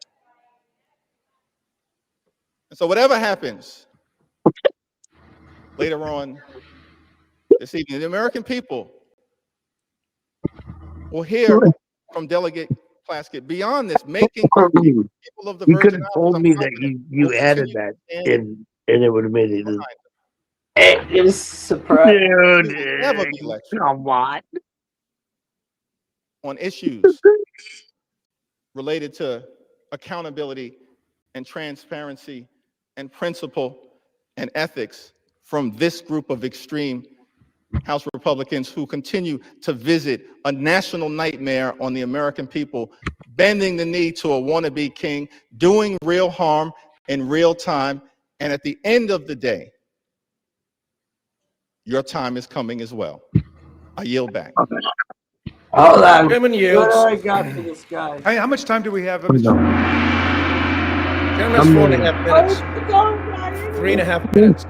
And so whatever happens later on this evening, the American people will hear from Delegate Plaskett beyond this, making people of the You could Virgin have Islands. told me that you added that, and it would have made it. It was surprising. Dude, Never be lectured come on. on issues related to accountability and transparency and principle and ethics from this group of extreme House Republicans who continue to visit a national nightmare on the American people, bending the knee to a wannabe king, doing real harm in real time, and at the end of the day, your time is coming as well. I yield back. Hold on. Chairman What yields. do I got for this guy? Hey, how much time do we have? No. Chairman has 4.5 minutes. 3.5 minutes.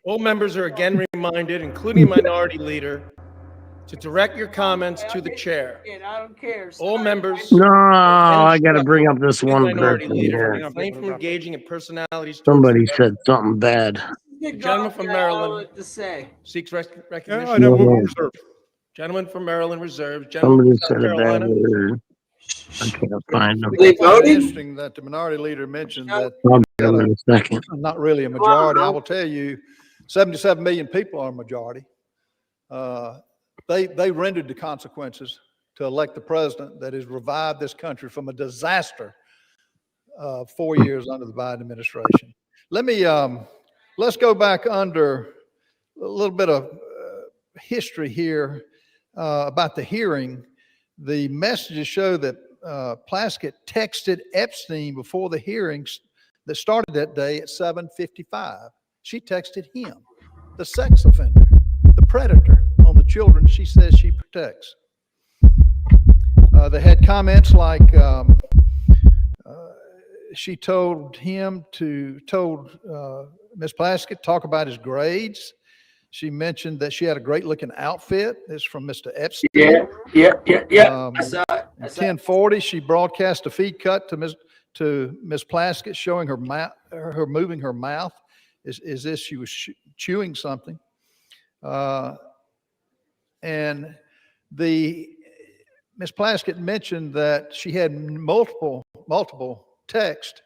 All members are again reminded, including Minority Leader, to direct your comments to the chair. I don't care. All members. No, I got to bring up this one Minority person Leader, here. refrain from engaging in personalities towards Somebody the said something bad. The gentleman from Maryland to say. seeks recognition. I know, we'll reserve. Gentleman from Maryland reserves. Gentleman Somebody from South said a bad Carolina. word. I can't find them. It's interesting that the minority leader mentioned that I'll get them in a second. not really a majority. I will tell you, 77 million people are a majority. They rendered the consequences to elect the president that has revived this country from a disaster 4 years under the Biden administration. Let's go back under a little bit of history here about the hearing. The messages show that Plaskett texted Epstein before the hearings that started that day at 7:55. She texted him, the sex offender, the predator on the children she says she protects. They had comments like she told Ms. Plaskett talk about his grades. She mentioned that she had a great looking outfit. This is from Mr. Epstein. Yeah. I saw it. 10:40, she broadcast a feed cut to Ms. Plaskett showing her moving her mouth as if she was chewing something. And Ms. Plaskett mentioned that she had multiple texts.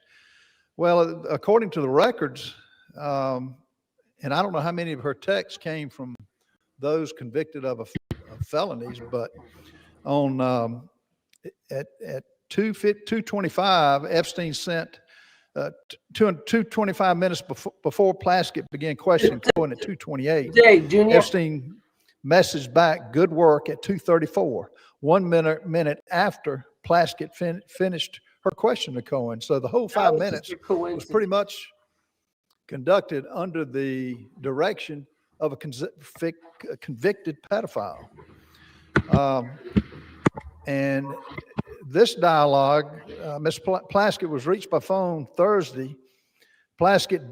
Well, according to the records, and I don't know how many of her texts came from those convicted of felonies, but on at 2:25, Epstein sent 2:25 minutes before Plaskett began questioning Cohen at 2:28. Epstein messaged back, "Good work," at 2:34, 1 minute after Plaskett finished her question to Cohen. So the whole 5 minutes was pretty much conducted under the direction of a convicted pedophile. And this dialogue, Ms. Plaskett was reached by phone Thursday. Plaskett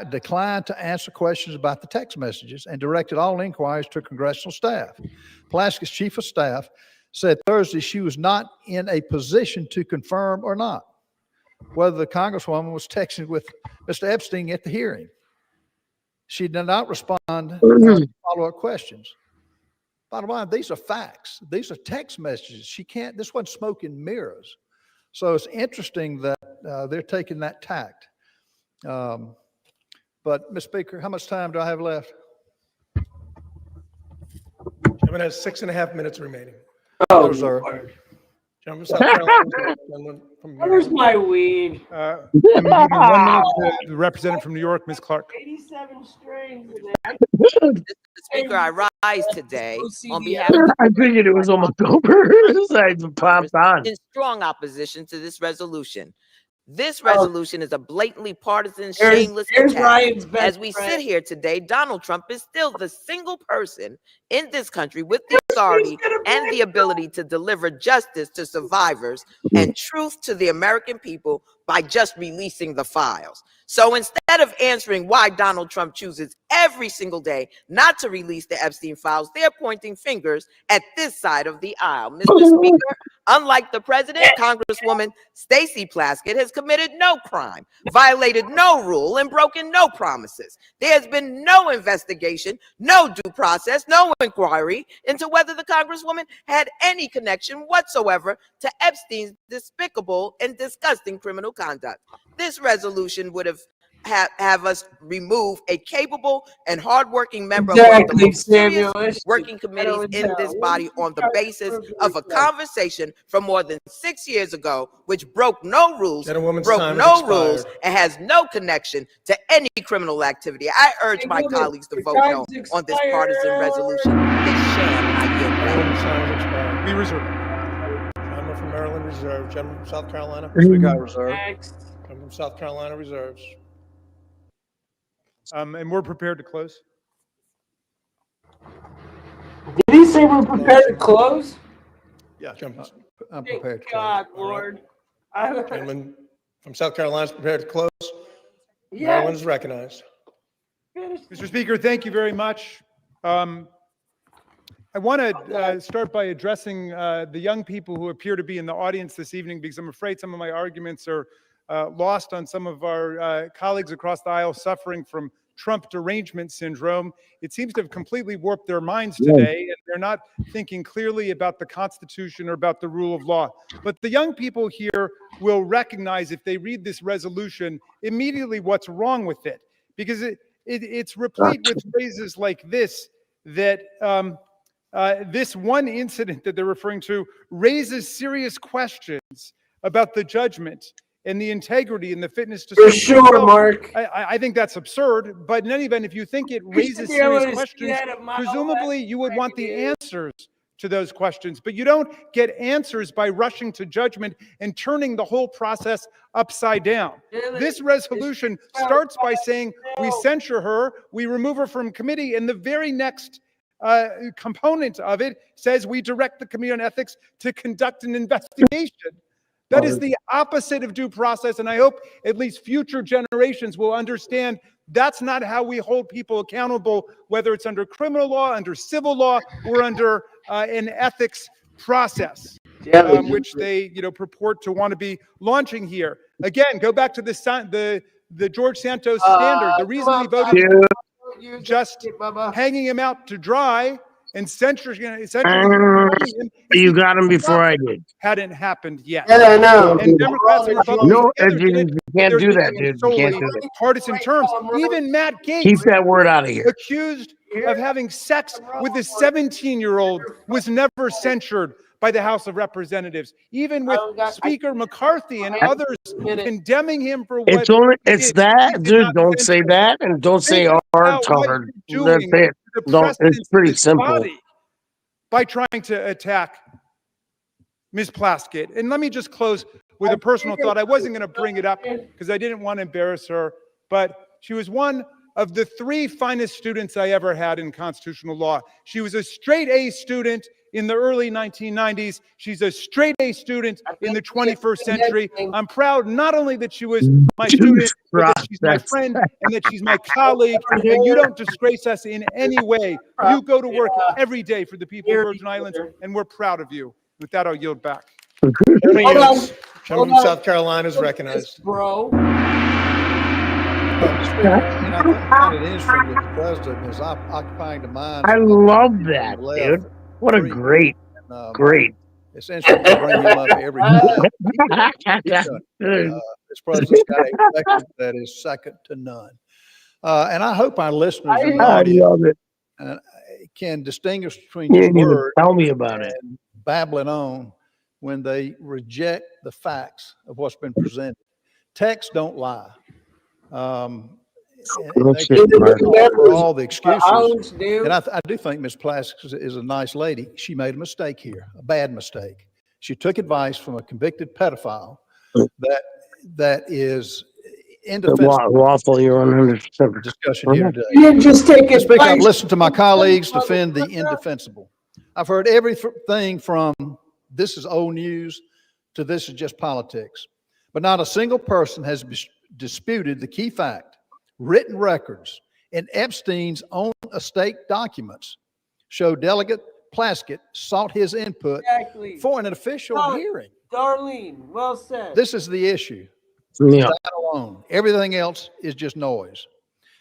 declined to answer questions about the text messages and directed all inquiries to congressional staff. Plaskett's chief of staff said Thursday she was not in a position to confirm or not whether the Congresswoman was texting with Mr. Epstein at the hearing. She did not respond to follow-up questions. Bottom line, these are facts. These are text messages. This wasn't smoke and mirrors. So it's interesting that they're taking that tact. But, Ms. Speaker, how much time do I have left? Chairman has 6.5 minutes remaining. Oh, sir. Gentleman from South Carolina. Where's my weed? 1 minute to the representative from New York, Ms. Clark. 87 strings. Mr. Speaker, I rise today on behalf of I figured it was almost over. I popped on. in strong opposition to this resolution. This resolution is a blatantly partisan, shameless attack. As we sit here today, Donald Trump is still the single person in this country with the authority and the ability to deliver justice to survivors and truth to the American people by just releasing the files. So instead of answering why Donald Trump chooses every single day not to release the Epstein files, they're pointing fingers at this side of the aisle. Mr. Speaker, unlike the president, Congresswoman Stacey Plaskett has committed no crime, violated no rule, and broken no promises. There has been no investigation, no due process, no inquiry into whether the Congresswoman had any connection whatsoever to Epstein's despicable and disgusting criminal conduct. This resolution would have have us remove a capable and hardworking member of one of the most serious working committees in this body on the basis of a conversation from more than 6 years ago, which broke no rules, and has no connection to any criminal activity. I urge my colleagues to vote no on this partisan resolution. This sham, and I yield back. We reserve. Gentleman from Maryland reserved. Gentleman from South Carolina. Reserve. Gentleman from South Carolina reserves. And we're prepared to close. Did he say we're prepared to close? Yeah, I'm prepared to close. God, Lord. Gentleman from South Carolina is prepared to close. Yes. Maryland is recognized. Mr. Speaker, thank you very much. I want to start by addressing the young people who appear to be in the audience this evening, because I'm afraid some of my arguments are lost on some of our colleagues across the aisle suffering from Trump derangement syndrome. It seems to have completely warped their minds today, and they're not thinking clearly about the Constitution or about the rule of law. But the young people here will recognize, if they read this resolution, immediately what's wrong with it, because it's replete with phrases like this, that this one incident that they're referring to raises serious questions about the judgment and the integrity and the fitness to serve. For sure, Mark. I think that's absurd, but in any event, if you think it raises serious questions, presumably you would want the answers to those questions, but you don't get answers by rushing to judgment and turning the whole process upside down. This resolution starts by saying we censure her, we remove her from committee, and the very next component of it says we direct the Committee on Ethics to conduct an investigation. That is the opposite of due process, and I hope at least future generations will understand that's not how we hold people accountable, whether it's under criminal law, under civil law, or under an ethics process, which they purport to want to be launching here. Again, go back to the George Santos standard. The reason we voted just hanging him out to dry and censoring him, you got him before I did. Hadn't happened yet. Yeah, I know. And Democrats and Republicans you can't do that, dude. You can't do that. Partisan terms. Even Matt Gaetz, Keep that word out of here. accused of having sex with a 17-year-old, was never censured by the House of Representatives. Even with Speaker McCarthy and others condemning him for what it's that, dude. Don't say that, and don't say hard. That's it. It's pretty simple. By trying to attack Ms. Plaskett. And let me just close with a personal thought. I wasn't going to bring it up because I didn't want to embarrass her, but she was one of the 3 finest students I ever had in constitutional law. She was a straight A student in the early 1990s. She's a straight A student in the 21st century. I'm proud not only that she was my student, but that she's my friend and that she's my colleague. And you don't disgrace us in any way. You go to work every day for the people of Virgin Islands, and we're proud of you. With that, I'll yield back. Gentleman from South Carolina is recognized. Bro. I find it interesting that the president is occupying the minds. I love that, dude. What a great. It's interesting to bring him up every day. This president's got a record that is second to none. And I hope our listeners in the audience can distinguish between his word tell me about it and babbling on when they reject the facts of what's been presented. Texts don't lie. For all the excuses. And I do think Ms. Plaskett is a nice lady. She made a mistake here, a bad mistake. She took advice from a convicted pedophile that is indefensible. Lawful, you're 100% discussion here today. You didn't just take it. I've listened to my colleagues defend the indefensible. I've heard everything from this is old news to this is just politics. But not a single person has disputed the key fact. Written records and Epstein's own estate documents show Delegate Plaskett sought his input for an official hearing. Darlene, well said. This is the issue. Yeah. That alone. Everything else is just noise.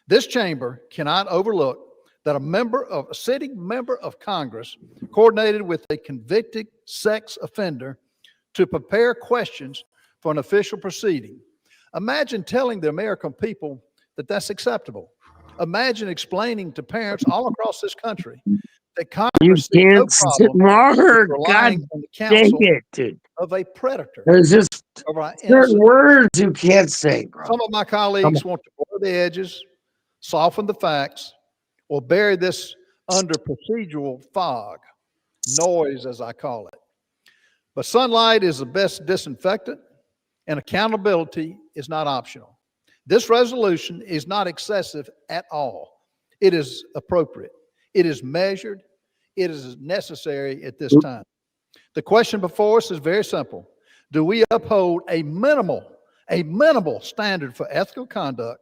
This chamber cannot overlook that a sitting member of Congress coordinated with a convicted sex offender to prepare questions for an official proceeding. Imagine telling the American people that that's acceptable. Imagine explaining to parents all across this country that You Congress sees no can't sit problem with Mark. God relying on the dang counsel it, dude. of a predator. There's just Of our certain innocent. words you can't say, bro. Some of my colleagues want to blur the edges, soften the facts, or bury this under procedural fog, noise as I call it. But sunlight is the best disinfectant, and accountability is not optional. This resolution is not excessive at all. It is appropriate. It is measured. It is necessary at this time. The question before us is very simple. Do we uphold a minimal standard for ethical conduct,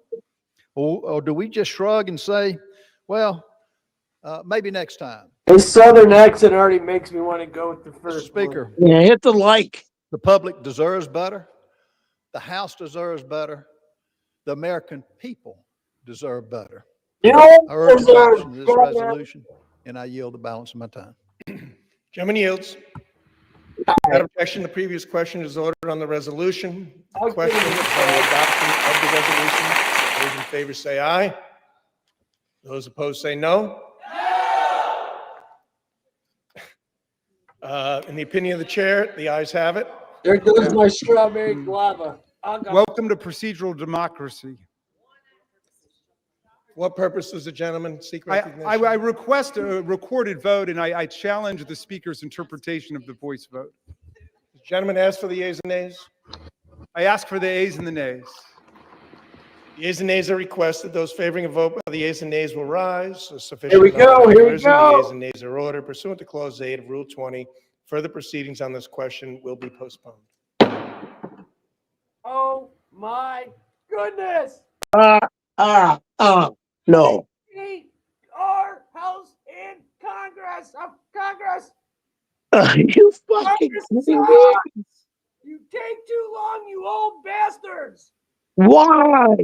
or do we just shrug and say, well, maybe next time? His southern accent already makes me want to go with the first Speaker. Yeah, hit the like. The public deserves better. The House deserves better. The American people deserve better. I urge adoption of this resolution, and I yield the balance of my time. Gentleman yields. Without objection, the previous question is ordered on the resolution. The question is on the adoption of the resolution. Those in favor say aye. Those opposed say no. In the opinion of the chair, the ayes have it. There goes my strawberry guava. Welcome to procedural democracy. What purpose does the gentleman seek recognition? I request a recorded vote, and I challenge the speaker's interpretation of the voice vote. The gentleman asked for the yeas and nays. I ask for the ayes and the nays. The yeas and nays are requested. Those favoring a vote by the yeas and nays will rise. Here we go. Here we The go. yeas and nays are ordered. Pursuant to Clause 8 of Rule 20, further proceedings on this question will be postponed. Oh my goodness! No. Our House and Congress of Congress. You fucking You take too long, you old bastards. Why?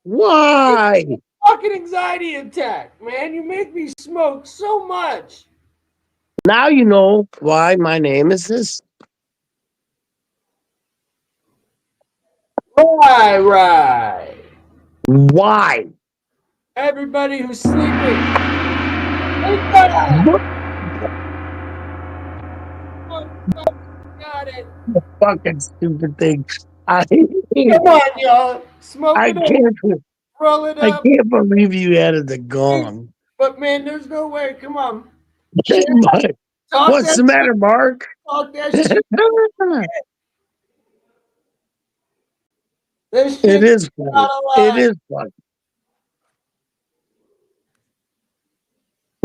Why? Fucking anxiety attack, man. You make me smoke so much. Now you know why my name is this. Right. Why? Everybody who's sleeping. Got it. The fucking stupid thing. Come on, y'all. Smoke I it up. can't. Roll it I up. can't believe you added the gong. But man, there's no way. Come on. What's the matter, Mark? Talk that shit. This It shit's is funny. not alive. It is funny.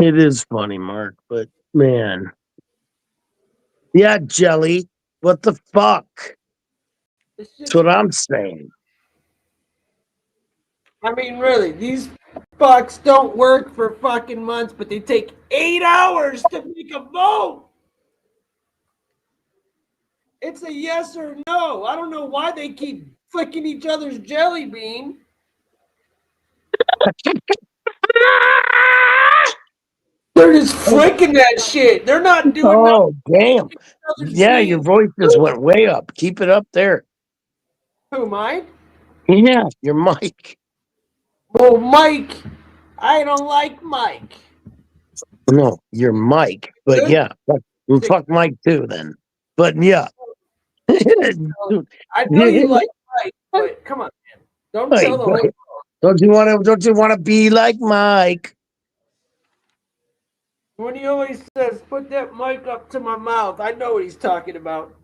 It is funny, Mark, but man. Yeah, Jelly. What the fuck? That's what I'm saying. I mean, really, these fucks don't work for fucking months, but they take 8 hours to make a vote. It's a yes or no. I don't know why they keep flicking each other's jelly bean. They're just flicking that shit. They're not doing Oh, damn. Yeah, your voice just went way up. Keep it up there. Who, mine? Yeah, your mic. Oh, Mike. I don't like Mike. No, your mic. But yeah, fuck Mike too then. But yeah. I know you like Mike, but come on, man. Don't tell the whole world. Don't you want to be like Mike? When he always says, put that mic up to my mouth, I know what he's talking about.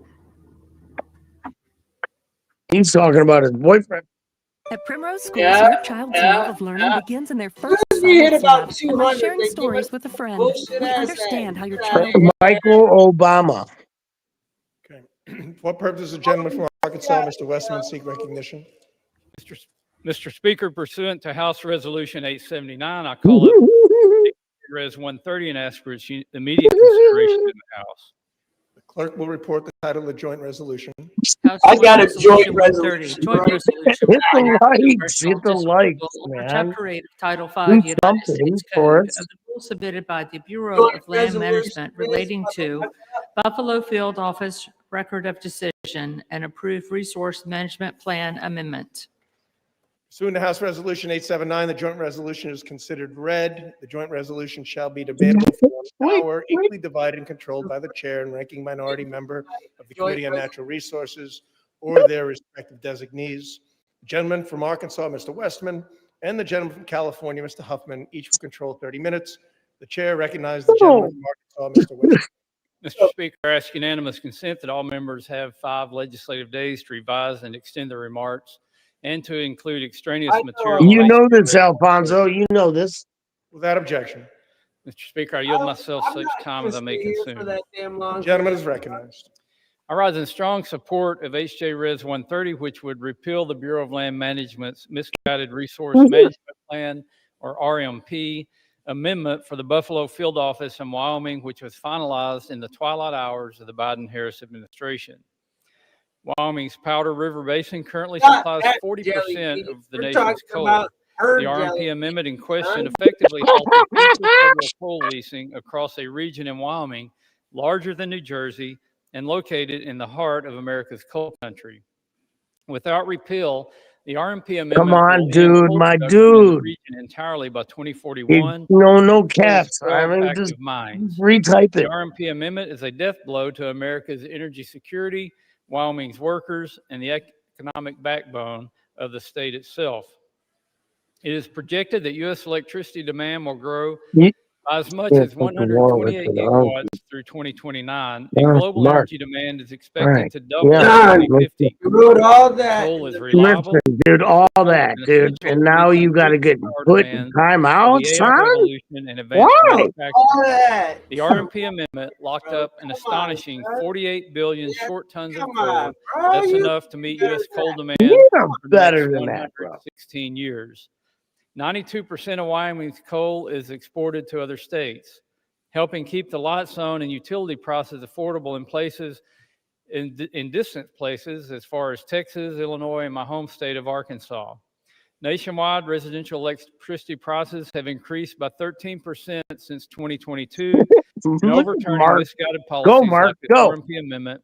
He's talking about his boyfriend. At Primrose Schools, your child's love of learning begins in their first hit science about lab. 200, By sharing they stories give with a friend, bullshit we ass understand how your ads. child... Michael Obama. For what purpose does the gentleman from Arkansas, Mr. Westman, seek recognition? Mr. Speaker, pursuant to House Resolution 879, I call up Res 130 and ask for its immediate consideration in the House. The clerk will report the title of the joint resolution. I got a joint resolution. Hit the likes, hit the likes, man. Chapter 8 of Title Do 5 United something States for Code us. of the rule submitted by the Bureau of Land Management relating to Buffalo Field Office Record of Decision and approved Resource Management Plan Amendment. Pursuant to House Resolution 879, the joint resolution is considered read. The joint resolution shall be debatable for 1 hour, equally divided and controlled by the chair and ranking minority member of the Committee on Natural Resources or their respective designees. The gentleman from Arkansas, Mr. Westman, and the gentleman from California, Mr. Huffman, each will control 30 minutes. The chair recognizes the gentleman from Arkansas, Mr. Westman. Mr. Speaker, I ask unanimous consent that all members have 5 legislative days to revise and extend their remarks and to include extraneous material. You know this, Alfonso. You know this. Without objection. Mr. Speaker, I yield myself such time as I may consume. The gentleman is recognized. I rise in strong support of H.J. Res. 130, which would repeal the Bureau of Land Management's Misguided Resource Management Plan, or RMP, amendment for the Buffalo Field Office in Wyoming, which was finalized in the twilight hours of the Biden-Harris administration. Wyoming's Powder River Basin currently supplies 40% of the nation's coal. The RMP amendment in question effectively halted future federal coal leasing across a region in Wyoming larger than New Jersey and located in the heart of America's coal country. Without repeal, the RMP amendment Come on, will end dude, coal my production in the dude. region entirely by 2041. No caps. I 12 mean, active just mines. retype The it. RMP amendment is a death blow to America's energy security, Wyoming's workers, and the economic backbone of the state itself. It is projected that U.S. electricity demand will grow by as much as 128 gigawatts through 2029, and global energy demand is expected to double by 2050. You wrote all that. Coal is reliable, Listen, dude, all that, dude. And now you got to get put in time out, the AI son? revolution and advanced Why? manufacturing. All that. The RMP amendment locked up an astonishing 48 billion short tons of coal. That's enough to meet U.S. coal demand for the better next than that, bro. 116 years. 92% of Wyoming's coal is exported to other states, helping keep the lights on and utility prices affordable in places, in distant places, as far as Texas, Illinois, and my home state of Arkansas. Nationwide, residential electricity prices have increased by 13% since 2022, and overturning Mark. misguided Go, policies Mark, like the go. RMP amendment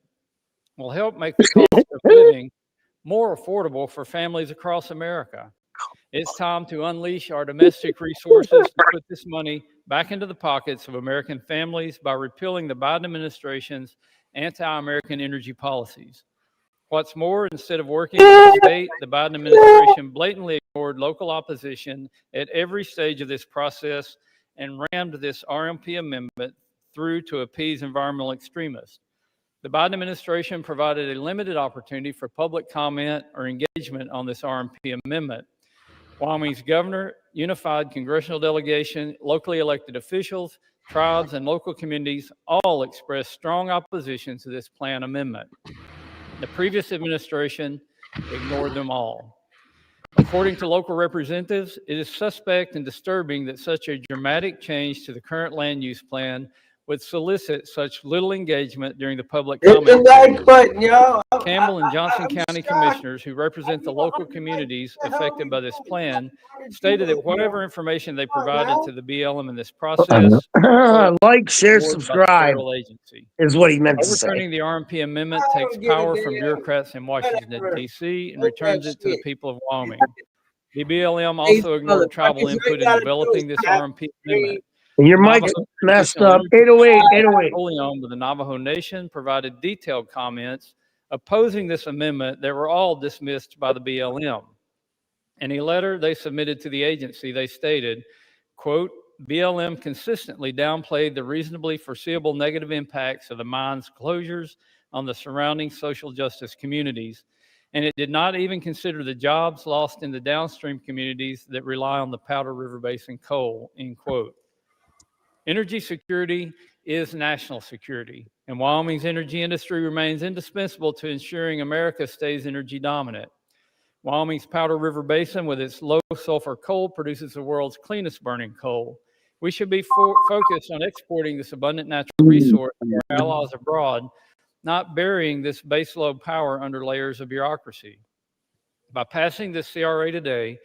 will help make the cost of living more affordable for families across America. It's time to unleash our domestic resources to put this money back into the pockets of American families by repealing the Biden administration's anti-American energy policies. What's more, instead of working with the state, the Biden administration blatantly ignored local opposition at every stage of this process and rammed this RMP amendment through to appease environmental extremists. The Biden administration provided a limited opportunity for public comment or engagement on this RMP amendment. Wyoming's governor, unified congressional delegation, locally elected officials, tribes, and local communities all expressed strong opposition to this plan amendment. The previous administration ignored them all. According to local representatives, it is suspect and disturbing that such a dramatic change to the current land use plan would solicit such little engagement during the public Hit the comment like period. button, yo. Campbell and Johnson County commissioners who represent the local communities affected by this plan stated that whatever information they provided to the BLM in this process Like, share, ignored by the subscribe federal agency. is what he meant to say. Overturning the RMP amendment takes power from bureaucrats in Washington, D.C. and returns it to the people of Wyoming. The BLM also ignored tribal input in developing this RMP amendment. Your mic's messed up. 808, 808. Wholly owned by the Navajo Nation provided detailed comments opposing this amendment that were all dismissed by the BLM. In a letter they submitted to the agency, they stated, quote, BLM consistently downplayed the reasonably foreseeable negative impacts of the mine's closures on the surrounding social justice communities, and it did not even consider the jobs lost in the downstream communities that rely on the Powder River Basin coal, end quote. Energy security is national security, and Wyoming's energy industry remains indispensable to ensuring America stays energy dominant. Wyoming's Powder River Basin, with its low sulfur coal, produces the world's cleanest burning coal. We should be focused on exporting this abundant natural resource to our allies abroad, not burying this baseload power under layers of bureaucracy. By passing this CRA today,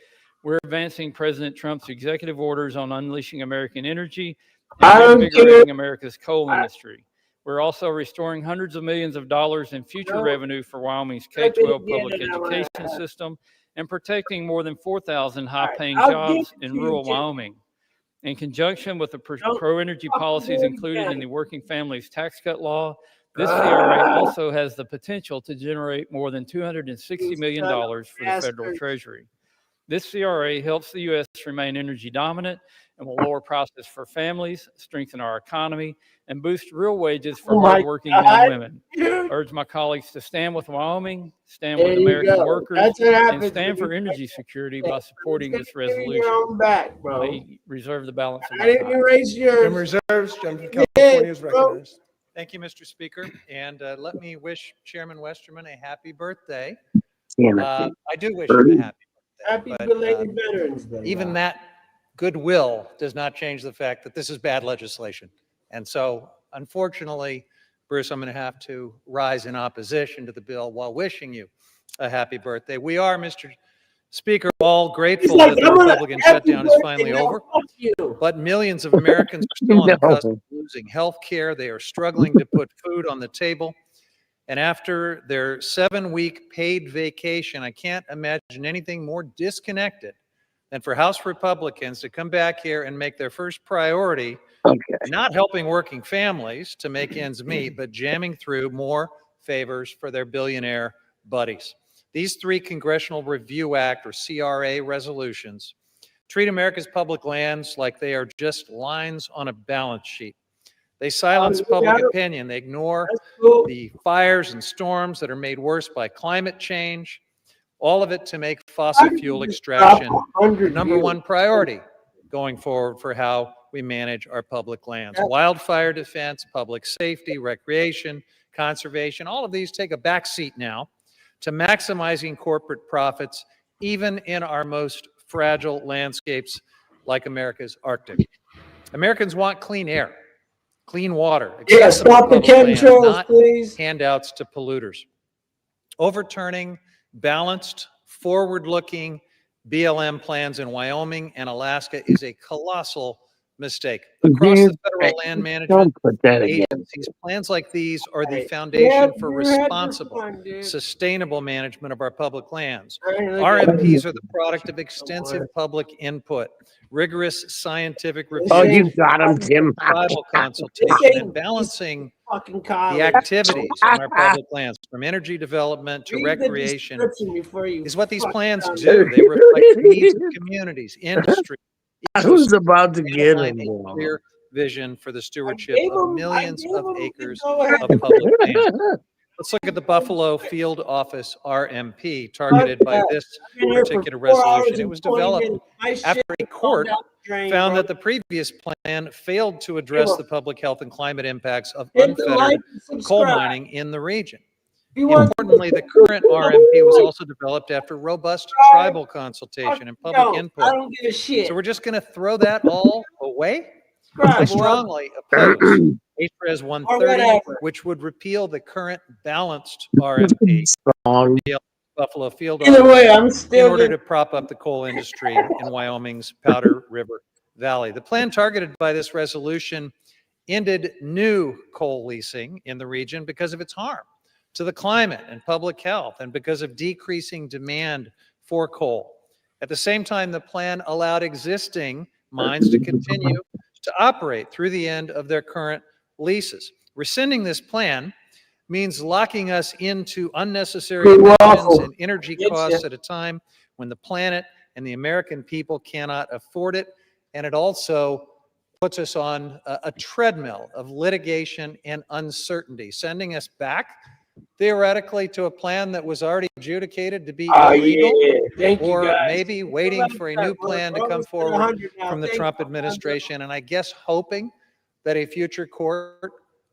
we're advancing President Trump's executive orders on unleashing American energy and reinvigorating America's coal industry. We're also restoring hundreds of millions of dollars in future revenue for Wyoming's K-12 public education system and protecting more than 4,000 high-paying I'll jobs give it in to you, rural Jim. Wyoming. In conjunction with the Don't pro-energy fucking policies do it included in again. the Working Families Tax Cut Law, this CRA also has the potential to generate more than $260 million for the federal treasury. This CRA helps the U.S. remain energy dominant and will lower prices for families, strengthen our economy, and boost real wages for hardworking men and women. I urge my colleagues to stand with Wyoming, stand with American workers, and stand for energy security by supporting this resolution. I reserve the balance of my time. Jim reserves. Jim from California is recognized. Thank you, Mr. Speaker. And let me wish Chairman Westerman a happy birthday. I do wish him a happy birthday. Happy belated Veterans Day. Even that goodwill does not change the fact that this is bad legislation. And so, unfortunately, Bruce, I'm going to have to rise in opposition to the bill while wishing you a happy birthday. We are, Mr. Speaker, all grateful that the Republican shutdown is finally over, but millions of Americans are still on the cusp of losing health care. They are struggling to put food on the table. And after their 7-week paid vacation, I can't imagine anything more disconnected than for House Republicans to come back here and make their first priority not helping working families to make ends meet, but jamming through more favors for their billionaire buddies. These 3 Congressional Review Act, or CRA, resolutions treat America's public lands like they are just lines on a balance sheet. They silence public opinion. They ignore the fires and storms that are made worse by climate change, all of it to make fossil fuel extraction the #1 priority going forward for how we manage our public lands. Wildfire defense, public safety, recreation, conservation, all of these take a back seat now to maximizing corporate profits, even in our most fragile landscapes like America's Arctic. Americans want clean air, clean water, Stop the chemtrails, please. handouts to polluters. Overturning balanced, forward-looking BLM plans in Wyoming and Alaska is a colossal mistake. Across the federal land management agencies, plans like these are the foundation for responsible, sustainable management of our public lands. RMPs are the product of extensive public input, rigorous scientific review, you got him, Jim. tribal consultation, and balancing the activities on our public lands, from energy development to recreation, is what these plans do. They reflect the needs of communities, industry. Who's about to get him? A clear vision for the stewardship of millions of acres of public land. Let's look at the Buffalo Field Office RMP targeted by this particular resolution. It was developed after a court found that the previous plan failed to address the public health and climate impacts of unfettered coal mining in the region. Importantly, the current RMP was also developed after robust tribal consultation and public input. I don't give a shit. So we're just going to throw that all away? I strongly oppose HRES 130, which would repeal the current balanced RMP, Buffalo Field Office, in order to prop up the coal industry in Wyoming's Powder River Valley. The plan targeted by this resolution ended new coal leasing in the region because of its harm to the climate and public health, and because of decreasing demand for coal. At the same time, the plan allowed existing mines to continue to operate through the end of their current leases. Rescinding this plan means locking us into unnecessary emissions and energy costs at a time when the planet and the American people cannot afford it. And it also puts us on a treadmill of litigation and uncertainty, sending us back theoretically to a plan that was already adjudicated to be illegal, or maybe waiting for a new plan to come forward from the Trump administration, and I guess hoping that a future court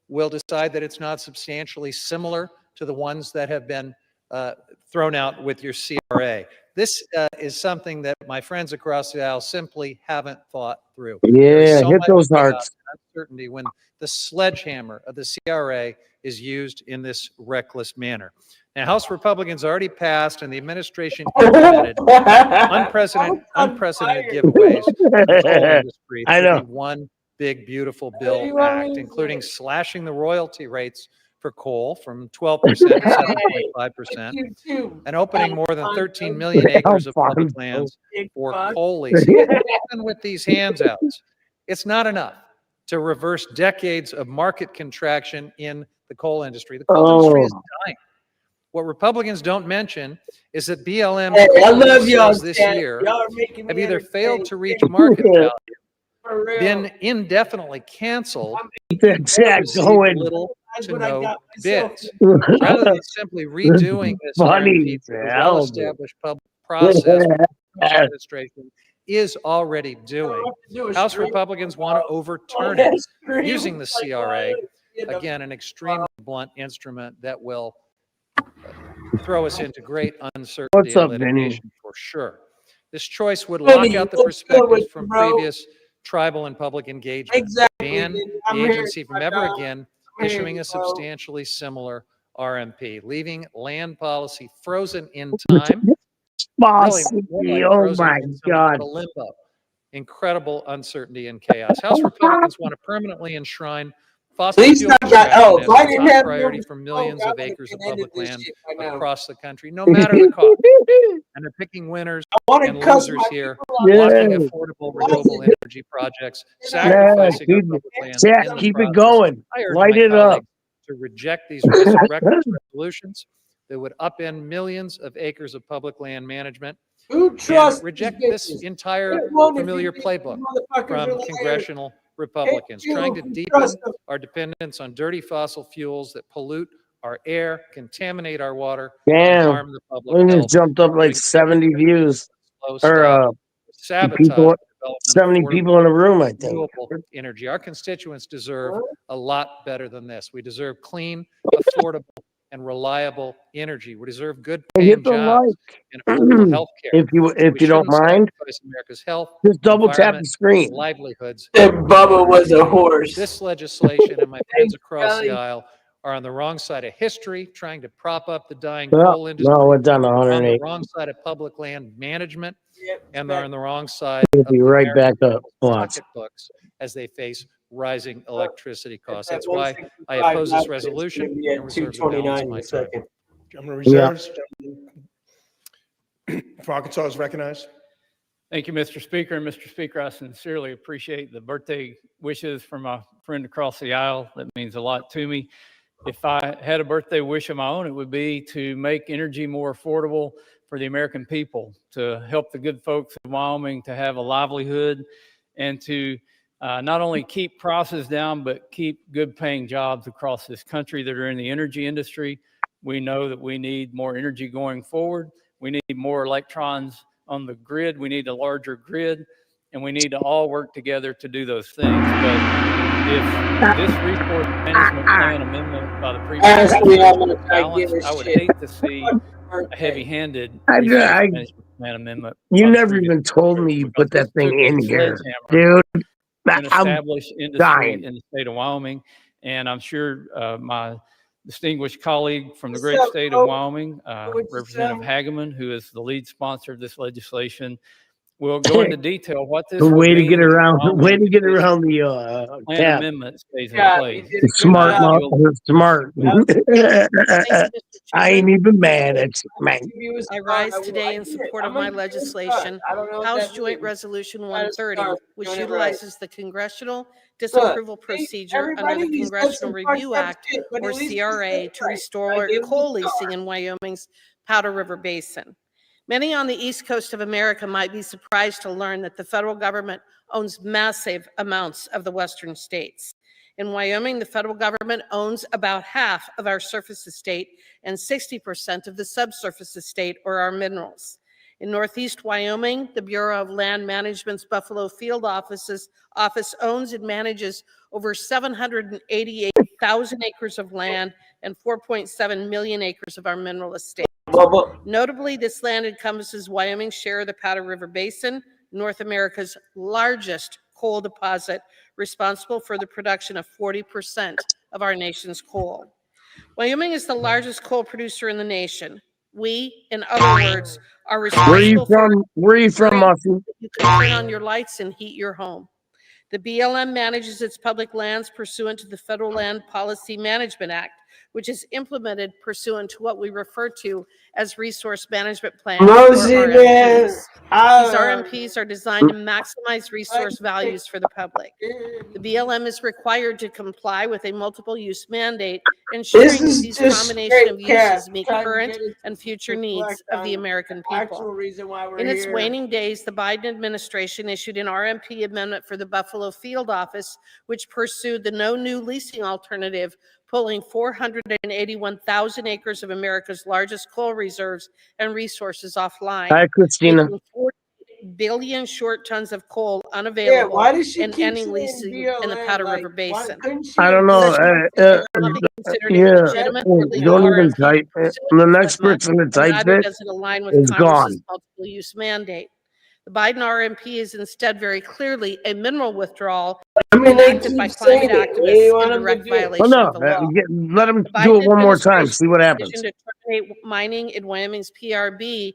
will decide that it's not substantially similar to the ones that have been thrown out with your CRA. This is something that my friends across the aisle simply haven't thought through. Yeah, hit those hearts. Uncertainty when the sledgehammer of the CRA is used in this reckless manner. Now, House Republicans already passed and the administration implemented unprecedented giveaways to the coal industry through the One Big Beautiful Bill Act, including slashing the royalty rates for coal from 12% to 7.5%, and opening more than 13 million acres of public lands for coal leasing. Even with these handouts, it's not enough to reverse decades of market contraction in the coal industry. The coal industry is dying. What Republicans don't mention is that BLM sales this year have either failed to reach market value, been indefinitely canceled, or received little to no bids. Rather than simply redoing this RFP through the well-established public process, the administration is already doing. House Republicans want to overturn it using the CRA, again, an extremely blunt instrument that will throw us into great uncertainty and litigation for sure. This choice would lock out the perspectives from previous tribal and public engagement, ban the agency from ever again issuing a substantially similar RMP, leaving land policy frozen in time. Really, oh my God. Limbo. Incredible uncertainty and chaos. House Republicans want to permanently enshrine fossil fuel extraction as a top priority for millions of acres of public land across the country, no matter the cost. And they're picking winners and losers here, blocking affordable renewable energy projects, sacrificing our public lands. Jack, keep it going. Light it up. To reject these resolutions that would upend millions of acres of public land management. And reject this entire familiar playbook from congressional Republicans, trying to deepen our dependence on dirty fossil fuels that pollute our air, contaminate our water, and harm the public We health. just jumped up like 70 views. Or people, 70 people in the room, I think. Renewable energy. Our constituents deserve a lot better than this. We deserve clean, affordable, and reliable energy. We deserve good paying jobs and affordable health care. If you don't mind, America's health, just double tap the screen. Livelihoods. If Bubba was a horse. This legislation and my friends across the aisle are on the wrong side of history, trying to prop up the dying coal industry. No, we're done on 108. the wrong side of public land management, and they're on the wrong side We'll of be right back up. Watch. pocketbooks as they face rising electricity costs. That's why I oppose this resolution and reserve the balance of my time. Gentleman reserves. For Arkansas is recognized. Thank you, Mr. Speaker. And Mr. Speaker, I sincerely appreciate the birthday wishes from my friend across the aisle. That means a lot to me. If I had a birthday wish of my own, it would be to make energy more affordable for the American people, to help the good folks of Wyoming to have a livelihood, and to not only keep prices down, but keep good paying jobs across this country that are in the energy industry. We know that we need more energy going forward. We need more electrons on the grid. We need a larger grid, and we need to all work together to do those things. But if this resource management plan amendment by the previous balance, I would hate to see a heavy-handed resource management plan amendment. You never even told me you put that thing in here, dude. An established industry in the state of Wyoming, and I'm sure my distinguished colleague from the great state of Wyoming, Representative Hageman, who is the lead sponsor of this legislation, will go into detail what this the way will to mean get around. The way to get this around the plan cap. amendment stays in place. Smart, smart. I ain't even mad at you, man. I rise today in support of my legislation, House Joint Resolution 130, which utilizes the Congressional Disapproval Procedure under the Congressional Review Act, or CRA, to restore coal leasing in Wyoming's Powder River Basin. Many on the East Coast of America might be surprised to learn that the federal government owns massive amounts of the western states. In Wyoming, the federal government owns about half of our surface estate and 60% of the subsurface estate, or our minerals. In Northeast Wyoming, the Bureau of Land Management's Buffalo Field Office owns and manages over 788,000 acres of land and 4.7 million acres of our mineral estate. Notably, this land encompasses Wyoming's share of the Powder River Basin, North America's largest coal deposit, responsible for the production of 40% of our nation's coal. Wyoming is the largest coal producer in the nation. We, in other words, are responsible Where are you from, Muffy? you can turn on your lights and heat your home. The BLM manages its public lands pursuant to the Federal Land Policy Management Act, which is implemented pursuant to what we refer to as resource management plans, or Rosie, man. RMPs. These RMPs are designed to maximize resource values for the public. The BLM is required to comply with a multiple use mandate, ensuring that these combination of uses meet current and future needs of the American people. In its waning days, the Biden administration issued an RMP amendment for the Buffalo field office, which pursued the no new leasing alternative, pulling 481,000 acres of America's largest coal reserves and resources offline. Hi, Christina. Making 40 billion short tons of coal unavailable and ending leasing in the Powder River Basin. I don't know. Don't even type it. The next person that types Neither it does it align with is Congress's gone. multiple use mandate. The Biden RMP is instead very clearly a mineral withdrawal enacted by climate activists in direct violation of the law. Let him do it one more time. See what happens. Decision to terminate mining in Wyoming's PRB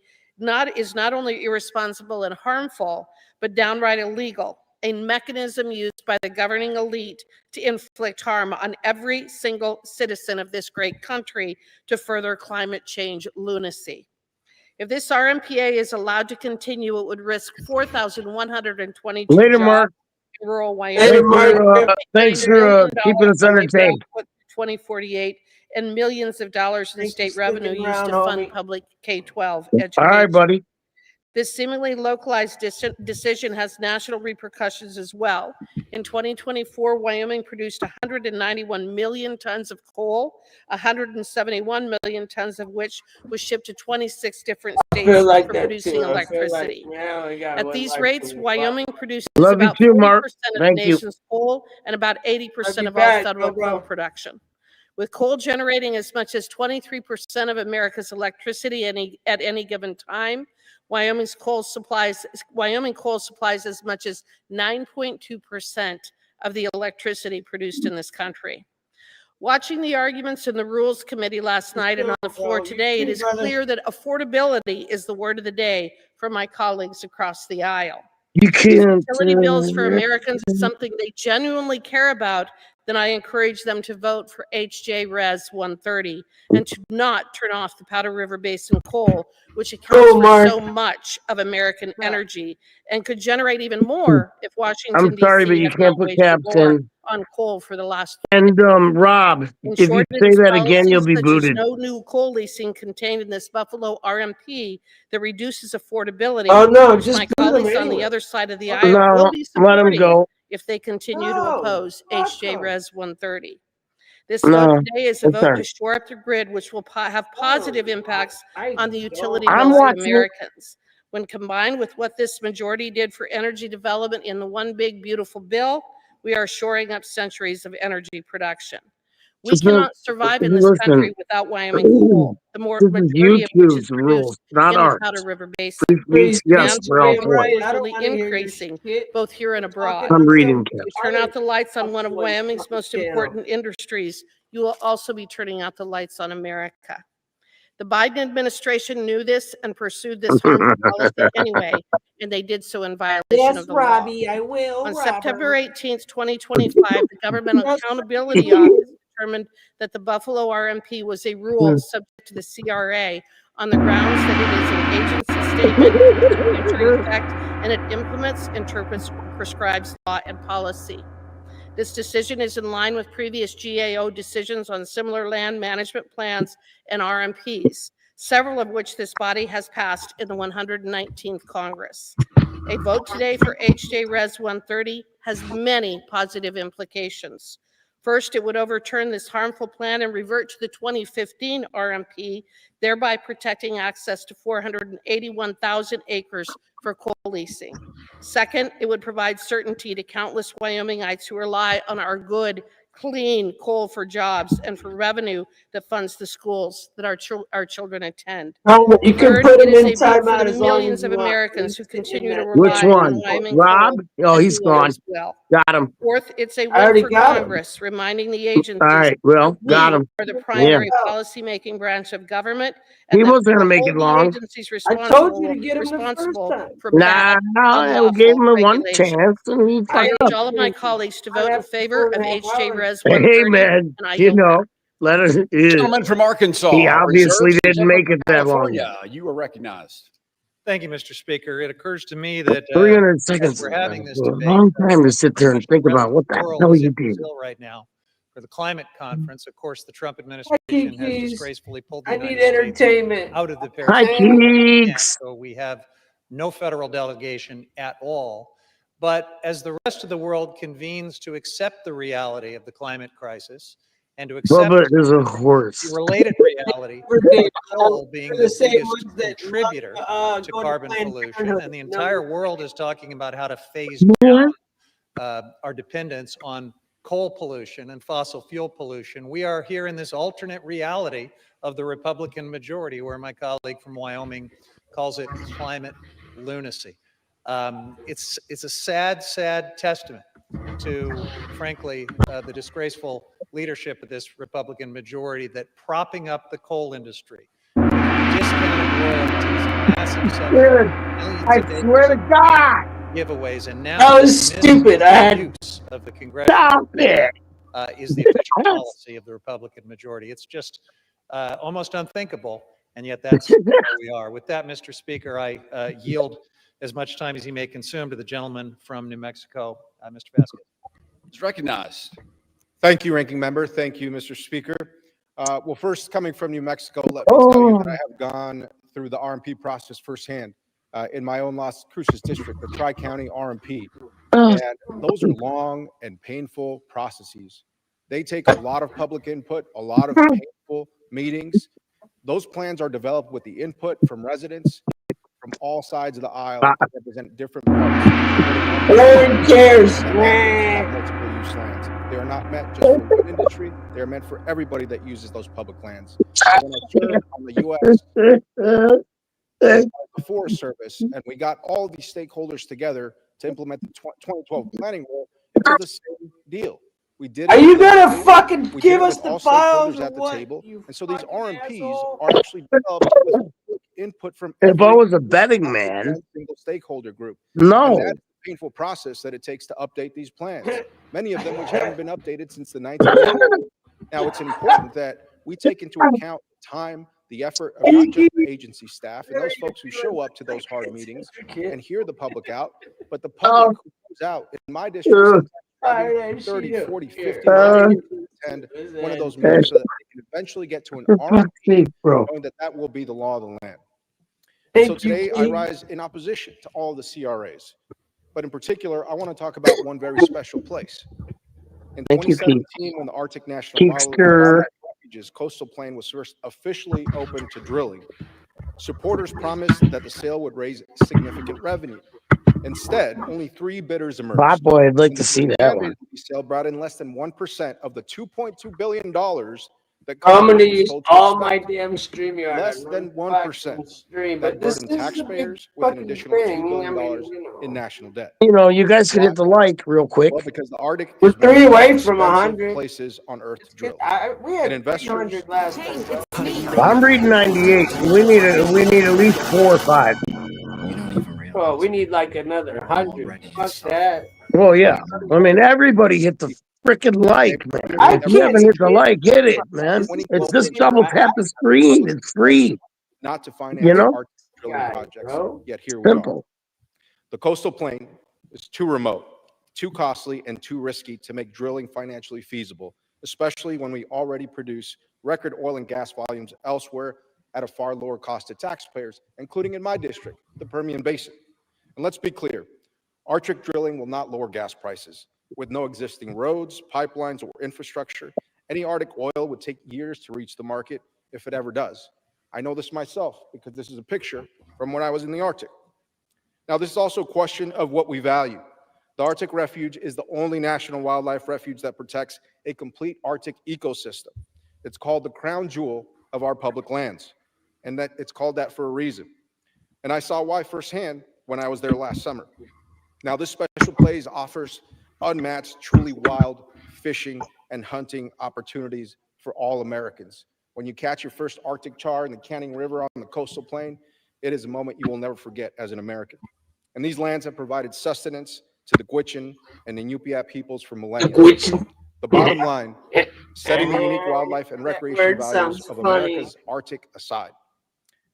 is not only irresponsible and harmful, but downright illegal, a mechanism used by the governing elite to inflict harm on every single citizen of this great country to further climate change lunacy. If this RMPA is allowed to continue, it would risk 4,122 Later, jobs Mark. in rural Wyoming. Thanks for keeping us entertained. 2048 and millions of dollars in state revenue used to fund public K-12 education. All right, buddy. This seemingly localized decision has national repercussions as well. In 2024, Wyoming produced 191 million tons of coal, 171 million tons of which was shipped to 26 different states for producing electricity. At these rates, Wyoming produces about 40% of the nation's coal and about 80% of all federal coal production. With coal generating as much as 23% of America's electricity at any given time, Wyoming coal supplies as much as 9.2% of the electricity produced in this country. Watching the arguments in the Rules Committee last night and on the floor today, it is clear that affordability is the word of the day for my colleagues across the aisle. You can't. Utility bills for Americans is something they genuinely care about, then I encourage them to vote for HJ Res 130 and to not turn off the Powder River Basin coal, which accounts for so much of American energy and could generate even more if Washington, I'm sorry, but you can't put caps in. On coal for the last. And Rob, if you say that again, you'll be booted. No new coal leasing contained in this Buffalo RMP that reduces affordability. Oh no, just my boot colleagues on the other side of the aisle will be let him go. If they continue to oppose HJ Res 130. This vote today is a vote to shore up the grid, which will have positive impacts on the utility bills of Americans. When combined with what this majority did for energy development in the One Big Beautiful Bill, we are shoring up centuries of energy production. We cannot survive in this country without Wyoming coal, the majority of which is produced in the Powder River Basin. Yes, we're all for it. Is increasing both here and abroad. I'm reading. If you turn out the lights on one of Wyoming's most important industries, you will also be turning out the lights on America. The Biden administration knew this and pursued this harmful policy anyway, and they did so in violation of the law. I will. On September 18th, 2025, the Government Accountability Office determined that the Buffalo RMP was a rule subject to the CRA on the grounds that it is an agency statement with future effect and it implements, interprets, prescribes law and policy. This decision is in line with previous GAO decisions on similar land management plans and RMPs, several of which this body has passed in the 119th Congress. A vote today for HJ Res 130 has many positive implications. First, it would overturn this harmful plan and revert to the 2015 RMP, thereby protecting access to 481,000 acres for coal leasing. Second, it would provide certainty to countless Wyomingites who rely on our good, clean coal for jobs and for revenue that funds the schools that our children attend. You can Third, put it him is in a vote timeout for the as long millions as of you want. Americans who continue to rely Which one? on Wyoming Rob? coal. Oh, he's and will gone. as well. Got him. Fourth, it's a I already win for got him. Congress, reminding the agencies All right, well, got him. are the primary policy-making branch of government. He And wasn't gonna make it hold the long. agencies I told you to get him the first responsible time. for Nah, bad, I unlawful gave him a one regulation. chance and he I fucked urge up. all of my colleagues to vote in favor of HJ Res Hey 130, man, and I you yield know, back. Letter. Gentleman from Arkansas. He obviously Reserves, didn't make it that long. California. You are recognized. Thank you, Mr. Speaker. It occurs to me that 300 as seconds. we're having this A debate, long time to sit there and think about what the world hell is you in did. Brazil right now for the climate conference. Of course, the Trump administration has disgracefully pulled the United States out of the Paris Hi, Agreement, Keeks. so we have no federal delegation at all. But as the rest of the world convenes to accept the reality of the climate crisis and to accept Bubba is a the horse. related reality of coal being the biggest contributor to carbon pollution, and the entire world is talking about how to phase down our dependence on coal pollution and fossil fuel pollution. We are here in this alternate reality of the Republican majority, where my colleague from Wyoming calls it climate lunacy. It's a sad, sad testament to, frankly, the disgraceful leadership of this Republican majority that propping up the coal industry, discounted royalties, massive subsidies, I swear to God. giveaways, and now That was stupid. I had use of the congressional stop it. Is the official policy of the Republican majority. It's just almost unthinkable, and yet that's where we are. With that, Mr. Speaker, I yield as much time as he may consume to the gentleman from New Mexico, Mr. Vasquez. It's recognized. Thank you, Ranking Member. Thank you, Mr. Speaker. Well, first, coming from New Mexico, let me tell you that I have gone through the RMP process firsthand in my own Las Cruces district, the Tri-County RMP. And those are long and painful processes. They take a lot of public input, a lot of painful meetings. Those plans are developed with the input from residents from all sides of the aisle that represent different parts. No one cares. Multiple use lands. They are not meant just for one industry. They are meant for everybody that uses those public lands. When I served on the U.S. Forest Service, and we got all these stakeholders together to implement the 2012 planning rule, it was the same deal. We did. Are you gonna fucking give us all the files stakeholders at the what, table? And so these RMPs are actually developed with input from If I every was a betting man, single stakeholder group. no. And that's the painful process that it takes to update these plans. Many of them which haven't been updated since the 1980s. Now, it's important that we take into account the time, the effort of not just the agency staff and those folks who show up to those hard meetings and hear the public out, but the public who comes out. In my district, 30, 40, 50 miles to attend one of those meetings so that they can eventually get to an RFP, knowing that that will be the law of the land. So today I rise in opposition to all the CRAs, but in particular, I want to talk about one very special place. In 2017, when the Arctic National Wildlife Refuge's coastal plain was first officially opened to drilling, supporters promised that the sale would raise significant revenue. Instead, only 3 bidders emerged. Bot boy, I'd like to see that one. The sale brought in less than 1% of the $2.2 billion that I'm gonna use all my damn StreamYard. less than 1%. That burdened taxpayers with an additional $2 billion in national debt. You know, you guys could hit the like real quick. Well, because the Arctic We're is one of 3 the away most from expensive 100 places on Earth to drill. We had And investors 300 last time. I'm reading 98. We need at least 4 or 5. Well, we need like another 100. Fuck that. Well, yeah. I mean, everybody hit the freaking like, man. If you haven't hit the like, hit it, man. It's just double tap the screen. It's free. Not to finance Arctic drilling projects, yet here we are. The coastal plain is too remote, too costly, and too risky to make drilling financially feasible, especially when we already produce record oil and gas volumes elsewhere at a far lower cost to taxpayers, including in my district, the Permian Basin. And let's be clear, Arctic drilling will not lower gas prices. With no existing roads, pipelines, or infrastructure, any Arctic oil would take years to reach the market if it ever does. I know this myself because this is a picture from when I was in the Arctic. Now, this is also a question of what we value. The Arctic Refuge is the only national wildlife refuge that protects a complete Arctic ecosystem. It's called the crown jewel of our public lands, and that it's called that for a reason. And I saw why firsthand when I was there last summer. Now, this special place offers unmatched, truly wild fishing and hunting opportunities for all Americans. When you catch your first Arctic char in the Canning River on the coastal plain, it is a moment you will never forget as an American. And these lands have provided sustenance to the Gwich'in and the Inupiat peoples for millennia. The bottom line setting the unique wildlife and recreation values of America's Arctic aside.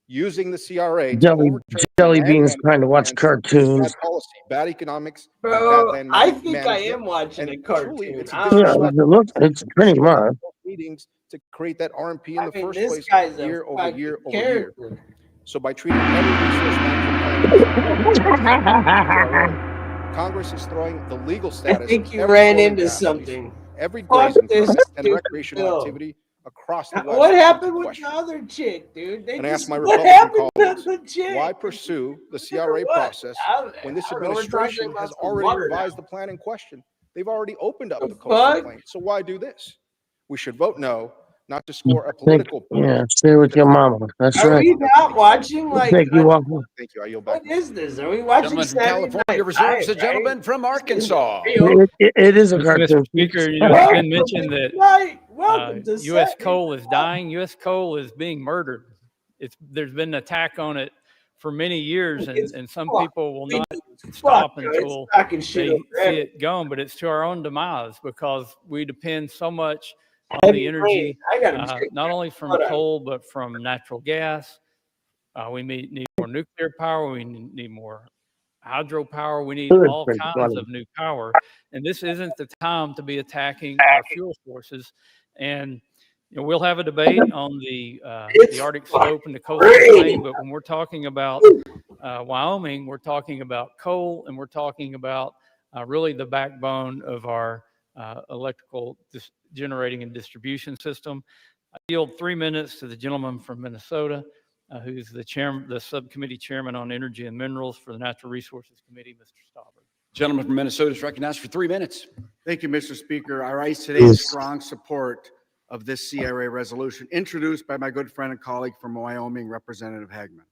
Using the CRA to overturn Jelly land beans management trying to watch plans, cartoons. bad policy, bad economics, and Bro, bad land I think I management. am watching a And cartoon. truly, it's a I don't know disrespect. what It's pretty much. Meetings to create that RMP in the first this place guy's a year over fucking year over year. character. So by treating every resource management plan Congress is throwing the legal I status think of you every ran oil and into gas lease, something. every Fuck grazing this permit, and stupid recreational bill. activity across the West. What happened into with question. the other chick, dude? They And I just, ask my what Republican happened colleagues, to the chick? why pursue the CRA process when this I don't know, we're talking administration about has some already water revised now. the plan in question? They've already opened up the coastal fuck? plain. So why do this? We should vote no, not to score a Think, political point. yeah, stay with your mama. That's Are right. we not watching like Thank you, Walker. Thank you. I yield back. what is this? Are we watching Gentleman from Saturday California Night reserves the Live, gentleman right? from Arkansas. It is a Mr. cartoon. Speaker, you know, it's been mentioned that Welcome to U.S. Saturday coal is dying. U.S. coal is being murdered. There's been an attack on it for many years, and some people will not stop until they see it gone. But it's to our own demise because we depend so much on the energy, not only from coal but from natural gas. We need more nuclear power. We need more hydropower. We need all kinds of new power, and this isn't the time to be attacking our fuel sources. And you know, we'll have a debate on the Arctic slope and the coastal plain, but when we're talking about Wyoming, we're talking about coal, and we're talking about really the backbone of our electrical generating and distribution system. I yield 3 minutes to the gentleman from Minnesota, who's the subcommittee chairman on energy and minerals for the Natural Resources Committee, Mr. Stauber. Gentleman from Minnesota is recognized for 3 minutes. Thank you, Mr. Speaker. I rise today in strong support of this CRA resolution introduced by my good friend and colleague from Wyoming, Representative Hagman.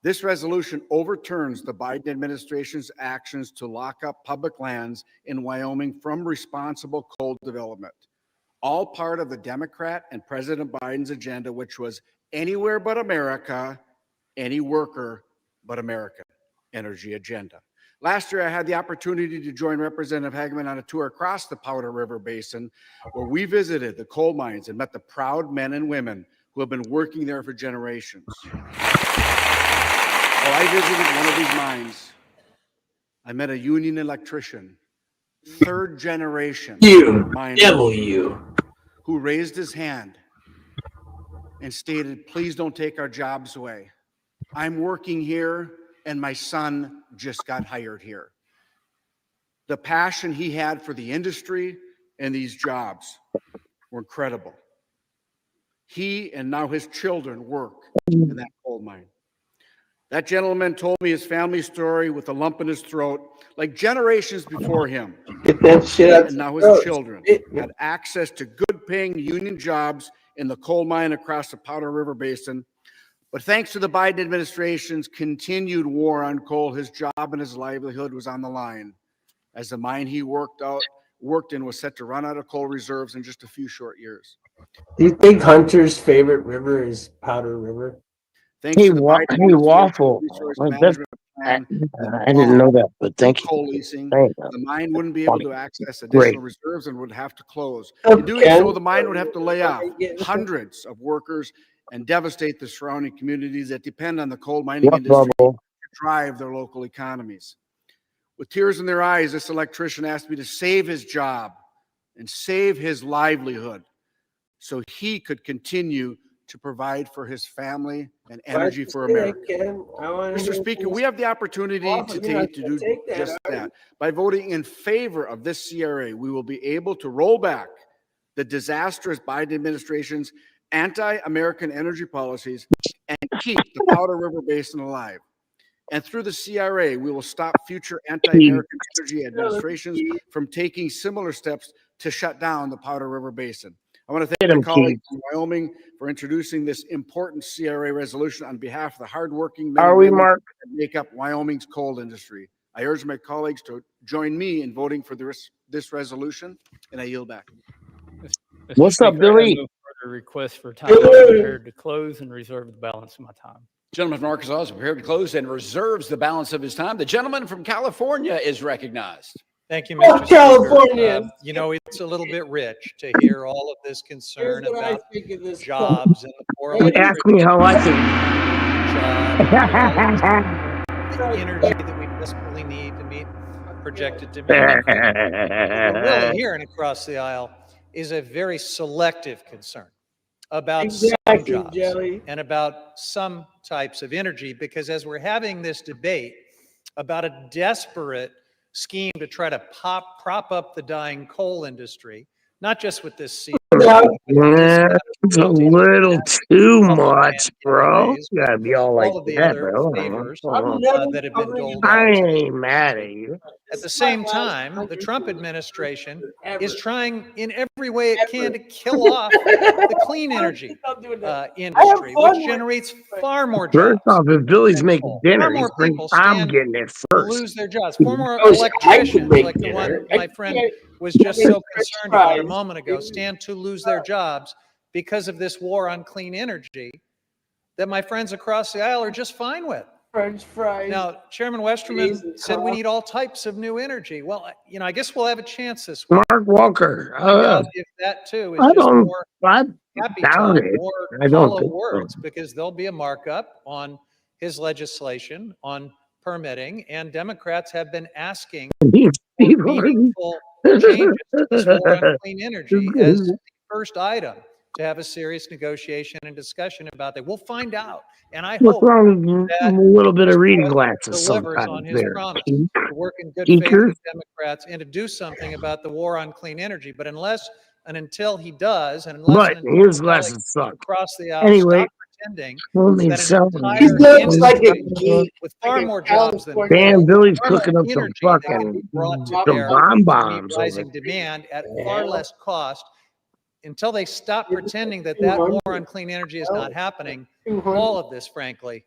This resolution overturns the Biden administration's actions to lock up public lands in Wyoming from responsible coal development, all part of the Democrat and President Biden's agenda, which was anywhere but America, any worker but America energy agenda. Last year, I had the opportunity to join Representative Hagman on a tour across the Powder River Basin, where we visited the coal mines and met the proud men and women who have been working there for generations. While I visited one of these mines, I met a union electrician, third generation miner, who raised his hand and stated, "Please don't take our jobs away. I'm working here and my son just got hired here." The passion he had for the industry and these jobs were incredible. He and now his children work in that coal mine. That gentleman told me his family story with a lump in his throat, like generations before him. Get that shit out. And now his children had access to good paying union jobs in the coal mine across the Powder River Basin. But thanks to the Biden administration's continued war on coal, his job and his livelihood was on the line, as the mine he worked in was set to run out of coal reserves in just a few short years. Do you think Hunter's favorite river is Powder River? Thanks to the Biden Waffle. resource I management plan, didn't know that, but thank you. coal leasing, Thank you. the mine wouldn't be able to access Great. additional reserves and would have to close. In doing so, the mine would have to lay off hundreds of workers and devastate the surrounding communities that depend on the coal mining industry to drive their local economies. With tears in their eyes, this electrician asked me to save his job and save his livelihood so he could continue to provide for his family and energy for America. Mr. Speaker, we have the opportunity today to do just that. By voting in favor of this CRA, we will be able to roll back the disastrous Biden administration's anti-American energy policies and keep the Powder River Basin alive. And through the CRA, we will stop future anti-American energy administrations from taking similar steps to shut down the Powder River Basin. I want to thank my colleagues in Wyoming for introducing this important CRA resolution on behalf of the hardworking men and women that make up Wyoming's coal industry. I urge my colleagues to join me in voting for this resolution, and I yield back. What's up, Billy? No further requests for time. I'm prepared to close and reserve the balance of my time. Gentleman from Arkansas is prepared to close and reserves the balance of his time. The gentleman from California is recognized. Thank you, Mr. Speaker. You know, it's a little bit rich to hear all of this concern about jobs and the Ask me how I think. the energy that we desperately need to meet projected demand. What we're really hearing across the aisle is a very selective concern about some jobs and about some types of energy, because as we're having this debate about a desperate scheme to try to prop up the dying coal industry, not just with this It's a little too much, bro. You gotta be all like all of the that, other bro. favors that have been doled I out. ain't mad at you. At the same time, the Trump administration is trying in every way it can to kill off the clean energy industry, which generates far more jobs. First off, if Billy's making dinner, Far more people I'm stand getting it to first. lose their jobs. Former electricians, like the one my friend was just so concerned about a moment ago, stand to lose their jobs because of this war on clean energy that my friends across the aisle are just fine with. French fries. Now, Chairman Westerman said we need all types of new energy. Well, you know, I guess we'll have a chance this week. Mark Walker. If that too is I just don't. more I happy doubt talk, it. more I don't hollow think words, so. because there'll be a markup on his legislation on permitting, and Democrats have been asking for meaningful changes to this war on clean energy as the first item to have a serious negotiation and discussion about that. We'll find out, and I What's hope wrong with that a little bit of Mr. reading President glasses delivers sometimes on his there? promise to work in good faith Speaker? with Democrats and to do something about the war on clean energy. But unless and until he does, and unless But and until his my glasses colleagues suck. across the aisle Anyway, stop pretending only that an selling. entire industry with far more jobs than Dan coal, Billy's far more cooking up some energy that can fucking be brought to some bear to meet bonbons over rising demand at far less cost, until they stop pretending that that war on clean energy is not happening, all of this, frankly,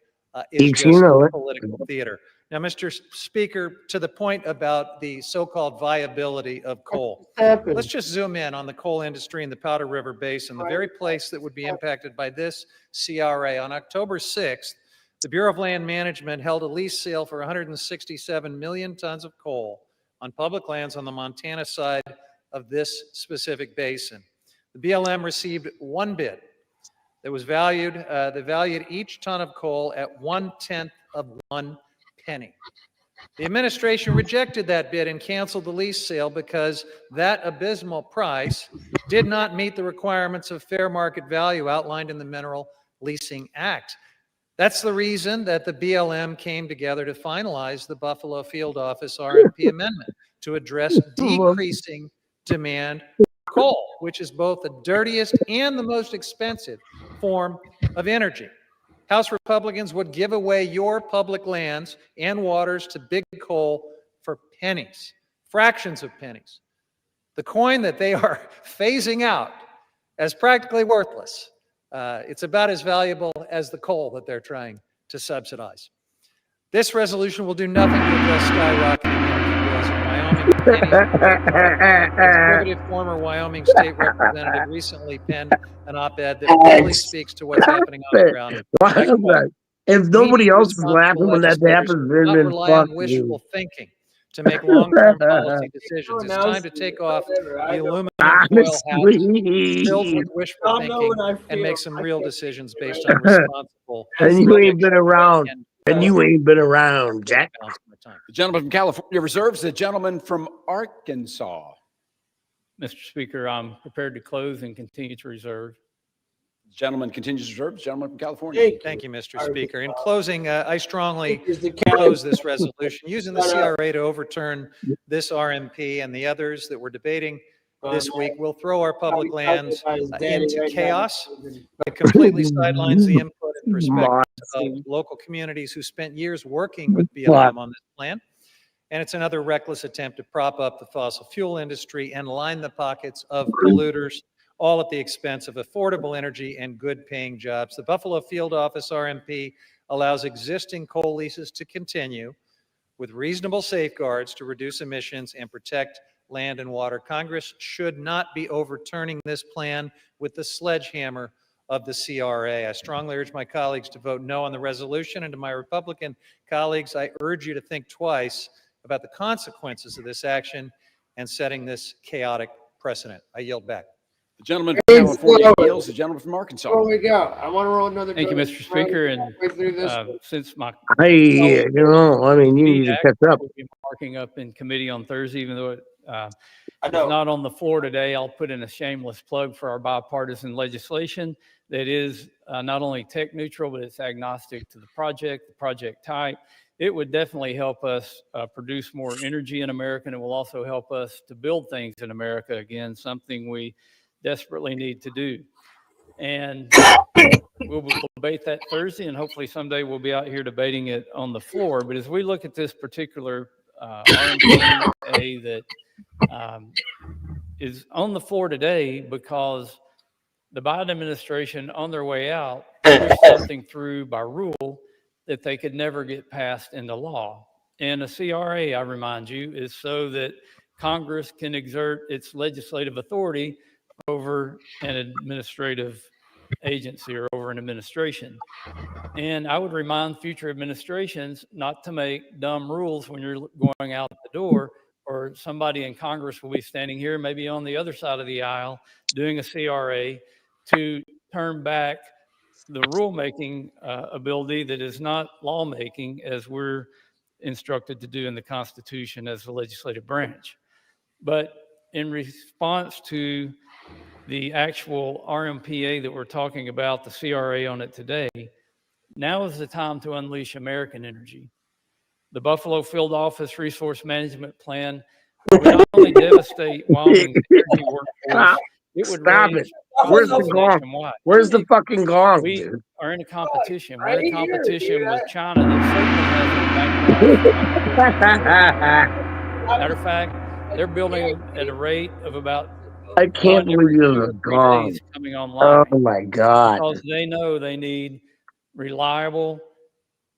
is Each you just know it. political theater. Now, Mr. Speaker, to the point about the so-called viability of coal, let's just zoom in on the coal industry in the Powder River Basin, the very place that would be impacted by this CRA. On October 6th, the Bureau of Land Management held a lease sale for 167 million tons of coal on public lands on the Montana side of this specific basin. The BLM received one bid that was valued, that valued each ton of coal at 1/10 of 1 penny. The administration rejected that bid and canceled the lease sale because that abysmal price did not meet the requirements of fair market value outlined in the Mineral Leasing Act. That's the reason that the BLM came together to finalize the Buffalo Field Office RMP amendment to address decreasing demand for coal, which is both the dirtiest and the most expensive form of energy. House Republicans would give away your public lands and waters to big coal for pennies, fractions of pennies. The coin that they are phasing out as practically worthless. It's about as valuable as the coal that they're trying to subsidize. This resolution will do nothing to address skyrocketing energy bills in Wyoming. A conservative former Wyoming state representative recently penned an op-ed that clearly speaks to what's happening on the ground. Why is that? If nobody Meaningful, else is laughing when that legislators happens, do not then rely fuck on wishful you. thinking to make long-term policy decisions. It's time to take off the aluminum foil hat filled with wishful thinking and make some real decisions based on responsible. And you ain't been around. And you ain't been around, Jack. The gentleman from California reserves, the gentleman from Arkansas. Mr. Speaker, I'm prepared to close and continue to reserve. Gentleman continues to reserve. Gentleman from California. Thank you, Mr. Speaker. In closing, I strongly oppose this resolution using the CRA to overturn this RMP and the others that we're debating this week will throw our public lands into chaos. It completely sidelines the input and perspectives of local communities who spent years working with BLM on this plan. And it's another reckless attempt to prop up the fossil fuel industry and line the pockets of polluters, all at the expense of affordable energy and good-paying jobs. The Buffalo Field Office RMP allows existing coal leases to continue with reasonable safeguards to reduce emissions and protect land and water. Congress should not be overturning this plan with the sledgehammer of the CRA. I strongly urge my colleagues to vote no on the resolution, and to my Republican colleagues, I urge you to think twice about the consequences of this action and setting this chaotic precedent. I yield back. The gentleman from California yields. The gentleman from Arkansas. Before we go, I want to roll another. Thank you, Mr. Speaker. And since my you need to catch up. will be marking up in committee on Thursday, even though it is not on the floor today, I'll put in a shameless plug for our bipartisan legislation that is not only tech neutral, but it's agnostic to the project type. It would definitely help us produce more energy in America, and it will also help us to build things in America again, something we desperately need to do. And we'll debate that Thursday, and hopefully someday we'll be out here debating it on the floor. But as we look at this particular RMPA that is on the floor today, because the Biden administration on their way out pushed something through by rule that they could never get passed into law. And a CRA, I remind you, is so that Congress can exert its legislative authority over an administrative agency or over an administration. And I would remind future administrations not to make dumb rules when you're going out the door, or somebody in Congress will be standing here, maybe on the other side of the aisle, doing a CRA to turn back the rulemaking ability that is not lawmaking, as we're instructed to do in the Constitution as the legislative branch. But in response to the actual RMPA that we're talking about, the CRA on it today, now is the time to unleash American energy. The Buffalo Field Office Resource Management Plan would not only devastate Wyoming's energy workforce, it would raise Where's the gong? nationwide. Where's the fucking gong, We dude? are in a competition. We're in a competition with China that certainly hasn't backed off. Matter of fact, they're building at a rate of about I can't believe there's a gong. coming online. Oh my God. Because they know they need reliable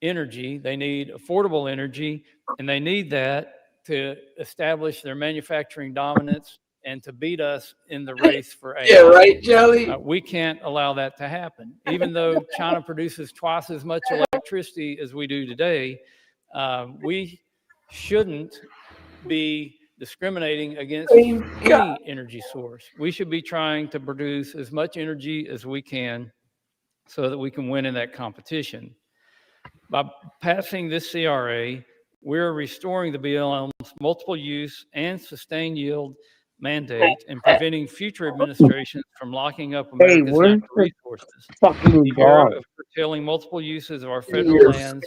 energy, they need affordable energy, and they need that to establish their manufacturing dominance and to beat us in the race for AI. Yeah, right, Jelly? We can't allow that to happen. Even though China produces twice as much electricity as we do today, we shouldn't be discriminating against any energy source. We should be trying to produce as much energy as we can so that we can win in that competition. By passing this CRA, we're restoring the BLM's multiple use and sustained yield mandate and preventing future administrations from locking up America's natural resources. The era of curtailing multiple uses of our federal lands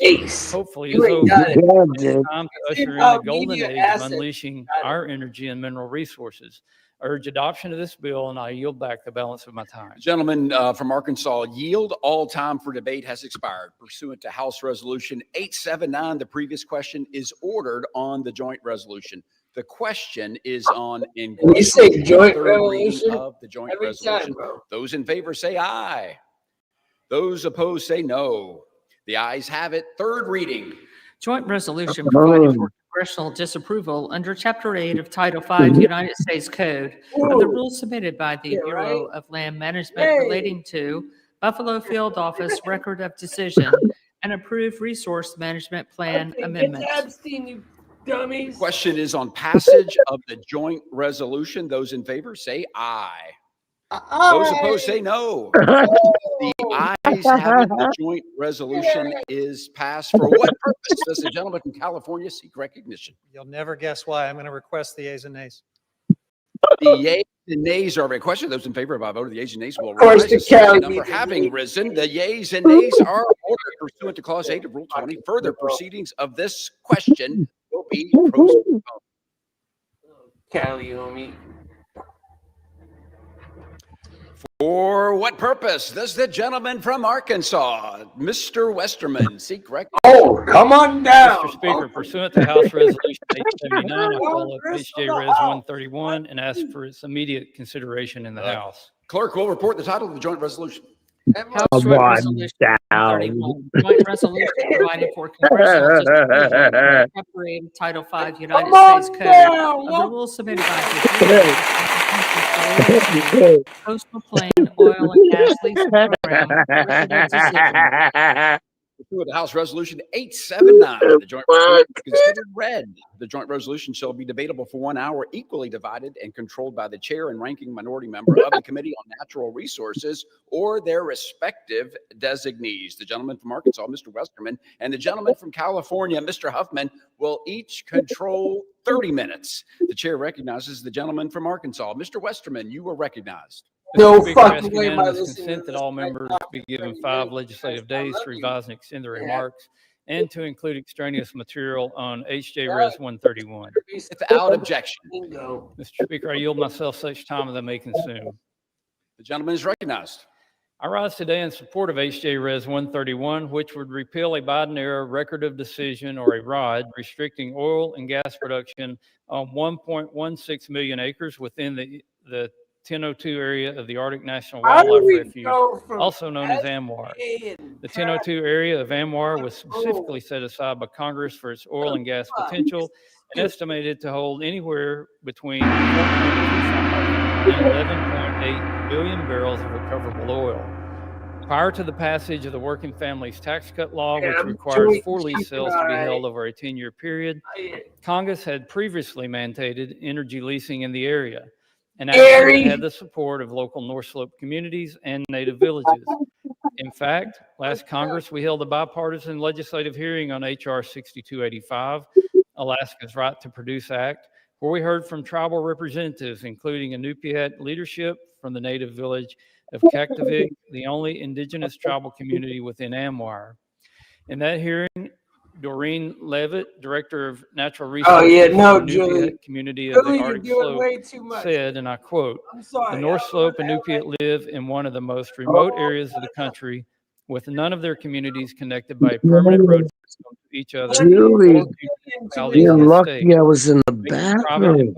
hopefully is over. It's time to usher in a golden age of unleashing our energy and mineral resources. I urge adoption of this bill, and I yield back the balance of my time. The gentleman from Arkansas yield. All time for debate has expired. Pursuant to House Resolution 879, the previous question is ordered on the joint resolution. The question is on you say joint resolution of the joint resolution. Those in favor say aye. Those opposed say no. The ayes have it. Third reading. Joint resolution providing for congressional disapproval under Chapter 8 of Title 5 United States Code of the rules submitted by the Bureau of Land Management relating to Buffalo Field Office Record of Decision and approved Resource Management Plan amendments. Epstein, you dummies. The question is on passage of the joint resolution. Those in favor say aye. Those opposed say no. The ayes have it. The joint resolution is passed. For what purpose does the gentleman from California seek recognition? You'll never guess why. I'm going to request the yeas and nays. The yeas and nays are requested. Those in favor of our vote of the yeas and nays will rise. The number having risen, the yeas and nays are ordered pursuant to Clause 8 of Rule 20. Further proceedings of this question will be postponed. Cali, homie. For what purpose does the gentleman from Arkansas, Mr. Westerman, seek recognition? Oh, come on down. Mr. Speaker, pursuant to House Resolution 879, I call up HJ Res 131 and ask for its immediate consideration in the House. Clerk will report the title of the joint resolution. House Joint Resolution 31, joint resolution providing for congressional disapproval under Chapter 8 of Title 5 United States Code of the rules submitted by the Coastal Plain Oil and Gas Lease Program Record of Decision Pursuant to House Resolution 879, the joint resolution is considered read. The joint resolution shall be debatable for 1 hour, equally divided and controlled by the chair and ranking minority member of the Committee on Natural Resources or their respective designees. The gentleman from Arkansas, Mr. Westerman, and the gentleman from California, Mr. Huffman, will each control 30 minutes. The chair recognizes the gentleman from Arkansas. Mr. Westerman, you are recognized. No fucking way am I listening consent that all members be given 5 legislative days to revise and extend their remarks and to include extraneous material on HJ Res 131. Without objection. Mr. Speaker, I yield myself such time as I may consume. The gentleman is recognized. I rise today in support of HJ Res 131, which would repeal a Biden-era record of decision or a ROD restricting oil and gas production on 1.16 million acres within the 1002 area of the Arctic National Wildlife Refuge, also known as AMWR. The 1002 area of AMWR was specifically set aside by Congress for its oil and gas potential and estimated to hold anywhere between 4.25 and 11.8 billion barrels of recoverable oil. Prior to the passage of the Working Families Tax Cut Law, which requires 4 lease sales to be held over a 10-year period, Congress had previously mandated energy leasing in the area, an action that had the support of local North Slope communities and native villages. In fact, last Congress, we held a bipartisan legislative hearing on H.R. 6285, Alaska's Right to Produce Act, where we heard from tribal representatives, including Inupiat leadership from the native village of Kaktovik, the only indigenous tribal community within AMWR. In that hearing, Doreen Levitt, Director of Natural Resources for the Inupiat community of the Arctic Slope, said, and I quote, "The North Slope Inupiat live in one of the most remote areas of the country, with none of their communities connected by a permanent road system to each other. Julie, you're lucky I was in the bathroom.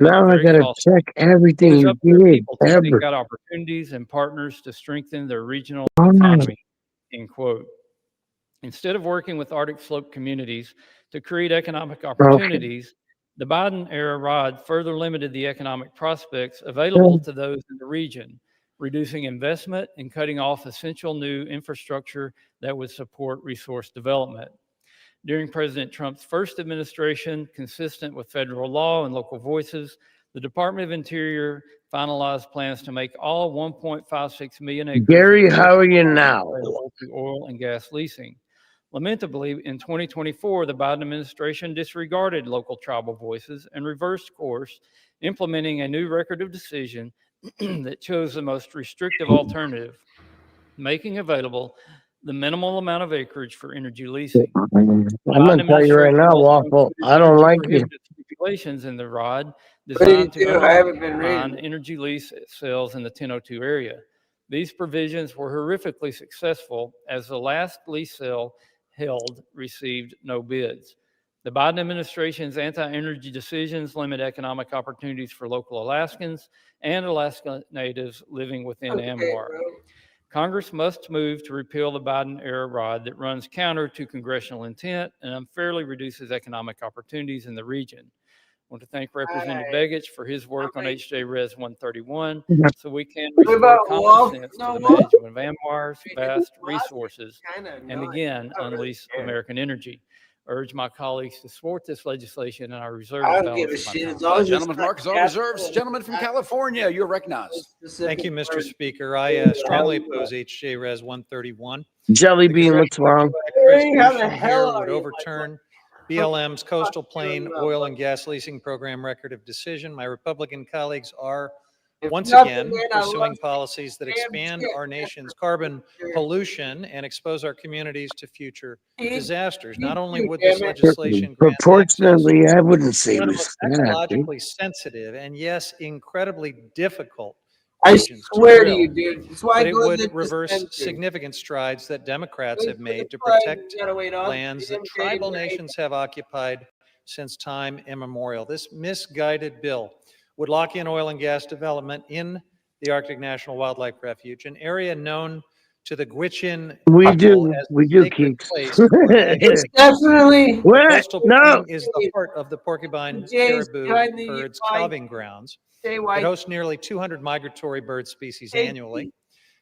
Now I gotta check everything you did Seek ever. out opportunities and partners to strengthen their regional economy," end quote. Instead of working with Arctic Slope communities to create economic opportunities, the Biden-era ROD further limited the economic prospects available to those in the region, reducing investment and cutting off essential new infrastructure that would support resource development. During President Trump's first administration, consistent with federal law and local voices, the Department of Interior finalized plans to make all 1.56 million acres Gary, how are you now? available to oil and gas leasing. Lamentably, in 2024, the Biden administration disregarded local tribal voices and reversed course, implementing a new record of decision that chose the most restrictive alternative, making available the minimal amount of acreage for energy leasing. I'm gonna tell you right now, Waffle, I don't like you. Stipulations in the ROD designed to I haven't been undermine reading. energy lease sales in the 1002 area. These provisions were horrifically successful, as the last lease sale held received no bids. The Biden administration's anti-energy decisions limit economic opportunities for local Alaskans and Alaska natives living within AMWR. Congress must move to repeal the Biden-era ROD that runs counter to congressional intent and unfairly reduces economic opportunities in the region. I want to thank Representative Begich for his work on HJ Res 131, so we can restore common sense to the management of AMWR's vast resources and again unleash American energy. Urge my colleagues to support this legislation, and I reserve the balance of my time. Gentleman from Arkansas reserves. Gentleman from California, you're recognized. Thank you, Mr. Speaker. I strongly oppose HJ Res 131. Jelly bean, what's wrong? Resolution here would overturn BLM's Coastal Plain Oil and Gas Leasing Program record of decision. My Republican colleagues are once again pursuing policies that expand our nation's carbon pollution and expose our communities to future disasters. Not only would this legislation grant Proportionately, I wouldn't say one of this. the most ecologically sensitive and yes, incredibly difficult I regions to swear to drill, you, dude. That's why I but it go would to reverse dispensary. significant strides that Democrats have made to Right, protect gotta wait on lands that them tribal getting nations have occupied since time immemorial. This misguided bill would lock in oil and gas development in the Arctic National Wildlife Refuge, an area known to the Gwich'in people as We the do, sacred Keeks. place for It's definitely the what? coastal No. plain is the heart of the porcupine Jay's caribou behind the birds' white- calving grounds. Jay It White. hosts nearly 200 migratory bird species Hey, annually,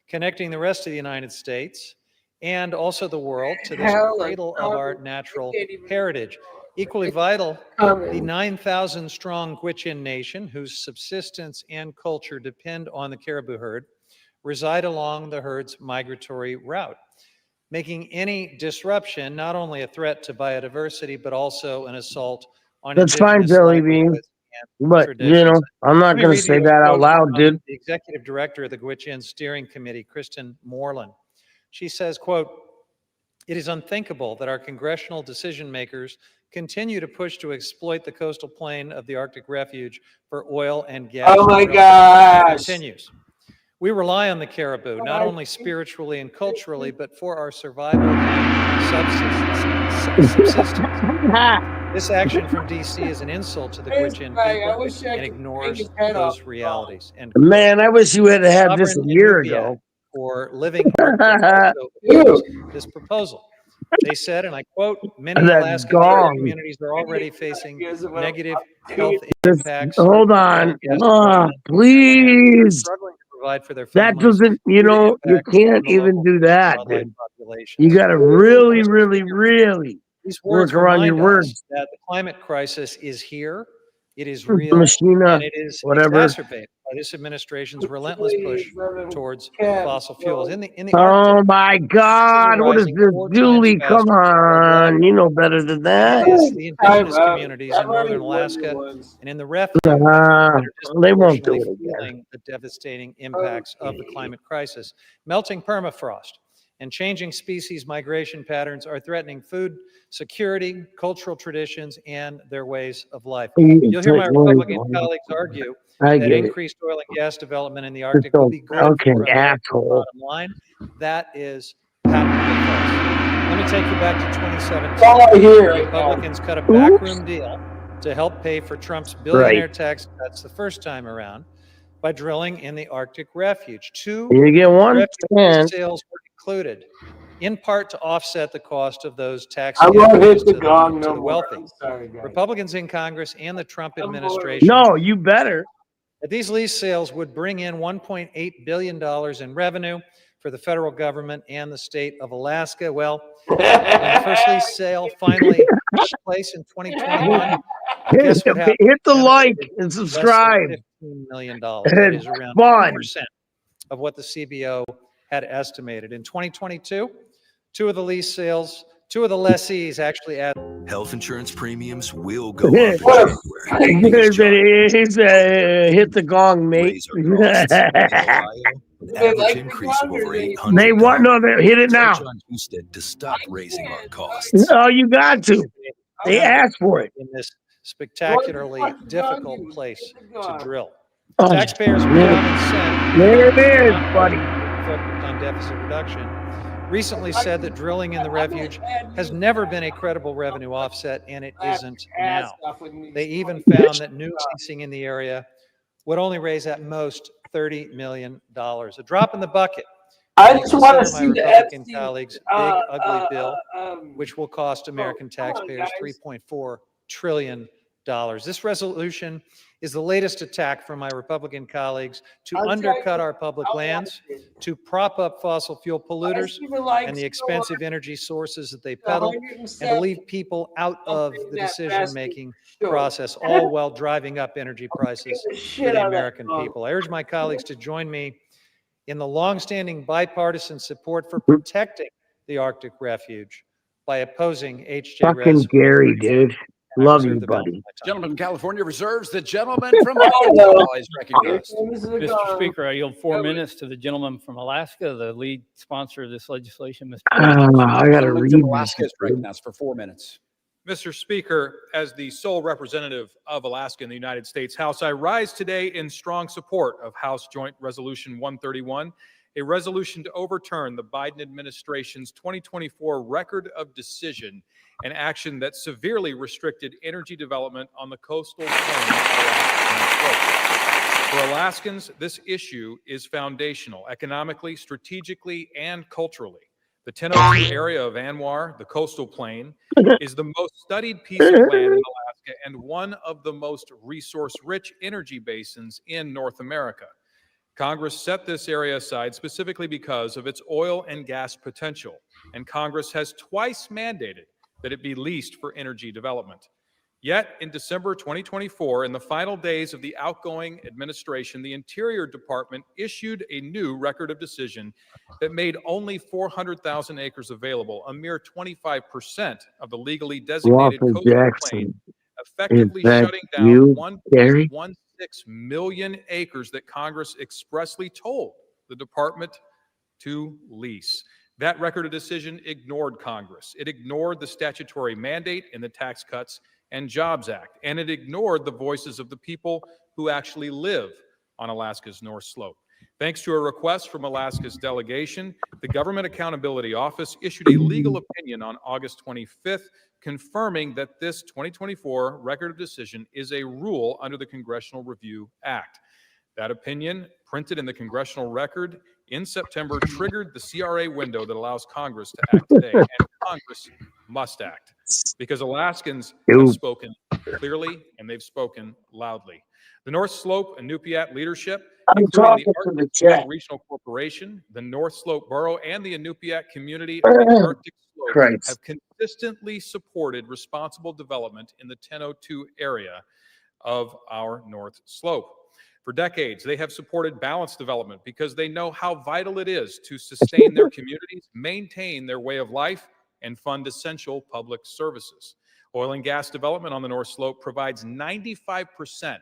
connecting the rest of the United States and also the world to this cradle of our natural heritage. Equally vital, the 9,000 strong Gwich'in Nation, whose subsistence and culture depend on the caribou herd, reside along the herd's migratory route, making any disruption not only a threat to biodiversity, but also an assault on That's fine, indigenous Billy Bean. livelihoods and But, traditions. I'm not going to say that out loud, dude. The executive director of the Gwich'in Steering Committee, Kristen Moreland. She says, quote, "It is unthinkable that our congressional decision makers continue to push to exploit the coastal plain of the Arctic Refuge for oil and gas." Oh my gosh. Continues. "We rely on the caribou, not only spiritually and culturally, but for our survival and subsistence. This action from D.C. is an insult to the Gwich'in people and ignores those realities." And Man, I wish you had had this a year ago. For living Arctic also opposed this proposal. They said, and I quote, "Many Alaskan tribal communities are already facing negative health impacts." Hold on. Please. Struggling to provide for their That families. doesn't, you can't even do that, dude. You got to really, really, really These words work around your remind us words. that the climate crisis is here, it is real, Machina, and it is whatever. exacerbated by this administration's relentless push towards fossil fuels. In the Oh Arctic, my God, what is rising this, 4 times Julie? Come faster than on, you know better than that. the indigenous communities in northern Alaska and in the refuge that are They won't do disproportionately it again. feeling the devastating impacts of the climate crisis. Melting permafrost and changing species migration patterns are threatening food security, cultural traditions, and their ways of life. You'll hear my Republican colleagues argue that increased oil and gas development in the Arctic will be good for America's bottom line. That is patently false. Let me take you back to 2017. Republicans cut a backroom deal to help pay for Trump's billionaire tax cuts the first time around by drilling in the Arctic refuge. Two You get one refuge sales were included, in part to offset the cost of those tax I won't hit increases the to gong the no more. wealthy. I'm sorry, guys. Republicans in Congress and the Trump administration. No, you better. That these lease sales would bring in $1.8 billion in revenue for the federal government and the state of Alaska. Well, when the first lease sale finally took place in 2021, guess what happened? Hit the like and subscribe. $15 million. That is around Fun. 2% of what the CBO had estimated. In 2022, two of the lessees actually added. Health insurance premiums will go up in January. Hit the gong, mate. Average increase of over 800. They want hit it now. John Husted to stop raising our costs. Oh, you got to. They asked for it. In this spectacularly difficult place to drill. Oh, Taxpayers with common sense. There it is, buddy. Focused on deficit reduction. Recently said that drilling in the refuge has never been a credible revenue offset, and it isn't now. They even found that new leasing in the area would only raise at most $30 million. A drop in the bucket. I just want to my see the Republican Epstein, colleagues' big, ugly bill, which will cost American taxpayers $3.4 trillion. This resolution is the latest attack from my Republican colleagues to undercut our public lands, to prop up fossil fuel polluters and the expensive energy sources that they peddle, and to leave people out of the decision-making process, all while driving up energy prices for the American people. I urge my colleagues to join me in the longstanding bipartisan support for protecting the Arctic refuge by opposing H.J. Fucking Gary, dude. Love you, buddy. Gentleman from California reserves. The gentleman from Arkansas is recognized. Mr. Speaker, I yield 4 minutes to the gentleman from Alaska, the lead sponsor of this legislation, Mr. I got to read Alaska is recognized for 4 minutes. Mr. Speaker, as the sole representative of Alaska in the United States House, I rise today in strong support of House Joint Resolution 131, a resolution to overturn the Biden administration's 2024 record of decision and action that severely restricted energy development on the coastal plain of Alaska. For Alaskans, this issue is foundational economically, strategically, and culturally. The 1002 area of ANWR, the coastal plain, is the most studied piece of land in Alaska and one of the most resource-rich energy basins in North America. Congress set this area aside specifically because of its oil and gas potential, and Congress has twice mandated that it be leased for energy development. Yet, in December 2024, in the final days of the outgoing administration, the Interior Department issued a new record of decision that made only 400,000 acres available, a mere 25% of the legally designated Walter coastal plain, Jackson. effectively Is that shutting down you, Gary? 1.16 million acres that Congress expressly told the department to lease. That record of decision ignored Congress. It ignored the statutory mandate in the Tax Cuts and Jobs Act, and it ignored the voices of the people who actually live on Alaska's North Slope. Thanks to a request from Alaska's delegation, the Government Accountability Office issued a legal opinion on August 25th, confirming that this 2024 record of decision is a rule under the Congressional Review Act. That opinion, printed in the congressional record in September, triggered the CRA window that allows Congress to act today, and Congress must act because Alaskans have spoken clearly and they've spoken loudly. The North Slope and Inupiat leadership, including the Arctic Regional Corporation, the North Slope Borough, and the Inupiat community of the Arctic Slope, have consistently supported responsible development in the 1002 area of our North Slope. For decades, they have supported balanced development because they know how vital it is to sustain their communities, maintain their way of life, and fund essential public services. Oil and gas development on the North Slope provides 95%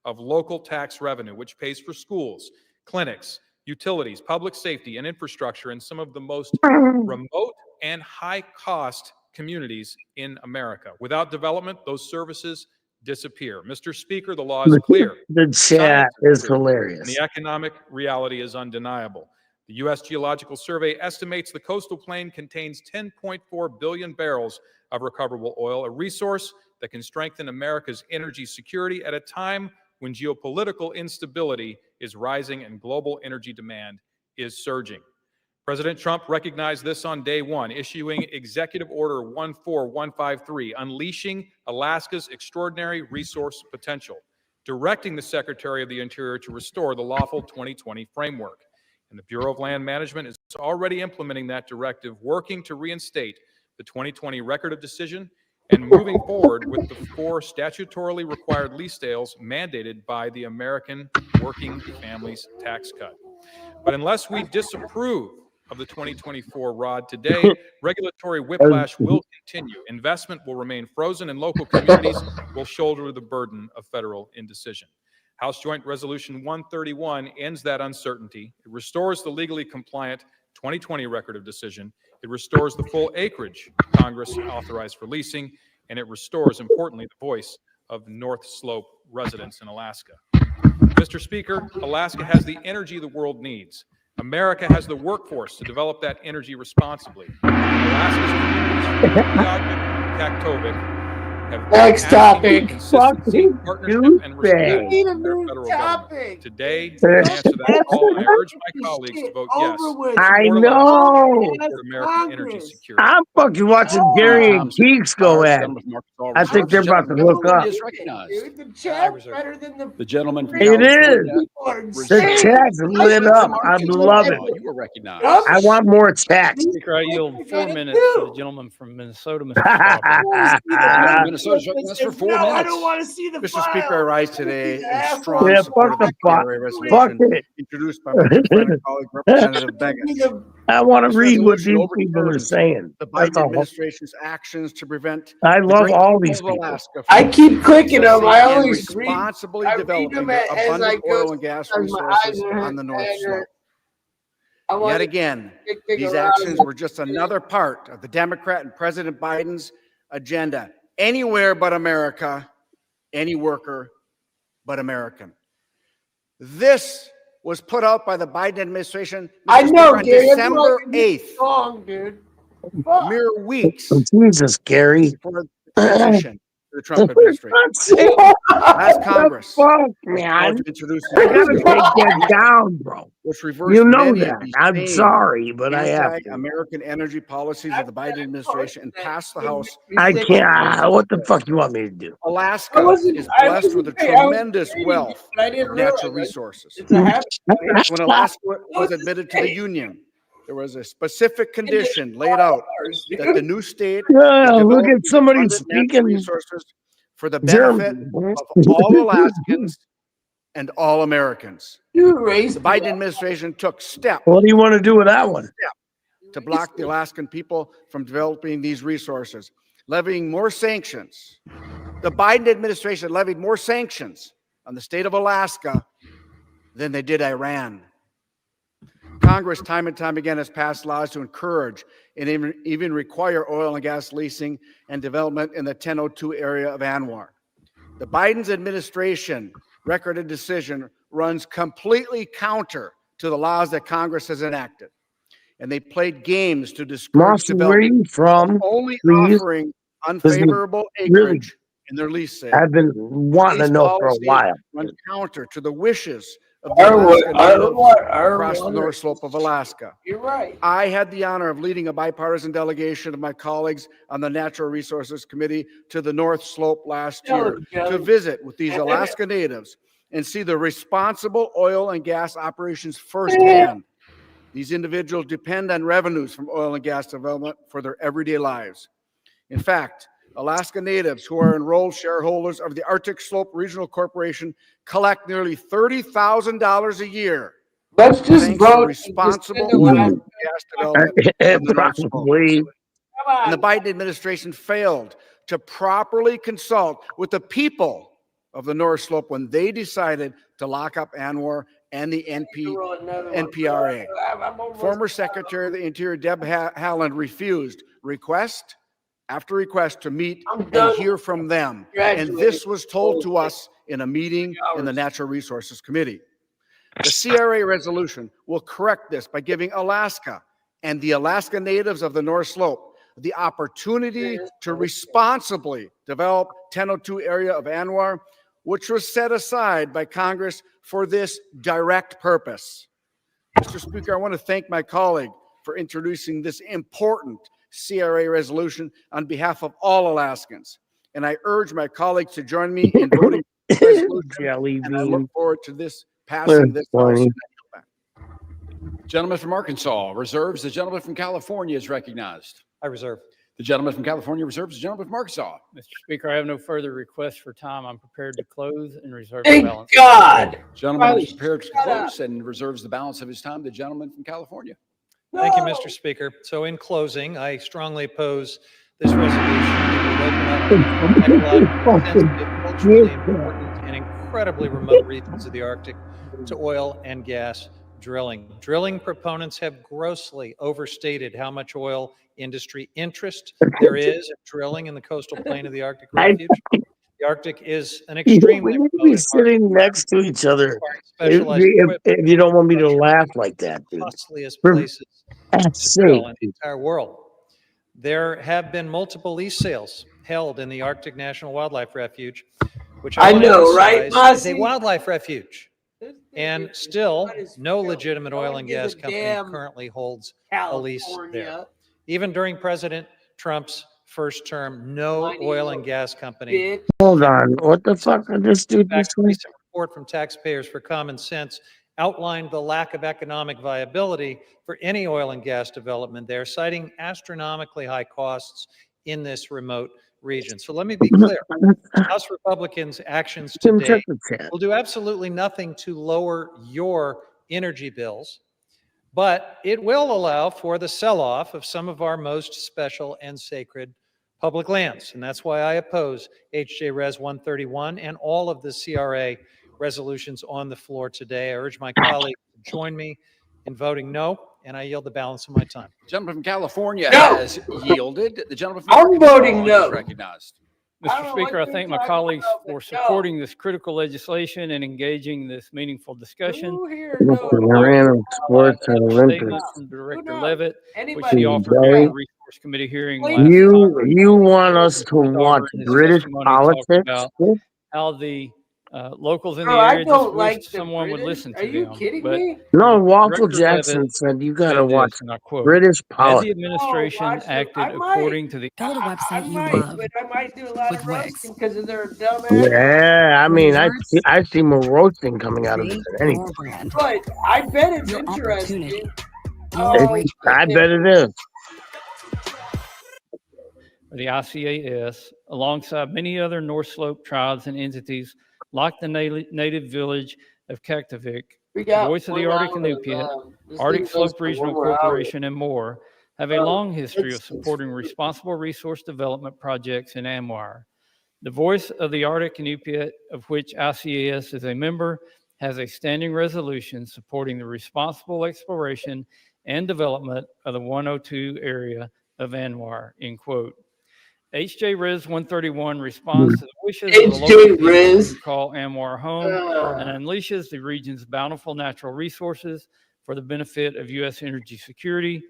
of local tax revenue, which pays for schools, clinics, utilities, public safety, and infrastructure in some of the most remote and high-cost communities in America. Without development, those services disappear. Mr. Speaker, the law is clear. The chat is hilarious. And the economic reality is undeniable. The U.S. Geological Survey estimates the coastal plain contains 10.4 billion barrels of recoverable oil, a resource that can strengthen America's energy security at a time when geopolitical instability is rising and global energy demand is surging. President Trump recognized this on day one, issuing Executive Order 14153, unleashing Alaska's extraordinary resource potential, directing the Secretary of the Interior to restore the lawful 2020 framework. And the Bureau of Land Management is already implementing that directive, working to reinstate the 2020 record of decision and moving forward with the 4 statutorily required lease sales mandated by the American Working Families Tax Cut. But unless we disapprove of the 2024 ROD today, regulatory whiplash will continue. Investment will remain frozen, and local communities will shoulder the burden of federal indecision. House Joint Resolution 131 ends that uncertainty. It restores the legally compliant 2020 record of decision. It restores the full acreage Congress authorized for leasing, and it restores, importantly, the voice of North Slope residents in Alaska. Mr. Speaker, Alaska has the energy the world needs. America has the workforce to develop that energy responsibly. Alaska's communities, Next topic. Consistency, partnership, and respect for their federal government. Today, to answer that call, I urge my colleagues to vote yes. I know. American energy security. I'm fucking watching Gary and Geeks go at it. I think they're about to hook up. The chat's better than The gentleman from It is. The chat's lit up. I love it. You were recognized. I want more chats. Speaker, I yield 4 minutes to the gentleman from Minnesota, Mr. Strauber. That's for 4 minutes. I don't want to see the Mr. Speaker, I rise today in strong Yeah, support fuck of the the fuck. CRA Fuck resolution it. introduced by my good friend and colleague, Representative Beggett. I want to This read what resolution these people are overturns saying. The That's Biden all. administration's actions to prevent I the love great all people these of people. Alaska I from keep clicking them. I accessing and always read. responsibly I read developing them the as I abundant go. oil and gas Sometimes my resources eyes are on the North tired. Slope. I want Yet to again, kick these around actions and- were just another part of the Democrat and President Biden's agenda. Anywhere but America, any worker but American. This was put out by the Biden administration I know, on Gary. December 8th, Song, dude. mere weeks Jesus, Gary. before the transition. the Trump administration. Last Congress, fuck, was man. called to introduce I gotta take that down, bro. which reversed You know many that. of these I'm sorry, but I have to. anti-American energy policies of the Biden administration and passed the House. I can't. What the fuck you want me to do? Alaska is blessed with a tremendous wealth of natural resources. When Alaska was admitted to the Union, there was a specific condition laid out that the new state Look at somebody abundant natural speaking resources for the benefit of all Alaskans and all Americans. The Biden administration took steps. What do you want to do with that one? To block the Alaskan people from developing these resources, levying more sanctions. The Biden administration levied more sanctions on the state of Alaska than they did Iran. Congress time and time again has passed laws to encourage and even require oil and gas leasing and development in the 1002 area of ANWR. The Biden's administration record of decision runs completely counter to the laws that Congress has enacted. And they played games to discourage Marcy, where are you from? only Please? offering unfavorable acreage in their lease sale. I've been wanting to know for a while. Run counter to the wishes of the Alaska Natives across the North Slope of Alaska. You're right. I had the honor of leading a bipartisan delegation of my colleagues on the Natural Resources Committee to the North Slope last year to visit with these Alaska Natives and see the responsible oil and gas operations firsthand. These individuals depend on revenues from oil and gas development for their everyday lives. In fact, Alaska Natives who are enrolled shareholders of the Arctic Slope Regional Corporation collect nearly $30,000 a year. Let's just thanks to responsible oil and gas development in the North Slope. And the Biden administration failed to properly consult with the people of the North Slope when they decided to lock up ANWR and the NPRA. Former Secretary of the Interior Deb Haaland refused request after request to meet and hear from them. And this was told to us in a meeting in the Natural Resources Committee. The CRA resolution will correct this by giving Alaska and the Alaska Natives of the North Slope the opportunity to responsibly develop 1002 area of ANWR, which was set aside by Congress for this direct purpose. Mr. Speaker, I want to thank my colleague for introducing this important CRA resolution on behalf of all Alaskans. And I urge my colleagues to join me in voting for the resolution. And I look forward to this passing this House. Gentleman from Arkansas reserves. The gentleman from California is recognized. I reserve. The gentleman from California reserves. The gentleman from Arkansas. Mr. Speaker, I have no further requests for time. I'm prepared to close and reserve the Thank balance. God. Gentleman is prepared to close and reserves the balance of his time. The gentleman from California. Thank you, Mr. Speaker. So in closing, I strongly oppose this resolution. It will open up sensitive, culturally important, and incredibly remote regions of the Arctic to oil and gas drilling. Drilling proponents have grossly overstated how much oil industry interest there is in drilling in the coastal plain of the Arctic refuge. The Arctic is an extremely We need to be sitting next to each other. If you don't want me to laugh like that, dude. Costliest places to drill in the entire world. There have been multiple lease sales held in the Arctic National Wildlife Refuge, which I know, right, is a wildlife refuge. And still, no legitimate oil and gas company currently holds a lease there. Even during President Trump's first term, no oil and gas company. Hold on. What the fuck did this dude just say? A recent report from Taxpayers for Common Sense outlined the lack of economic viability for any oil and gas development there, citing astronomically high costs in this remote region. So let me be clear. House Republicans' actions today will do absolutely nothing to lower your energy bills, but it will allow for the sell-off of some of our most special and sacred public lands. And that's why I oppose HJ Res 131 and all of the CRA resolutions on the floor today. I urge my colleagues to join me in voting no, and I yield the balance of my time. The gentleman from California has yielded. The gentleman from I'm voting no. is recognized. Mr. Speaker, I thank my colleagues for supporting this critical legislation and engaging this meaningful discussion. Sports and Olympics. Statement from Director Levitt, which he offered during the Workforce Committee hearing last You want us to watch in his British testimony talked politics? about how the locals in the Bro, I area just don't wish like the someone would British. listen Are to you them. kidding But me? No, Waffle Director Levitt Jackson said you gotta said watch this, and I quote, British had the politics. administration acted according to the Go to the website you might, love but I might do a lot with of Wix. roasting because they're a dumbass. Yeah, I mean, Rewards. I see more roasting coming out of it Create than anything. your brand. But I bet it's Your interesting. opportunity. Your break. I bet it is. the ICAS, alongside many other North Slope tribes and entities like the native village of Kaktovik, We got Voice of the 1 Arctic hour Inupiat, of, this Arctic thing goes Slope for Regional 1 more hour. Corporation, and more, have a long history of it's- supporting responsible resource development projects in ANWR. The Voice of the Arctic Inupiat, of which ICAS is a member, has a standing resolution supporting the responsible exploration and development of the 102 area of ANWR, end quote. HJ Res 131 responds to the wishes of the local people who call ANWR home and unleashes the region's bountiful natural resources for the benefit of U.S. energy security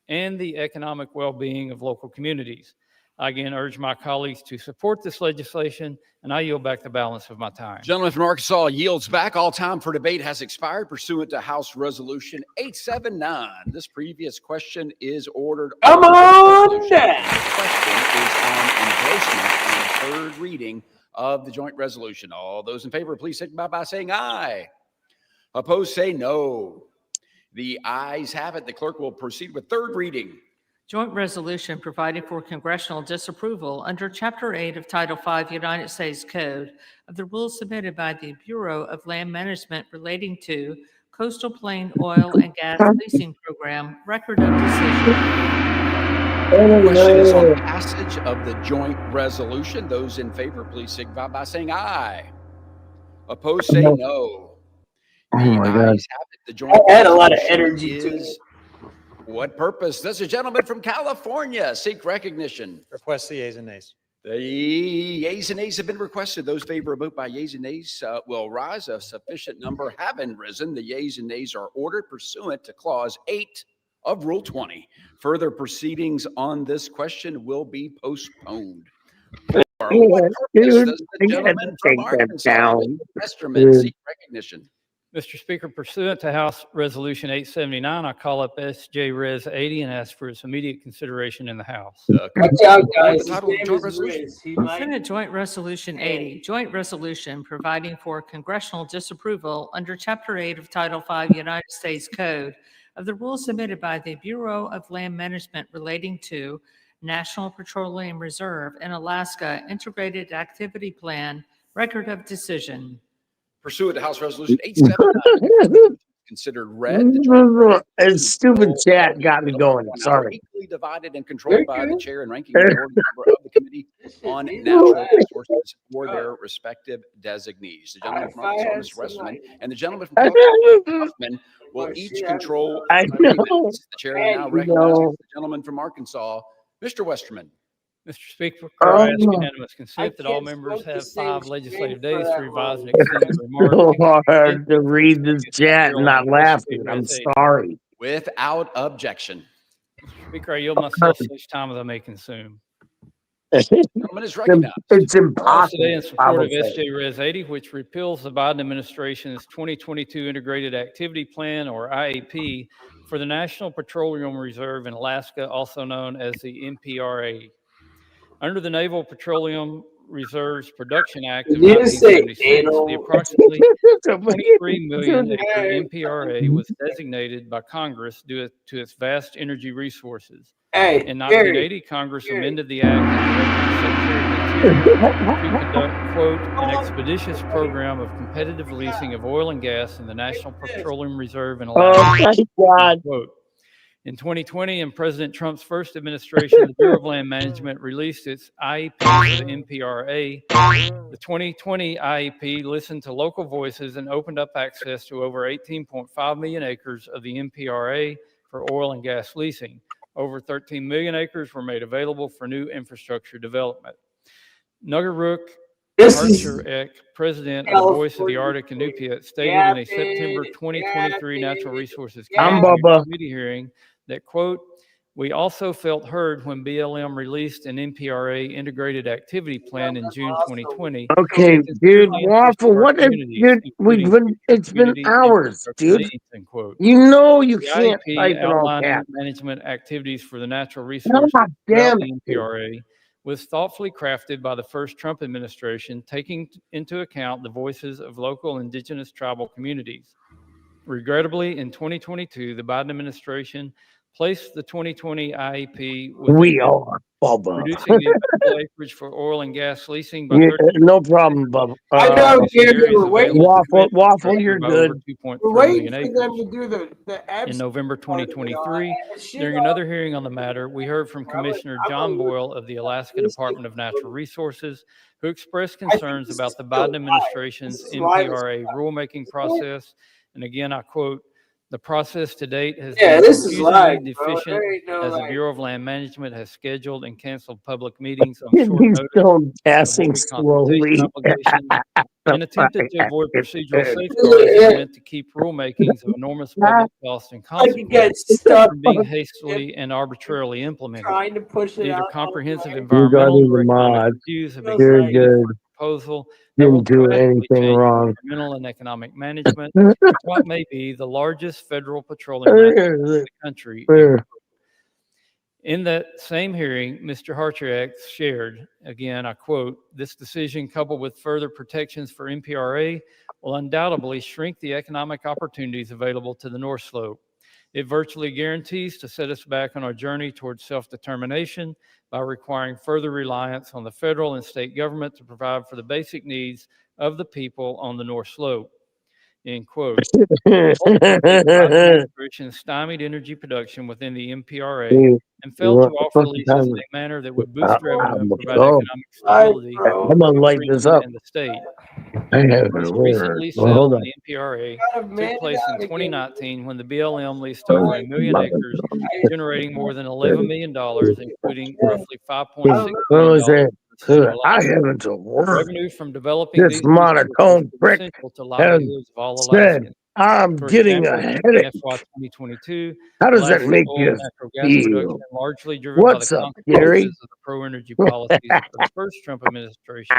and the economic well-being of local communities. I again urge my colleagues to support this legislation, and I yield back the balance of my time. Gentleman from Arkansas yields back. All time for debate has expired pursuant to House Resolution 879. This previous question is ordered. Come on down. The question is on endorsement and third reading of the joint resolution. All those in favor, please signify by saying aye. Opposed, say no. The ayes have it. The clerk will proceed with third reading. Joint resolution providing for congressional disapproval under Chapter 8 of Title 5 United States Code of the rules submitted by the Bureau of Land Management relating to Coastal Plain Oil and Gas Leasing Program, Record of Decision. The question is on passage of the joint resolution. Those in favor, please signify by saying aye. Opposed, say no. The ayes have it. The joint I had a lot of resolution energy to is what purpose? Does a gentleman from California seek recognition? Request the yeas and nays. The yeas and nays have been requested. Those favor a vote by yeas and nays will rise. A sufficient number have been risen. The yeas and nays are ordered pursuant to Clause 8 of Rule 20. Further proceedings on this question will be postponed. For what purpose does the gentleman from Arkansas, Mr. Westerman, seek recognition? Mr. Speaker, pursuant to House Resolution 879, I call up SJ Res 80 and ask for its immediate consideration in the House. Watch out, guys. Senate Joint Resolution 80, joint resolution providing for congressional disapproval under Chapter 8 of Title 5 United States Code of the rules submitted by the Bureau of Land Management relating to National Petroleum Reserve in Alaska Integrated Activity Plan, Record of Decision. Pursuant to House Resolution 879, considered read. It's stupid chat got me going. Sorry. Equally divided and controlled by the chair and ranking member of the Committee on Natural Resources for their respective designees. The gentleman from Arkansas, Mr. Westerman, and the gentleman from California, Huffman, will each control 3 minutes. The chair will now recognize the gentleman from Arkansas, Mr. Westerman. Mr. Speaker, I ask unanimous consent that all members have 5 legislative days to revise and extend their remarks. So hard to read this chat and not laughing. I'm sorry. Without objection. Mr. Speaker, I yield myself such time as I may consume. Gentleman is recognized. It's Rise impossible. today in support of SJ Res 80, which repeals the Biden administration's 2022 Integrated Activity Plan, or IAP, for the National Petroleum Reserve in Alaska, also known as the NPRA. Under the Naval Petroleum Reserves Production Act of 1976, the approximately 23 million acre NPRA was designated by Congress due to its vast energy resources. In 1980, Congress amended the act and directed the Secretary of the Interior to conduct, quote, an expeditious program of competitive leasing of oil and gas in the National Petroleum Reserve in Alaska. Quote. In 2020, in President Trump's first administration, the Bureau of Land Management released its IEP for the NPRA. The 2020 IEP listened to local voices and opened up access to over 18.5 million acres of the NPRA for oil and gas leasing. Over 13 million acres were made available for new infrastructure development. Nuggeruk Archer, president of the Voice of the Arctic Inupiat, stated in a September 2023 Natural Resources Committee hearing that, quote, We also felt heard when BLM released an NPRA integrated activity plan in June 2020. Okay, dude, Waffle, what is, dude, it's been hours, dude. You know you The can't type IEP in all outlining caps. management activities for the natural resources God throughout damn the it. NPRA was thoughtfully crafted by the first Trump administration, taking into account the voices of local indigenous tribal communities. Regrettably, in 2022, the Biden administration placed the 2020 IEP within We are, Bubba. reducing the available acreage for oil and gas leasing by Yeah, 30%. no problem, Bubba. Waffle, you're good. We're waiting for them to do the in November 2023, during another hearing on the matter, we heard from Commissioner John Boyle of the Alaska Department of Natural Resources, who expressed concerns about the Biden administration's NPRA rulemaking process. And again, I quote, "The process to date has been confusingly deficient as the Bureau of Land Management has scheduled and canceled public meetings on short He's notice, still passing avoided consultation slowly. obligations, and attempted to avoid procedural safeguards that meant to keep rulemakings of enormous public cost and consequence from being hastily and arbitrarily implemented. Trying to push it Neither out. comprehensive You environmental got nor the economic mod. reviews have been You're completed good. for a proposal that will Didn't do dramatically anything change wrong. environmental and economic management of what may be the largest federal petroleum asset in the country. In that same hearing, Mr. Hartriak shared, again, I quote, "This decision, coupled with further protections for NPRA, will undoubtedly shrink the economic opportunities available to the North Slope. It virtually guarantees to set us back on our journey towards self-determination by requiring further reliance on the federal and state government to provide for the basic needs of the people on the North Slope." End quote. Ultimately, the Biden administration stymied energy production within the NPRA and failed to offer leases in a manner that would boost revenue and provide economic stability I'm gonna light this up. and the state. I have Most a recently word. Well, hold settled on. the NPRA took place in 2019 when the BLM leased over 1 million acres, generating more than $11 million, including roughly $5.6 What was million. that? I haven't a word. Revenue from developing This these resources monotone is prick essential to has livelihoods of all said, Alaskans. I'm For getting a example, in headache. FY 2022, How does that Alaska's make oil you and natural gas production, feel? largely driven by the What's up, consequences Gary? of the pro-energy policies of the first Trump administration,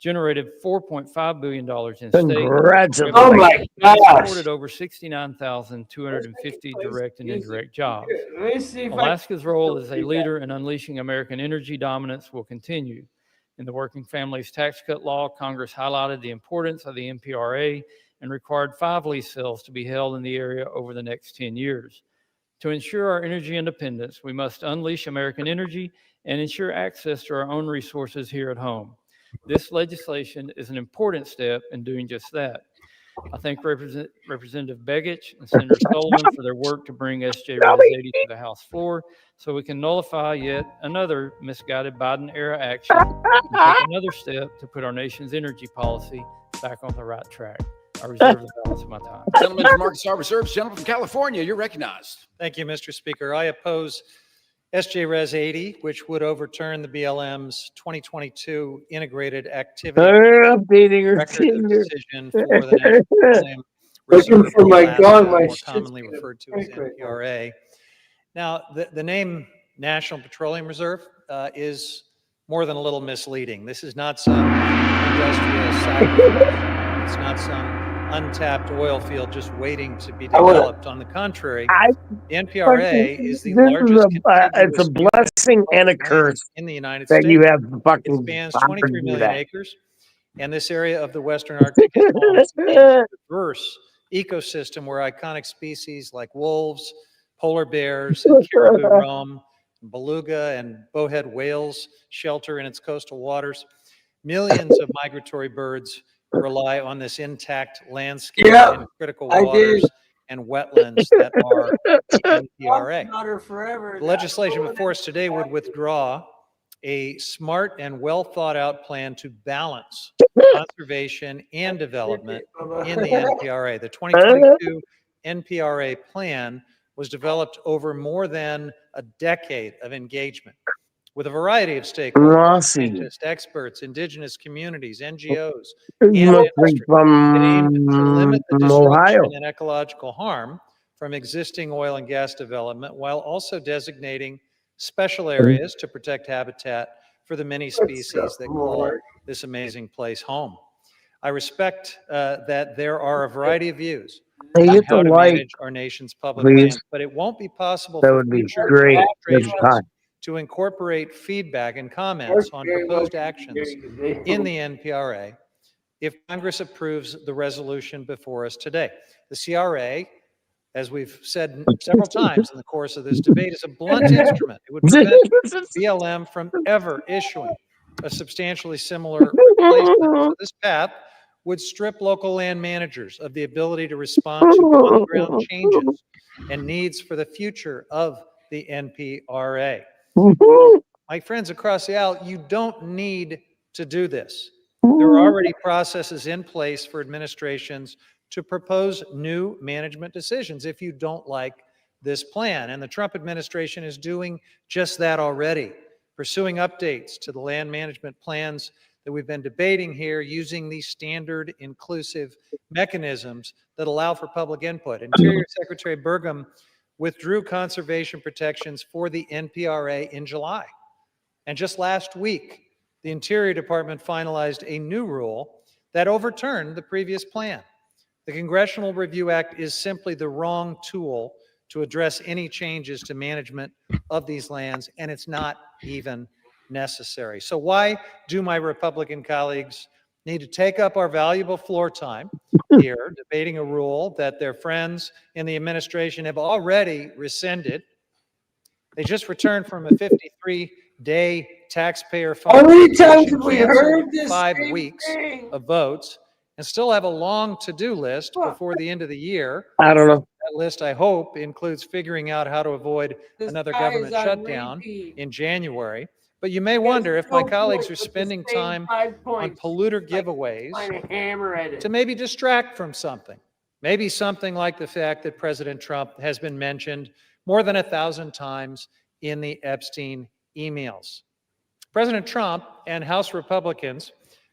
generated $4.5 billion in state Congratulations. Oh my and gosh. supported over 69,250 direct and indirect jobs. Let me see if Alaska's role as a leader in unleashing American energy dominance will continue. In the Working Families Tax Cut Law, Congress highlighted the importance of the NPRA and required 5 lease sales to be held in the area over the next 10 years. To ensure our energy independence, we must unleash American energy and ensure access to our own resources here at home. This legislation is an important step in doing just that. I thank Representative Begich and Senator Sullivan for their work to bring SJ Res 80 to the House floor so we can nullify yet another misguided Biden-era action and take another step to put our nation's energy policy back on the right track. I reserve the balance of my time. Gentleman from Arkansas reserves. Gentleman from California, you're recognized. Thank you, Mr. Speaker. I oppose SJ Res 80, which would overturn the BLM's 2022 integrated activity Updating her record of Tinder. decision for the National Petroleum Looking Reserve for of my Alaska, dog, my more shit's commonly gonna referred to as break right now. NPRA. Now, the name National Petroleum Reserve is more than a little misleading. This is not some industrial sacrifice. It's not some untapped oil field just waiting to be developed. On the contrary, the NPRA is the largest It's a blessing and a curse in the United that States. you have the fucking It spans power to 23 do million that. acres, and this area of the Western Arctic is home to a diverse ecosystem where iconic species like wolves, polar bears, and caribou roam, beluga and bowhead whales shelter in its coastal waters. Millions of migratory birds rely on this intact landscape and critical waters and wetlands that are the NPRA. The legislation before us today would withdraw a smart and well thought out plan to balance conservation and development in the NPRA. The 2022 NPRA plan was developed over more than a decade of engagement with a variety of stakeholders, scientists, experts, indigenous communities, NGOs, and You must be industry. It aimed to limit the from disruption Ohio. and ecological harm from existing oil and gas development while also designating special areas to protect habitat for the many species that call this amazing place home. I respect that there are a variety of views on how to manage our nation's public lands, but it won't be possible for future administrations to incorporate feedback and comments on proposed actions in the NPRA if Congress approves the resolution before us today. The CRA, as we've said several times in the course of this debate, is a blunt instrument. It would prevent BLM from ever issuing a substantially similar replacement. So this path would strip local land managers of the ability to respond to on-the-ground changes and needs for the future of the NPRA. My friends across the aisle, you don't need to do this. There are already processes in place for administrations to propose new management decisions if you don't like this plan. And the Trump administration is doing just that already, pursuing updates to the land management plans that we've been debating here using these standard inclusive mechanisms that allow for public input. Interior Secretary Burgum withdrew conservation protections for the NPRA in July. And just last week, the Interior Department finalized a new rule that overturned the previous plan. The Congressional Review Act is simply the wrong tool to address any changes to management of these lands, and it's not even necessary. So why do my Republican colleagues need to take up our valuable floor time here debating a rule that their friends in the administration have already rescinded? They just returned from a 53-day taxpayer How many times have have we heard this 5 same weeks thing? of votes and still have a long to-do list before the end of the year. I don't know. That list, I hope, includes figuring out how to avoid another government shutdown in January. But you may wonder if my colleagues are spending time on polluter giveaways to maybe distract from something. Maybe something like the fact that President Trump has been mentioned more than 1,000 times in the Epstein emails. President Trump and House Republicans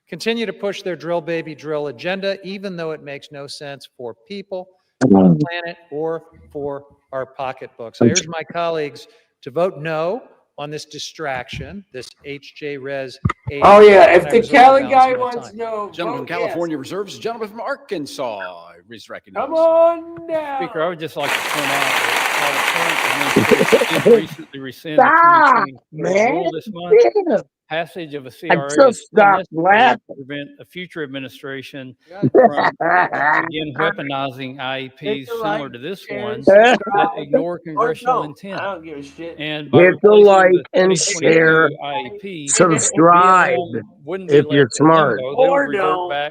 continue to push their drill baby drill agenda, even though it makes no sense for people, for the planet, or for our pocketbooks. I urge my colleagues to vote no on this distraction, this HJ Res 8. Oh yeah, if the Cali guy wants no, Gentleman from California reserves. Gentleman from Arkansas is recognized. Come on now. Speaker, I would just like to point out that while the current administration did recently rescind the 2024 rule this month, passage of a CRA is still necessary to prevent a future administration from again weaponizing IEPs similar to this one that ignore congressional intent. I don't give a shit. And by Hit the replacing like the and 2022 share. IEP, Subscribe BLM wouldn't be if left you're in smart. limbo. They'll Or revert don't. back